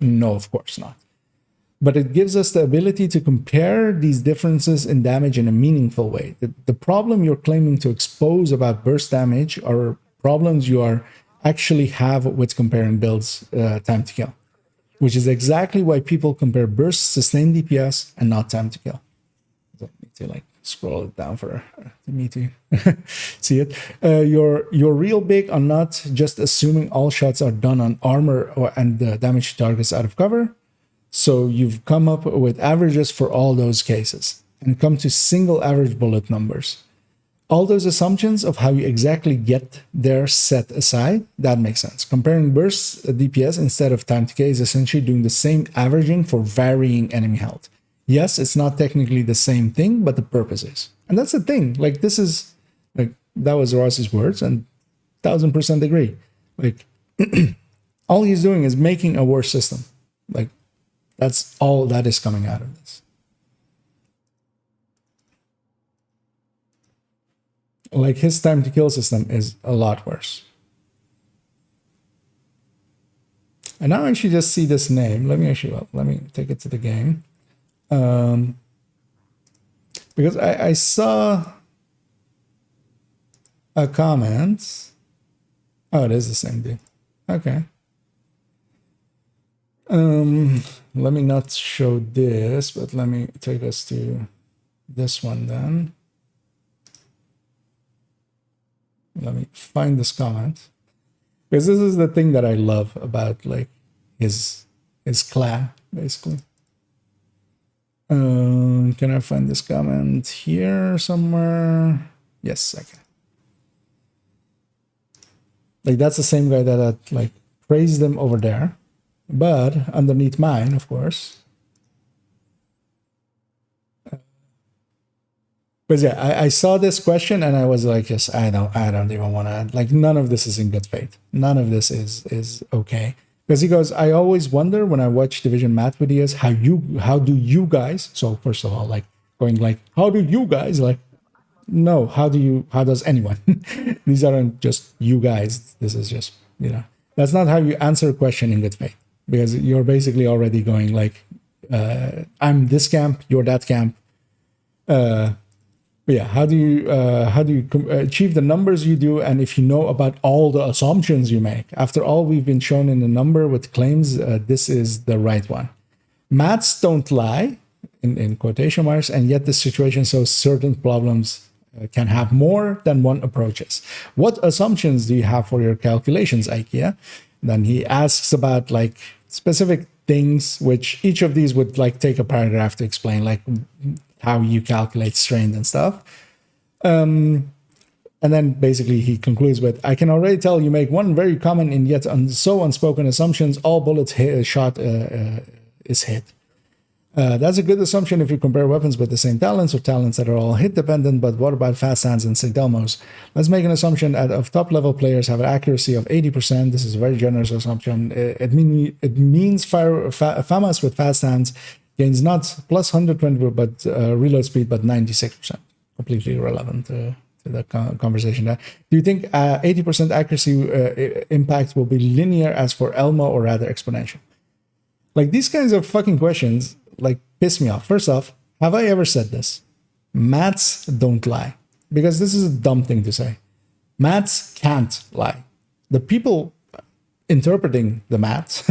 No, of course not. But it gives us the ability to compare these differences in damage in a meaningful way. The problem you're claiming to expose about burst damage are problems you are actually have with comparing builds time to kill, which is exactly why people compare burst sustained DPS and not time to kill. I need to like scroll it down for me to see it. You're real big on not just assuming all shots are done on armor and damage targets out of cover. So you've come up with averages for all those cases and come to single average bullet numbers. All those assumptions of how you exactly get there set aside, that makes sense. Comparing burst DPS instead of time to K is essentially doing the same averaging for varying enemy health. Yes, it's not technically the same thing, but the purpose is. And that's the thing. Like, this is, like, that was Ross's words, and 1000% agree. Like, all he's doing is making a worse system. Like, that's all that is coming out of this. Like, his time to kill system is a lot worse. And now I should just see this name. Let me take it to the game. Because I saw a comment. Oh, it is the same dude. Okay. Let me not show this, but let me take us to this one then. Let me find this comment, because this is the thing that I love about like his clan, basically. Can I find this comment here somewhere? Yes, I can. Like, that's the same guy that like praised them over there, but underneath mine, of course. But yeah, I saw this question and I was like, yes, I don't even want to, like, none of this is in good faith. None of this is okay. Because he goes, I always wonder when I watch Division math videos, how do you guys, so first of all, like, going like, how do you guys, like, no, how does anyone? These aren't just you guys. This is just, that's not how you answer a question in good faith. Because you're basically already going like, I'm this camp, you're that camp. But yeah, how do you achieve the numbers you do, and if you know about all the assumptions you make? After all, we've been shown in a number with claims, this is the right one. Maths don't lie, in quotation marks, and yet the situation shows certain problems can have more than one approaches. What assumptions do you have for your calculations, IKEA? Then he asks about like specific things, which each of these would like take a paragraph to explain, like how you calculate strain and stuff. And then basically he concludes with, I can already tell you make one very common and yet so unspoken assumptions, all bullets shot is hit. That's a good assumption if you compare weapons with the same talents or talents that are all hit dependent, but what about fast hands and Sigdelmos? Let's make an assumption that of top level players have an accuracy of 80%. This is a very generous assumption. It means FAMAS with fast hands gains not plus 120, but reload speed, but 96%. Completely irrelevant to the conversation there. Do you think 80% accuracy impact will be linear as for Elmo, or rather exponential? Like, these kinds of fucking questions like piss me off. First off, have I ever said this? Maths don't lie. Because this is a dumb thing to say. Maths can't lie. The people interpreting the maths,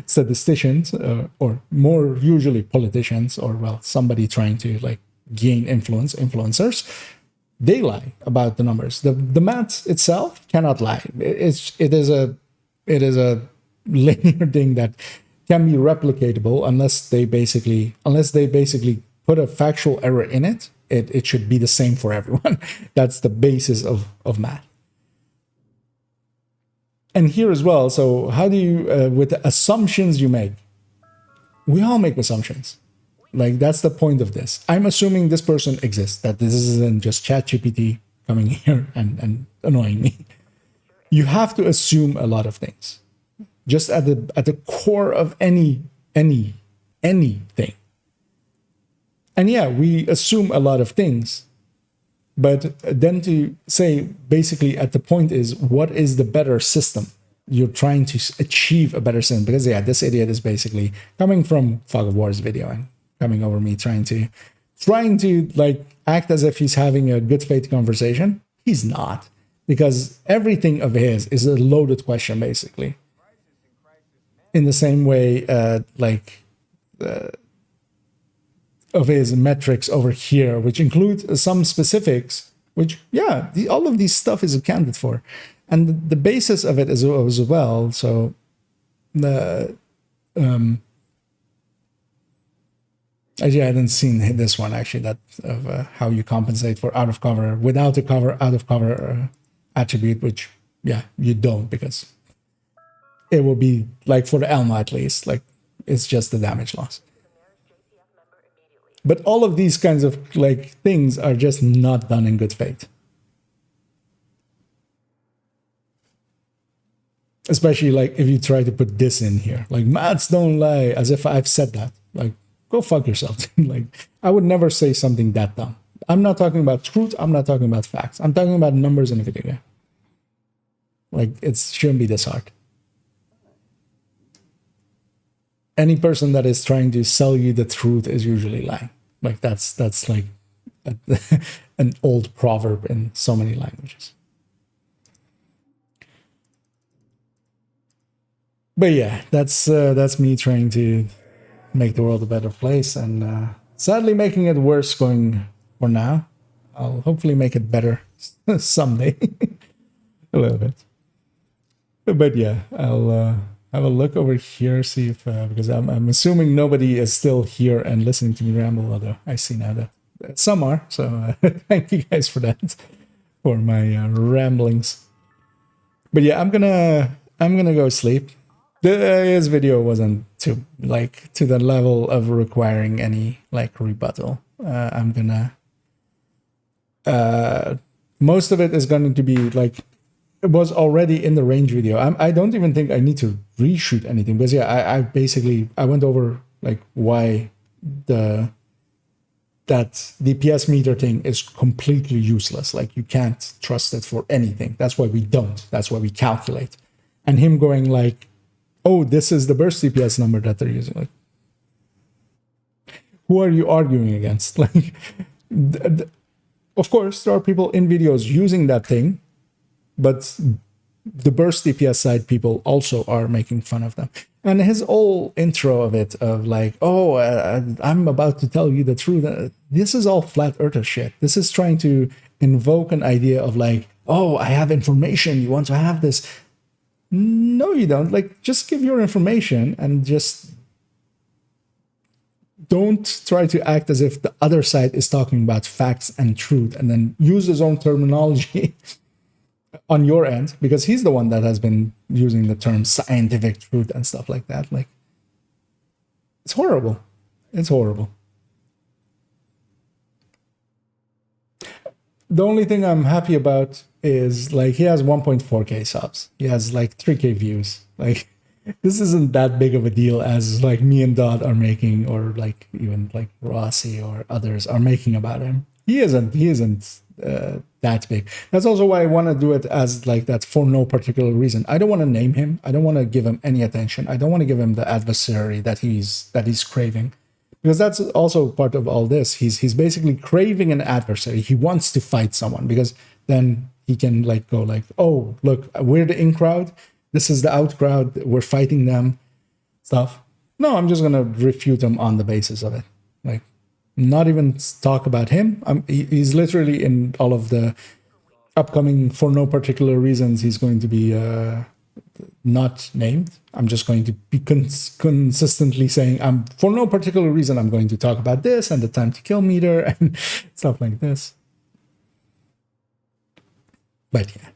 statisticians, or more usually politicians, or well, somebody trying to like gain influence, influencers, they lie about the numbers. The maths itself cannot lie. It is a linear thing that can be replicatable unless they basically put a factual error in it. It should be the same for everyone. That's the basis of math. And here as well, so how do you, with the assumptions you make, we all make assumptions. Like, that's the point of this. I'm assuming this person exists, that this isn't just ChatGPT coming here and annoying me. You have to assume a lot of things. Just at the core of anything. And yeah, we assume a lot of things. But then to say, basically, at the point is, what is the better system? You're trying to achieve a better system. Because, yeah, this idiot is basically coming from Fog of War's video and coming over me, trying to like act as if he's having a good faith conversation. He's not. Because everything of his is a loaded question, basically. In the same way, of his metrics over here, which include some specifics, which, yeah, all of these stuff is accounted for. And the basis of it as well, so the, actually, I hadn't seen this one, actually, that of how you compensate for out of cover, without a cover, out of cover attribute, which, yeah, you don't, because it will be, like, for the Elmo at least, like, it's just the damage loss. But all of these kinds of like things are just not done in good faith. Especially like if you try to put this in here, like maths don't lie, as if I've said that. Like, go fuck yourself. Like, I would never say something that dumb. I'm not talking about truth. I'm not talking about facts. I'm talking about numbers in a video game. Like, it shouldn't be this hard. Any person that is trying to sell you the truth is usually lying. Like, that's like an old proverb in so many languages. But yeah, that's me trying to make the world a better place, and sadly making it worse going for now. I'll hopefully make it better someday. A little bit. But yeah, I'll have a look over here, see if, because I'm assuming nobody is still here and listening to me ramble, although I see now that some are, so thank you guys for that, for my ramblings. But yeah, I'm gonna go sleep. His video wasn't to the level of requiring any like rebuttal. I'm gonna most of it is going to be like, it was already in the range video. I don't even think I need to reshoot anything, because yeah, I went over like why that DPS meter thing is completely useless. Like, you can't trust it for anything. That's why we don't. That's why we calculate. And him going like, oh, this is the burst DPS number that they're using. Like, who are you arguing against? Like, of course, there are people in videos using that thing, but the burst DPS side people also are making fun of them. And his whole intro of it, of like, oh, I'm about to tell you the truth. This is all flat earther shit. This is trying to invoke an idea of like, oh, I have information. You want to have this? No, you don't. Like, just give your information and just don't try to act as if the other side is talking about facts and truth, and then use his own terminology on your end, because he's the one that has been using the term scientific truth and stuff like that. Like, it's horrible. It's horrible. The only thing I'm happy about is like, he has 1.4k subs. He has like 3k views. Like, this isn't that big of a deal as like me and Dodd are making, or like even like Rossi or others are making about him. He isn't that big. That's also why I want to do it as like that, for no particular reason. I don't want to name him. I don't want to give him any attention. I don't want to give him the adversary that he's craving, because that's also part of all this. He's basically craving an adversary. He wants to fight someone because then he can like go like, oh look, we're the in crowd, this is the out crowd, we're fighting them, stuff. No, I'm just gonna refute him on the basis of it. Like, not even talk about him. He's literally in all of the upcoming, for no particular reasons, he's going to be not named. I'm just going to be consistently saying, for no particular reason, I'm going to talk about this and the time to kill meter and stuff like this. But yeah.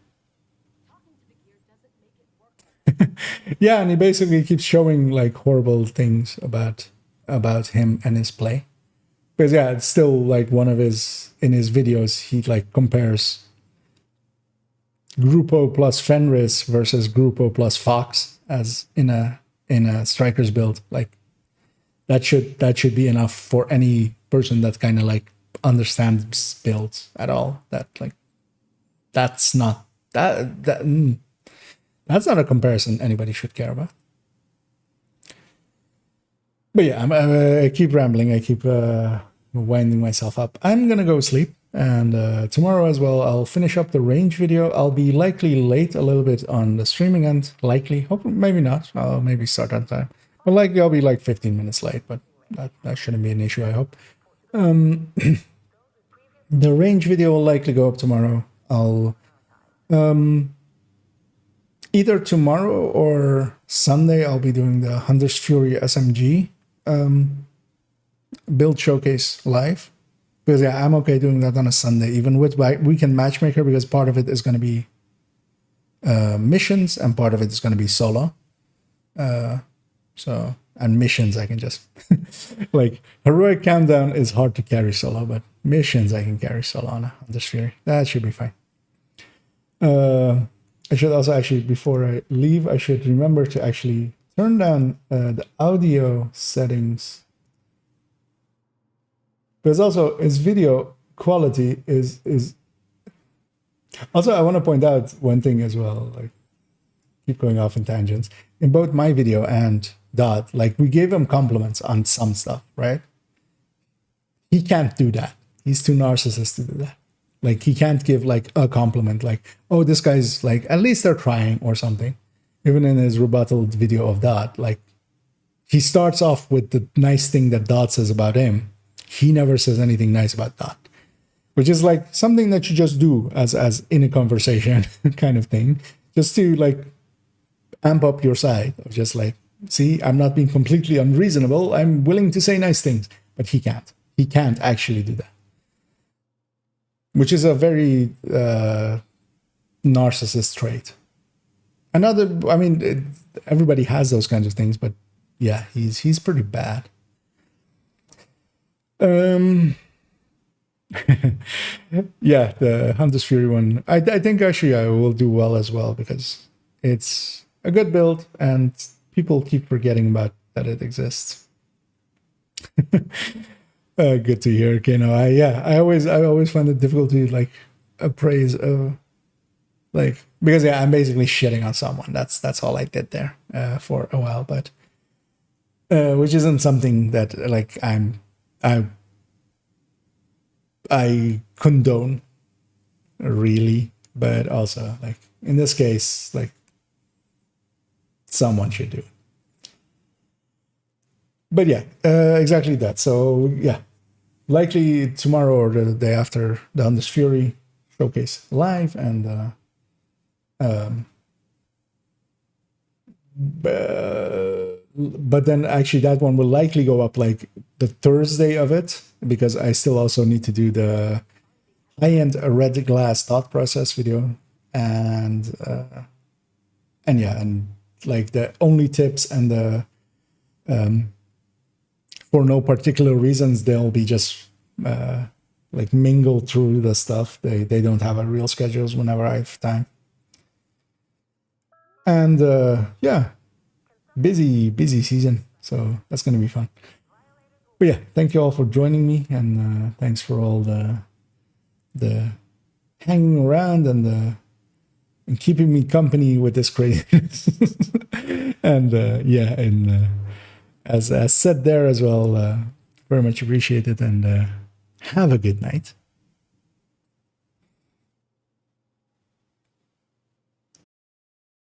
Yeah, and he basically keeps showing like horrible things about him and his play. Because yeah, it's still like in his videos, he like compares Grupo plus Fenris versus Grupo plus Fox as in a striker's build. Like that should be enough for any person that kind of like understands builds at all. That like that's not that's not a comparison anybody should care about. But yeah, I keep rambling. I keep winding myself up. I'm gonna go sleep. And tomorrow as well, I'll finish up the range video. I'll be likely late a little bit on the streaming end. Likely. Hope, maybe not. I'll maybe start on time. But likely I'll be like 15 minutes late. But that shouldn't be an issue, I hope. The range video will likely go up tomorrow. I'll... either tomorrow or Sunday, I'll be doing the Hunter's Fury SMG build showcase live. Because yeah, I'm okay doing that on a Sunday, even with Weekend Matchmaker, because part of it is going to be missions and part of it is going to be solo. And missions I can just like Heroic Countdown is hard to carry solo, but missions I can carry solo on a Hunter's Fury. That should be fine. I should also actually, before I leave, I should remember to actually turn down the audio settings. Because also his video quality is also, I want to point out one thing as well, like keep going off in tangents. In both my video and Dot, like we gave him compliments on some stuff, right? He can't do that. He's too narcissistic to do that. Like he can't give like a compliment like, oh, this guy's like, at least they're trying or something. Even in his rebuttal video of Dot, like he starts off with the nice thing that Dot says about him. He never says anything nice about Dot, which is like something that you just do as in a conversation kind of thing, just to like amp up your side of just like, see, I'm not being completely unreasonable. I'm willing to say nice things, but he can't. He can't actually do that, which is a very narcissist trait. Another, I mean, everybody has those kinds of things, but yeah, he's pretty bad. Yeah, the Hunter's Fury one. I think actually I will do well as well because it's a good build and people keep forgetting about that it exists. Good to hear. Okay, no, I always find it difficult to like appraise like, because yeah, I'm basically shitting on someone. That's all I did there for a while, but which isn't something that like I condone really, but also like in this case, like someone should do it. But yeah, exactly that. So yeah, likely tomorrow or the day after the Hunter's Fury showcase live, and but then actually that one will likely go up like the Thursday of it, because I still also need to do the high-end red glass thought process video, and yeah, and like the only tips and the for no particular reasons, they'll be just like mingled through the stuff. They don't have a real schedules whenever I have time. And yeah, busy season, so that's gonna be fun. But yeah, thank you all for joining me, and thanks for all the hanging around and keeping me company with this craziness. And yeah, and as said there as well, Very much appreciated, and have a good night.